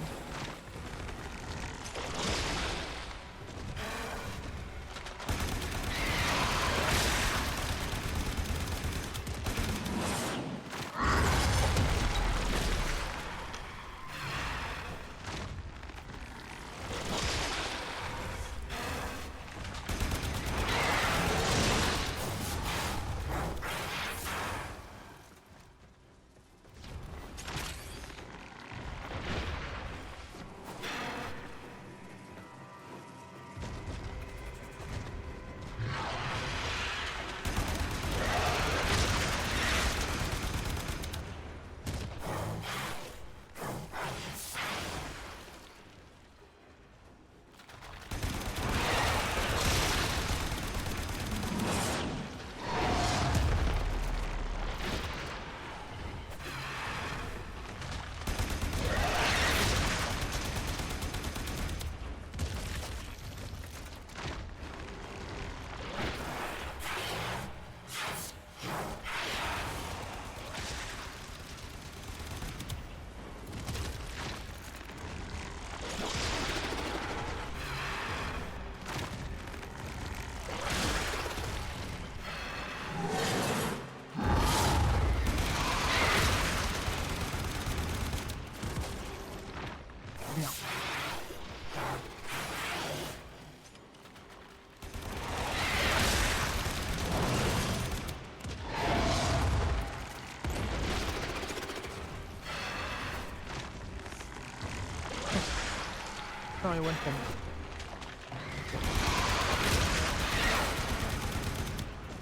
No, I went him.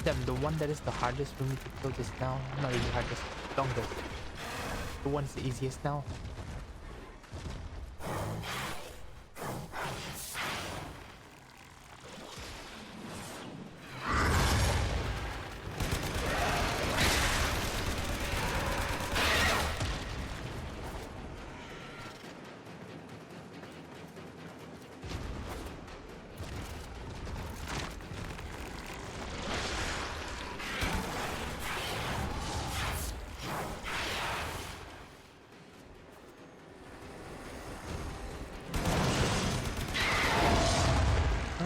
Damn, the one that is the hardest for me to kill just now. Not really hardest, longest. The one's the easiest now.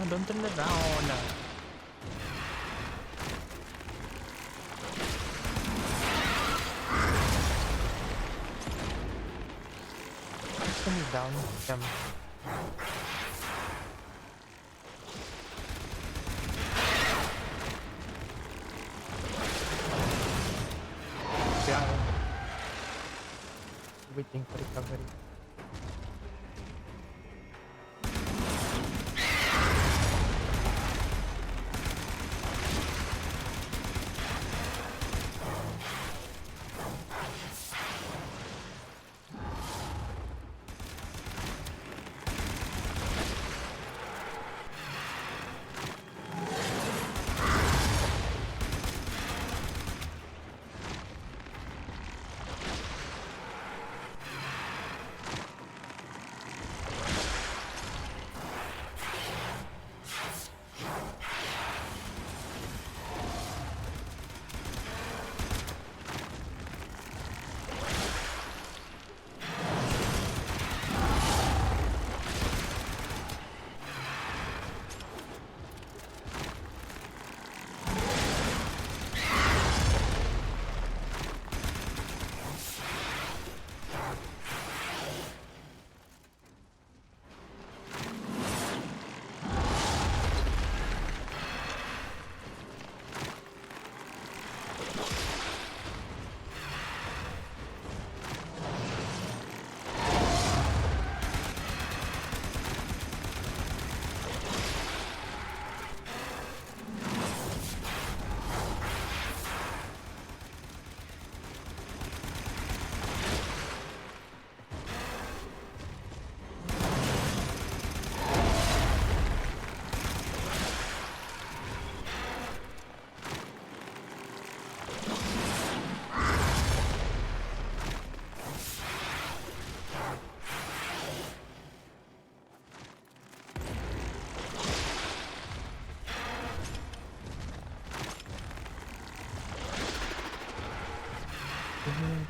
Don't turn around. Turn me down. Yeah. Waiting for recovery.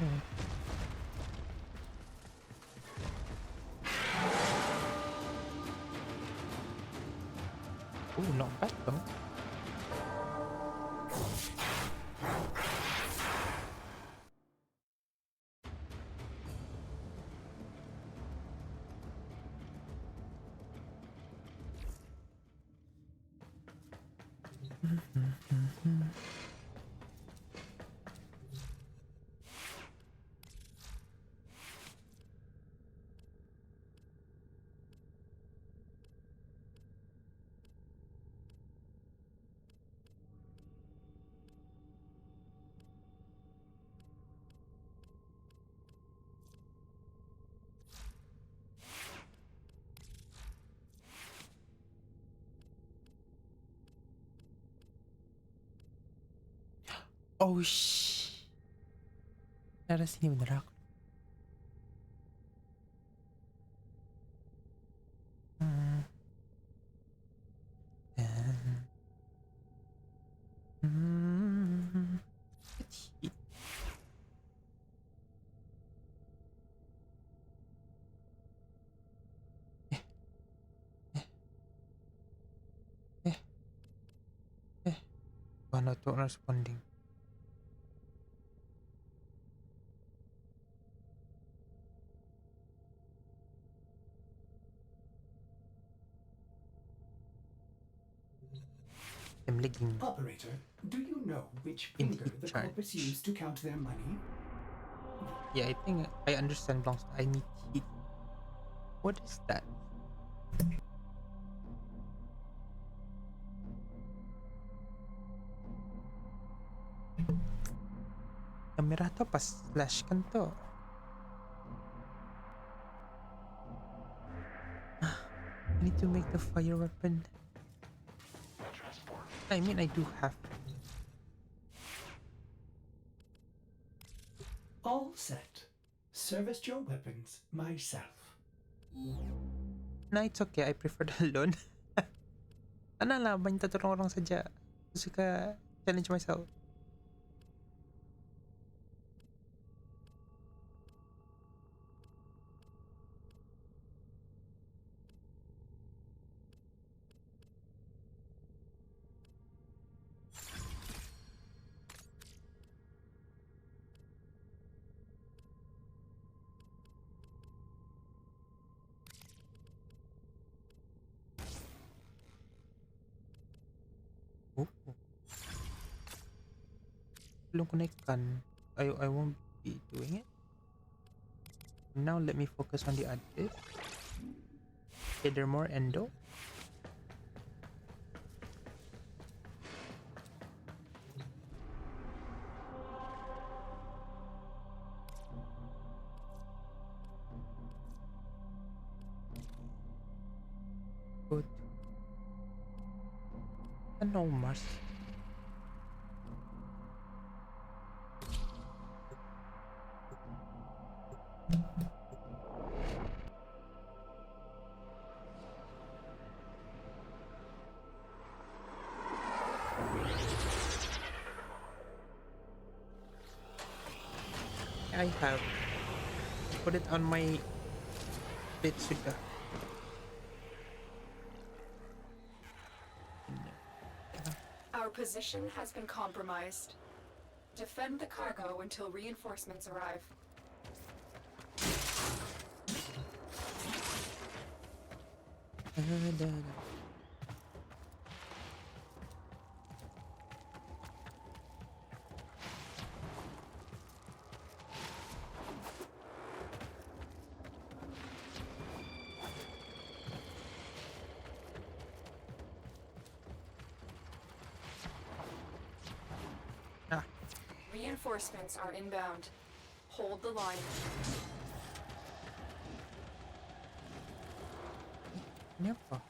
Ooh, not bad though. Oh Nara sini bener aku. Kecil. Why not responding? I'm lagging. Operator, do you know which In finger the charge. culprits use to count their money? Yeah, I think I understand belongs. I need heat. What is that? Yang merah tuh pas slash kan tuh. I need to make the fire weapon. I mean, I do have. All set. Serviced your weapons myself. Nah, it's okay. I prefer the alone. Ano lang, banyak tatulong orang saja. Suka challenge myself. Belum konekkan. I won't be doing it. Now let me focus on the others. Gather more endo. Good. No Mars. I have put it on my plate sudah. Our position has been compromised. Defend the cargo until reinforcements arrive. Reinforcements are inbound. Hold the line. Kenapa?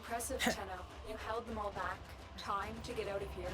Impressive, Tenno. You held them all back. Time to get out of here.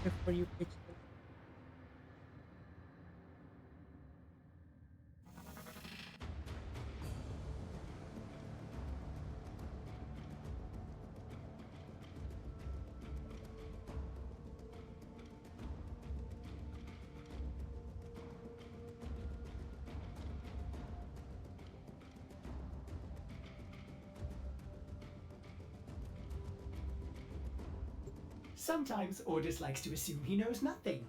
Before you pitch it. Sometimes Ordis likes to assume he knows nothing.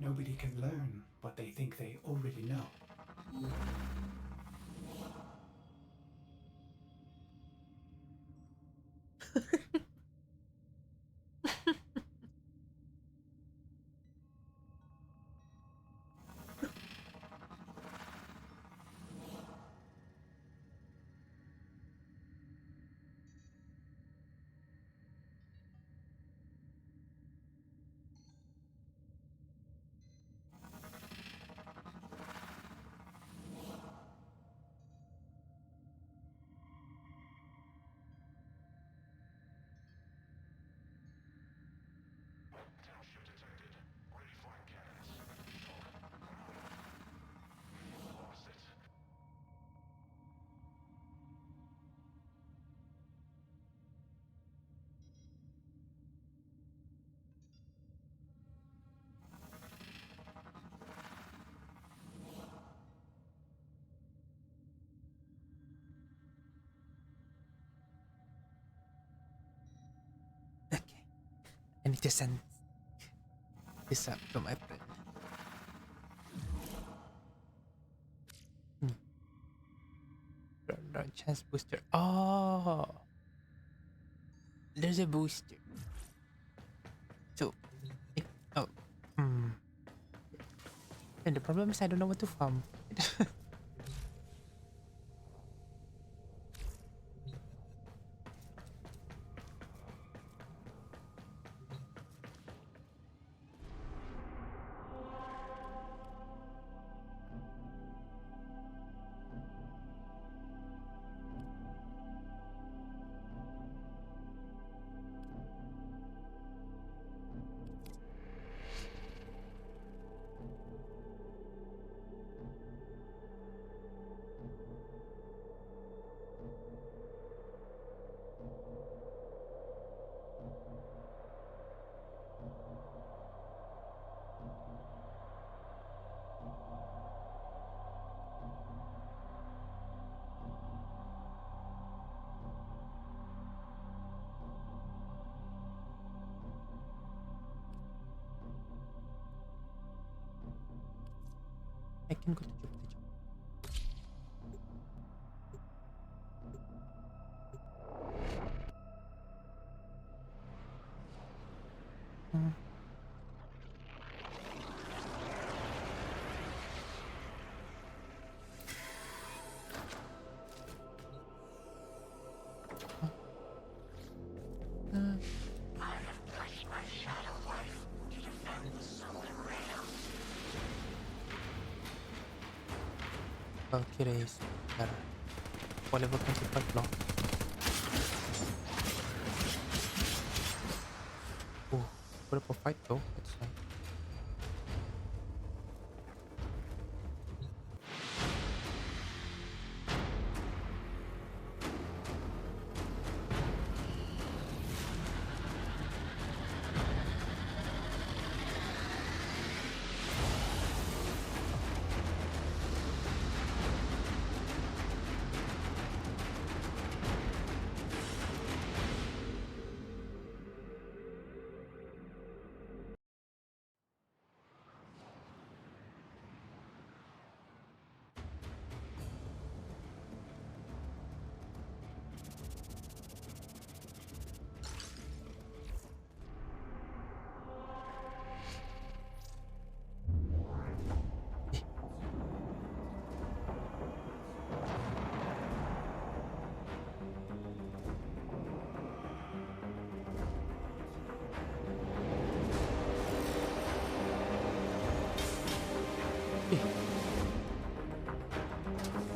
Nobody can learn what they think they already know. I need to send this up to my friend. Chance booster. Oh, there's a booster. So, oh, and the problem is I don't know what to farm. I can go to Jupiter. Valkyries. For level 25 block. Oh, put up a fight though. That's nice.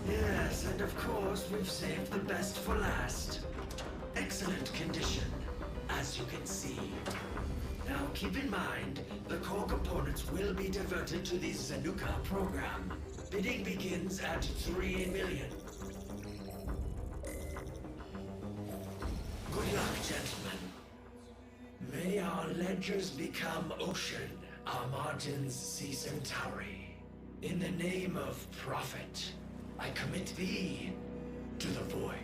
Yes, and of course, we've saved the best for last. Excellent condition, as you can see. Now keep in mind, the core components will be diverted to the Zanuka program. Bidding begins at 3 million. Good luck, gentlemen. May our ledgers become ocean, our margins sea Centauri. In the name of profit, I commit thee to the void.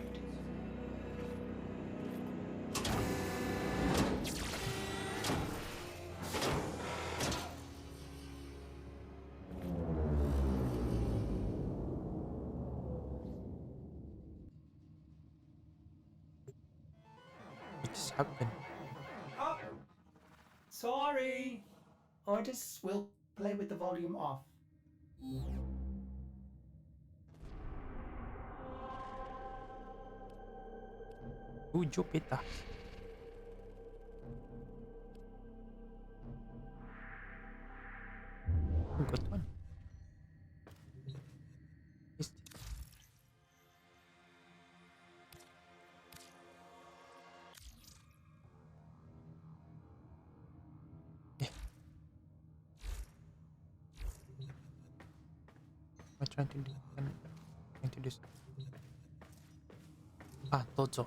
What just happened? Oh, sorry. Artists will play with the volume off. Jupiter. Good one. I'm trying to do. I'm trying to do something. Ah, Dojo.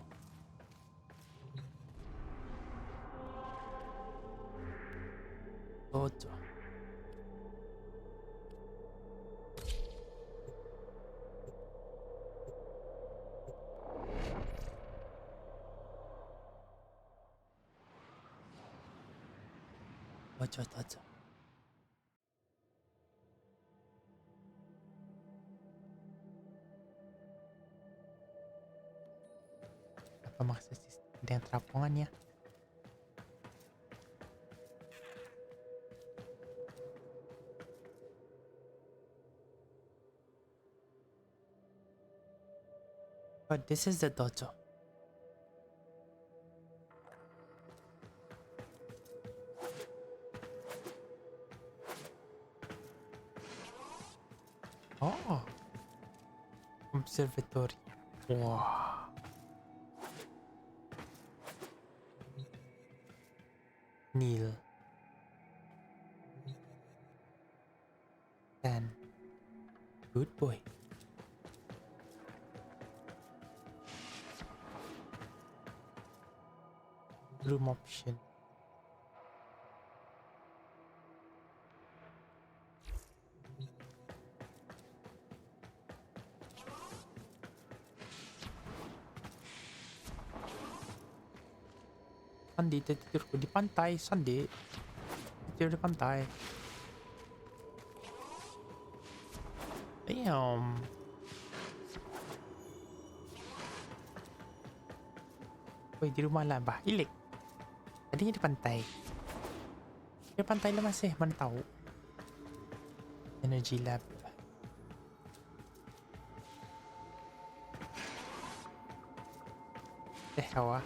Dojo. Dojo. Apa maksud dengan terapungannya? But this is the dojo. Oh, observatory. Wow. Neil. Dan. Good boy. Room option. Sandi tidurku di pantai. Sandi tidur di pantai. Damn. Woi, di rumah lah bah. Ilik. Tadinya di pantai. Di pantai lah masih. Mana tahu. Energy lab. The hell ah.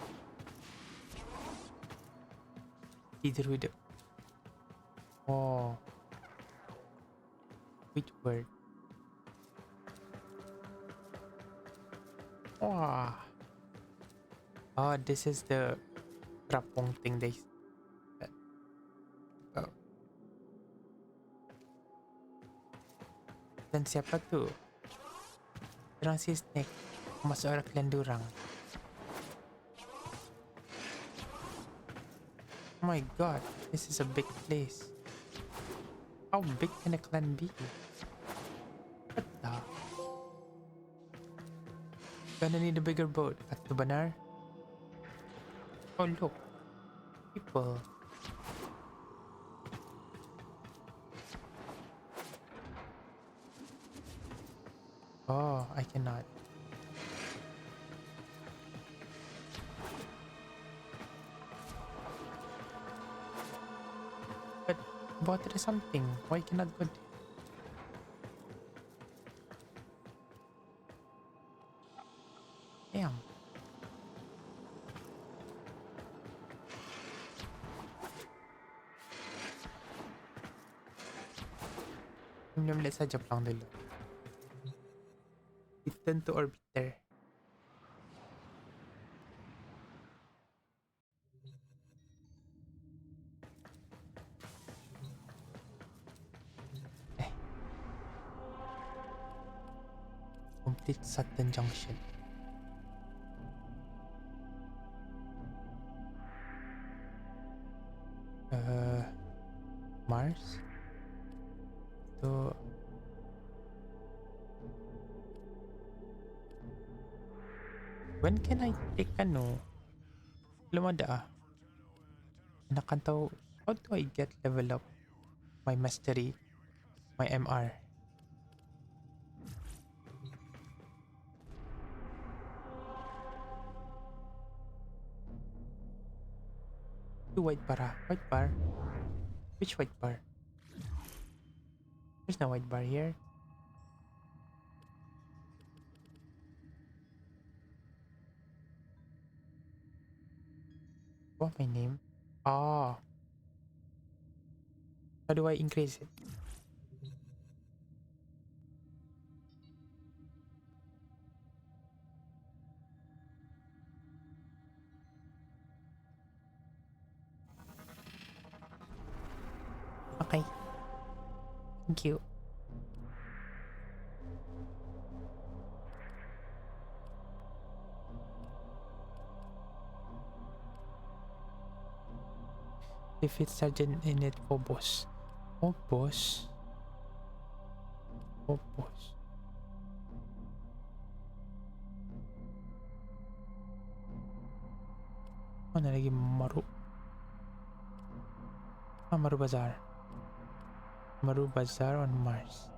Tidur hidup. Oh. Which word? Wah. Oh, this is the terapung thing they said. Oh. Dan siapa tuh? Orang si Snake masuk arah klan durang. Oh my god, this is a big place. How big can a clan be? What the? Gonna need a bigger boat. At the banar. Oh look, people. Oh, I cannot. But water is something. Why cannot go? Damn. ulit sa joke lang dulu. Return to orbiter. Complete Saturn junction. Mars. So when can I take Belum ada Akan tahu how do I get level up my mastery, my MR. Two white bar. White bar? Which white bar? There's no white bar here. What my name? Ah. How do I increase it? Okay. Thank you. Defeat Sergeant Init Phobos. Phobos? Phobos. Mana lagi Maru? Maru Bazaar. Maru Bazaar on Mars.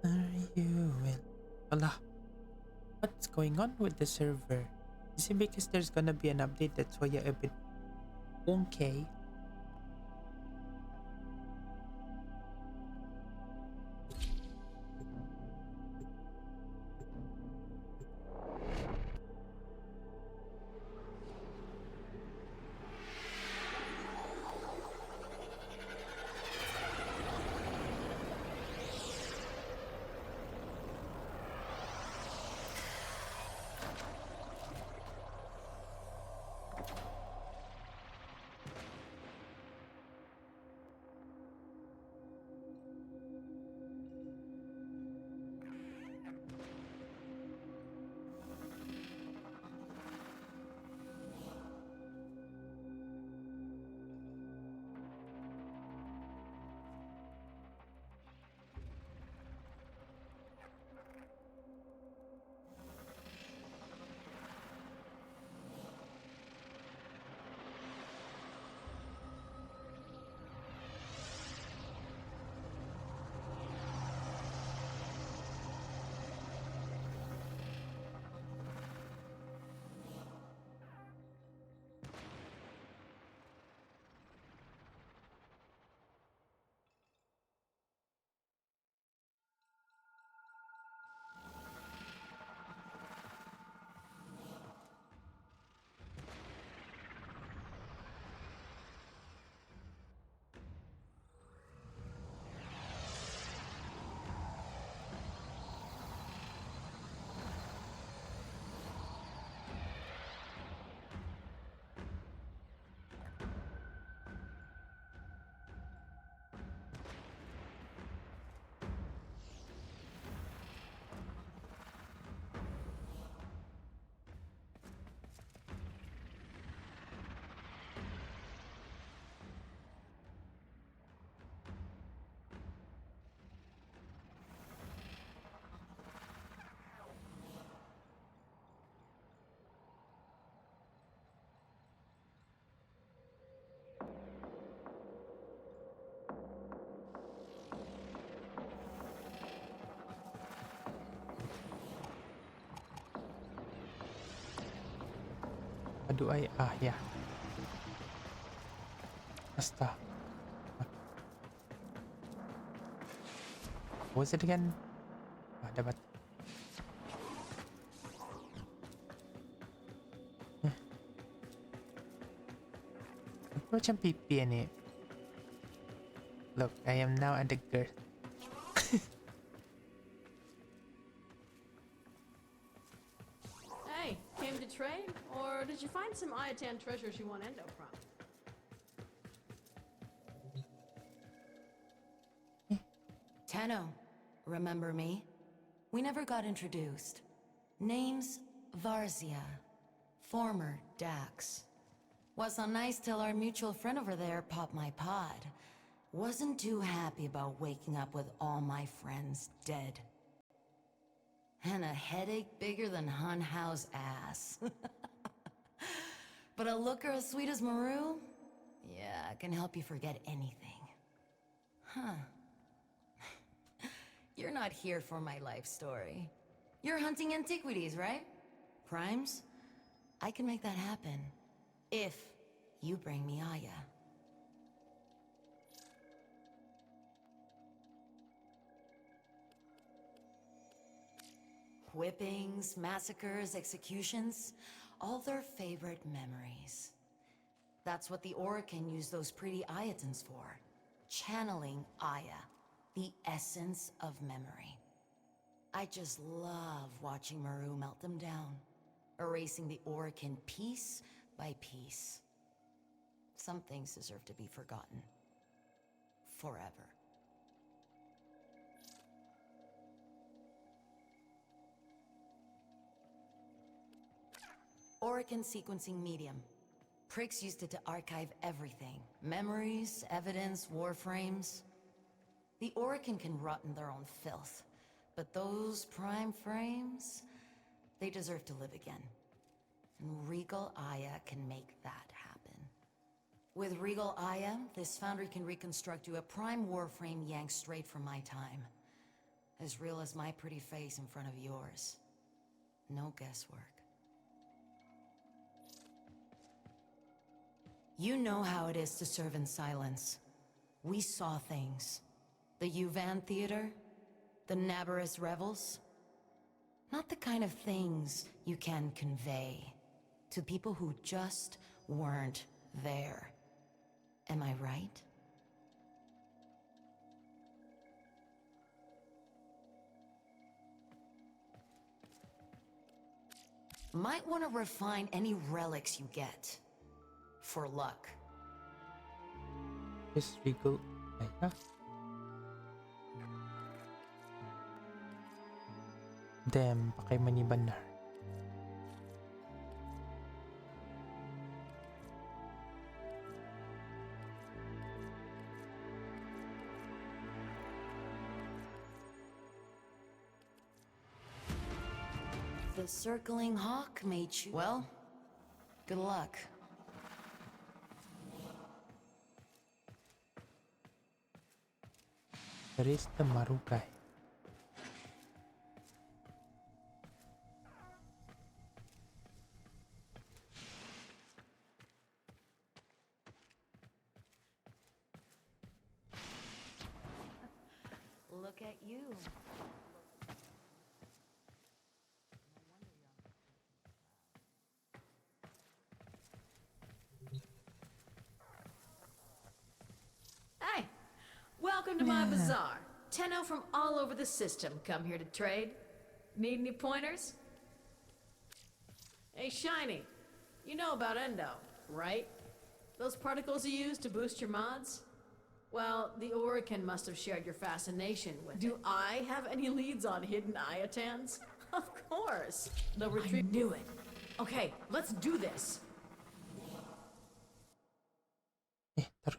Are you in? Allah. What's going on with the server? Is it because there's gonna be an update that's why you're a bit wonky? How do I? Yeah. Basta. What was it again? Dapat. Macam pipi ni. Look, I am now at the girth. Hey, came to trade? Or did you find some Iatan treasures you want Endo from? Tenno, remember me? We never got introduced. Name's Varzia, former Dax. Was so nice till our mutual friend over there popped my pod. Wasn't too happy about waking up with all my friends dead. And a headache bigger than Hun Hao's ass. But a looker as sweet as Maru? Yeah, can help you forget anything. Huh. You're not here for my life story. You're hunting antiquities, right? Primes? I can make that happen. If you bring me Aya. Whippings, massacres, executions, all their favorite memories. That's what the Orokin used those pretty Ayatons for. Channeling Aya, the essence of memory. I just love watching Maru melt them down, erasing the Orokin piece by piece. Some things deserve to be forgotten. Forever. Orokin sequencing medium. Pricks used it to archive everything. Memories, evidence, warframes. The Orokin can rot in their own filth. But those prime frames, they deserve to live again. And Regal Aya can make that happen. With Regal Aya, this foundry can reconstruct you a prime warframe yanked straight from my time. As real as my pretty face in front of yours. No guesswork. You know how it is to serve in silence. We saw things. The Uvan Theater? The Nabarus Revels? Not the kind of things you can convey to people who just weren't there. Am I right? Might want to refine any relics you get. For luck. Just Regal Aya. Damn, pakai maniban na. The circling hawk may choose. Well, good luck. There is the Maru guy. Look at you. Hey, welcome to my bazaar. Tenno from all over the system come here to trade. Need any pointers? Hey, Shiny, you know about Endo, right? Those particles you use to boost your mods? Well, the Orokin must have shared your fascination with it. Do I have any leads on hidden Iatans? Of course. They'll retrieve. I knew it. Okay, let's do this. Terus.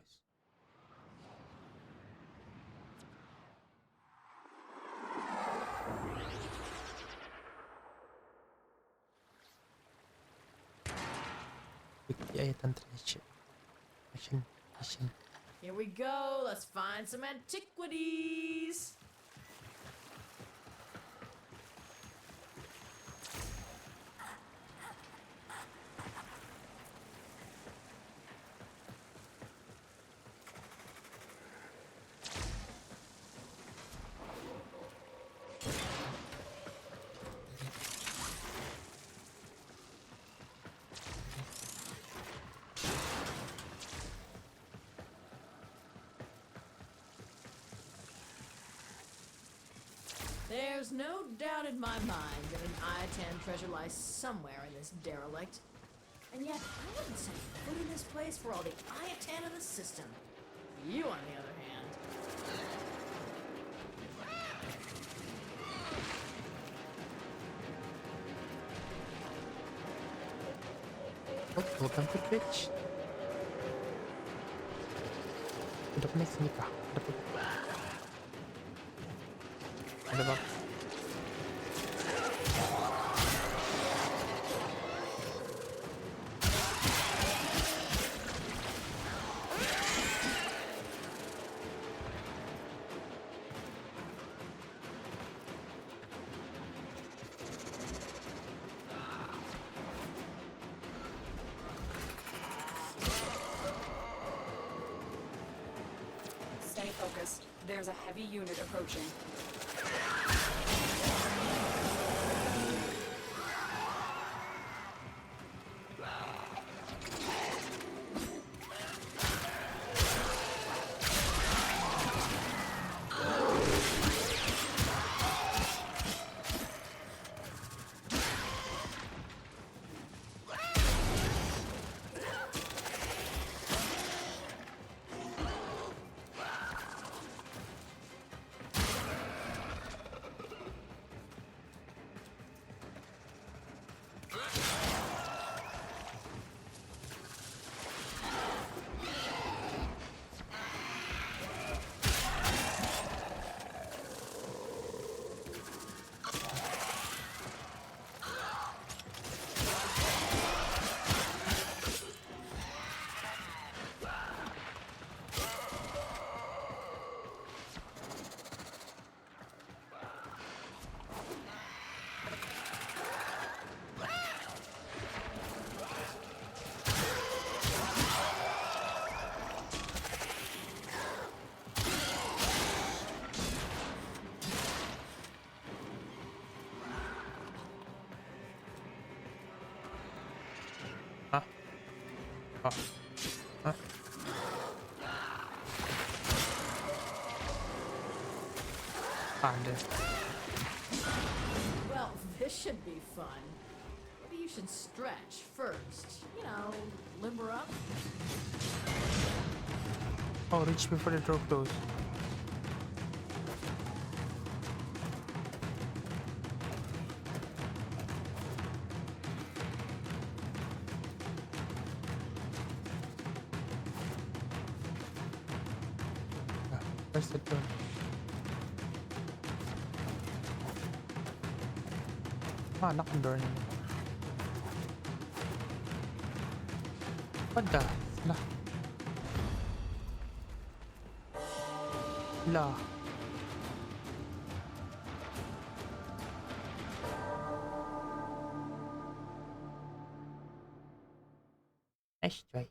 Ayatan treasure. Action. Here we go. Let's find some antiquities. There's no doubt in my mind that an I-10 treasure lies somewhere in this derelict. And yet, I wouldn't set foot in this place for all the I-10 of the system. You, on the other hand... Oh, welcome to Twitch. Udah connect sini kah? Ada bang. Stay focused. There's a heavy unit approaching. Well, this should be fun. Maybe you should stretch first. You know, limber up. Oh, reach before the door closes. Where's the door? Ah, naka-door na. What the? La. Nice try.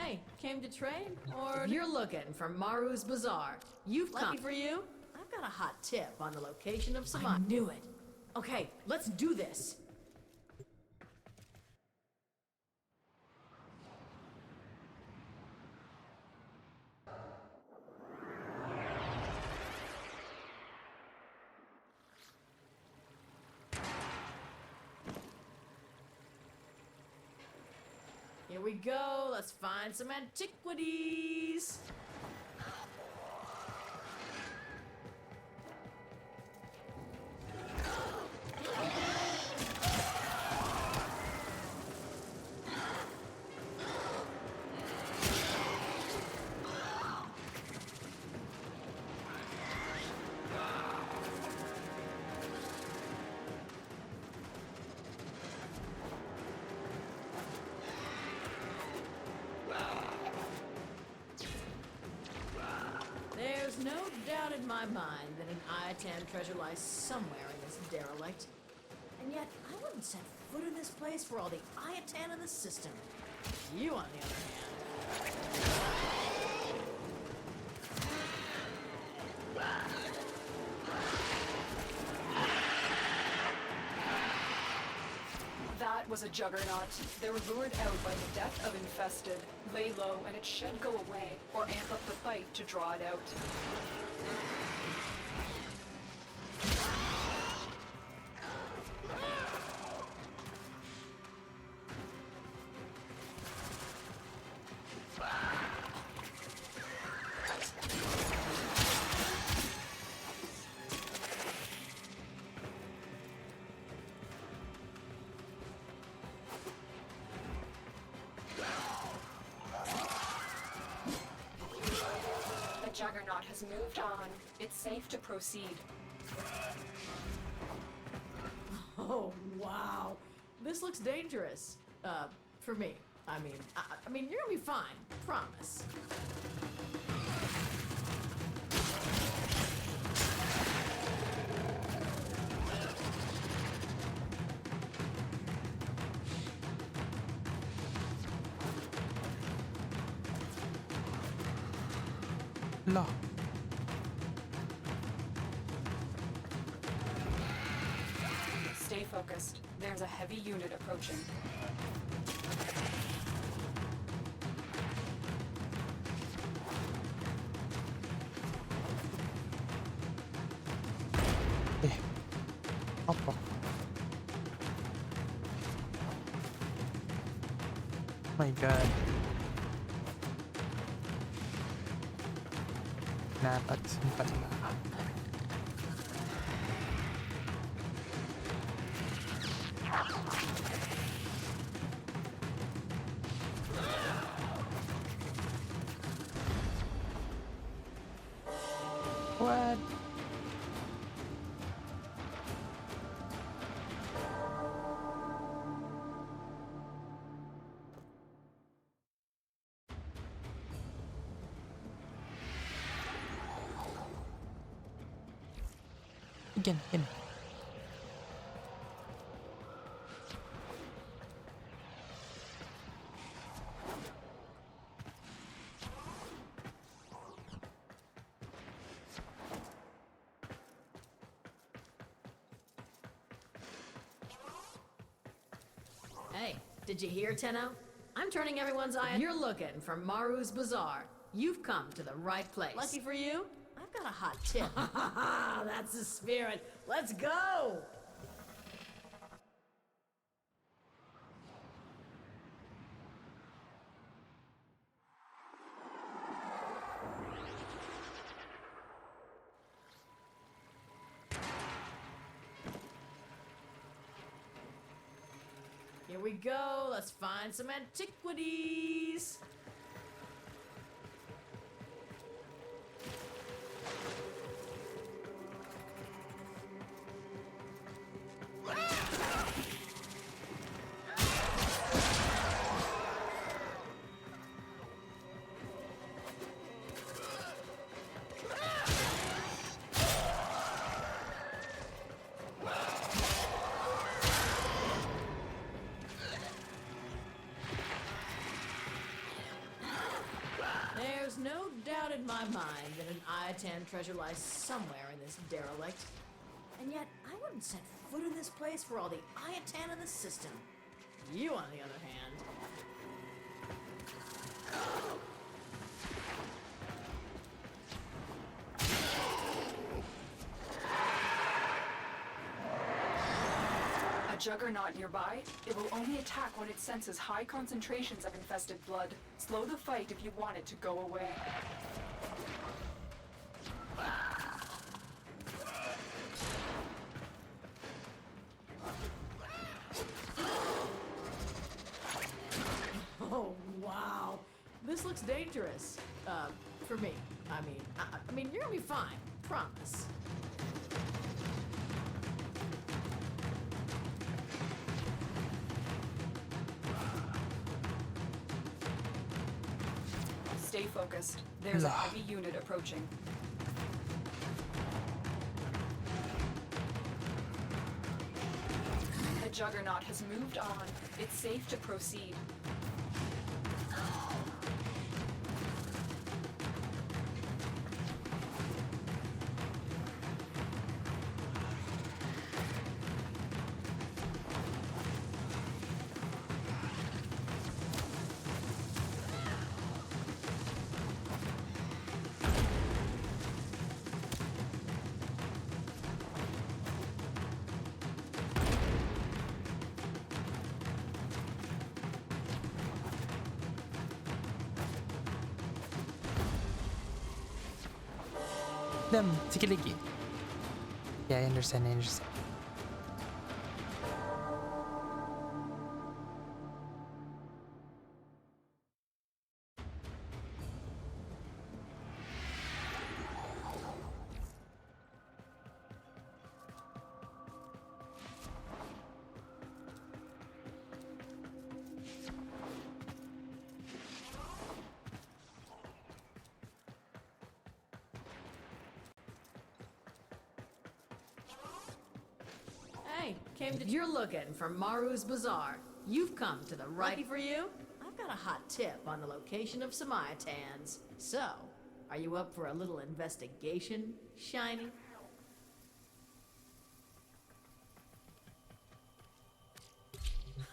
Hey, came to trade? Or you're looking for Maru's Bazaar. You've come. Lucky for you, I've got a hot tip on the location of some... I knew it. Okay, let's do this. Here we go. Let's find some antiquities. There's no doubt in my mind that an Hyacine treasure lies somewhere in this derelict. And yet, I wouldn't set foot in this place for all the Hyacine in the system. You, on the other hand... That was a juggernaut. They were lured out by the death of infested. Lay low and it should go away, or amp up the fight to draw it out. Juggernaut has moved on. It's safe to proceed. Oh, wow. This looks dangerous. For me. I mean, you're gonna be fine. Promise. La. Stay focused. There's a heavy unit approaching. Apa? My God. Dapat sempat lah. What? Again. Hey, did you hear, Tenno? I'm turning everyone's eye. You're looking for Maru's Bazaar. You've come to the right place. Lucky for you, I've got a hot tip. That's the spirit. Let's go! Here we go. Let's find some antiquities. There's no doubt in my mind that an Hyacine treasure lies somewhere in this derelict. And yet, I wouldn't set foot in this place for all the Hyacine in the system. You, on the other hand... A juggernaut nearby? It will only attack when it senses high concentrations of infested blood. Slow the fight if you want it to go away. Oh, wow. This looks dangerous. For me. I mean, you're gonna be fine. Promise. Stay focused. There's a heavy unit approaching. Juggernaut has moved on. It's safe to proceed. Them, sikit lagi. Yeah, I understand. Hey, you're looking for Maru's Bazaar. You've come to the right. Lucky for you, I've got a hot tip on the location of some Hyacines. So, are you up for a little investigation, Shiny?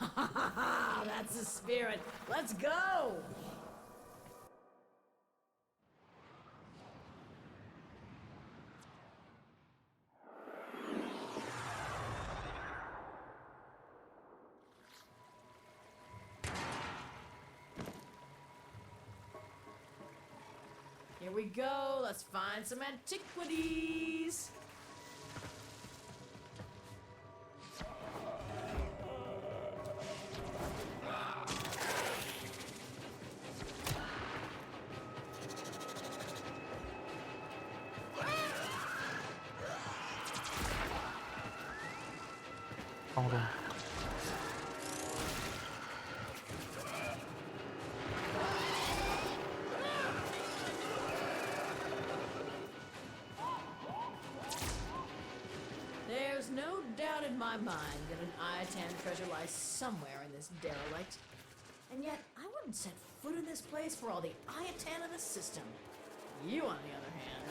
Ha ha ha! That's the spirit. Let's go! Here we go. Let's find some antiquities. There's no doubt in my mind that an Iatan treasure lies somewhere in this derelict. And yet, I wouldn't set foot in this place for all the Iatan in the system. You, on the other hand...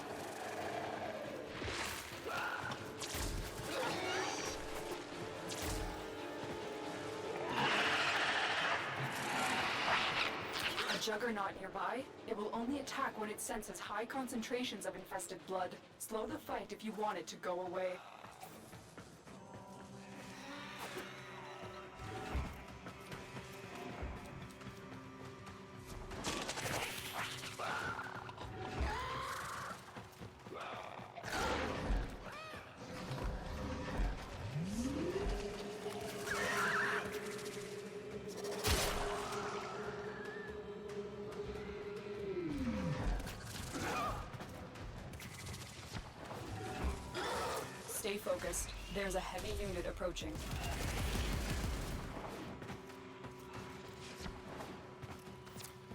A Juggernaut nearby? It will only attack when it senses high concentrations of infested blood. Slow the fight if you want it to go away. Stay focused. There's a heavy unit approaching.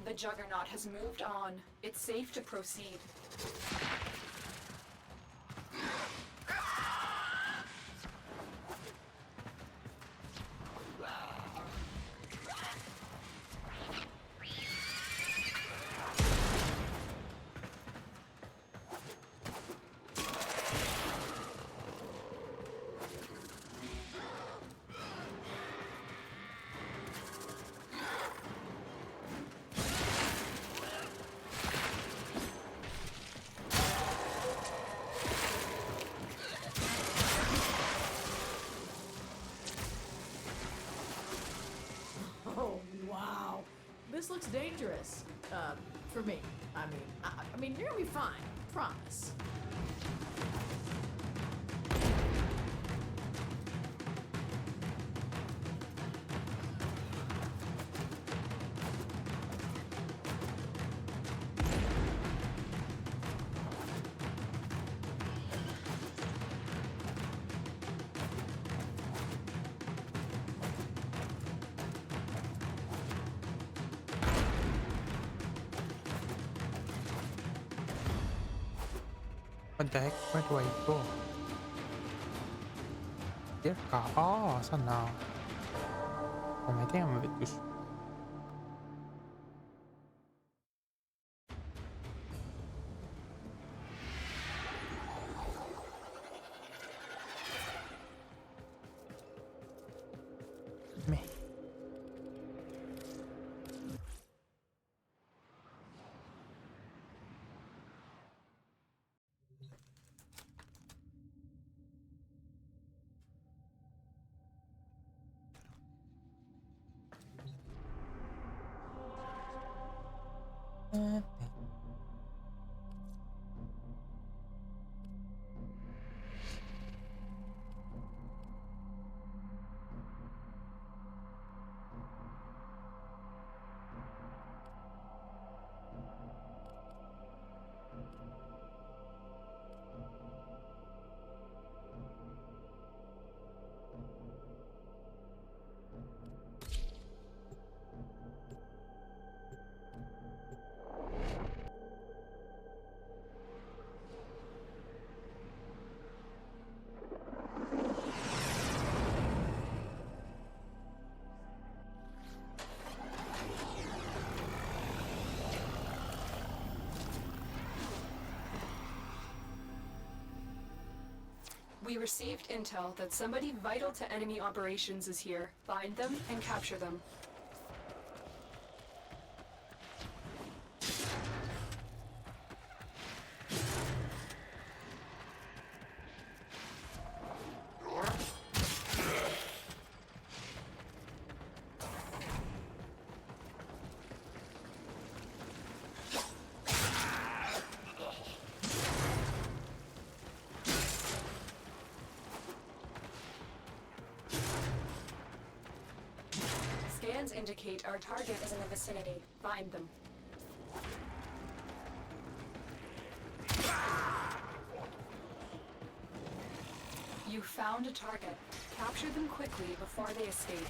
The Juggernaut has moved on. It's safe to proceed. Oh, wow. This looks dangerous. For me. I mean, you're gonna be fine. Promise. What the heck? Where do I go? Their car. Oh, so now. I think I'm a bit too. Meh. We received intel that somebody vital to enemy operations is here. Find them and capture them. Scans indicate our target is in the vicinity. Find them. You found a target. Capture them quickly before they escape.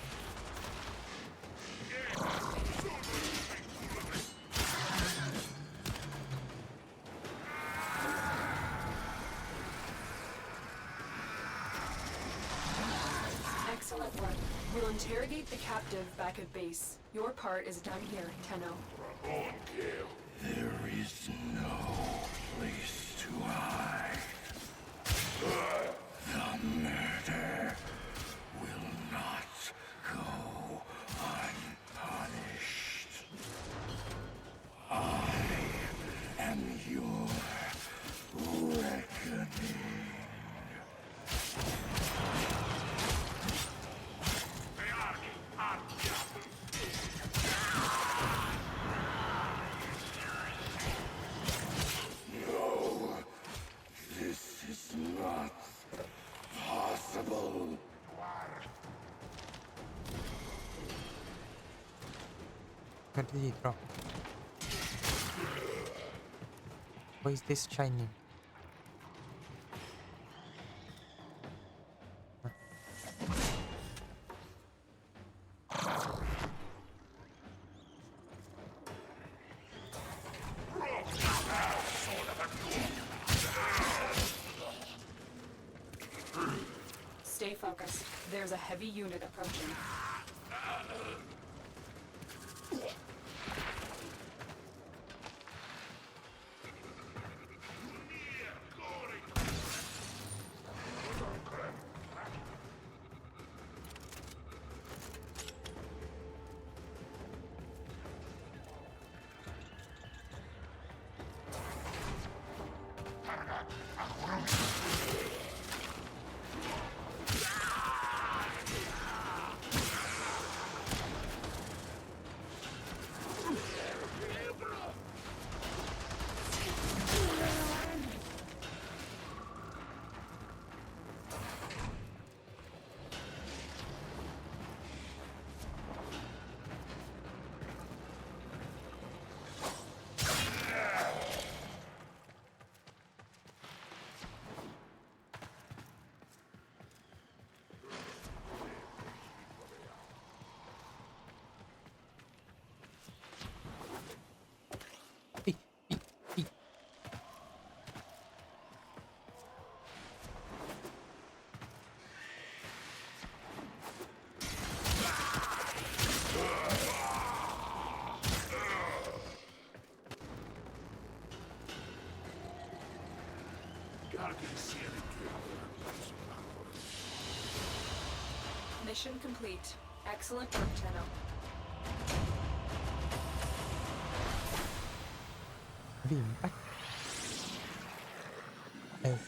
Excellent work. We'll interrogate the captive back at base. Your part is done here, Tenno. There is no place to hide. The murder will not go unpunished. I am your reckoning. No, this is not possible. Where did he drop? Why is this shiny? Stay focused. There's a heavy unit approaching. Mission complete. Excellent work, Tenno. Vimpa. Oh.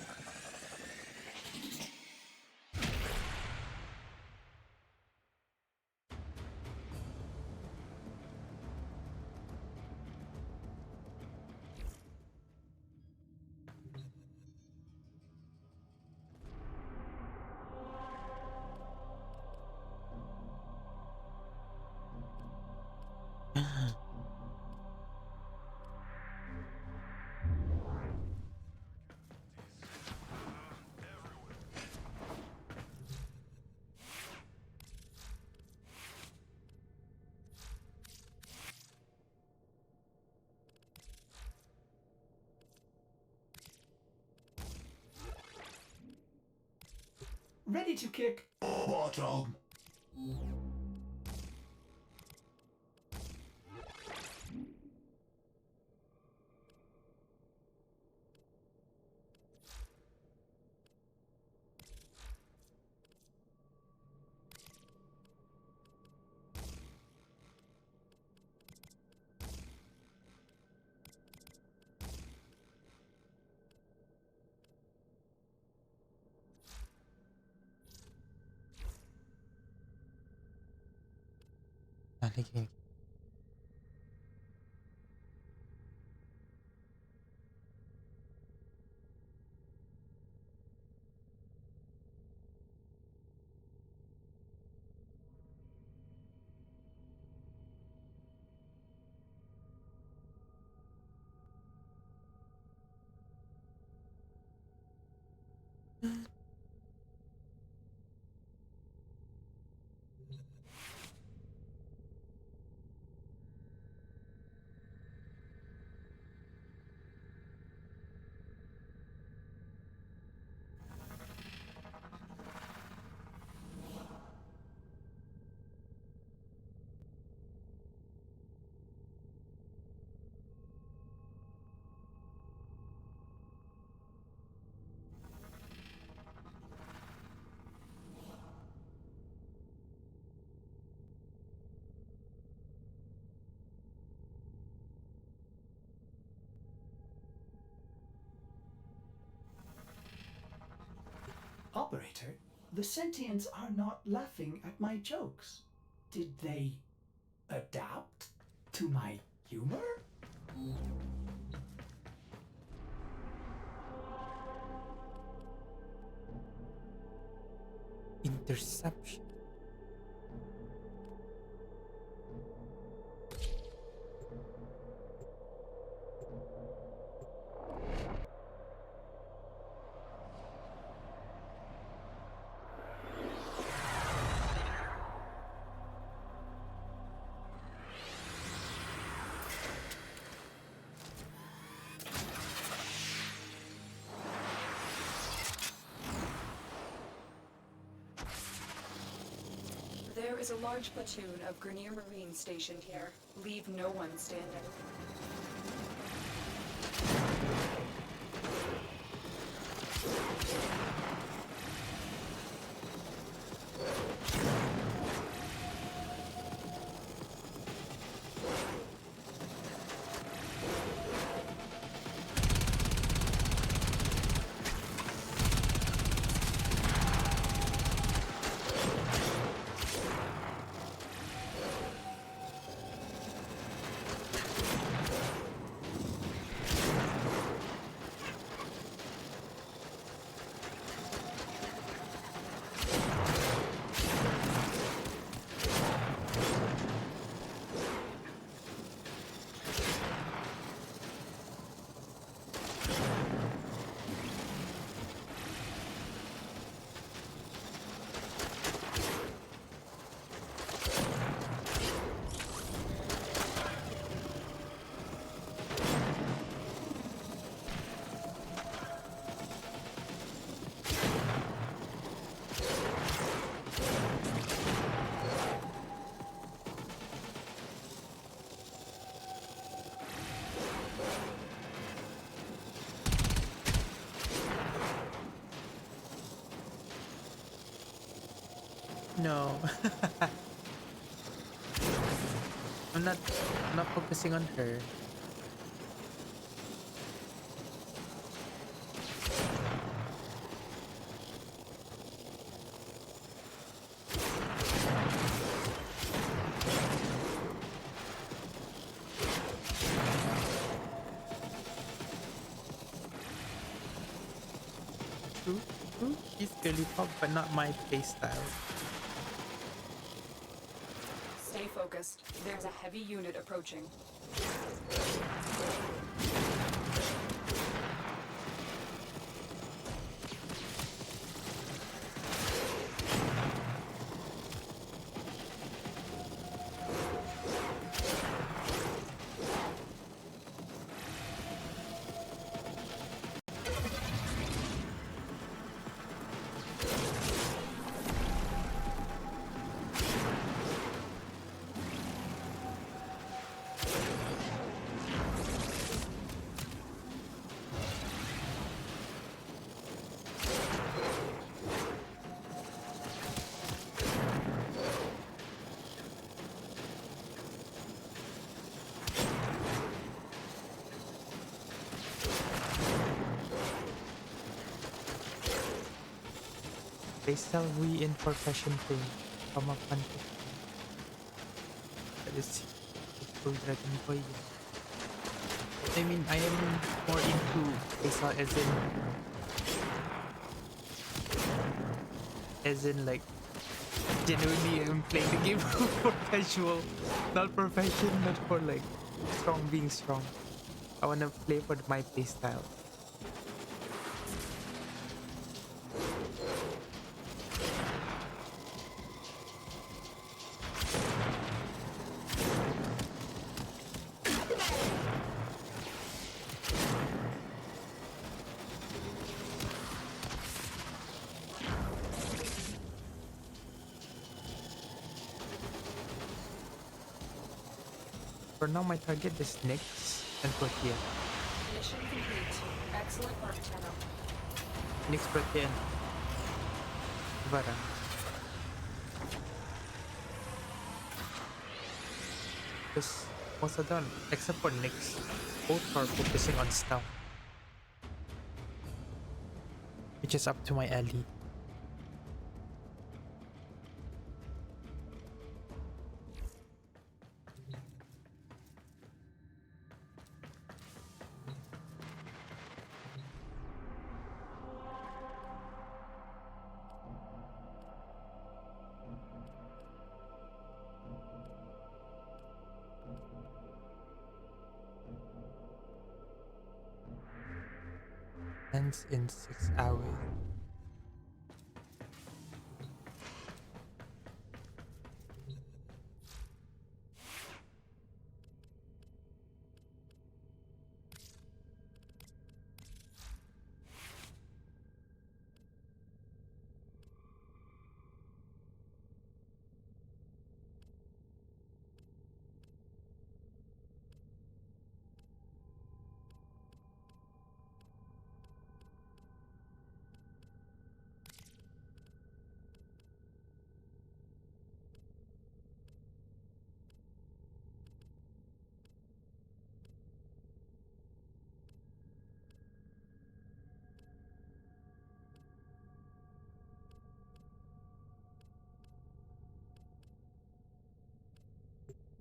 Ready to kick bottom. Lagi. Operator, the sentients are not laughing at my jokes. Did they adapt to my humor? Interception. There is a large platoon of Grenier Marines stationed here. Leave no one standing. no. I'm not focusing on her. True. He's girly pop, but not my playstyle. Stay focused. There's a heavy unit approaching. Playstyle we in profession thing. From a fun thing. That is full Dragon Boy. I mean, I am more into playstyle as in like genuinely I'm playing the game for casual, not profession, not for like being strong. I wanna play for my playstyle. For now, my target is Nyx and Protean. Mission complete. Excellent work, Tenno. Nyx, Protean, Vara. Because most of them, except for Nyx, both are focusing on stuff, which is up to my ally. Ends in 6 hours.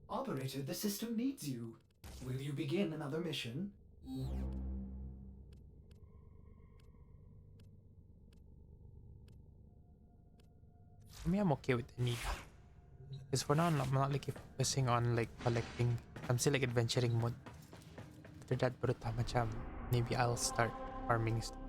Operator, the system needs you. Will you begin another mission? For me, I'm okay with any. Because for now, I'm not like focusing on like collecting. I'm still like adventuring mode. After that, baru macam maybe I'll start farming stuff.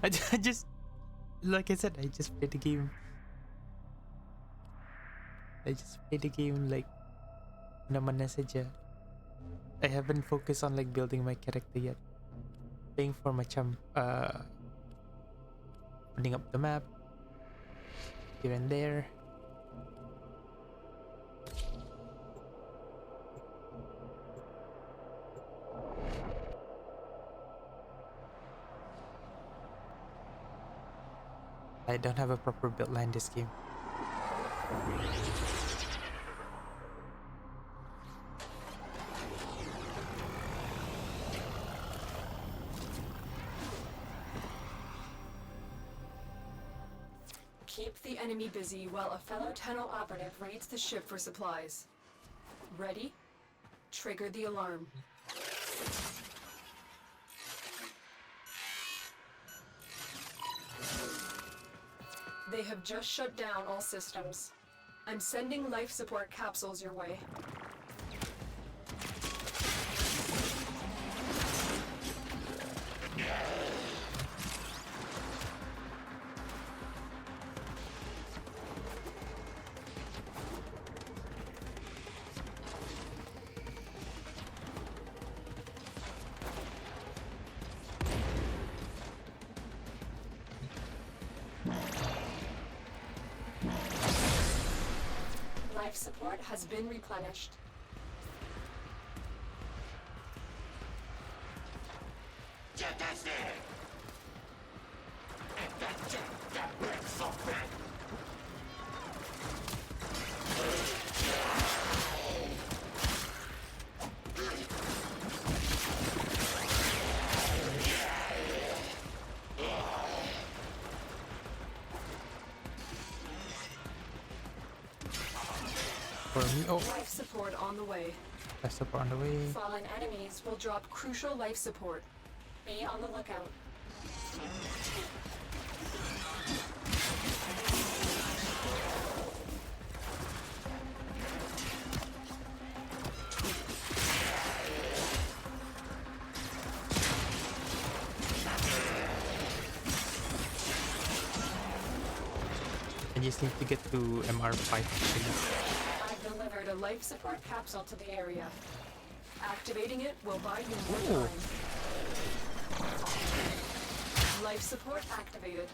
I just Like I said, I just play the game. Like naman saja. I haven't focused on like building my character yet. Playing for macam putting up the map here and there. I don't have a proper build line this game. Keep the enemy busy while a fellow Tenno operative raids the ship for supplies. Ready? Trigger the alarm. They have just shut down all systems. I'm sending life support capsules your way. Life support has been replenished. For me, oh, Life support on the way. life support on the way. Fallen enemies will drop crucial life support. Be on the lookout. I just need to get to MR5. I've delivered a life support capsule to the area. Activating it will buy you more time. Life support activated.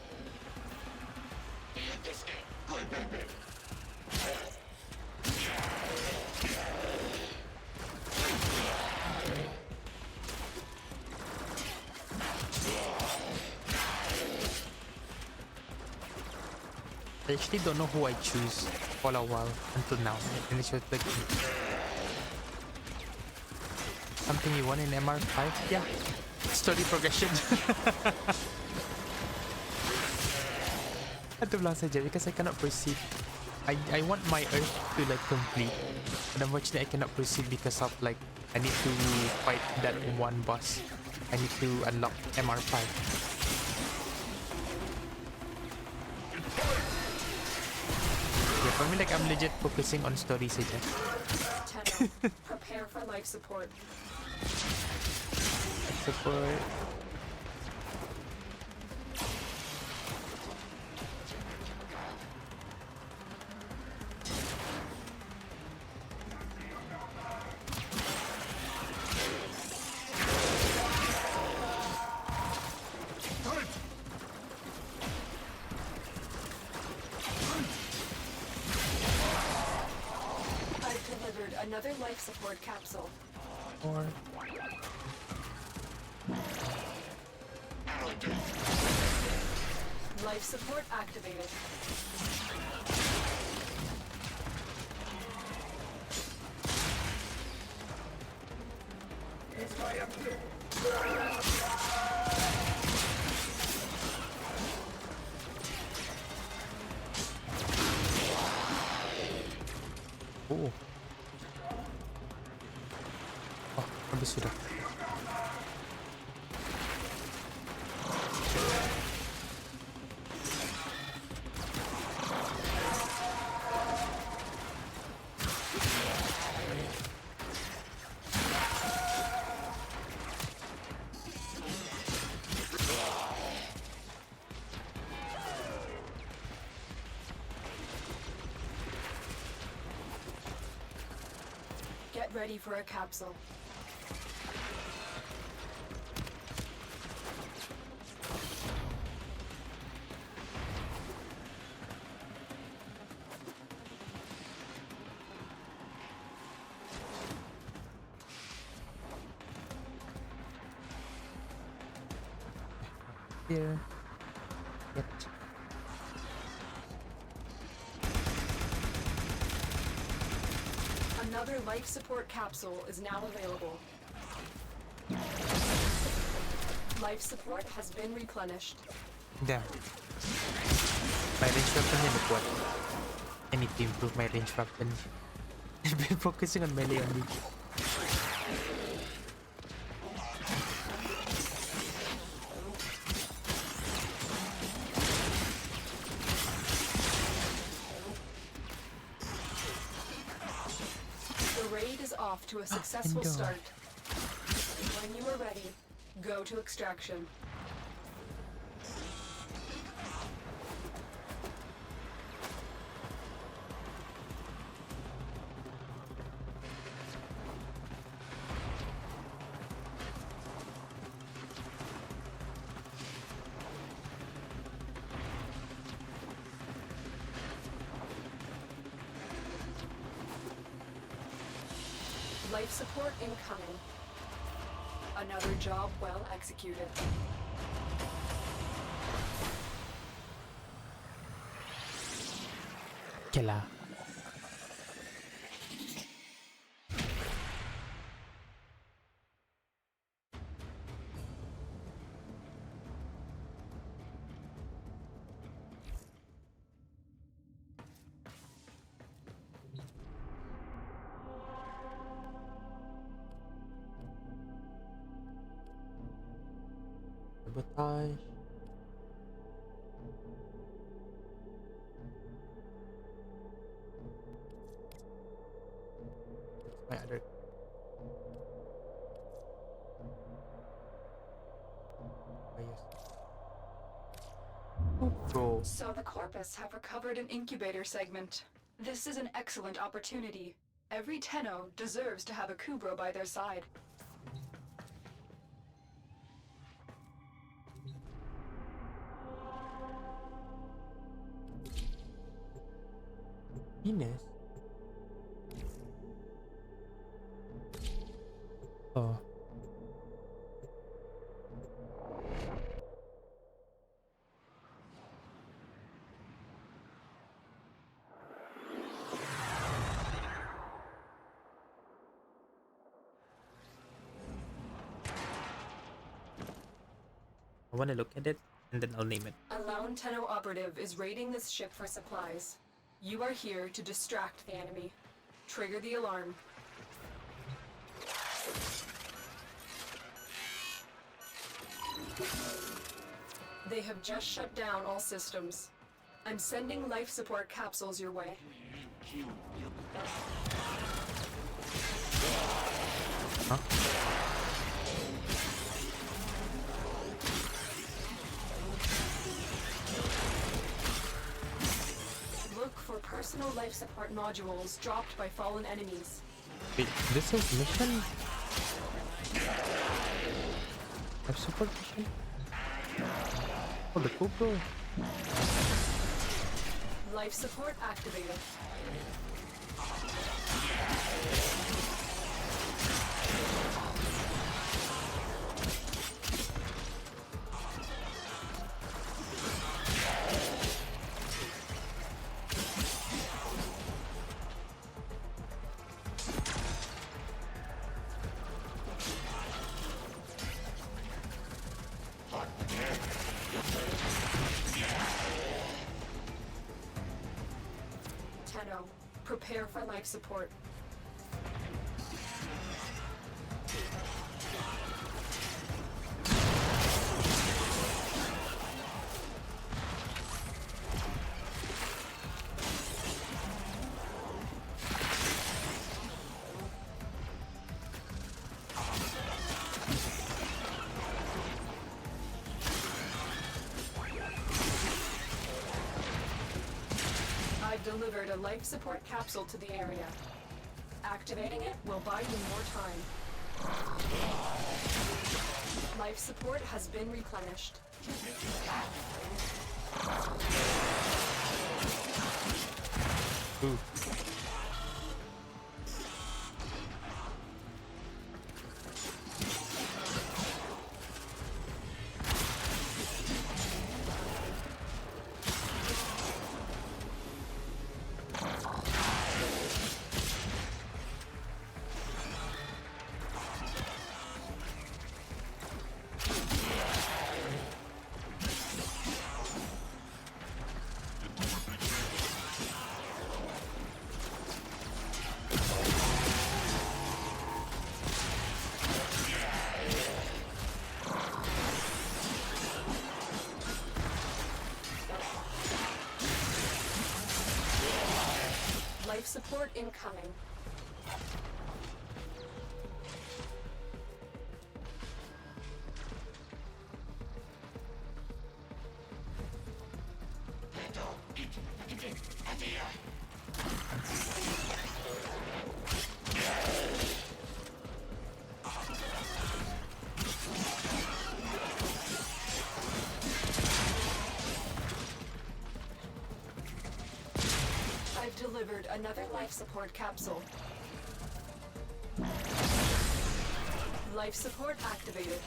I actually don't know who I choose for a while until now. And it's just like something you want in MR5? Yeah. Story progression. Ito lang saja because I cannot proceed. I want my Earth to like complete. But unfortunately I cannot proceed because of like I need to fight that one boss. I need to unlock MR5. Yeah, for me like I'm legit focusing on story saja. Tenno, prepare for life support. Support. I've delivered another life support capsule. Or Life support activated. oh. Oh, habis sudah. Get ready for a capsule. Here. Yet. Another life support capsule is now available. Life support has been replenished. Damn. My range weapon and what? I need to improve my range weapon. I've been focusing on melee only. Off to a successful Indoor. start. When you are ready, go to extraction. Life support incoming. Another job well executed. Killer. Sabotage. That's my other. Oh, yes. Bro. So the Corpus have recovered an incubator segment. This is an excellent opportunity. Every Tenno deserves to have a Kubro by their side. Venus. Oh. I want to look at it and then I'll name it. A lone Tenno operative is raiding this ship for supplies. You are here to distract the enemy. Trigger the alarm. They have just shut down all systems. I'm sending life support capsules your way. Huh? Look for personal life support modules dropped by fallen enemies. Wait, this is mission? Life support mission? Oh, the GoPro. Life support activated. Tenno, prepare for life support. I've delivered a life support capsule to the area. Activating it will buy you more time. Life support has been replenished. Ooh. Life support incoming. I've delivered another life support capsule. Life support activated.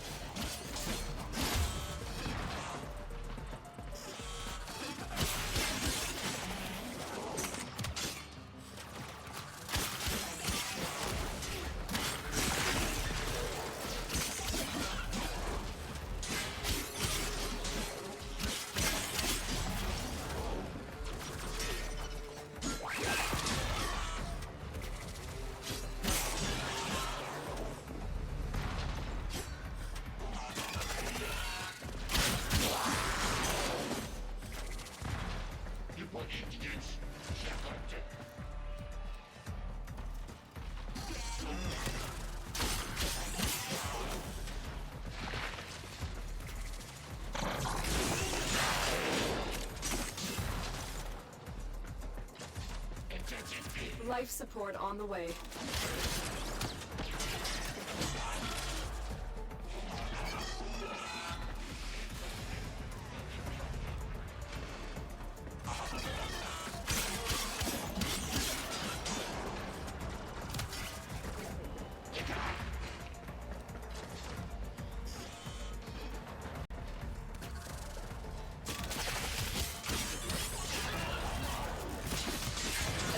Life support on the way.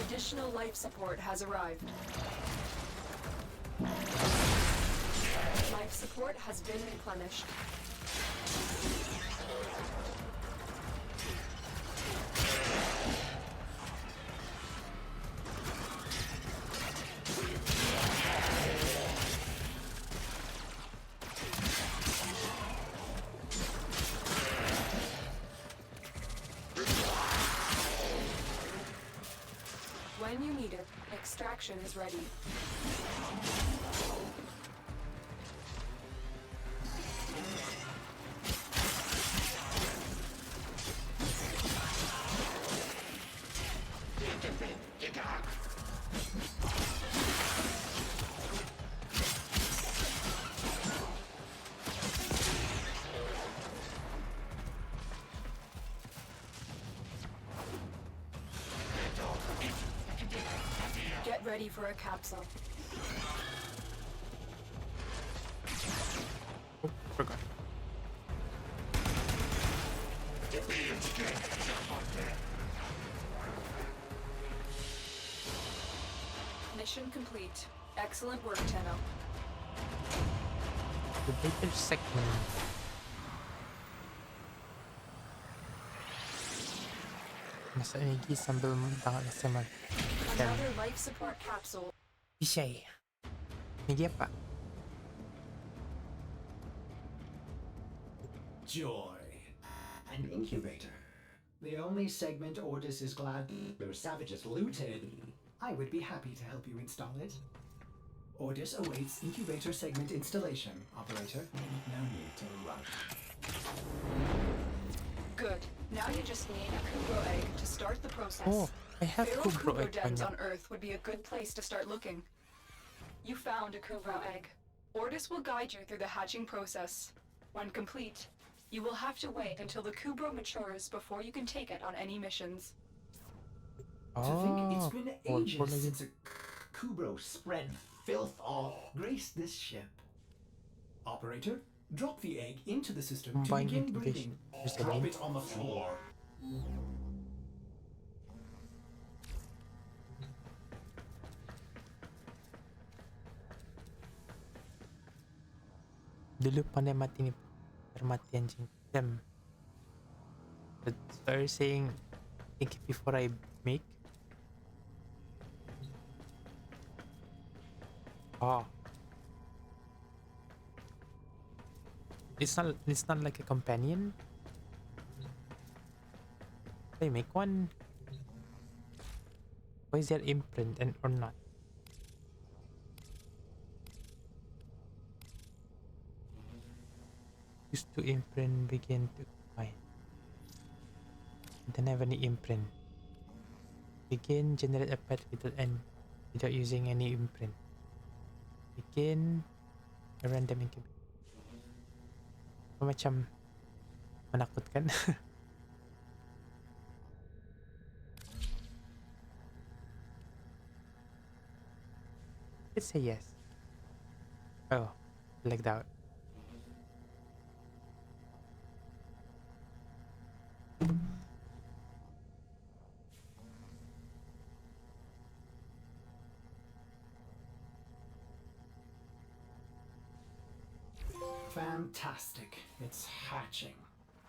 Additional life support has arrived. Life support has been replenished. When you need it, extraction is ready. Get ready for a capsule. Oh, forgot. Mission complete. Excellent work, Tenno. The bigger segment. Nasa Iggy sambil sa mag. Another life support capsule. Ishay. Hindi pa. Joy. An incubator. The only segment Ordis is glad their savages looted. I would be happy to help you install it. Ordis awaits incubator segment installation, operator. No need to rush. Good. Now you just need a Kubro egg to start the process. Oh, I have Feral Kubro Kubro egg dens banyak. on Earth would be a good place to start looking. You found a Kubro egg. Ordis will guide you through the hatching process. When complete, you will have to wait until the Kubro matures before you can take it on any missions. To think it's Oh, been for ages lagi. since a Kubro spread filth all graced this ship. Operator, drop the egg into the system to Combined begin incubation. breeding. There's the Drop name. it on the floor. Dulu pandai mati ni. Termati anjing. Damn. But so are you saying think before I make? Oh. It's not like a companion. They make one. Why is there imprint and or not? Used to imprint begin to combine. Don't have any imprint. Begin generate a pet without using any imprint. Begin a random incubation. Macam menakutkan. Let's say yes. Oh, like that. Fantastic. It's hatching.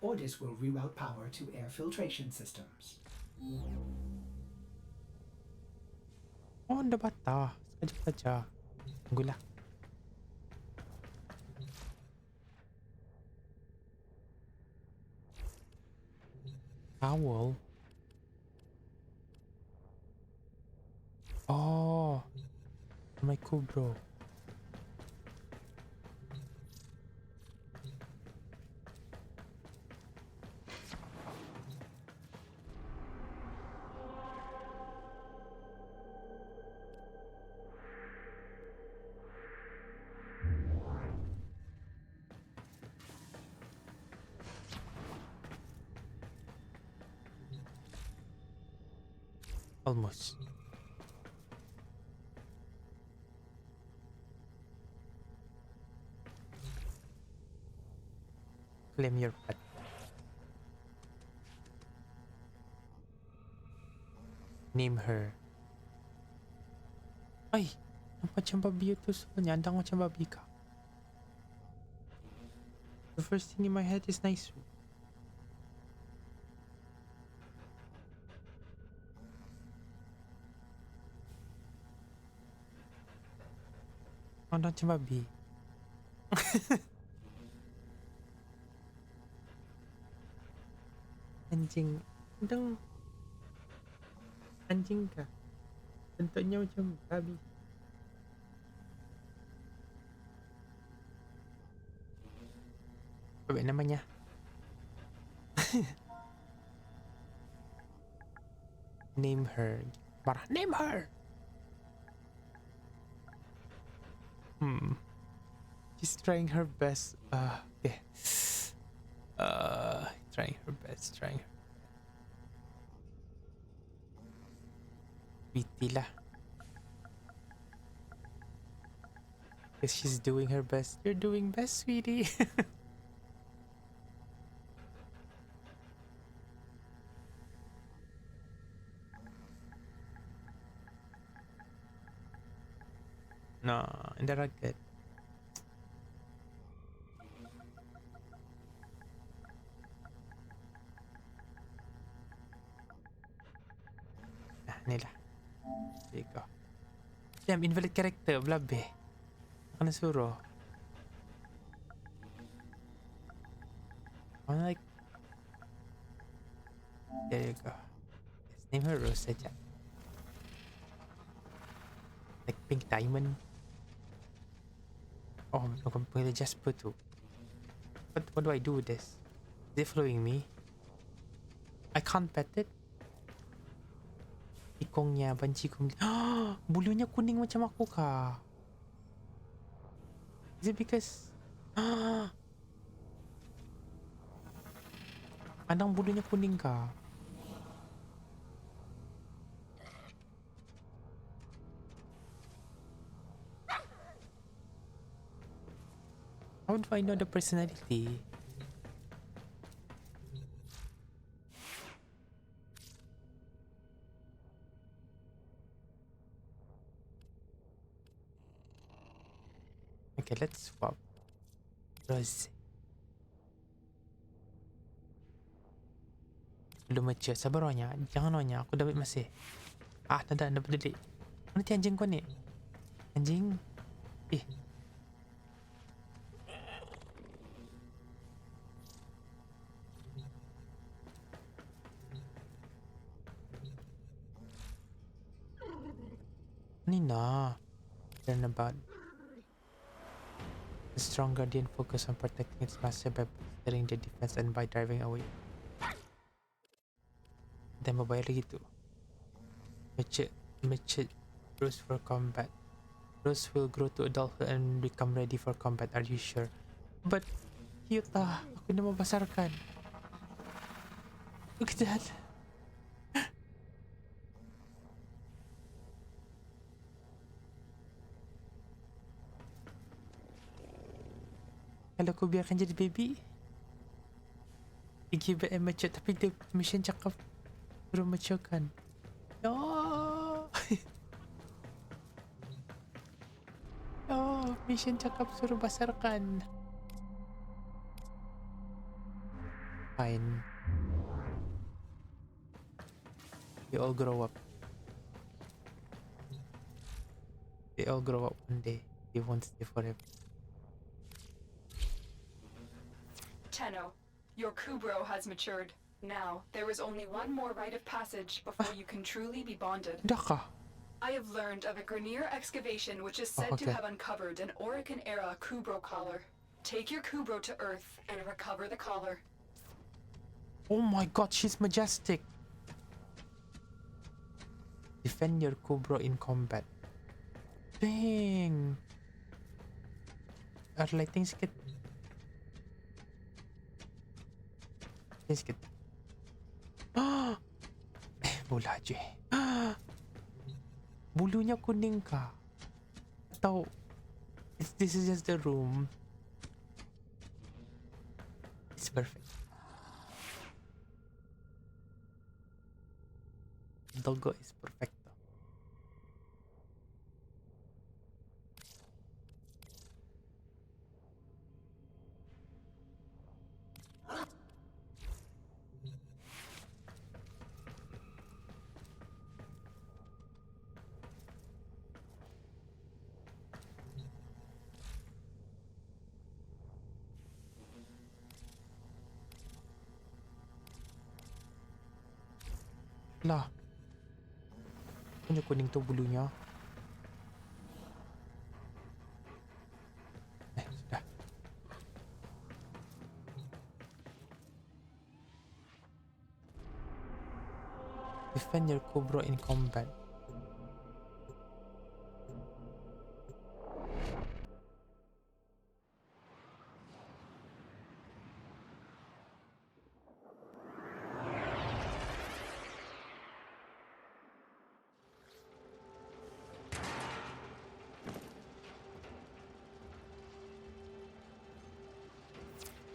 Ordis will reroute power to air filtration systems. Oh, ada bata. Sekejap saja. Tunggulah. Owl. Oh, my Kubro. Almost. Claim your pet. Name her. Ay, macam babi itu sebenarnya. Andang macam babi kah? The first thing in my head is nice. Andang macam babi. Anjing. Andang anjing kah? Bentuknya macam babi. Apa namanya? Name her. Marah. Name her. She's trying her best. Okay. Trying her best. Pity lah. Because she's doing her best. You're doing best, sweetie. No, hindi ragged. Nila. There you go. Damn, invalid character. Blabe. Ako nasuro. I'm like... There you go. Let's name her Rose saja. Like pink diamond. Oh, I'm completely just put to. What do I do with this? Is it following me? I can't pet it. Ikongnya, banci kong. Bulunya kuning macam aku kah? Is it because Anang bulunya kuning kah? How do I know the personality? Okay, let's swap. Rose. Belum mature. Sabar Onya. Jangan Onya. Aku dapat masih. Nada. Dapat delik. Mana ti anjing kau ni? Anjing. Nina. Learn about the strong guardian focus on protecting its master by bolstering the defense and by driving away. Dan berbayar lagi tu. Matured Rose for combat. Rose will grow to adulthood and become ready for combat. Are you sure? But cute lah. Aku nak membesarkan. Look at that. Kalau aku biarkan jadi baby, dia give and mature, tapi dia mission cakap suruh mature kan. Mission cakap suruh besarkan. Fine. They all grow up. They all grow up one day. They won't stay forever. Tenno, your Kubro has matured. Now, there is only one more rite of passage before you can truly be bonded. Daka. I have learned of a Grenier excavation which is said to have uncovered an Orokin-era Kubro collar. Take your Kubro to Earth and recover the collar. Oh my god, she's majestic. Defend your Kubro in combat. Dang. Lighting sikit. Sikit. Bola je. Bulunya kuning kah? Atau this is just the room. It's perfect. Logo is perfect. Lah. Punya kuning tu bulunya. Sudah. Defend your Kubro in combat.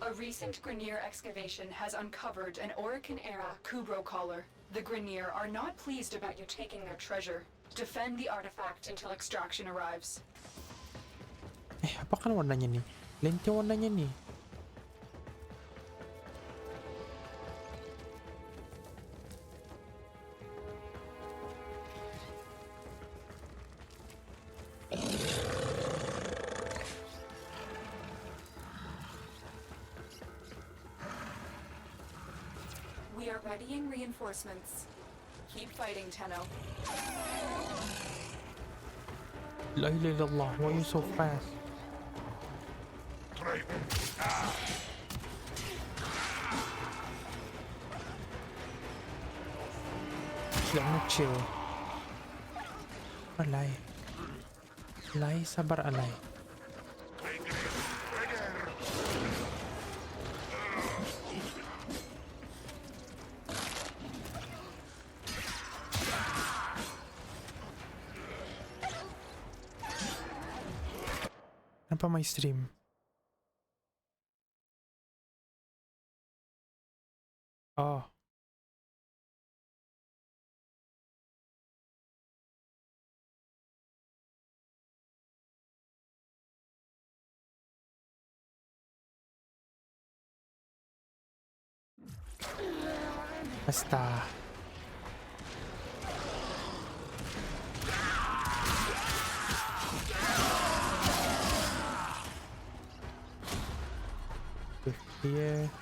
A recent Grenier excavation has uncovered an Orokin-era Kubro collar. The Grenier are not pleased about you taking their treasure. Defend the artifact until extraction arrives. Apa kan warnanya nih? Lente warnanya nih. We are readying reinforcements. Keep fighting, Tenno. La ilaha illallah, why are you so fast? lang na chill. Alay. Alay, sabar alay. Ano pa may stream? Oh. Basta. Here.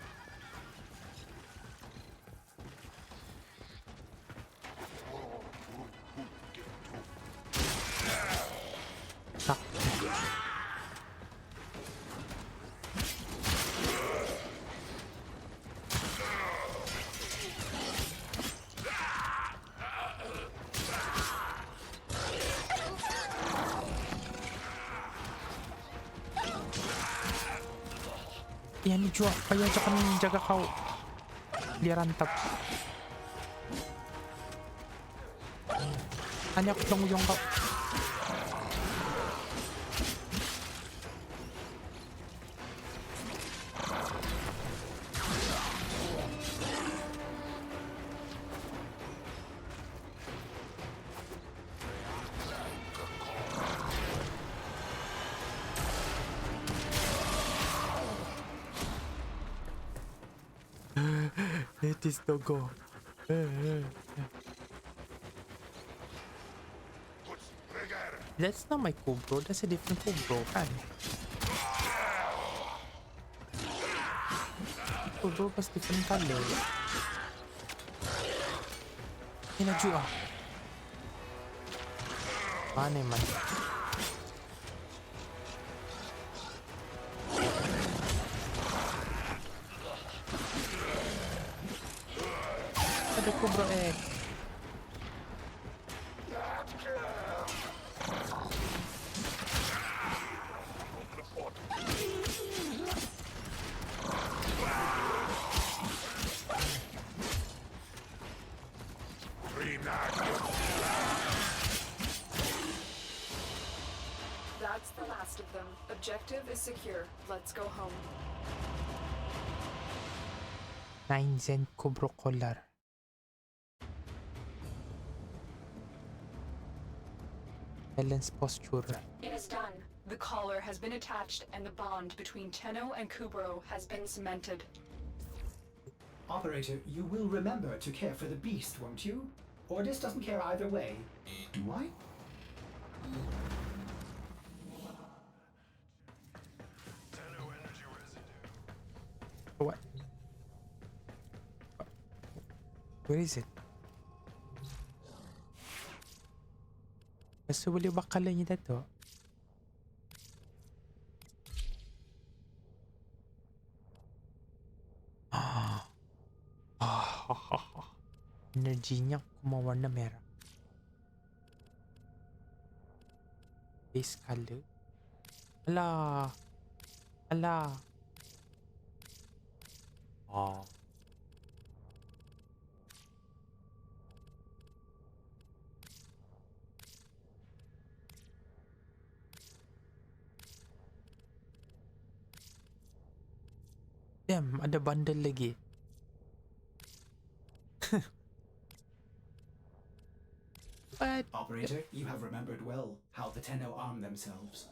Yan jua, kaya jangan jaga kau. Dia rantap. Hanya aku yung kau. It is the go. That's not my Kubro, that's a different Kubro, kan? Kubro was different color. Inaju ah. Mana man? Ada Kubro egg. That's the last of them. Objective is secure. Let's go home. 9 Zen Kubro collar. Helen's posture. It is done. The collar has been attached and the bond between Tenno and Kubro has been cemented. Operator, you will remember to care for the beast, won't you? Ordis doesn't care either way. Do I? What? Where is it? Gusto boleh bakalan niya to. Energy niya kumawar na merah. Base color. Ala. Ala. Oh. Damn, ada bundle lagi. What? Operator, you have remembered well how the Tenno arm themselves.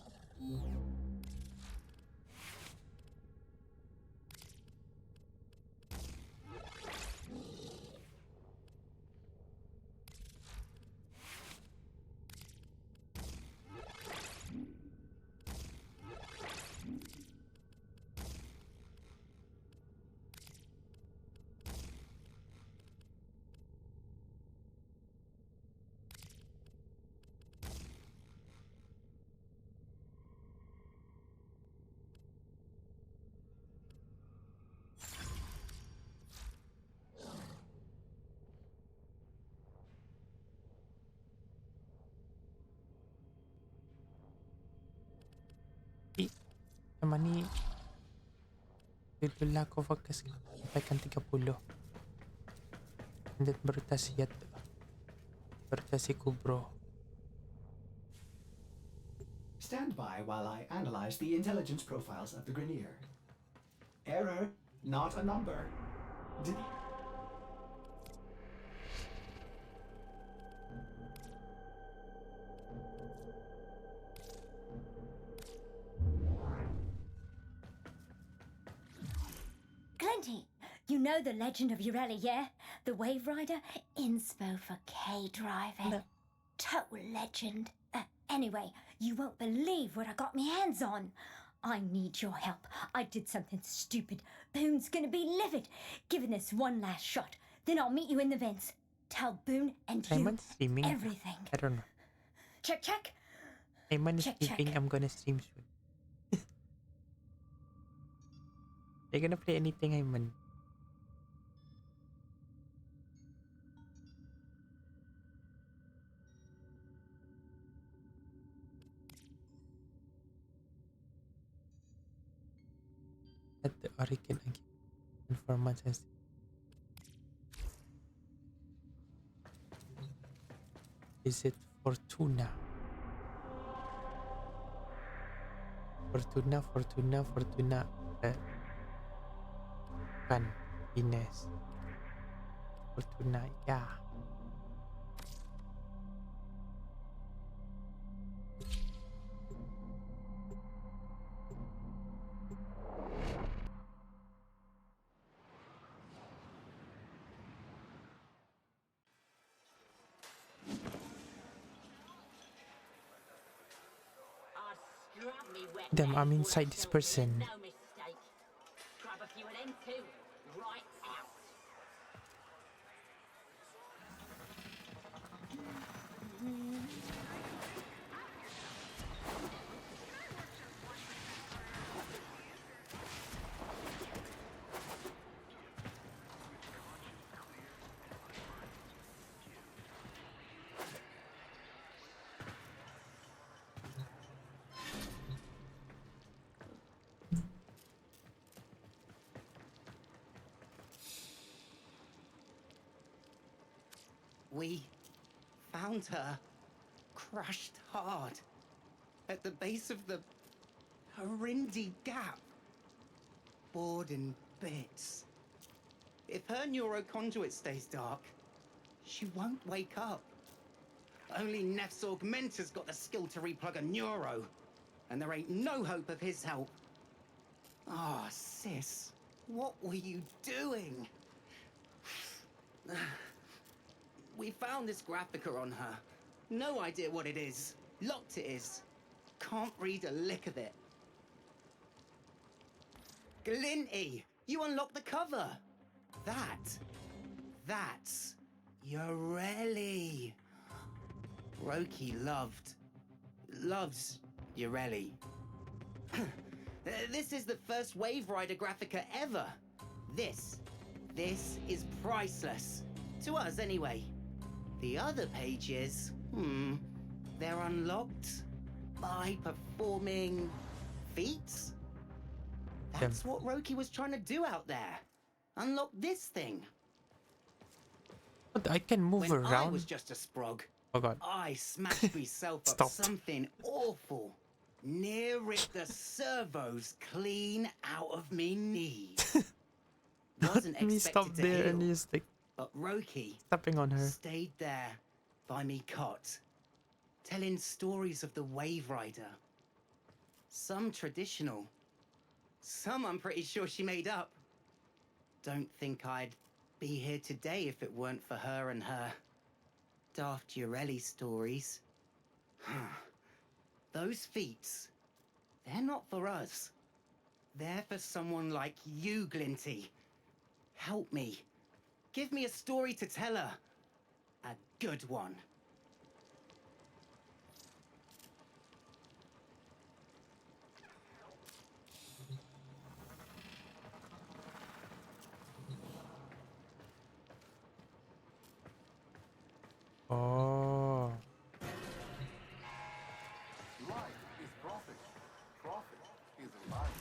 Sama ni dulu aku fokus sampaikan 30. And then bertasi kubro. Stand by while I analyze the intelligence profiles of the Grenier. Error, not a number. Glenty, you know the legend of Ureli, yeah? The Wave Rider? Inspo for K-driving. No. Total legend. Anyway, you won't believe what I got my hands on. I need your help. I did something stupid. Boone's gonna be livid. Give this one last shot. Then I'll meet you in the vents. Tell Boone and you Streaming. everything. I don't know. Check. Ayman is Check. sleeping. I'm gonna stream soon. You're gonna play anything, Ayman? At the Hurricane again. Performance has. Is it Fortuna? Fortuna. Kan Ines. Fortuna, yeah. Damn, I'm inside this person. No mistake. Grab a few of them too. Right out. We found her crushed hard at the base of the Harindi Gap, bored in bits. If her neuroconduit stays dark, she won't wake up. Only Nef's Augmentor's got the skill to replug a neuro, and there ain't no hope of his help. Ah, sis, what were you doing? We found this graphica on her. No idea what it is. Locked it is. Can't read a lick of it. Glinty, you unlocked the cover. That's Ureli. Roki loves Ureli. This is the first Wave Rider graphica ever. This is priceless. To us, anyway. The other pages, they're unlocked by performing feats? That's what Roki was trying to do out there. Unlock this thing. But I can move when around. I was just a sprog, Oh god. I smashed myself up something awful. Near ripped the servos clean out of me knees. Wasn't Me expected stop to there heal. and he's like But Roki stepping on her. stayed there by me cot, telling stories of the Wave Rider. Some traditional, some I'm pretty sure she made up. Don't think I'd be here today if it weren't for her and her daft Ureli stories. Those feats, they're not for us. They're for someone like you, Glinty. Help me. Give me a story to tell her. A good one. Oh. Life is profit. Profit is life.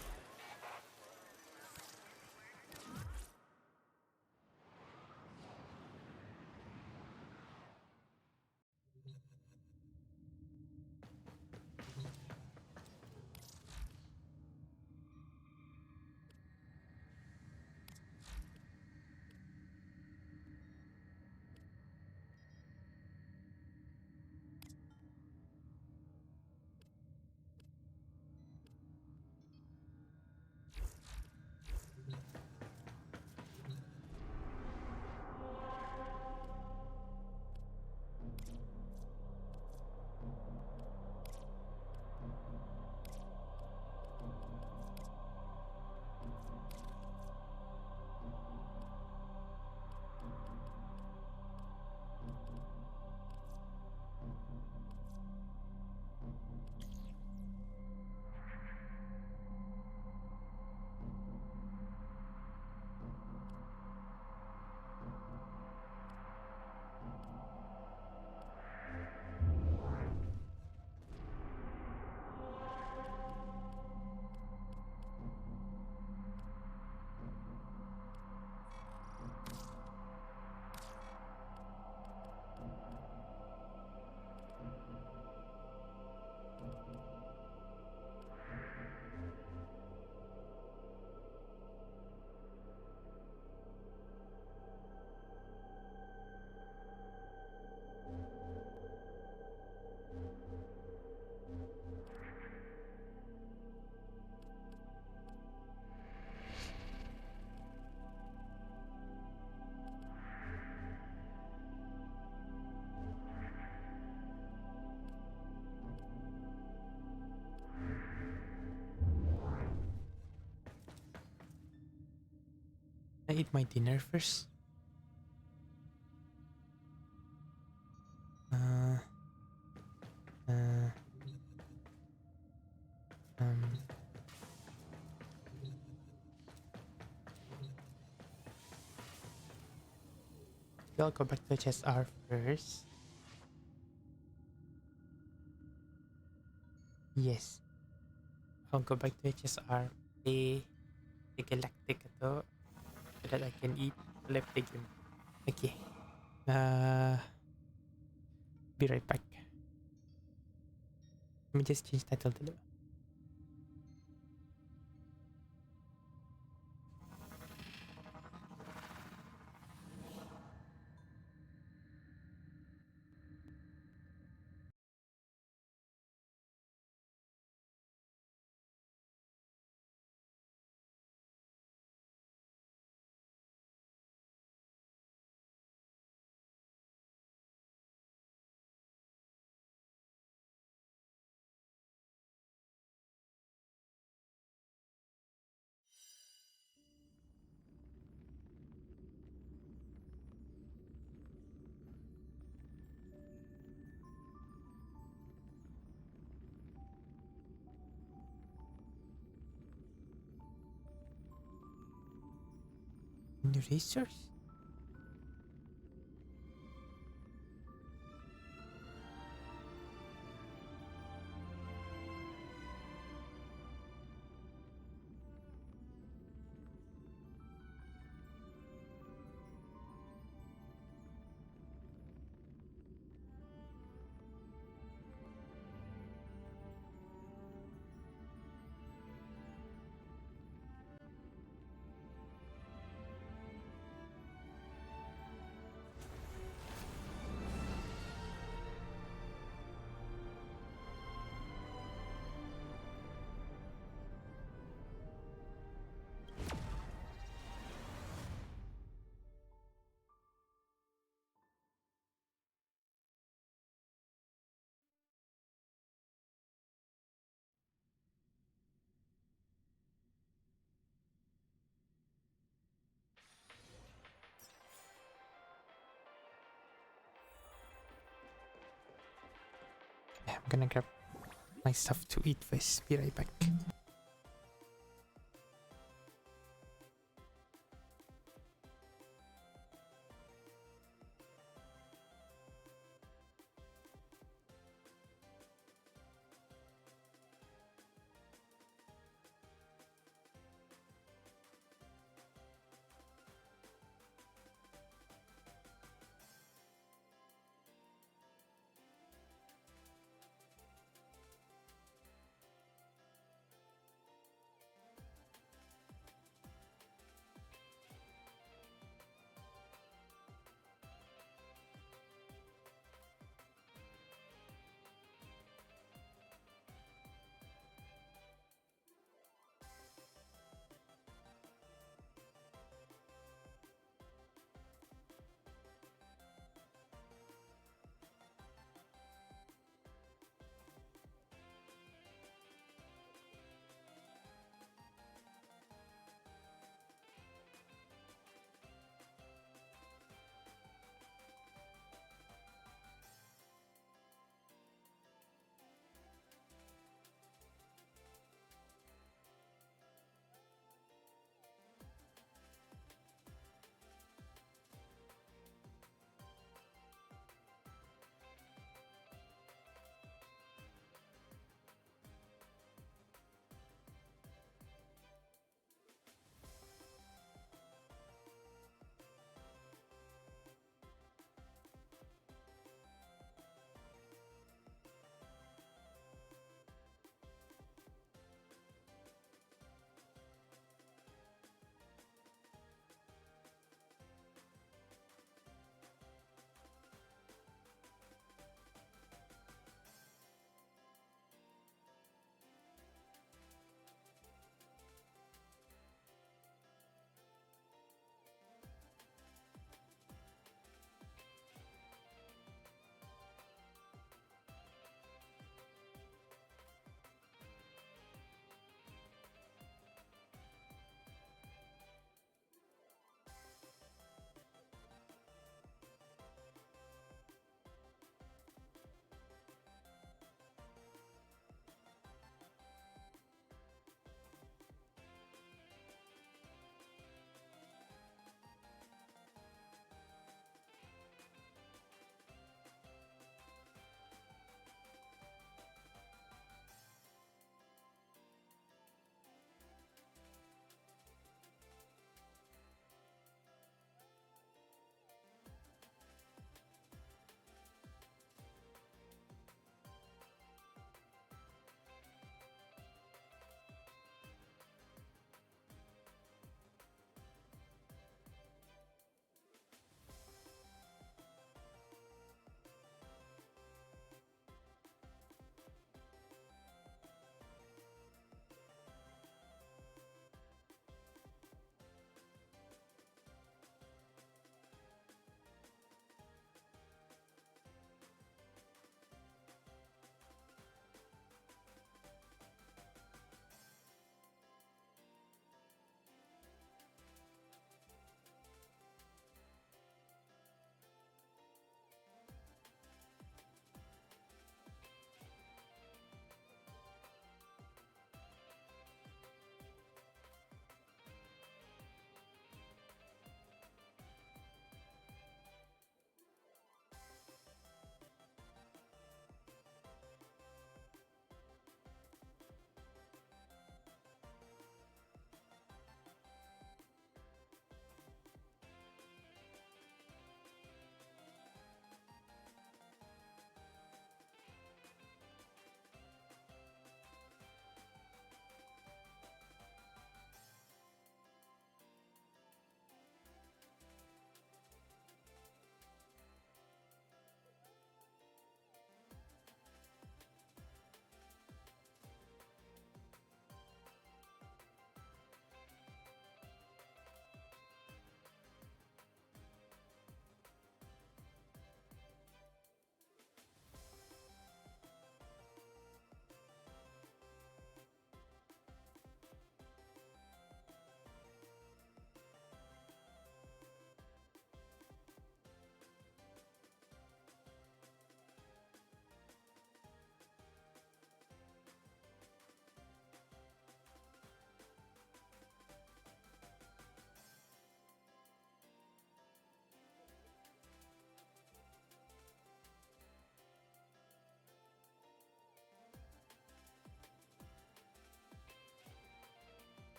I eat my dinner first. I'll go back to HSR first. Yes. I'll go back to HSR. Play the Galactic ito so that I can eat left the game. Okay. Be right back. Let me just change title dulu. New resource? Yeah, I'm gonna grab my stuff to eat first. Be right back.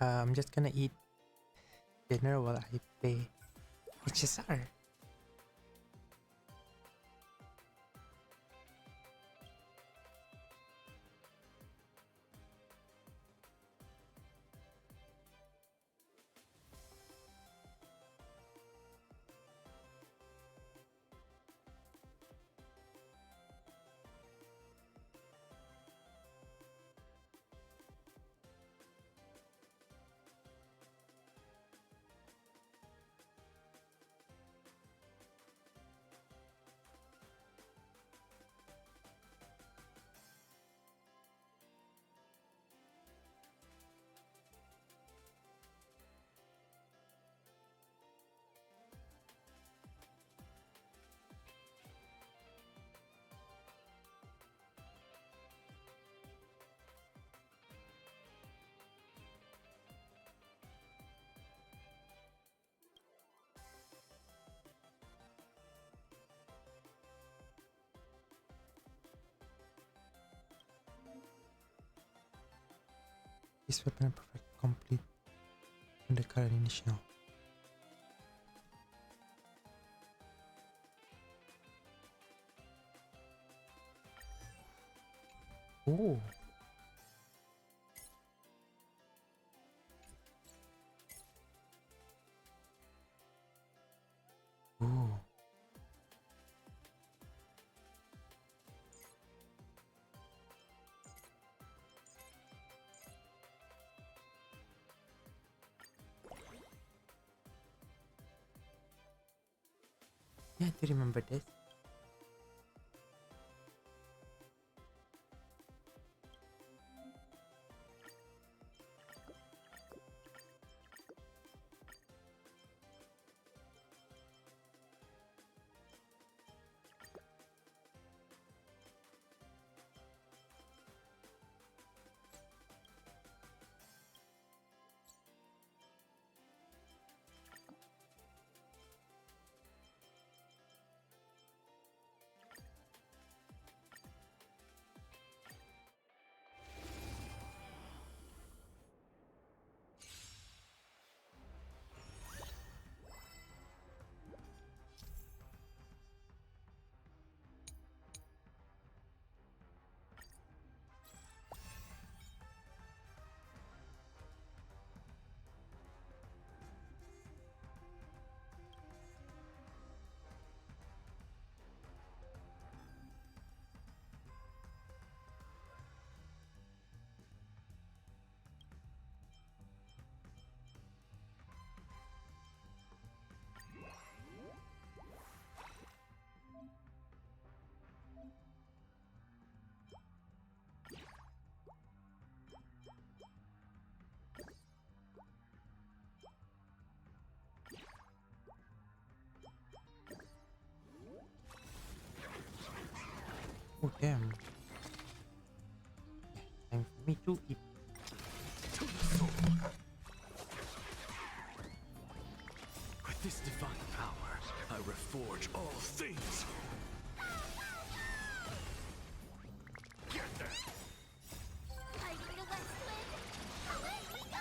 I'm just gonna eat dinner while I pay HSR. This weapon perfect complete from the current initial. Oh. Oh. Yeah, I do remember this. Oh damn. Time for me to eat. With this divine power, I reforge all things. Get there. I feel like Flynn. Let me go!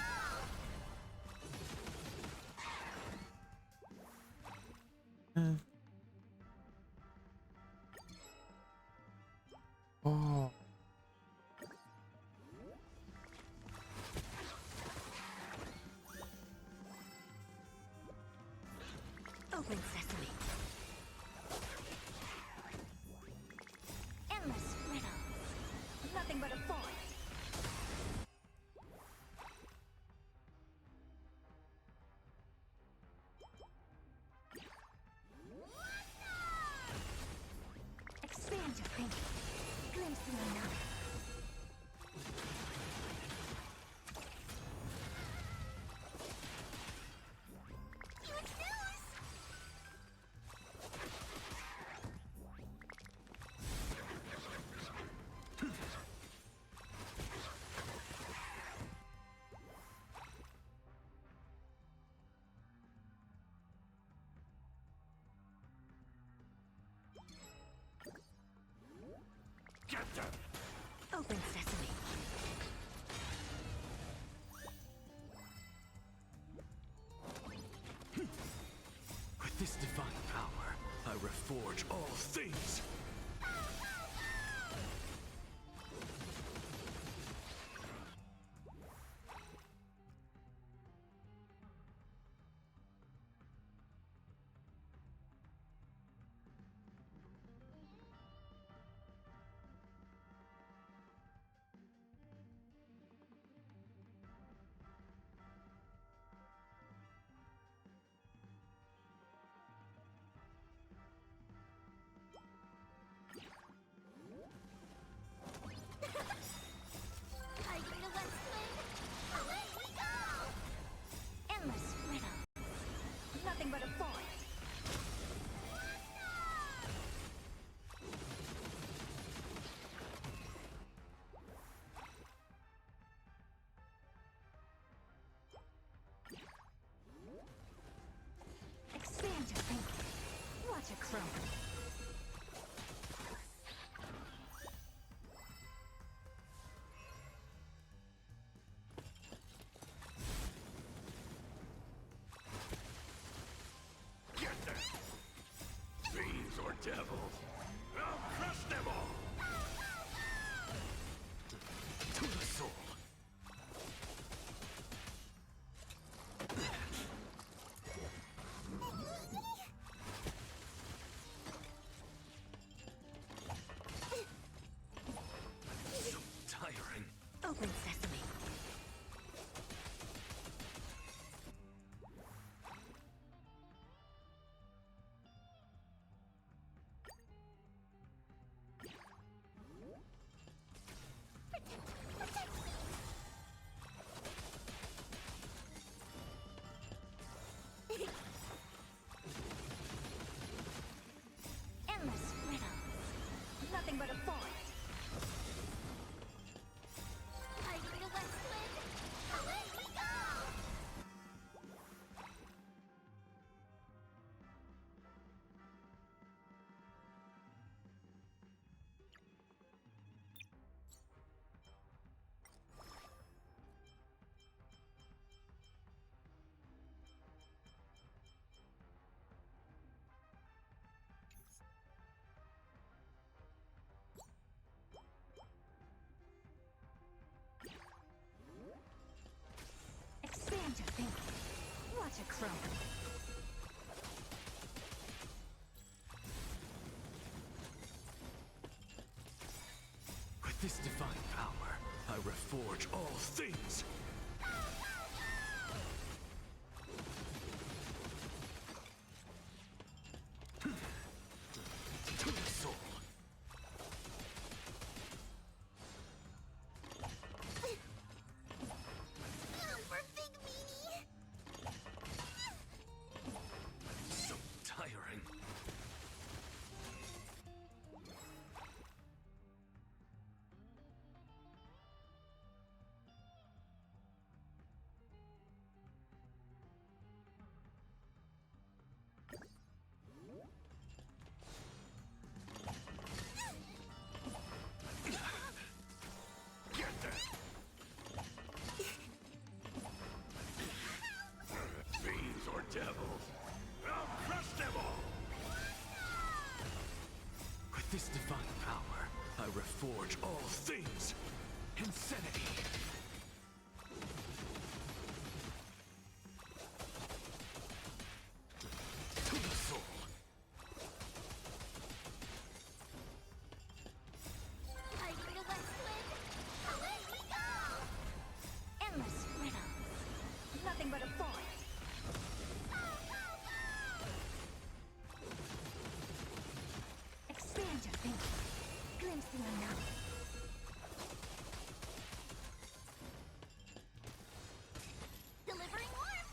Oh. Open sesame. Endless riddles. Nothing but a forest. Expand your thinking. Glimpse the unknown. I reforge all things. Fighting the West Wind, away we go! Endless riddle. Nothing but a forest. Expand your thinking. Watch it crumble. Get them! Fiends or devils, I'll crush them all! To the soul! So tiring. Open sesame. Endless riddle. Nothing but a forest. Fighting the West Wind, away we go! Expand your thinking. Watch it crumble. With this divine power, I reforge all things. To the soul. For Big Meanie! So tiring. Get them! Fiends or devils, I'll crush them all! With this divine power, I reforge all things. Insanity! To the soul! Fighting the West Wind, away we go! Endless riddle. Nothing but a forest. Expand your thinking. Glimpse the unknown. Delivering warmth!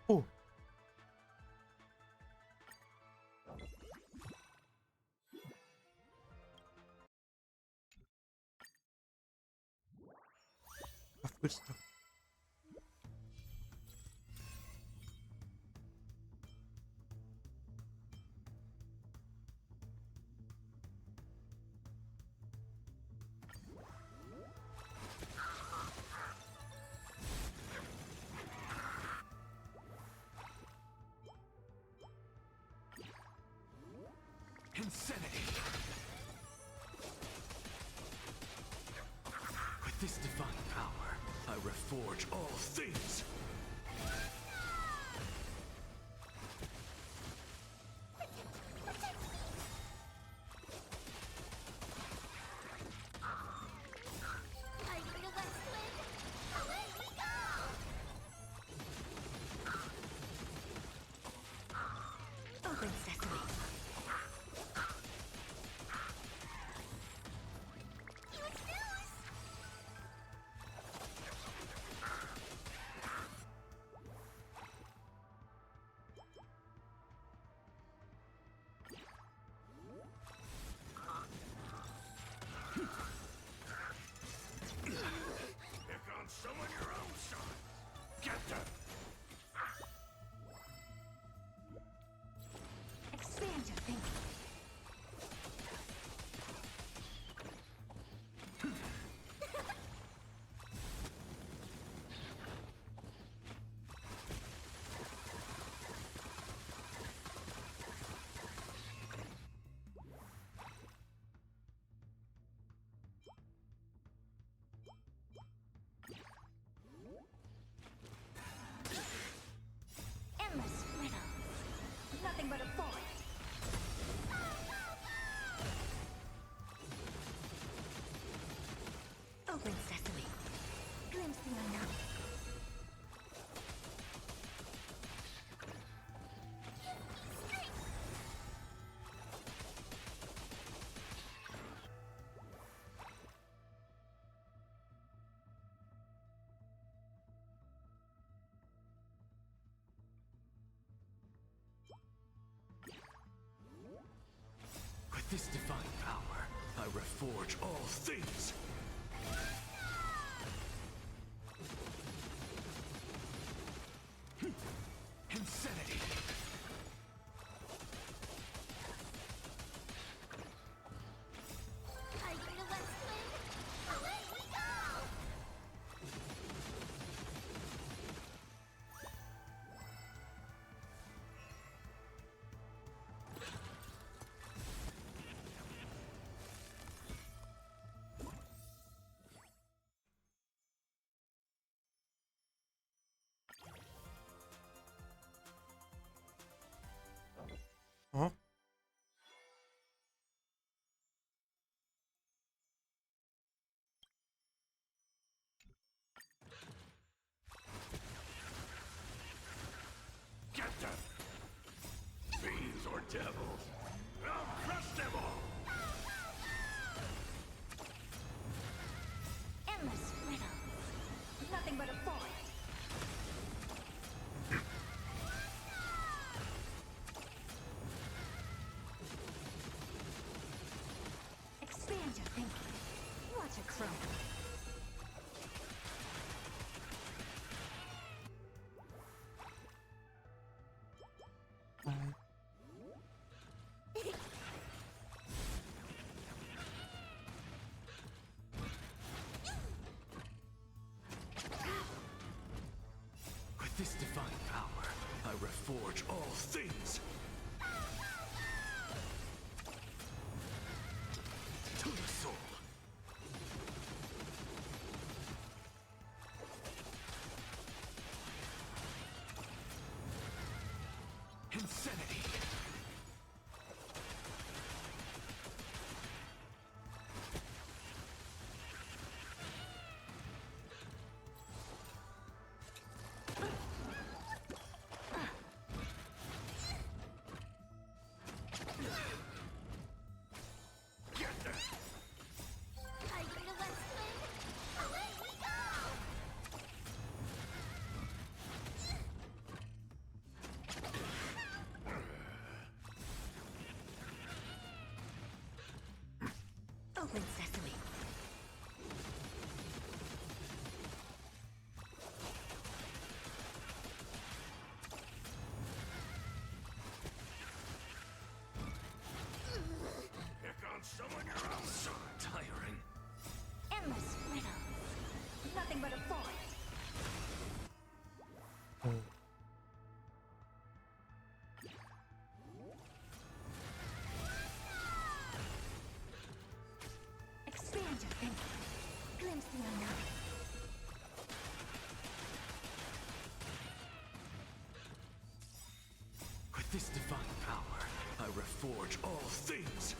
Oh. Of good stuff. Insanity! With this divine power, I reforge all things! Fighting the west wind! Away we go! Open sesame. Huge news! Pick on someone your own size! Get them! Expand your thinking. Endless riddles. Nothing but a forest. Open sesame. Glimpse the unknown. With this divine power, I reforge all things! Insanity! Fighting the west wind! Away we go! Huh? Get them! Fiends or devils! I'll crush them all! Endless riddles. Nothing but a forest. Expand your thinking. Watch a crow. With this divine power, I reforge all things! To the soul! Insanity! Get them! Fighting the west wind! Away we go! Open sesame. Pick on someone your own size! Tiring. Endless riddles. Nothing but a forest. this divine power, I reforge all things.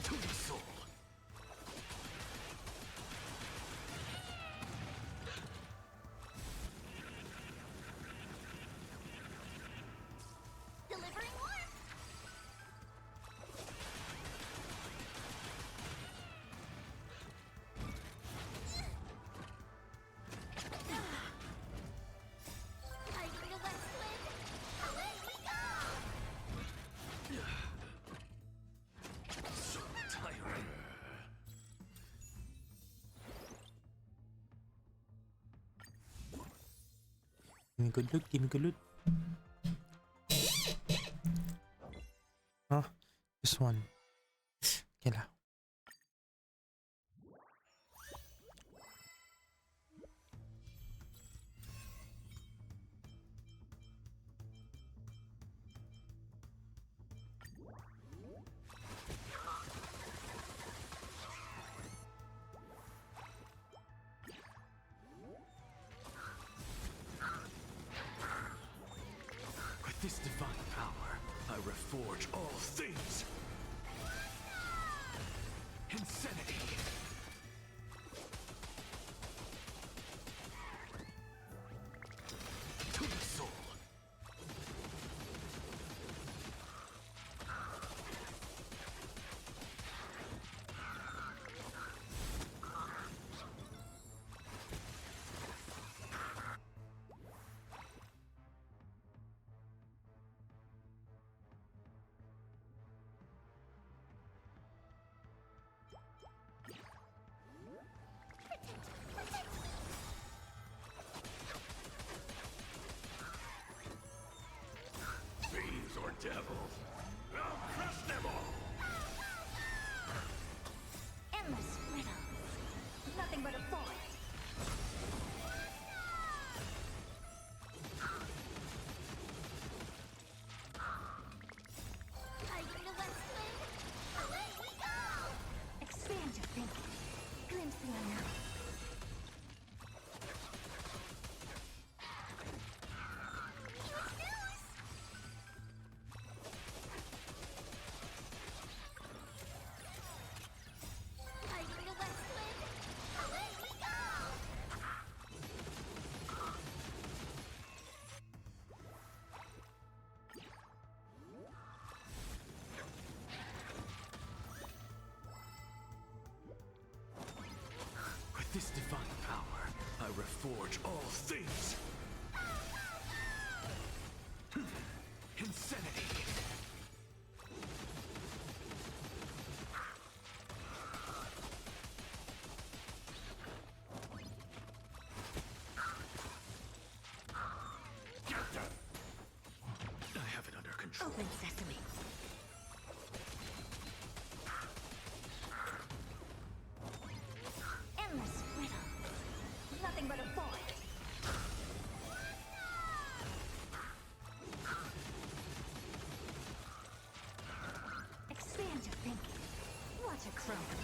To the soul. Delivering warmth. I feel that split. Away we go. So tiring. Give me good loot, give me good loot. Huh? This one. Okay lah. With this divine power, I reforge all things. Insanity. To the soul. Fiends or devils, I'll crush them all. Endless riddles. Nothing but a forest. I feel that split. Away we go. Expand your thinking. Glimpse the unknown. I feel that split. Away we go. With this divine power, I reforge all things. Insanity. I have it under control. Open sesame. Endless riddles. Nothing but a forest. Expand your thinking. Watch a crumble.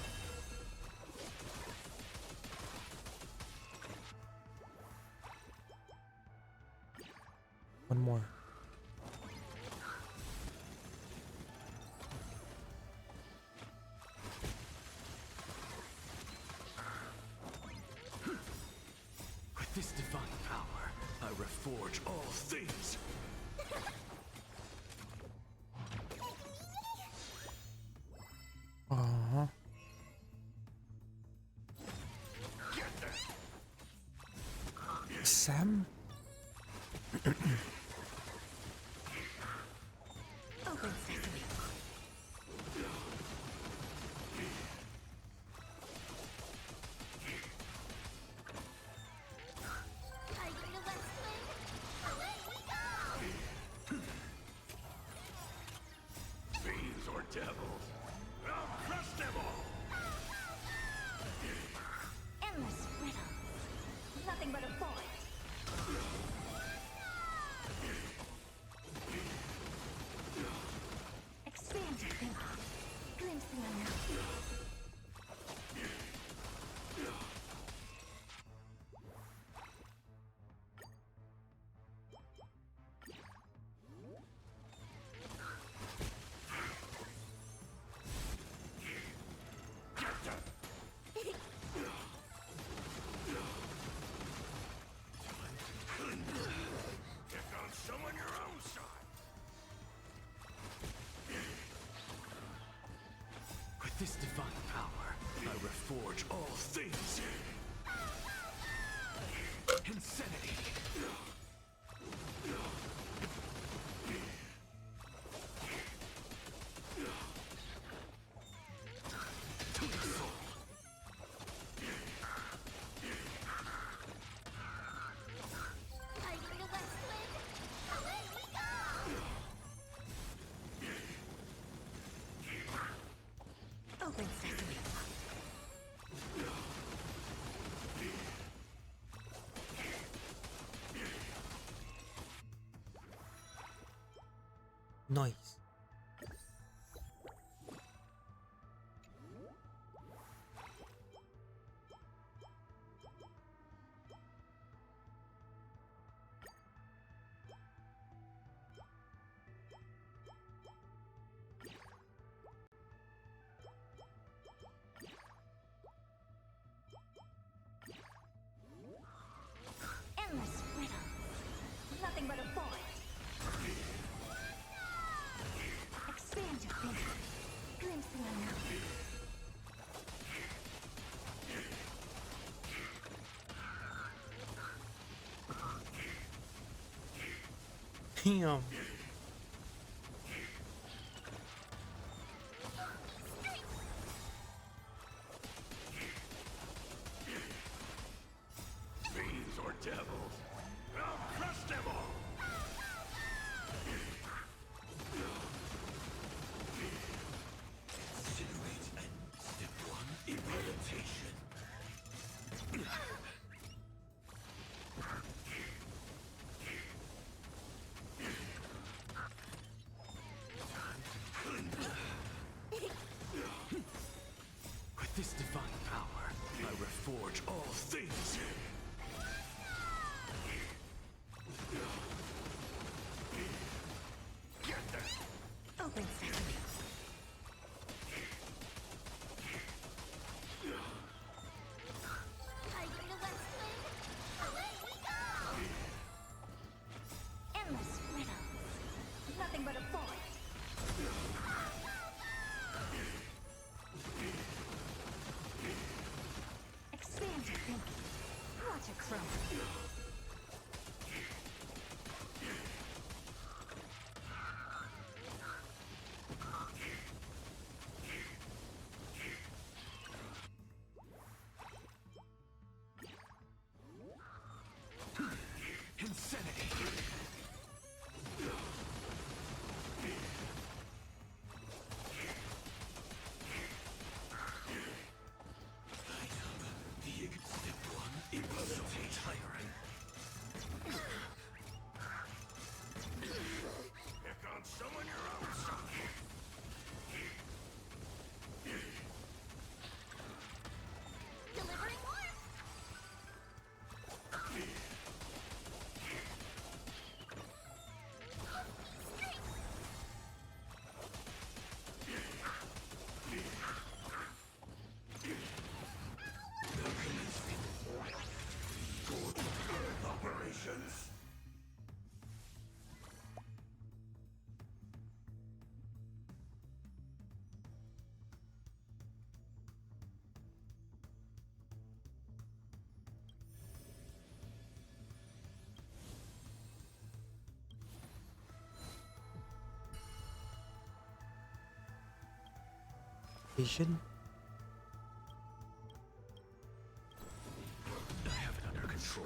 One more. With this divine power, I reforge all things. Aww. Sam? Open sesame. I feel that split. Away we go. Fiends or devils, I'll crush them all. Endless riddles. Nothing but a forest. Expand your thinking. Glimpse the unknown. this divine power, I reforge all things. Insanity. Fighting the west wind. Away we go! Open sesame. Nice. Endless riddle. Nothing but a void. Expand your thinking. Glimpse the unknown. Damn. Fiends or devils, I'll crush them all. Incinerate and step one, implementation. With this divine power, I reforge all things. Open sesame. Fighting the west wind. Away we go! Endless riddles. Nothing but a void. Expand your thinking. Watch it crumble. Insanity. Step one, implementation. Pick on someone your own size. Delivering warmth. Operations. Vision. I have it under control.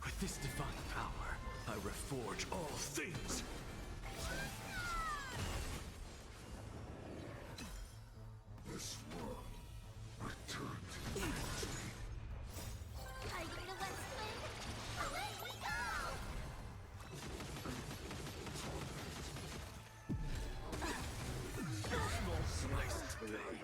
With this divine power, I reforge all things. This world returned to Fighting the west wind. Away we go! Sliced blade.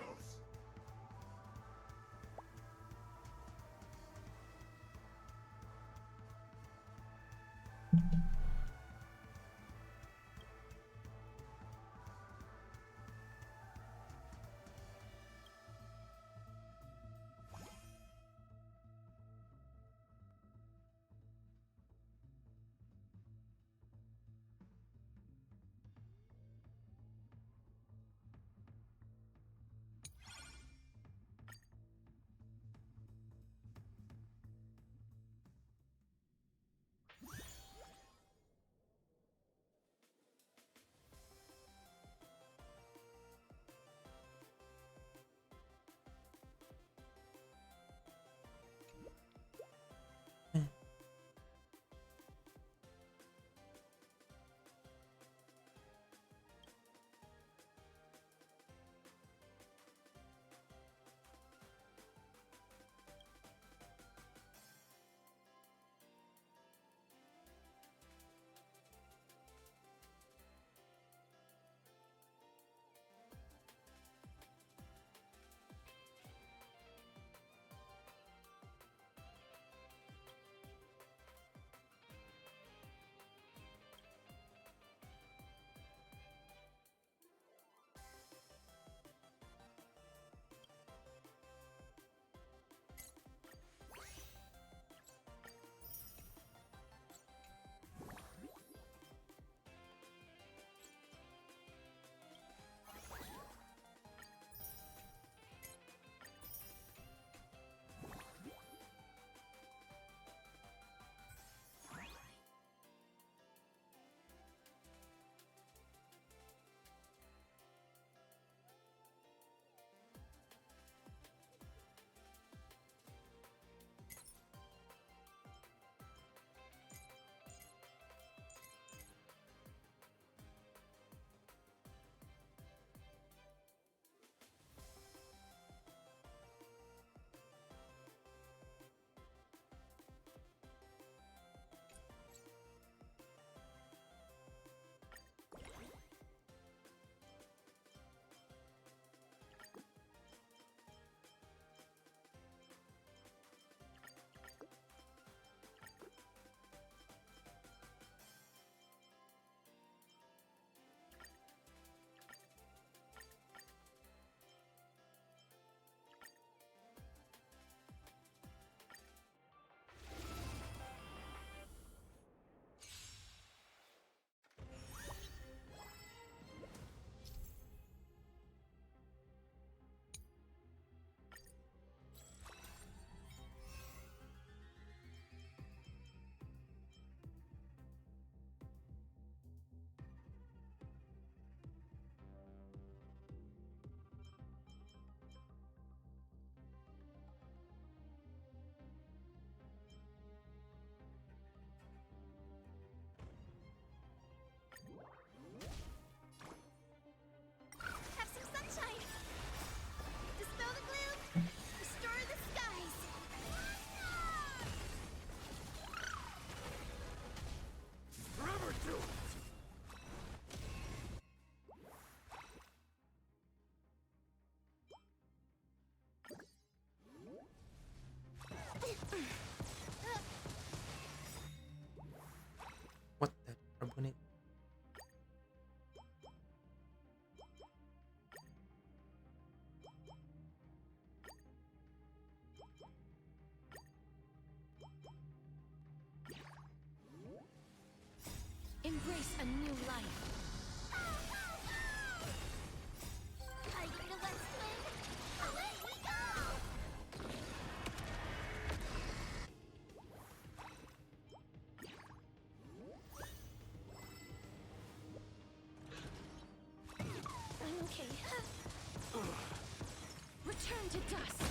Return to dust.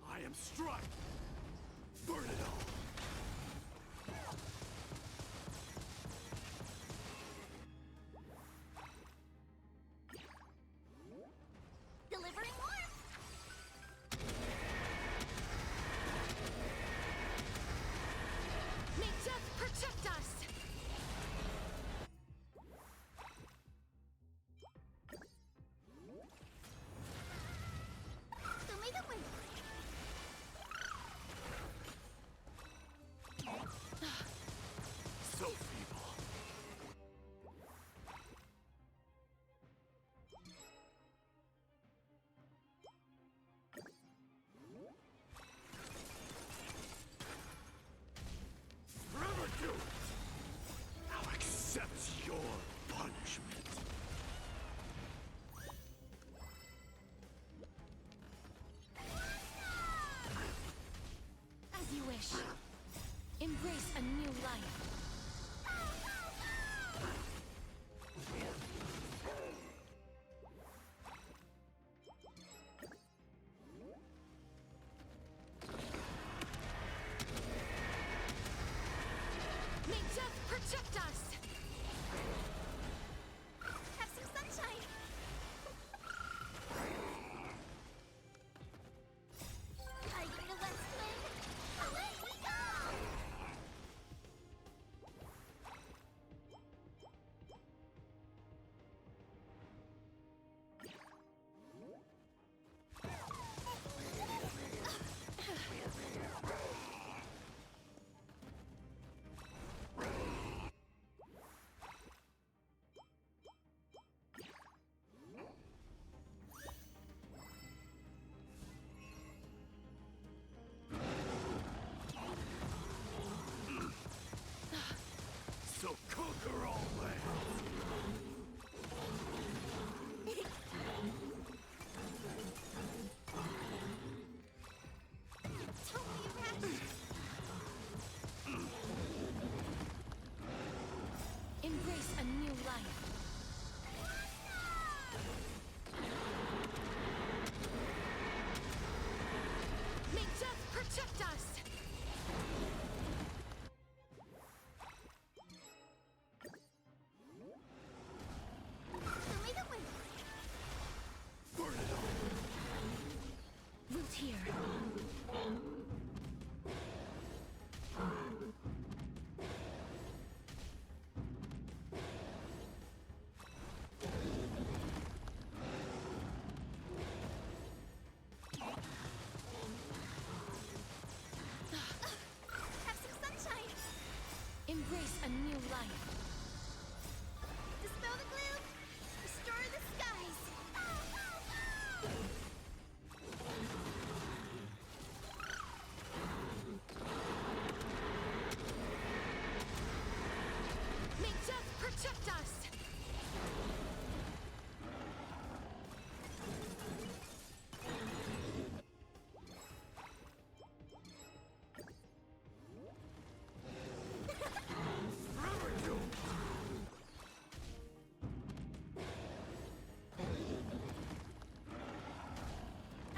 I am Strike! Burn it all! Delivering warmth! May death protect us! So may the wind. So feeble. Forever do it! Now accept your punishment. As you wish. Embrace a new life. May death protect us! Have some sunshine! Are you ready to let's swing? Away we go! So conquer all lands! Totally rash! Embrace a new life. May death protect us! So may the wind. Burn it all! Root here. Have some sunshine! Embrace a new life. Dispel the gloom! Restore the skies! May death protect us! Forever do it!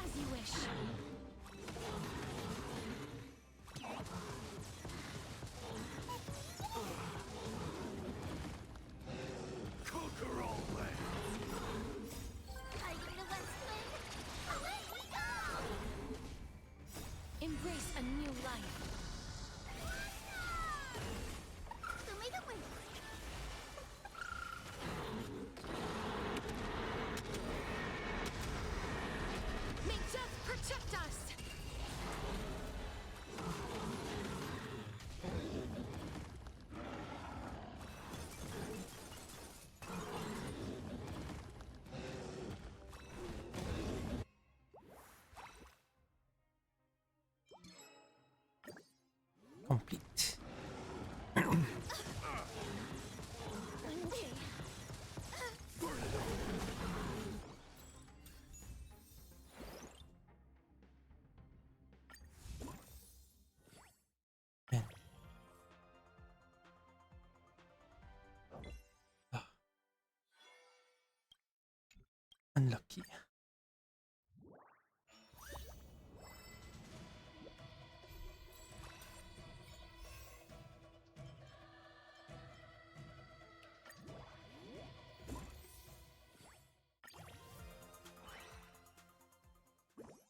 As you wish. Conquer all lands! Are you ready to let's swing? Away we go! Embrace a new life. So may the wind. May death protect us! Complete.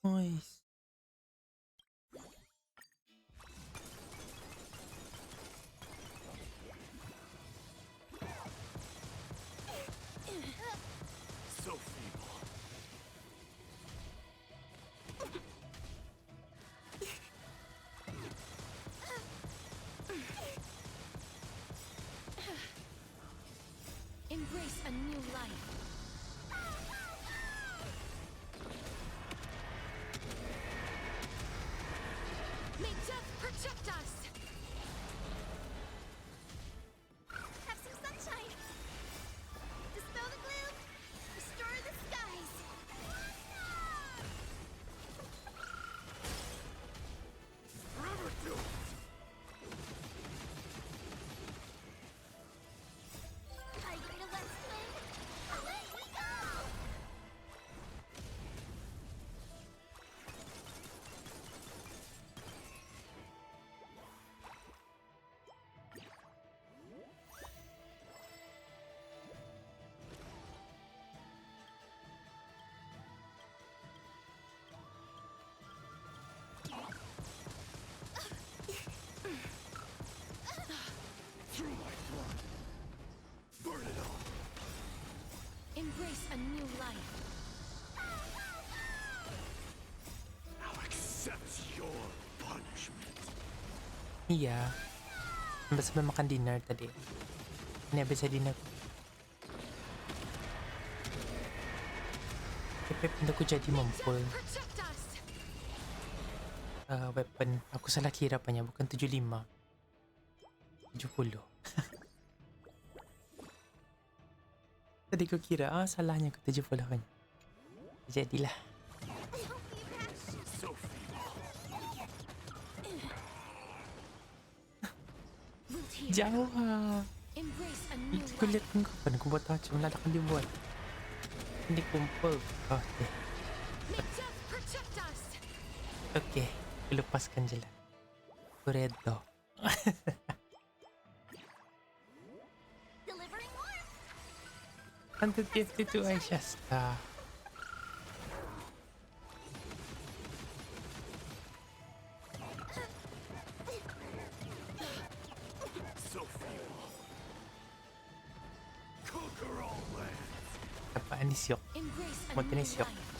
Nice. So feeble. Embrace a new life. May death protect us! Have some sunshine! Dispel the gloom! Restore the skies! Forever doomed. Are you ready to let's swim? Away we go! Through my blood. Burn it all. Embrace a new life. Now accept your punishment. Iya. Basta ba makan dinner tadi? Ini habis sa dinner ko. Pindah ko jadi mampul. Protect us! Weapon. Aku salah kira pa niya. Bukan 75. 70. Tadi ko kira. Salahnya ko 70 kan. Jadilah. So feeble. Jauh ah. Embrace a new Itu ko lihat kung kapan ko buat aja. Wala na kang dibuat. Hindi kumpul. Okay. May death protect us! Okay. Lepaskan je lah. Kuredo. Delivering warmth! 152 Aisyah star. So feeble. Conquer all lands. Apaan ni Siok? Embrace a Monte new ni Siok. life.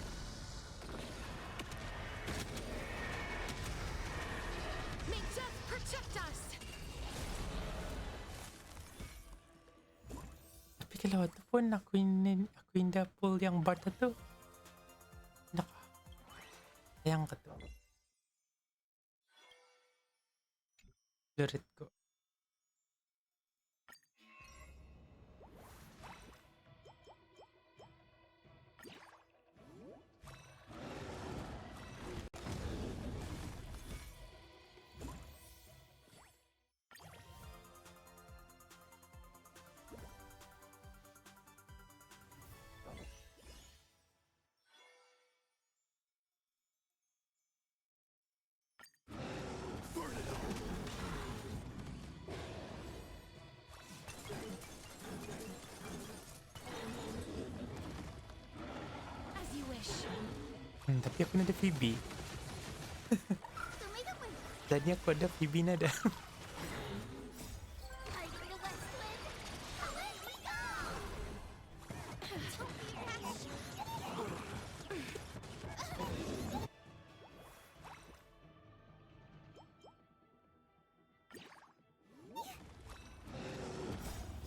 May death protect us! Tapi kalau ataupun aku indah pull yang Barta tu. Nak. Sayang ka tu. Lurit ko. As you wish. Tapi aku nak ada Phoebe. Tadi aku ada Phoebe nada. Are you ready to let's swim? Away we go! Don't be rash!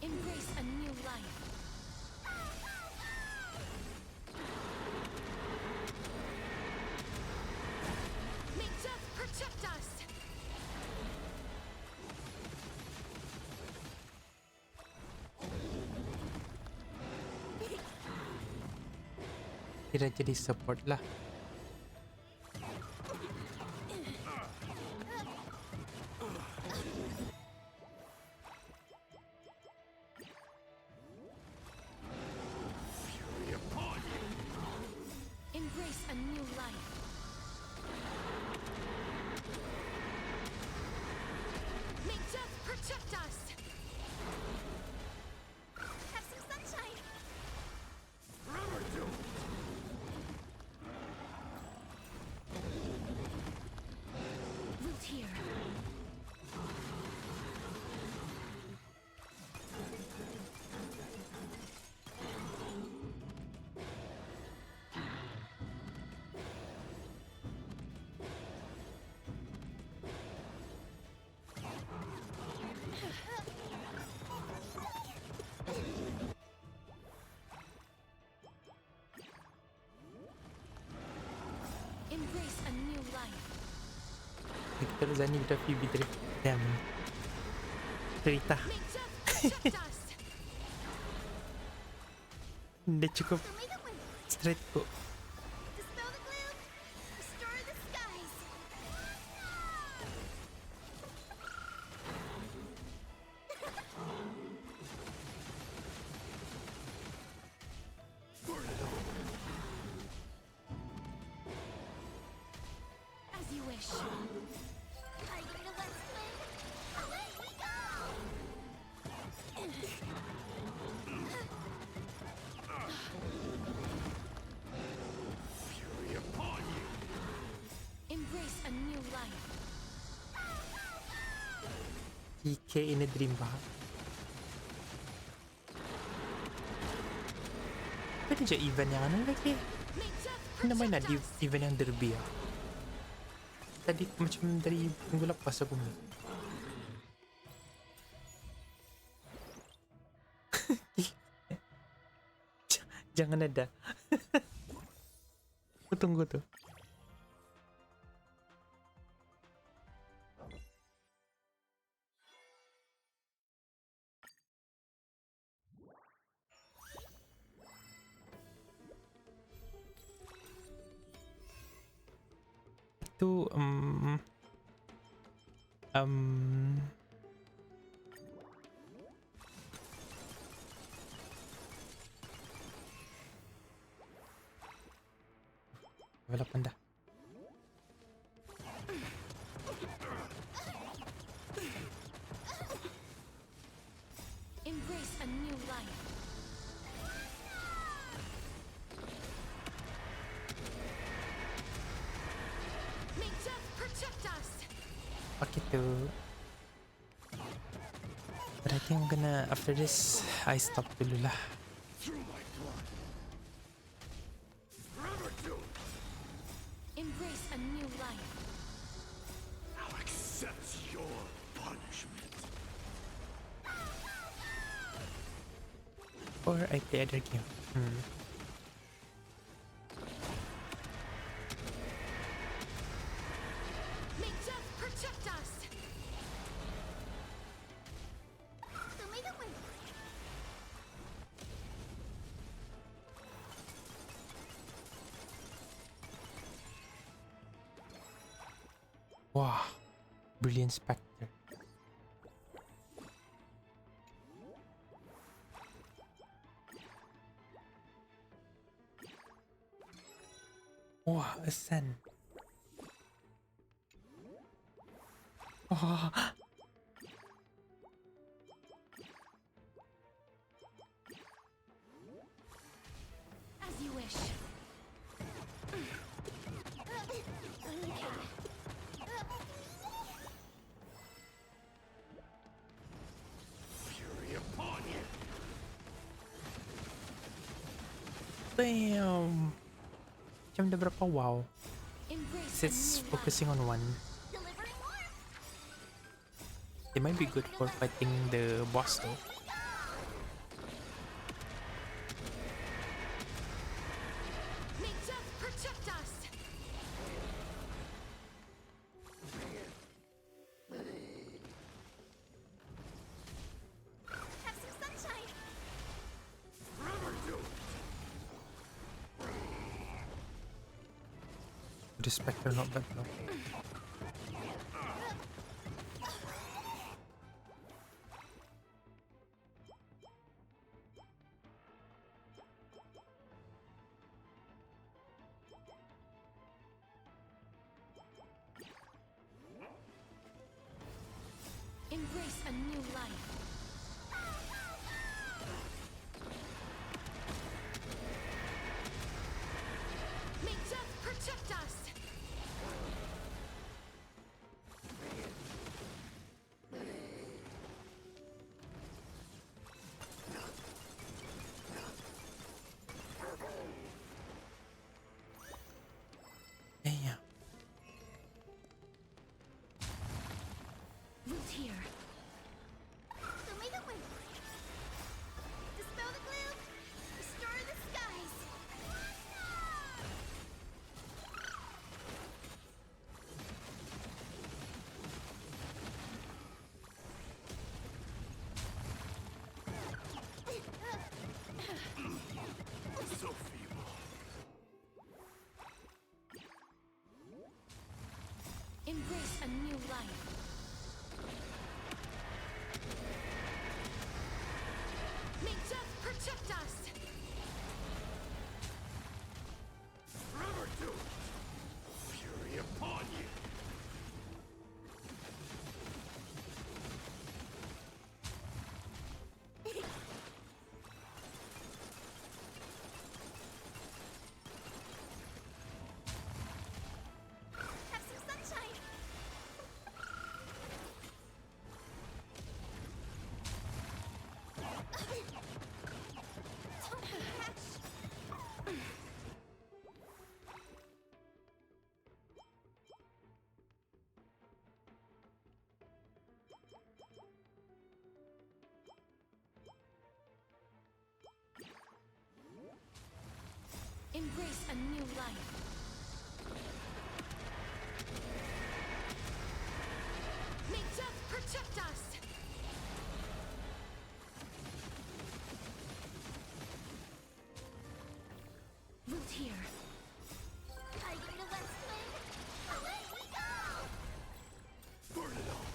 Embrace a new life. May death protect us! Kira jadi support lah. Fury upon you. Embrace a new life. May death protect us! Have some sunshine! Forever doomed. Embrace a new life. Terus ni udah Phoebe Drift. Damn. Cerita. Dia cukup straight kok. Dispel the gloom. Restore the skies. As you wish. Are you ready to let's win? Away we go! Fury upon you! Embrace a new life. TK in a dream ba? Pwede siya event yang ano lagi? Ano naman na di event yang derby ah? Tadi macam dari minggu lepas aku main. Jangan ada. Aku tunggu tuh. Itu level 8 dah. Embrace a new life. May death protect us. Okay tuh. But I think I'm gonna, after this, I stop dulu lah. Through my blood. Forever doomed. Embrace a new life. Now accept your punishment. Or I play other game. May death protect us. Omega win. Wow. Brilliant Spectre. Wow, Ascend. Oh. As you wish. Fury upon you. Damn. Macam dah berapa wow. Embrace It's focusing on one. Delivering more. It might be good for fighting the boss though. May death protect us. Have some sunshine. Forever doomed. The Spectre not bad though. Embrace a new life. May death protect us. May death protect us! Forever do it! Fury upon you! Have some sunshine! Don't be rash! Embrace a new life. May death protect us! Root here. Are you the West Wind? Away we go! Burn it all!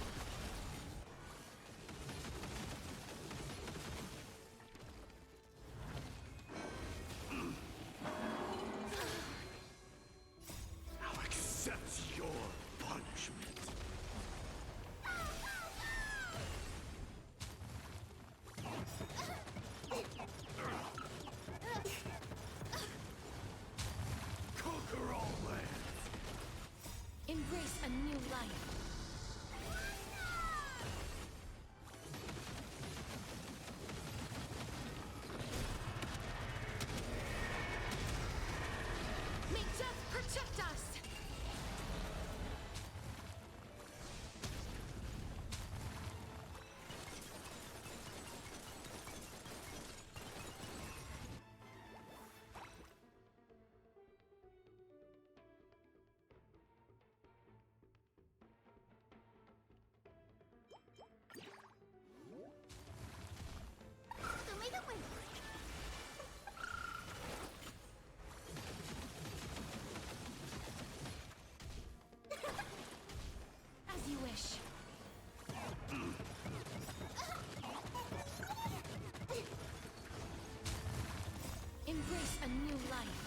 Now accept your punishment. Conquer all lands. Embrace a new life. May death protect us! The way that went. As you wish. Embrace a new life.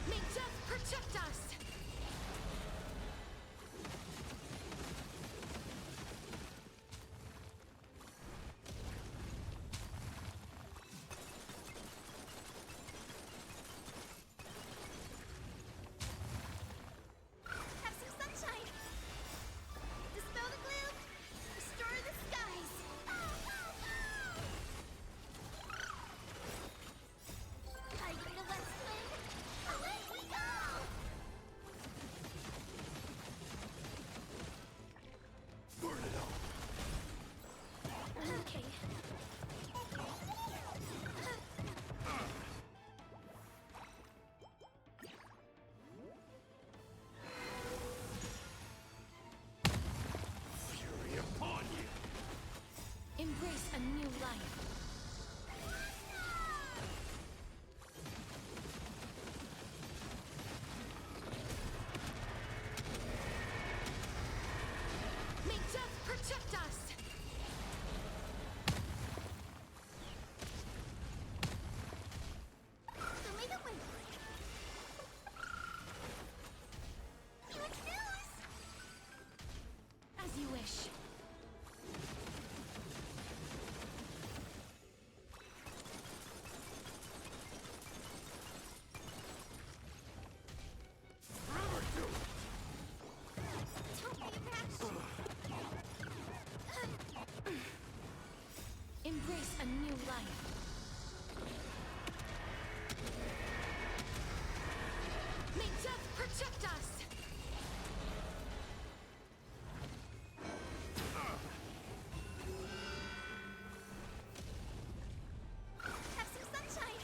May death protect us! Have some sunshine! Dispel the gloom! Restore the skies! Are you the West Wind? Away we go! Burn it all. Okay. Fury upon you. Embrace a new life. May death protect us! The way that went. Huge news! As you wish. Forever do it. Don't be rash! Embrace a new life. May death protect us! Have some sunshine!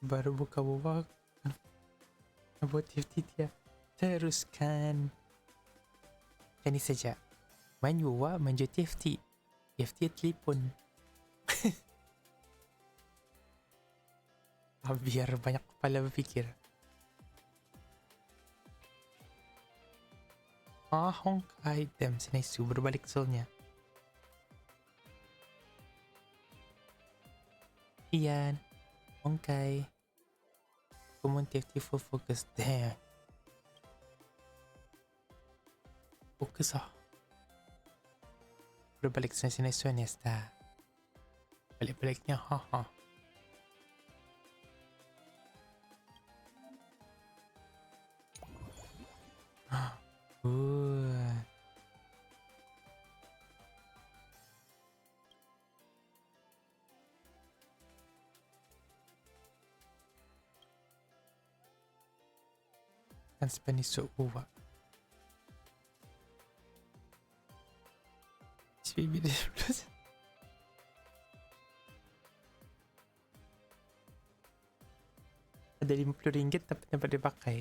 baru buka wawak. Buat TFT dia. Teruskan. Ini saja. Main wawak, main TFT. TFT telefon. Biar banyak kepala berfikir. Honkai. Damn, si Naisu berbalik soulnya. Ian. Honkai. Common TFT full focus. Damn. Fokus ah. Berbalik si Naisu ni sta. Balik-baliknya haha. Kan Spanish so over. Baby plus. Ada RM50 tapi dapat dipakai.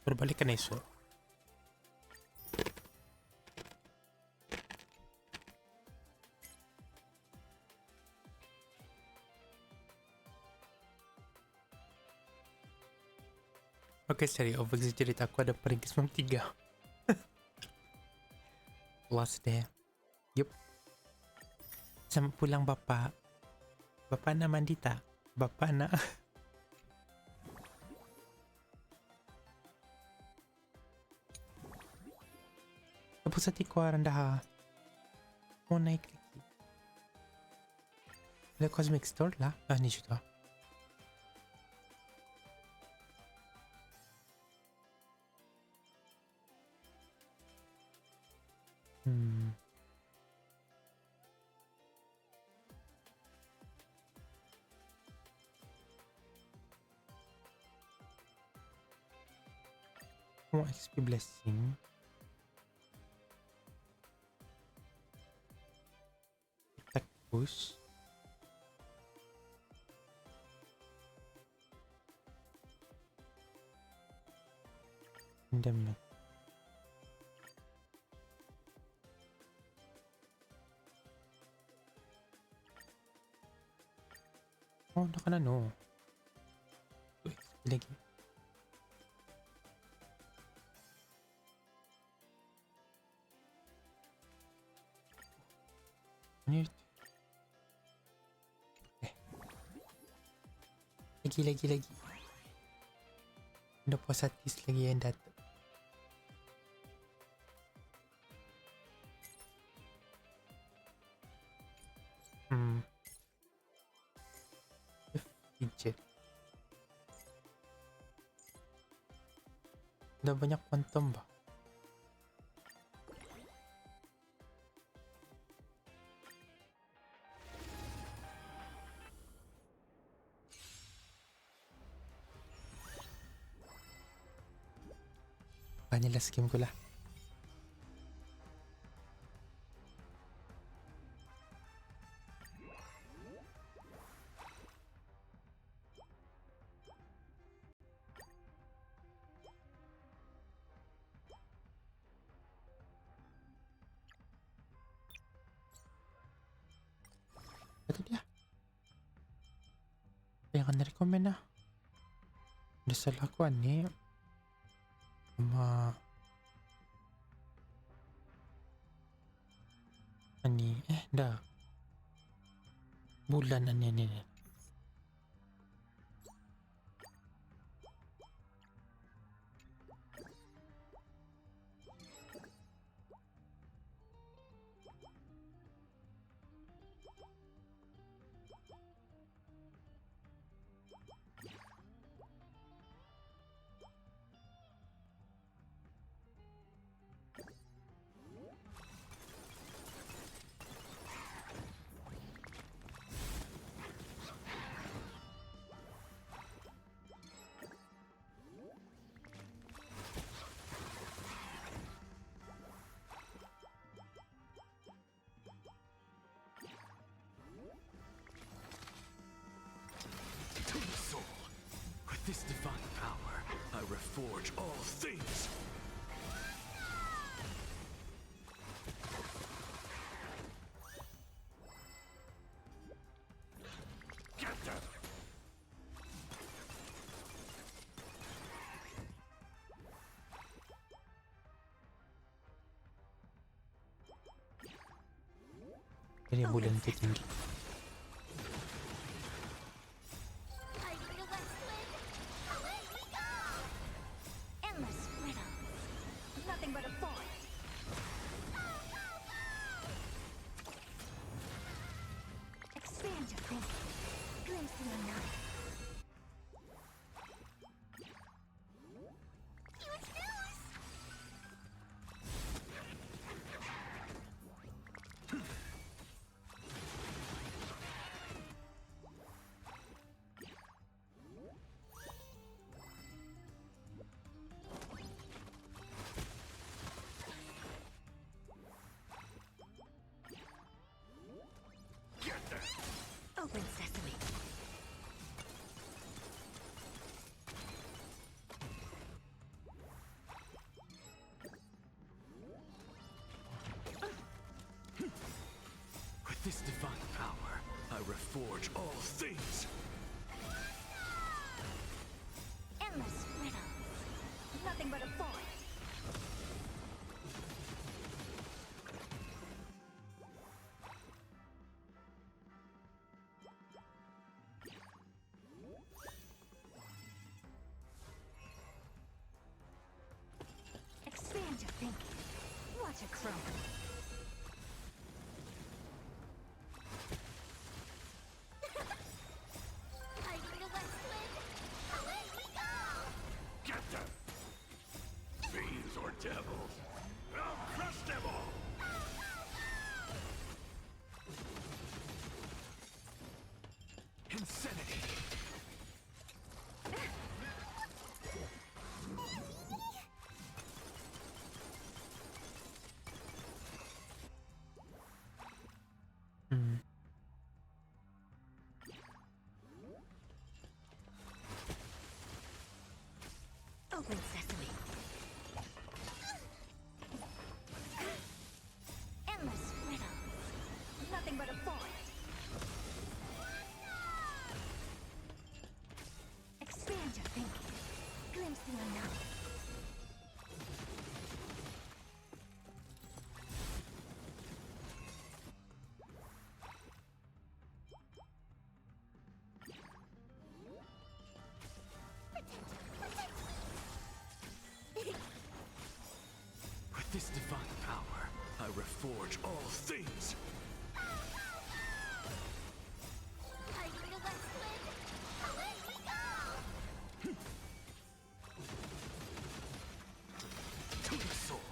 Berbalik ke Nesu. Oke, seri overview cerita aku ada peringkat 93. Puas deh. Yup. Sama pulang bapak. Bapak nak mandi tak? Bapak nak. Tapos sa tikwaran dah. Mau naik lagi. Ada Cosmic Store lah. Ni siya. Mau XP blessing. Attack boost. Damn. Oh, naka na no. XP lagi. Lagi. Ada puas hati lagi yang datang. Fidget. Udah banyak quantum ba? Banyak lah skim ko lah. Ito dia. Kaya ka na-recommend na. Dasal ako ani. Ani dah bulan ani. this divine power, I reforge all things. Get them! Ini bulan tinggi. Fighting the west wind. Away we go! Endless riddle. Nothing but a force. Expand your thinking. Glimpse the unknown. Huge news! Open sesame. With this divine power, I reforge all things. Endless riddle. Nothing but a force. Expand your thinking. Watch it crumble. Fighting the west wind. Away we go! Get them! Fiends or devils, I'll crush them all! Insanity! Open sesame. Endless riddle. Nothing but a force. Expand your thinking. Glimpse the unknown. With this divine power, I reforge all things. Fighting the west wind. Away we go! To the soul.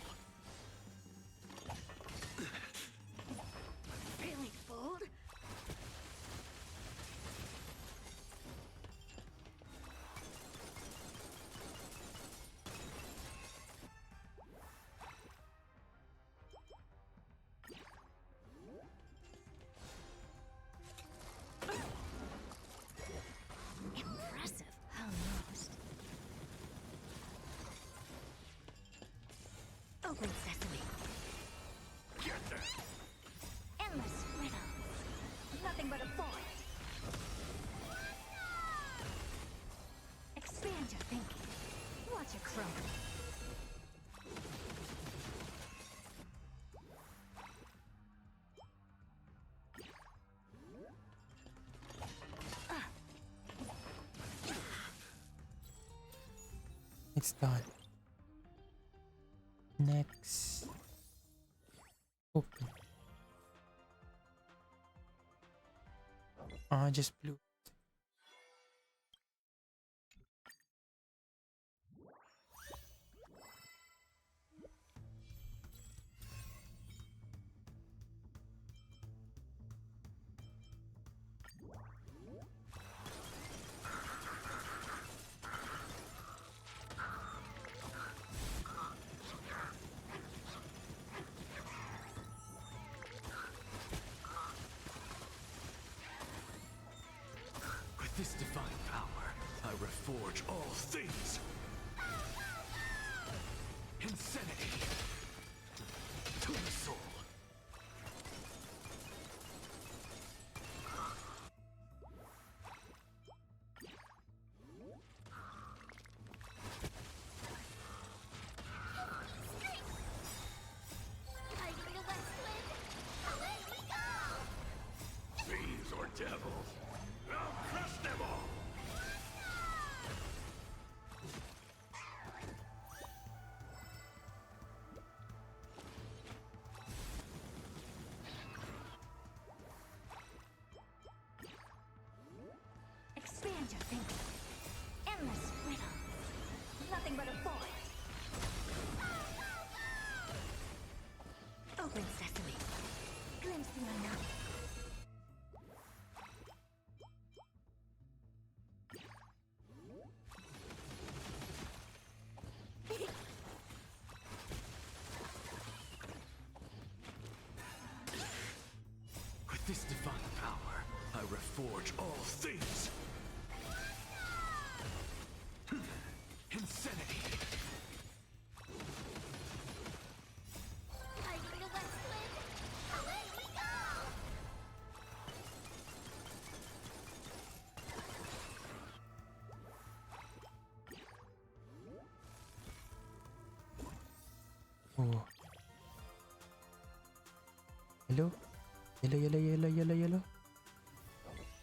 Really bold? Impressive. Almost. Open sesame. Get them! Endless riddle. Nothing but a force. Expand your thinking. Watch it crumble. It's done. Next. Open. Just blue. I reforge all things. Insanity to the soul. Fighting the West Wind. Away we go! Fiends or devils, I'll crush them all. Expand your thinking. Endless riddle. Nothing but a void. Open sesame. Glimpse the unknown. With this divine power, I reforge all things. Insanity. Fighting the West Wind. Away we go! Oh. Yellow? Yellow, yellow, yellow, yellow, yellow.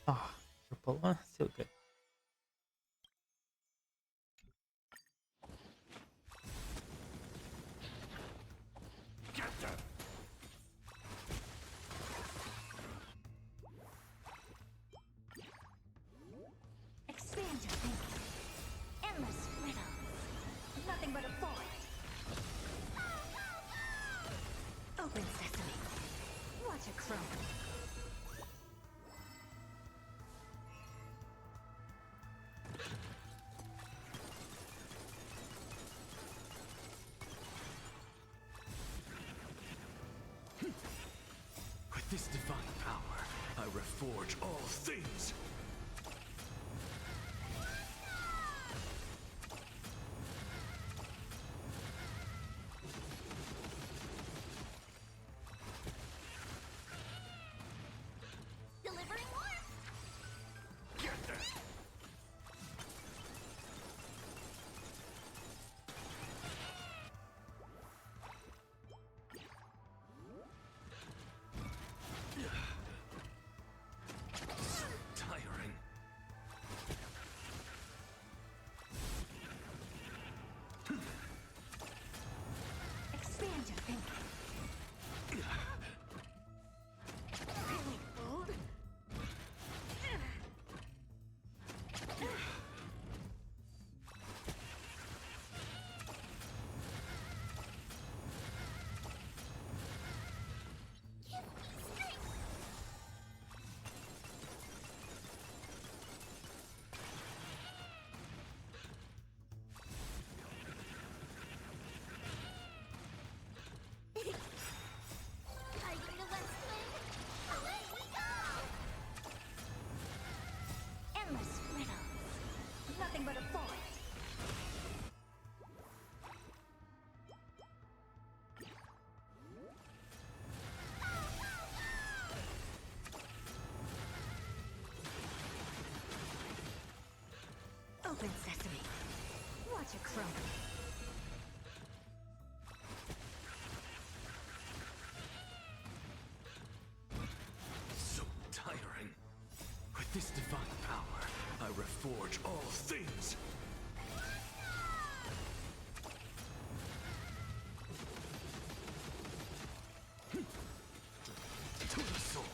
Ah, purple. Ah, still good. Get them. Expand your thinking. Endless riddle. Nothing but a void. Open sesame. Watch a crow. With this divine power, I reforge all things. Delivering warmth. Get them. Tiring. Expand your thinking. Feeling bold? Fighting the West Wind. Away we go! Endless riddle. Nothing but a void. Open sesame. Watch a crow. So tiring. With this divine power, I reforge all things. To the soul.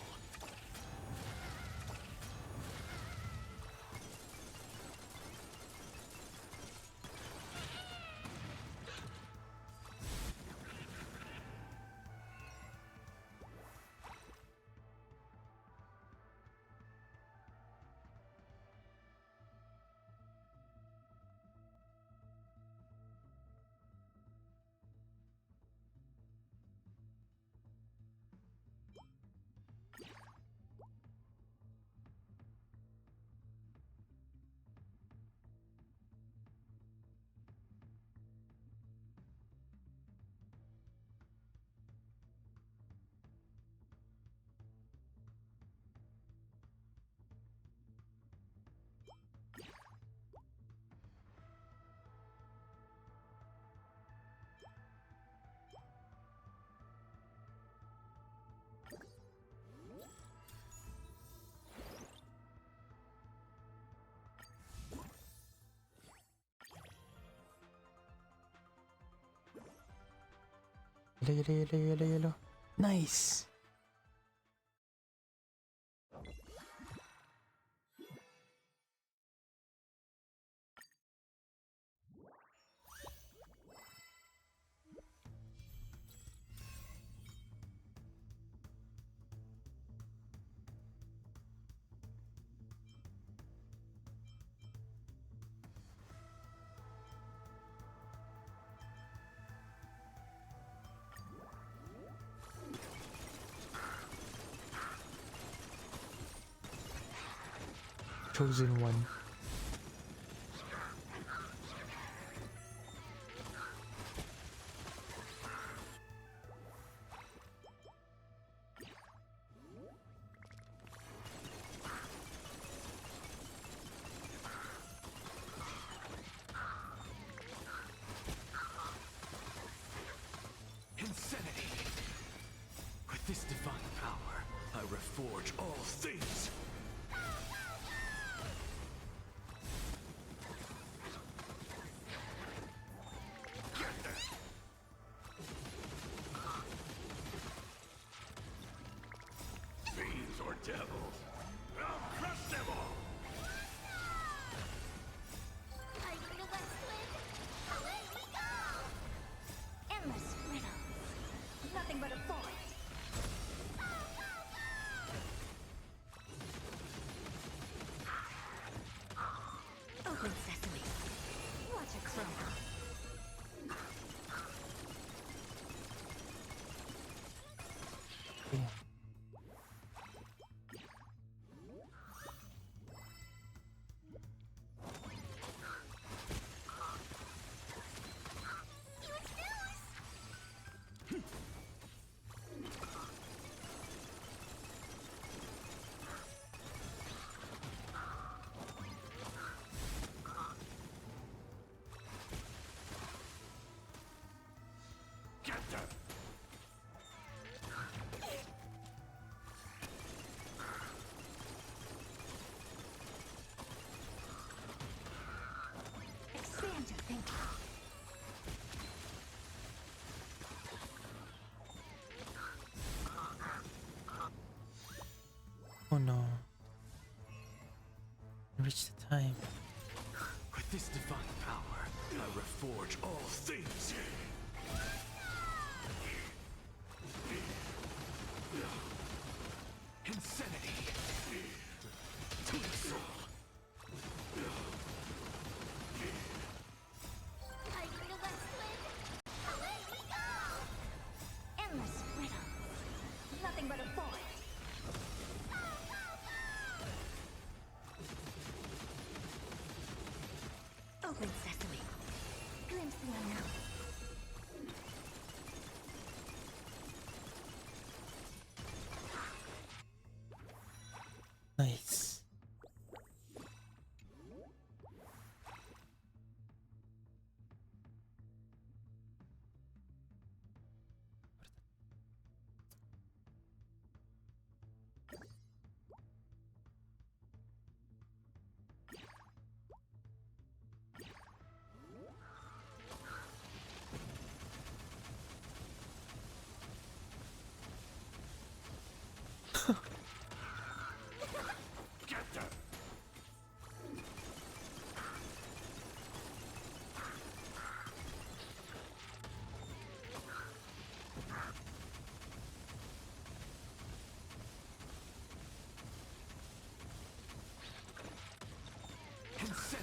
Yellow, yellow, yellow, yellow, yellow. Nice. Chosen one. Insanity! With this divine power, I reforge all things! Fiends or devils, I'll crush them all! Fighting the West Wind, away we go! Endless riddles. Nothing but a forest. Open sesame. What a chroma. Yeah. Get them! Expand your thinking. Oh no. Reach the time. With this divine power, I reforge all things! Insanity! To the soul! Fighting the West Wind, away we go! Endless riddles. Nothing but a forest. Open sesame. Glimpse the unknown. Nice. Get them!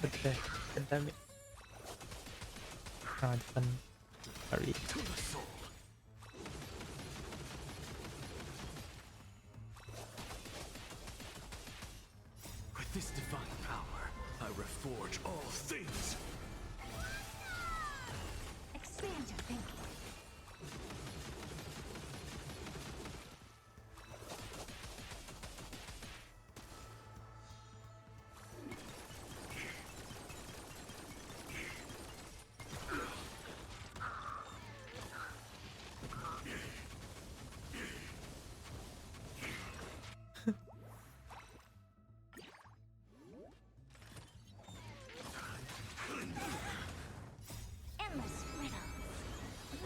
Okay. Damn it. Ah, depan. Sorry. To the soul! With this divine power, I reforge all things! Expand your thinking. Endless riddles.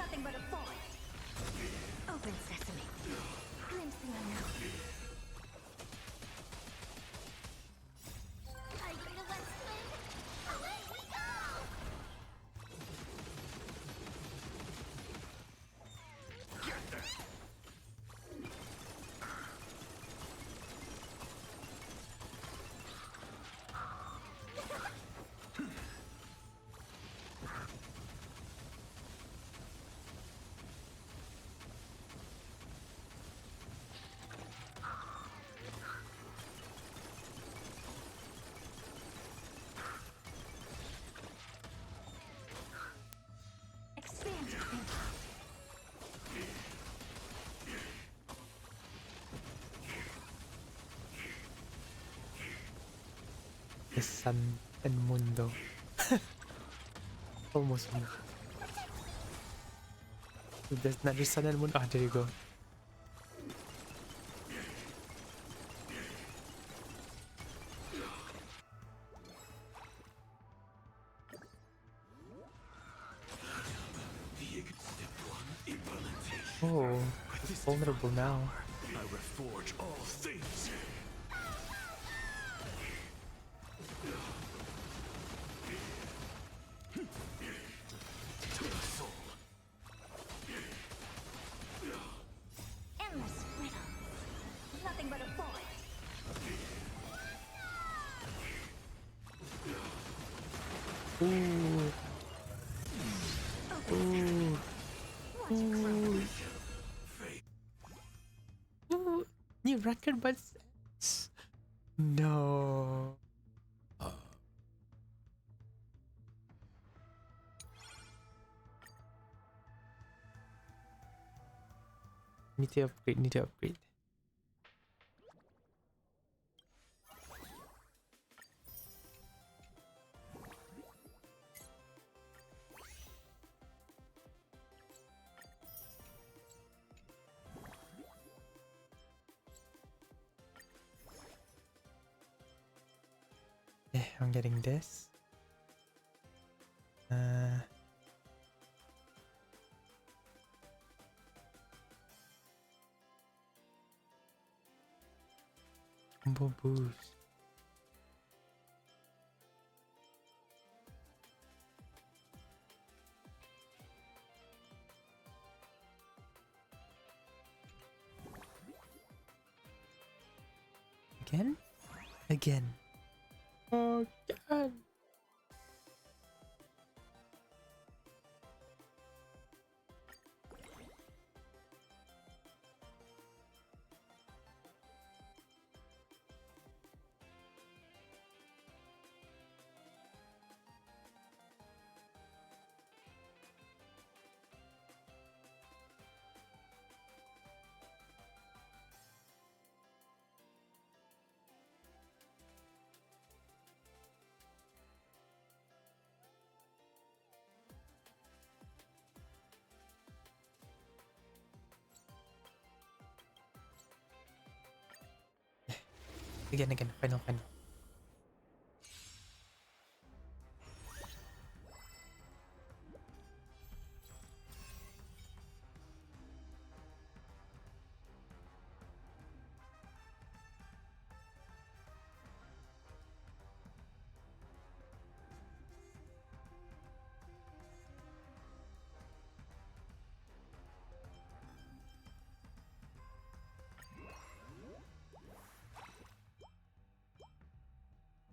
the sun and mundo. Almost me. If there's not the sun and moon, there you go. Oh, he's vulnerable now. I reforge all things. To the soul. Endless riddle. Nothing but a void. Ooh. Ooh. Ooh. Ooh. New record, but no. Need to upgrade. Need to upgrade. Yeah, I'm getting this. Combo boost. Again? Again. Oh, God. Again, final.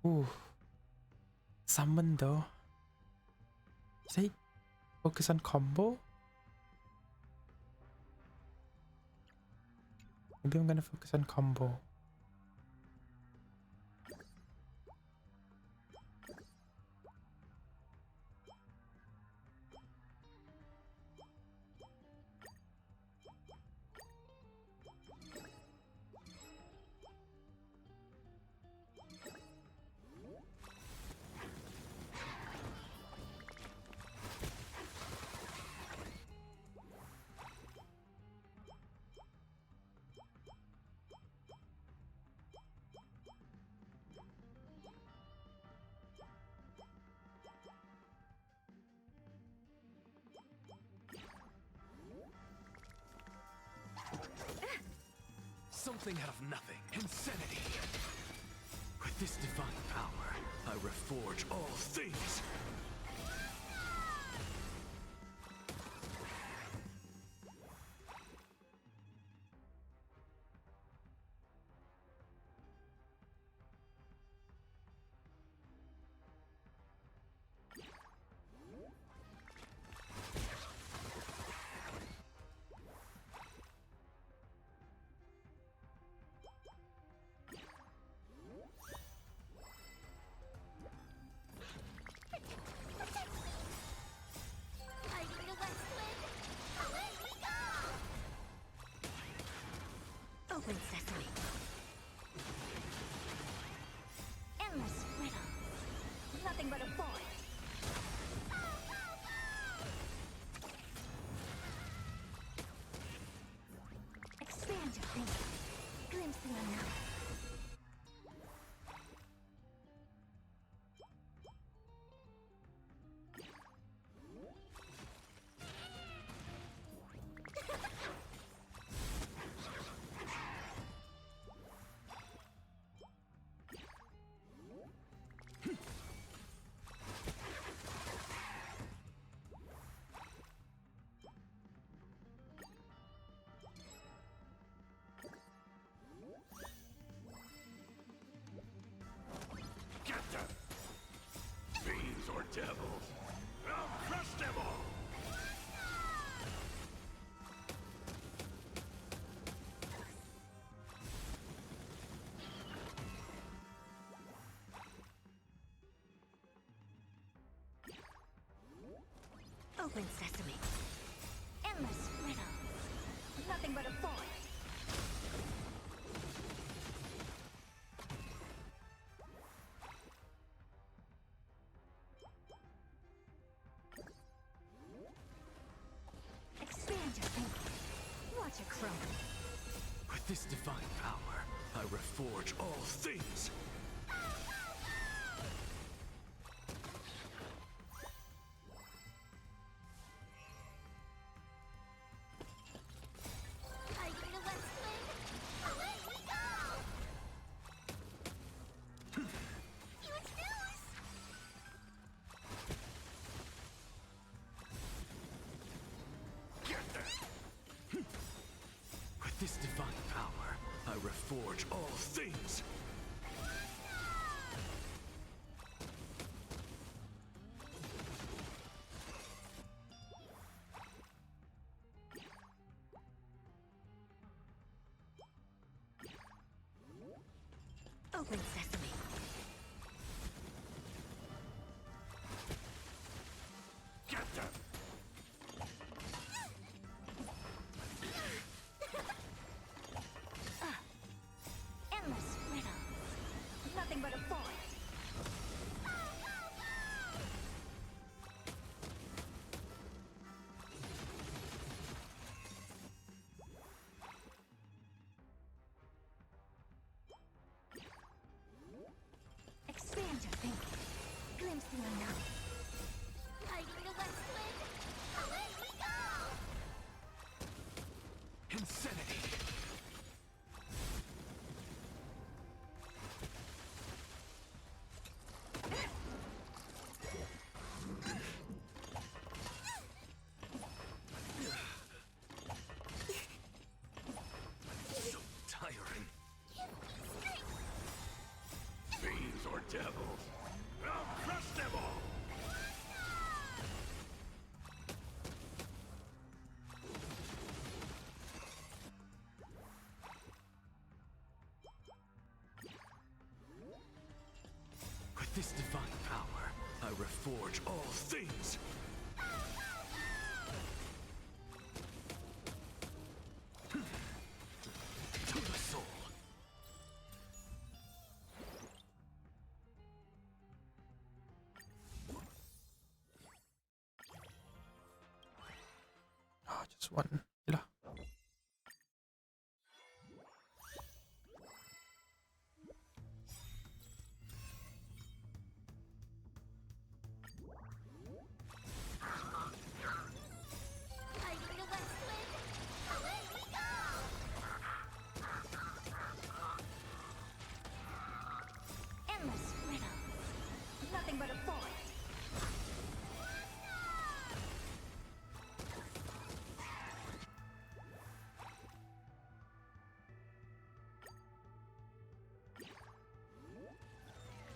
Ooh. Summon though. Should I focus on combo? Maybe I'm gonna focus on combo. Something out of nothing. Insanity. With this divine power, I reforge all things. the unknown. Get them! Fiends or devils, I'll crush them all! Open sesame. Endless riddles. Nothing but a void. Expand your thinking. Watch it crumble. With this divine power, I reforge all things. Fighting the West Wind. Away we go! You excuse! Get them! With this divine power, I reforge all things. Open sesame. Get them! Endless riddles. Nothing but a void. Expand your thinking. Glimpse the unknown. Fighting the West Wind. Away we go! Insanity. So tiring. Fiends or devils, I'll crush them all! With this divine power, I reforge all things. To the soul. Oh, just one. Ila. Fighting the West Wind. Away we go! Endless riddles. Nothing but a void.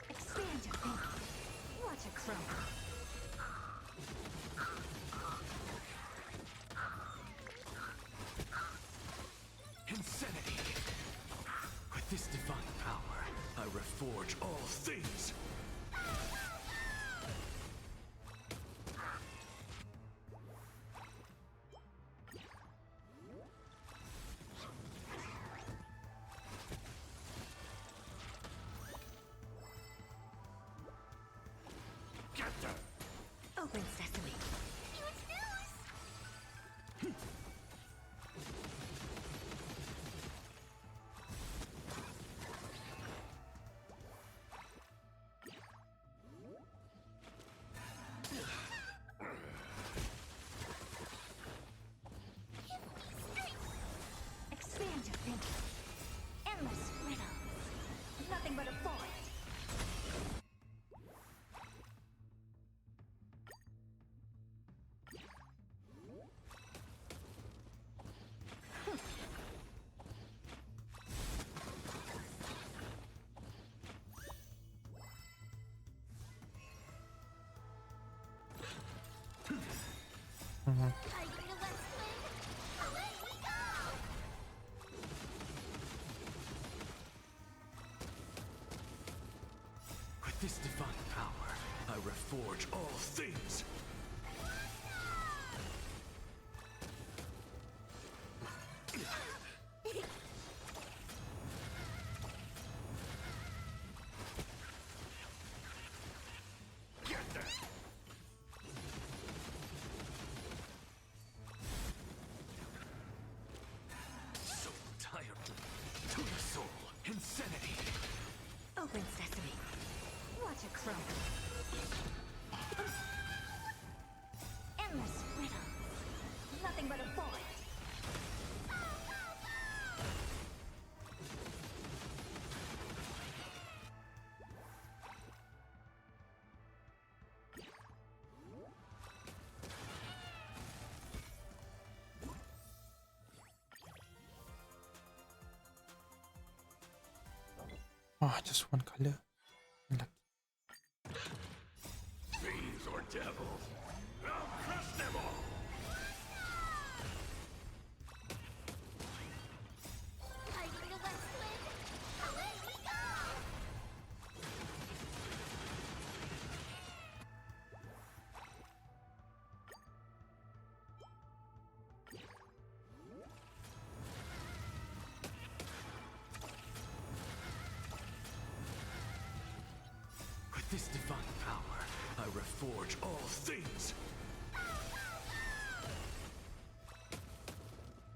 Expand your thinking. Watch it crumble. Insanity. With this divine power, I reforge all things. Get them! Open sesame. You excuse! With this divine power, I reforge all things. So tired. To the soul, insanity. Open sesame. What a crumb. Endless riddles. Nothing but a void. Oh, just one color. Lucky. Fiends or devils, I'll crush them all. With this divine power, I reforge all things.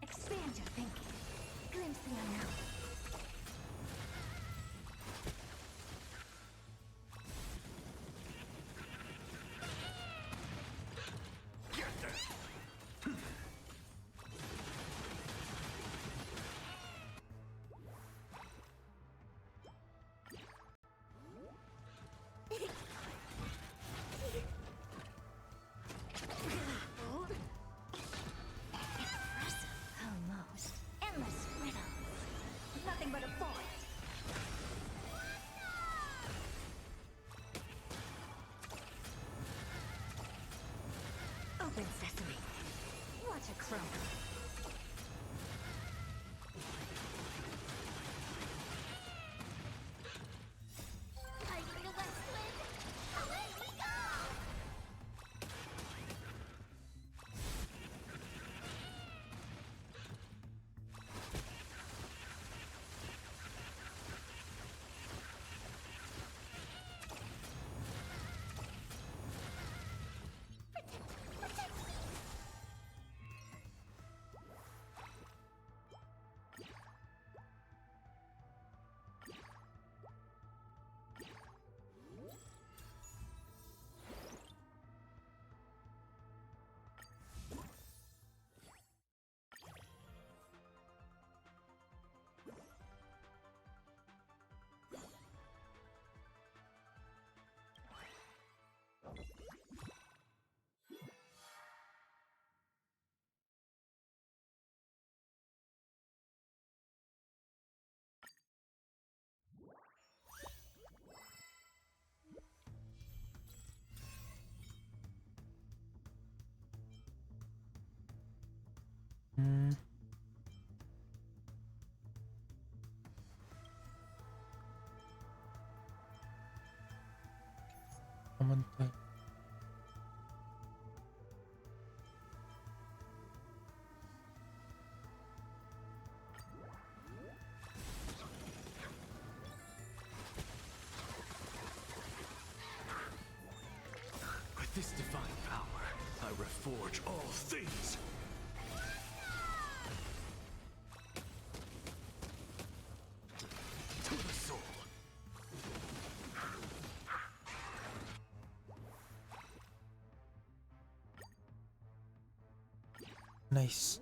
Expand your thinking. Glimpse the unknown. Almost. Endless riddles. Nothing but a void. Open sesame. What a crumb. Common type. With this divine power, I reforge all things. To the soul. Nice.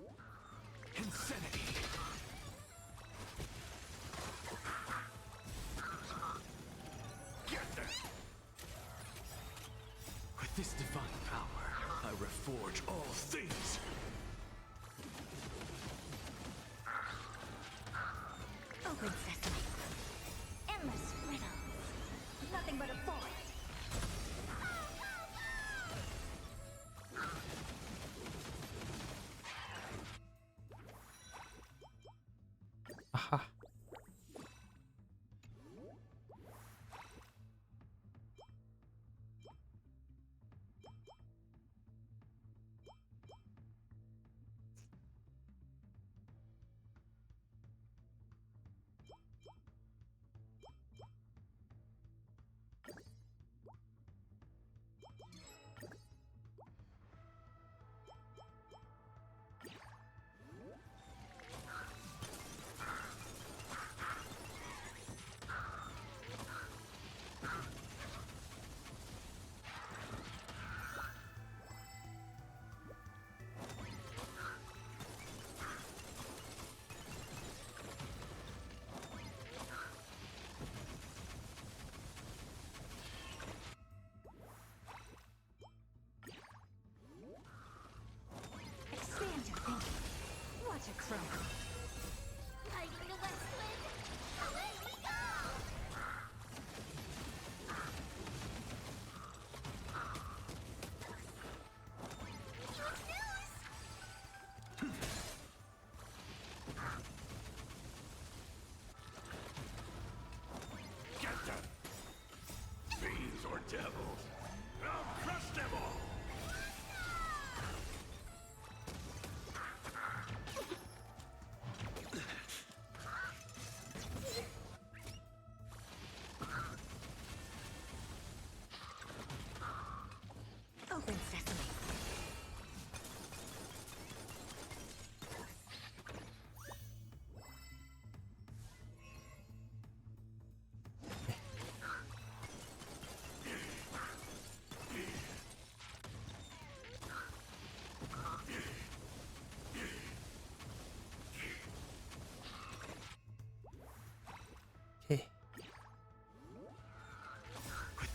Insanity. With this divine power, I reforge all things. Open sesame. Endless riddles. Nothing but a void.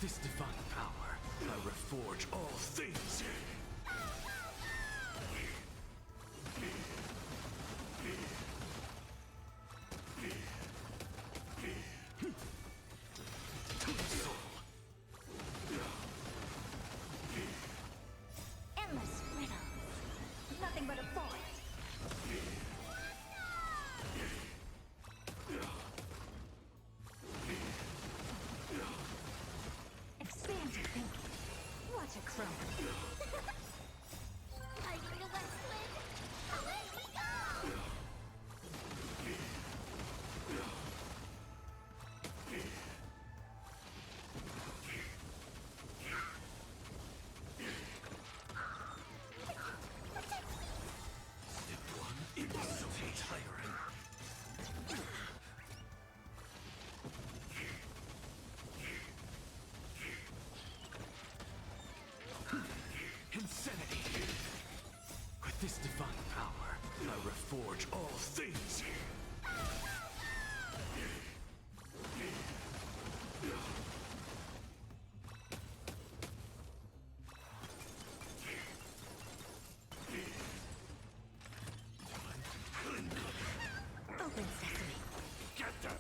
With this divine power, I reforge all things. Endless riddles. Nothing but a forest. Expand your thinking. What a crumb. Fighting the west wind. Away we go! Insanity! With this divine power, I reforge all things. Open sesame. Get them!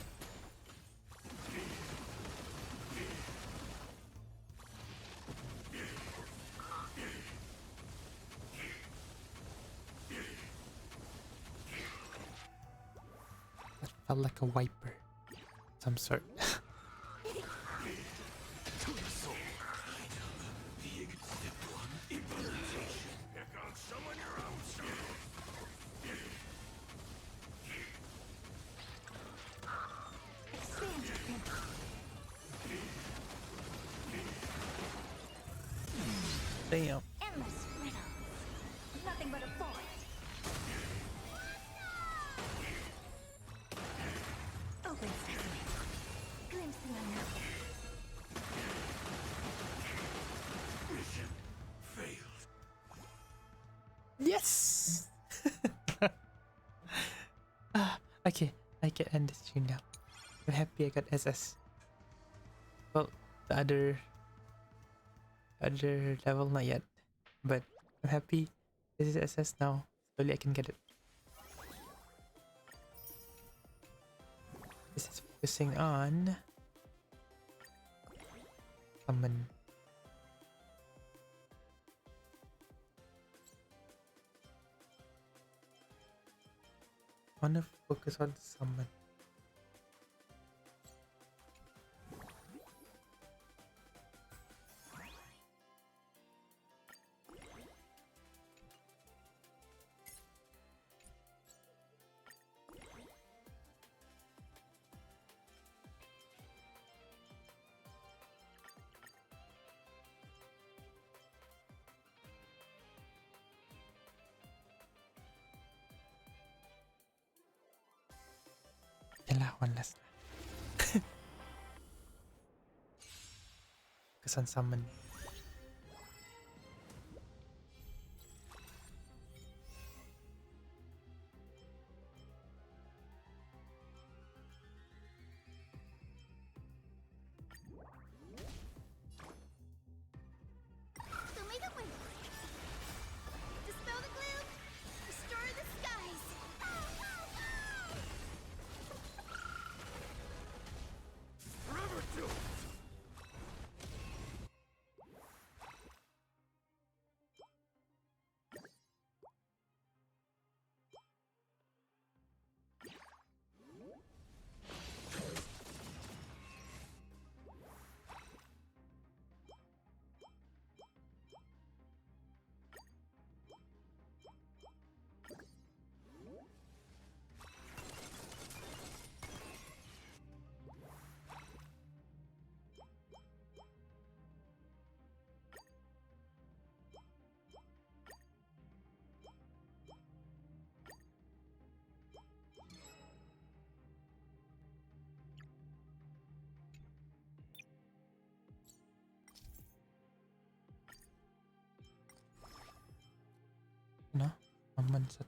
That felt like a wiper. Some sort. Expand your thinking. Damn. Endless riddles. Nothing but a forest. Open sesame. Glimpse the unknown. Mission failed. Yes! Okay, I can end this stream now. I'm happy I got SS. Well, the other level not yet, but I'm happy this is SS now. Slowly I can get it. This is focusing on summon. I wanna focus on summon. Yalah, one last. Focus on summon. So may the wind dispel the gloom, restore the skies. Forever do. No? Summon sa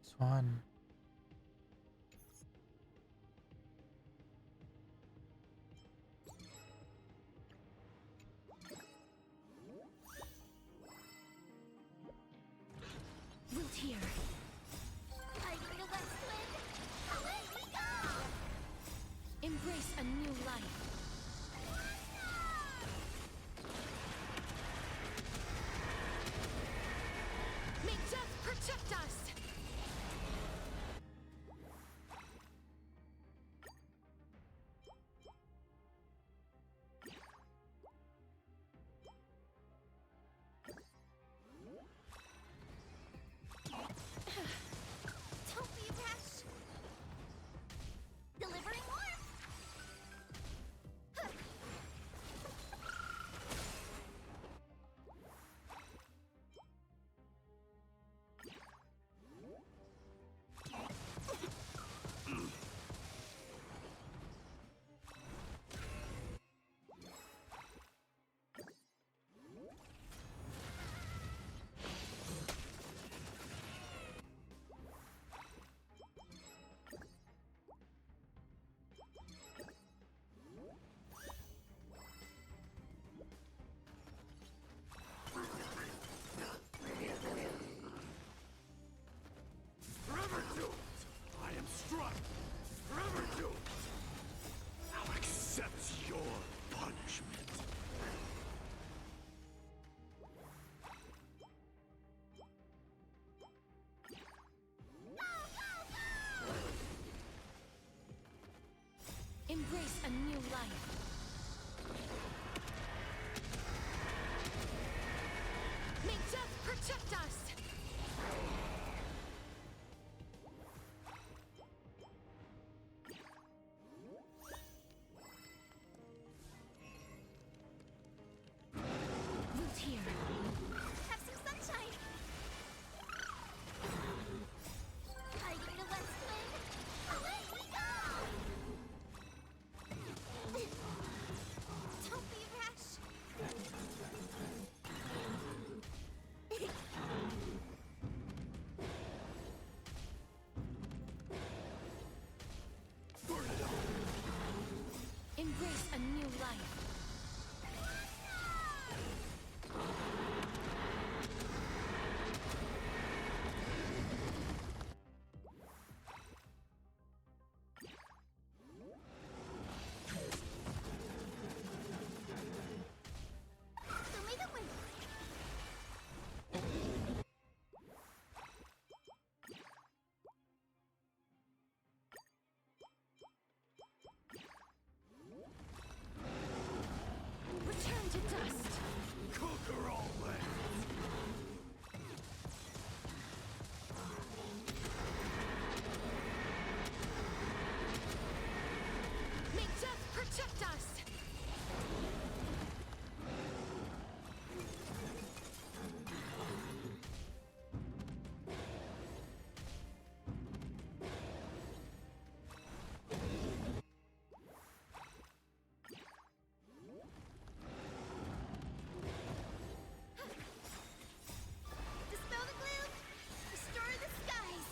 Swan. Embrace a new life. May death protect us! Root here. Have some sunshine! Hiding the west wind! Away we go! Don't be rash! Embrace a new life. So may the wind! Return to dust. Conquer all lands! May death protect us! Dispel the gloom! Restore the skies!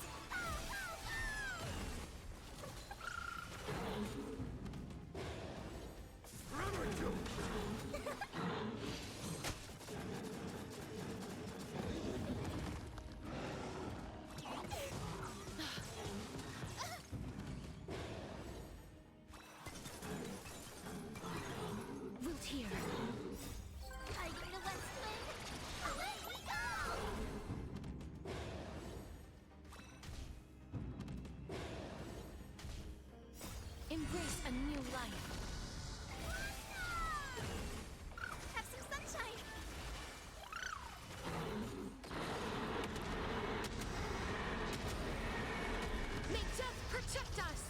Root here. Hiding the west wind! Away we go! Embrace a new life. Have some sunshine! May death protect us!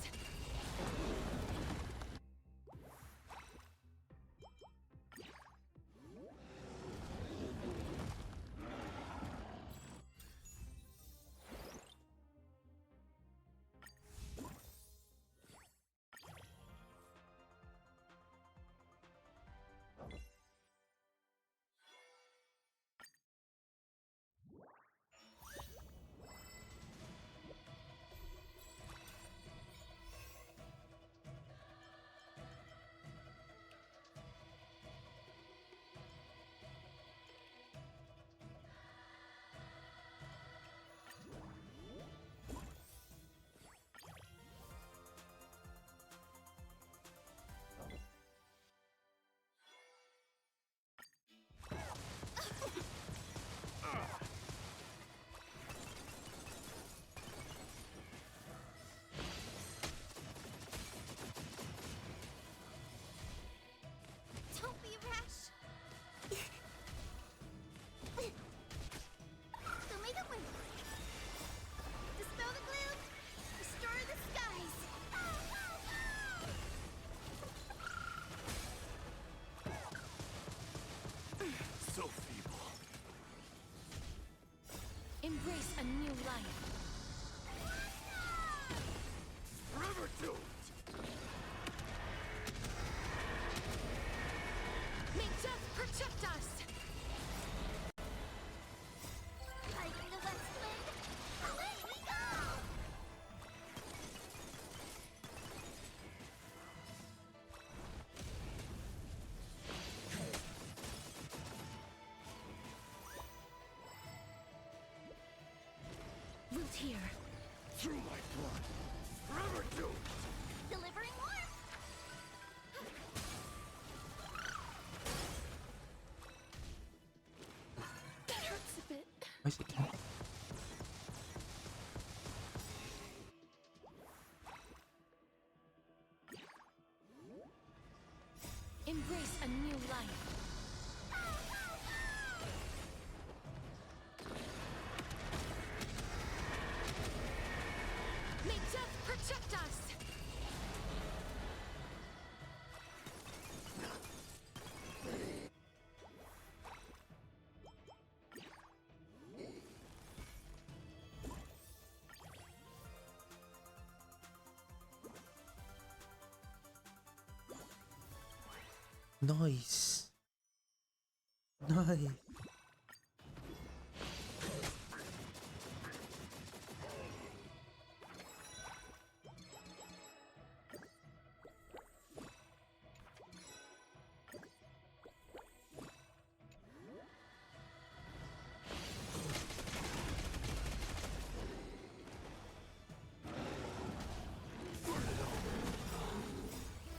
Don't be rash! So may the wind! Dispel the gloom! Restore the skies! So feeble. Embrace a new life. Forever doomed! May death protect us! Hiding the west wind! Away we go! Root here. Through my blood! Forever doomed! Delivering warmth! That hurts a bit. Where's the cat? Embrace a new life. May death protect us! Nice. Nice.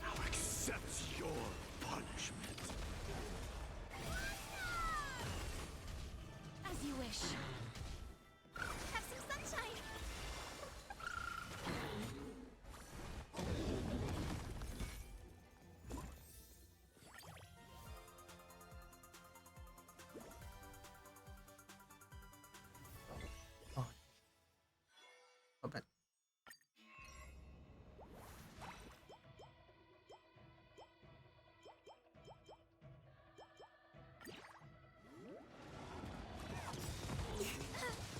Now accept your punishment. As you wish. Have some sunshine! Oh. Oh, bad.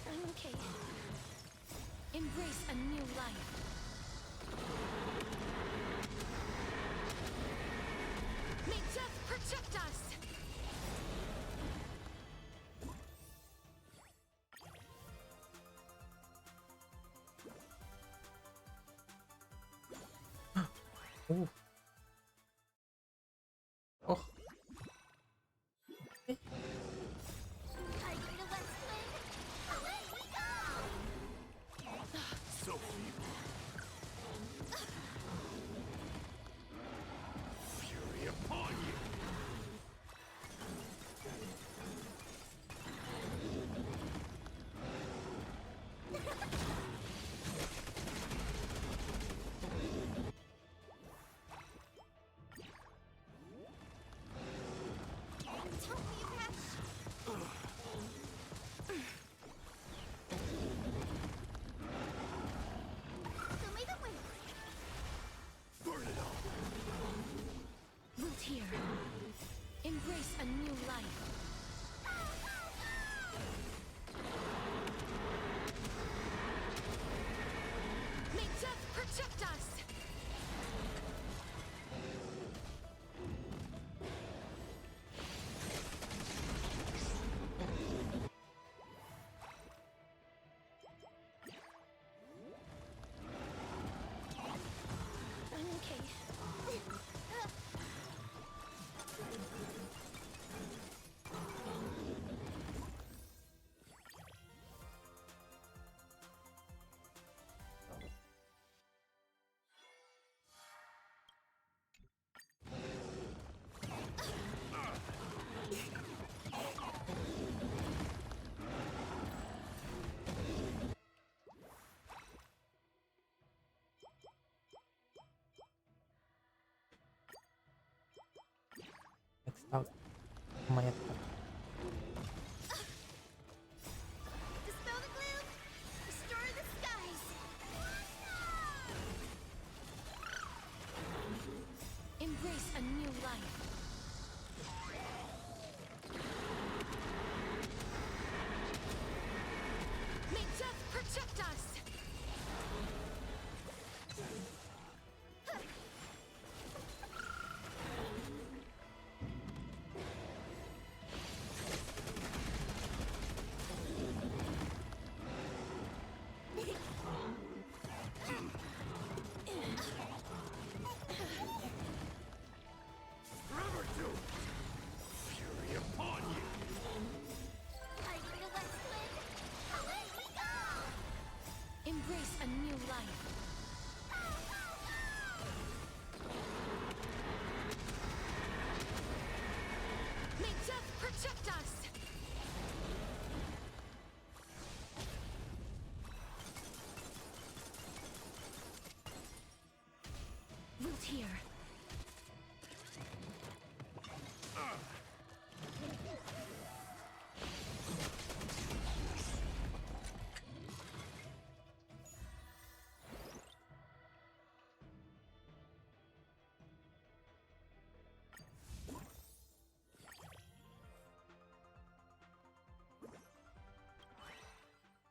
I'm okay. Embrace a new life. May death protect us! Oh. Oh. Are you gonna let swim? Away we go! So feeble. Fury upon you. Don't be rash! Show me the way! Burn it all. Root here. Embrace a new life. May death protect us! I'm okay. Next out. Mayat ka. Dispel the gloom! Restore the skies! Embrace a new life. May death protect us!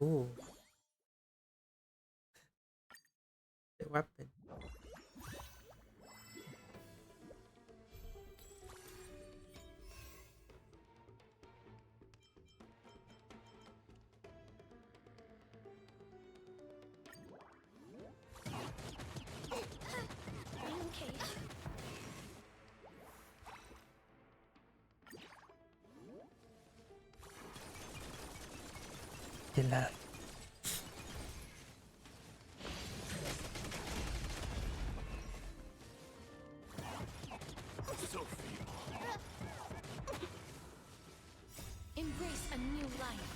Ooh. The weapon. Okay. Gila. Embrace a new life.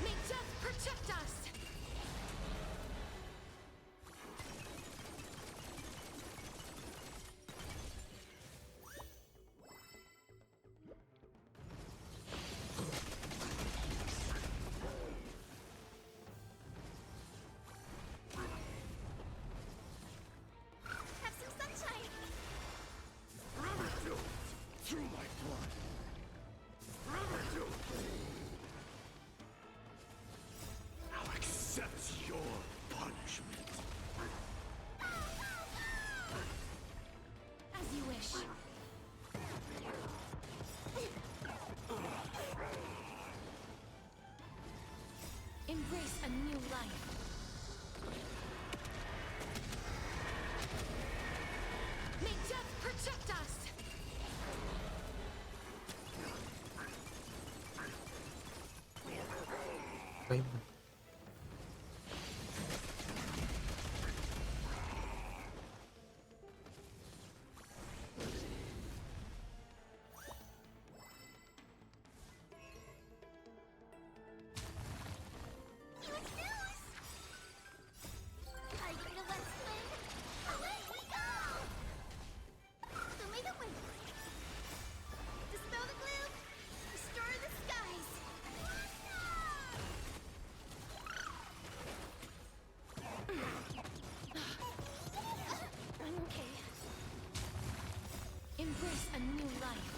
May death protect us! Have some sunshine. Forever do through my blood. Forever do. I'll accept your punishment. As you wish. Embrace a new life. May death protect us! Raymond. Are you ready to let's swing? Away we go! Show me the wind. Dispel the gloom. Restore the skies. I'm okay. Embrace a new life.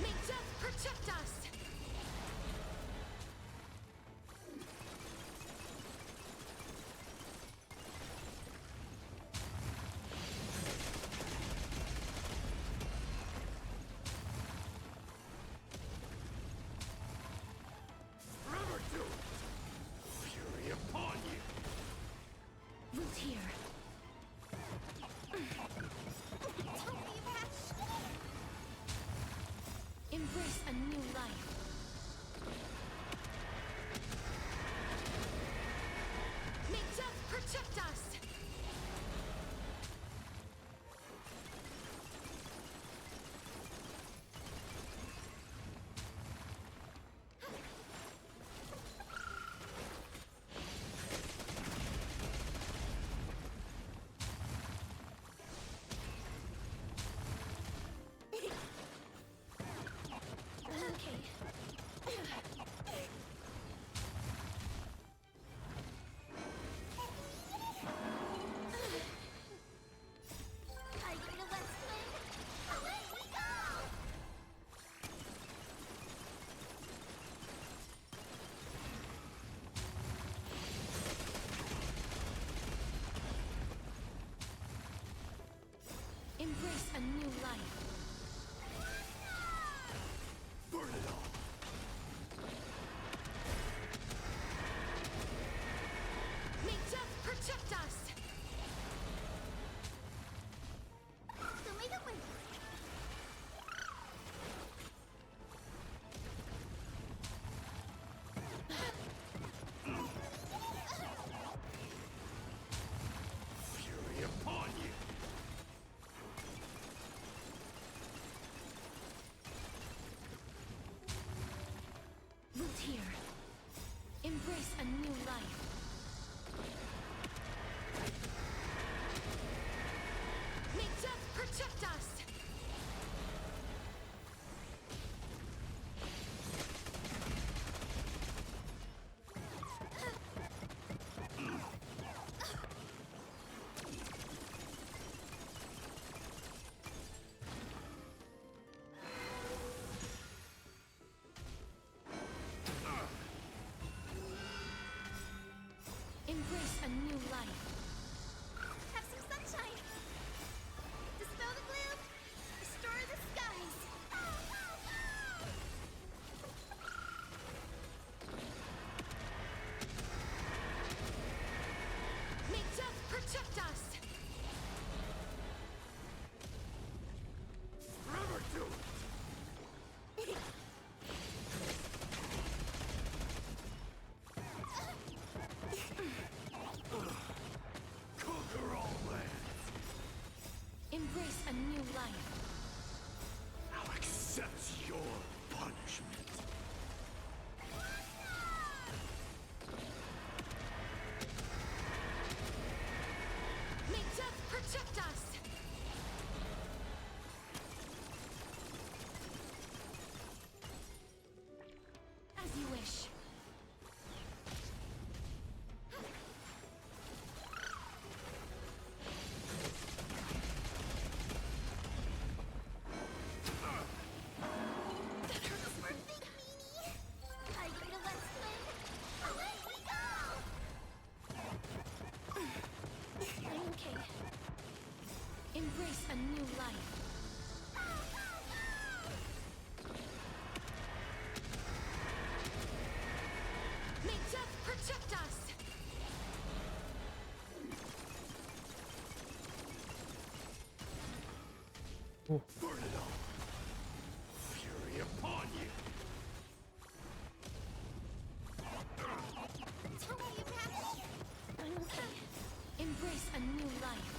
May death protect us! Forever do. Fury upon you. Root here. Don't be rash. Embrace a new life. Vanish. Are you the West Wind? Away we go! I'm okay. Embrace a new life. May death protect us! Burn it all. Fury upon you. I'm okay. Embrace a new life.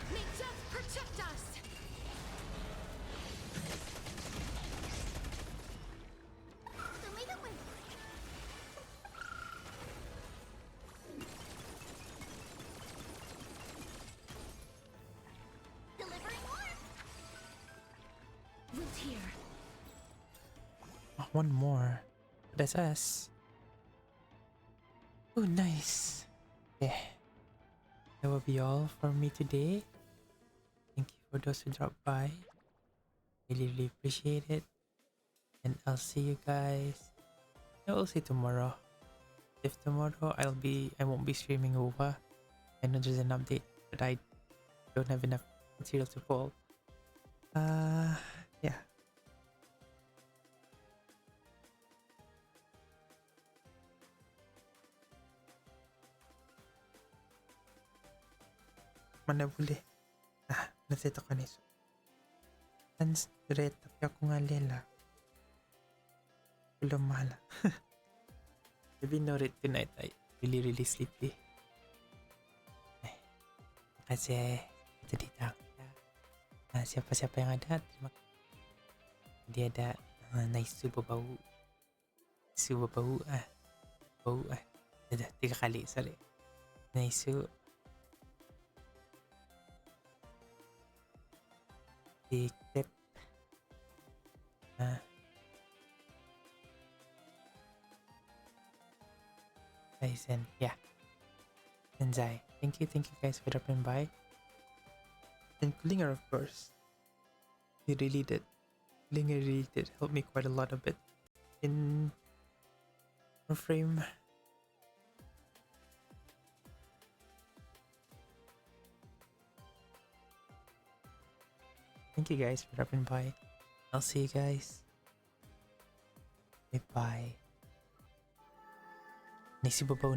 May death protect us! So may the wind. Delivering warmth. Root here. Oh, one more. That's us. Oh, nice. Yeah. That will be all for me today. Thank you for those who dropped by. Really appreciate it. And I'll see you guys. I will see tomorrow. If tomorrow I won't be streaming over. I know there's an update, but I don't have enough material to pull. Yeah. Mana boleh. Nasito ka niso. Sans red tapi ako nga lela. Belum mahala. Maybe not it tonight. I really sleepy. Kasi itu ditang. Siapa-siapa yang ada terima kasih. Dia ada nice bau. Bau. Ada 3 kali, sorry. Nice. Tip. Tyson, yeah. Zai. Thank you guys for dropping by. And Klinger, of course. He really did. Klinger really did help me quite a lot a bit in frame. Thank you guys for dropping by. I'll see you guys. Bye. Nisi babaw.